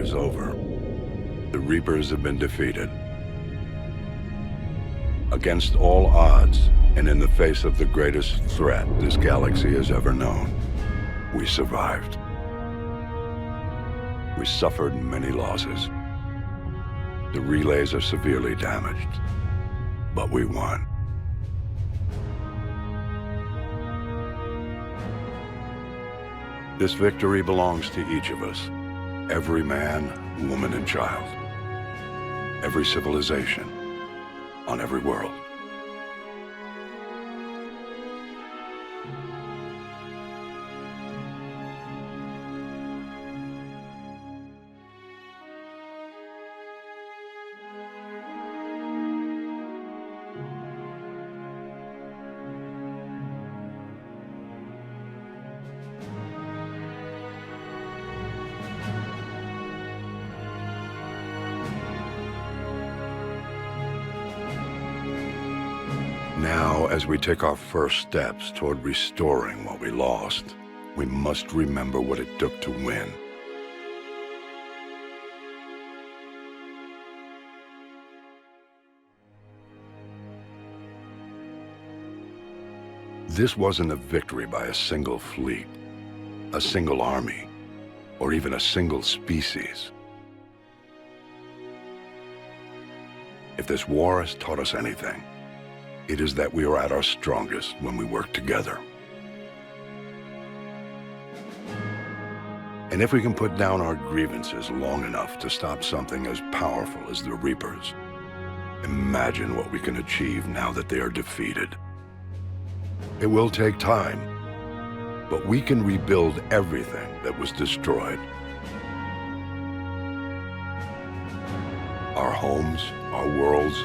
is over. The Reapers have been defeated. Against all odds, and in the face of the greatest threat this galaxy has ever known, we survived. We suffered many losses. The relays are severely damaged, but we won. This victory belongs to each of us. Every man, woman, and child. Every civilization. On every world. Now, as we take our first steps toward restoring what we lost, we must remember what it took to win. This wasn't a victory by a single fleet, a single army, or even a single species. If this war has taught us anything, it is that we are at our strongest when we work together. And if we can put down our grievances long enough to stop something as powerful as the Reapers, imagine what we can achieve now that they are defeated. It will take time, but we can rebuild everything that was destroyed. Our homes, our worlds,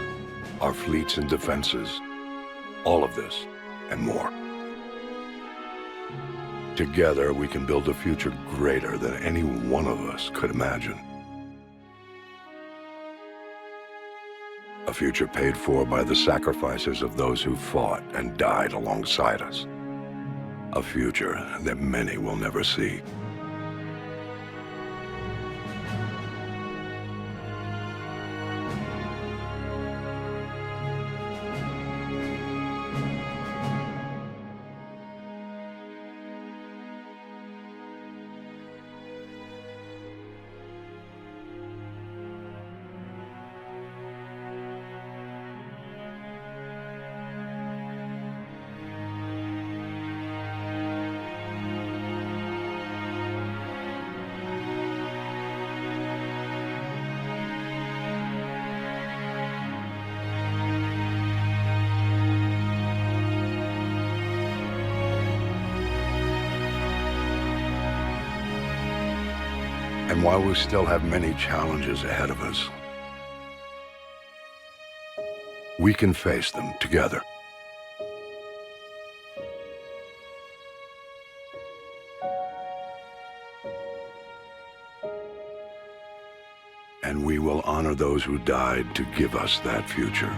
our fleets and defenses, all of this and more. Together, we can build a future greater than any one of us could imagine. A future paid for by the sacrifices of those who fought and died alongside us. A future that many will never see. And while we still have many challenges ahead of us, we can face them together. And we will honor those who died to give us that future.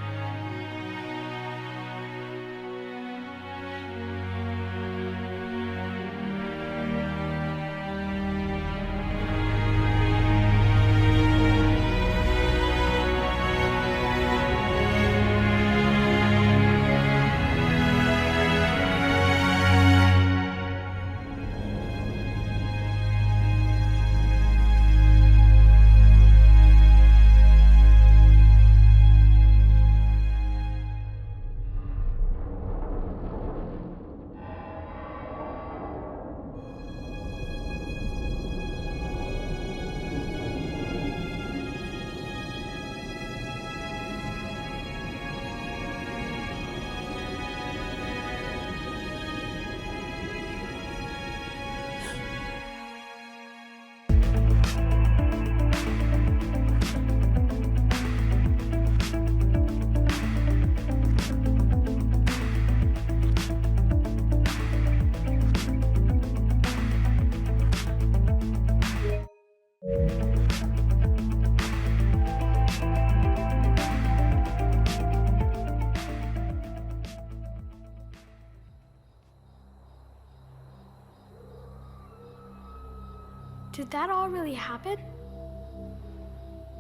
Did that all really happen?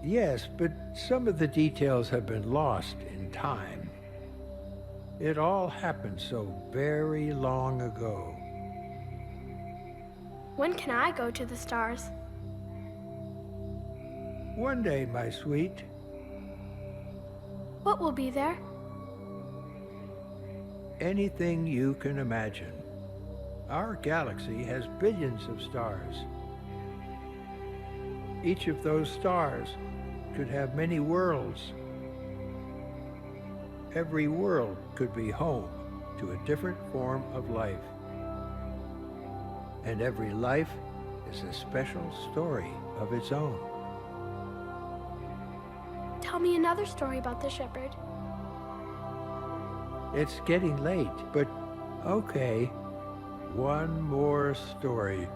Yes, but some of the details have been lost in time. It all happened so very long ago.
When can I go to the stars?
One day, my sweet.
What will be there?
Anything you can imagine. Our galaxy has billions of stars. Each of those stars could have many worlds. Every world could be home to a different form of life. And every life is a special story of its own.
Tell me another story about the shepherd.
It's getting late, but okay. One more story.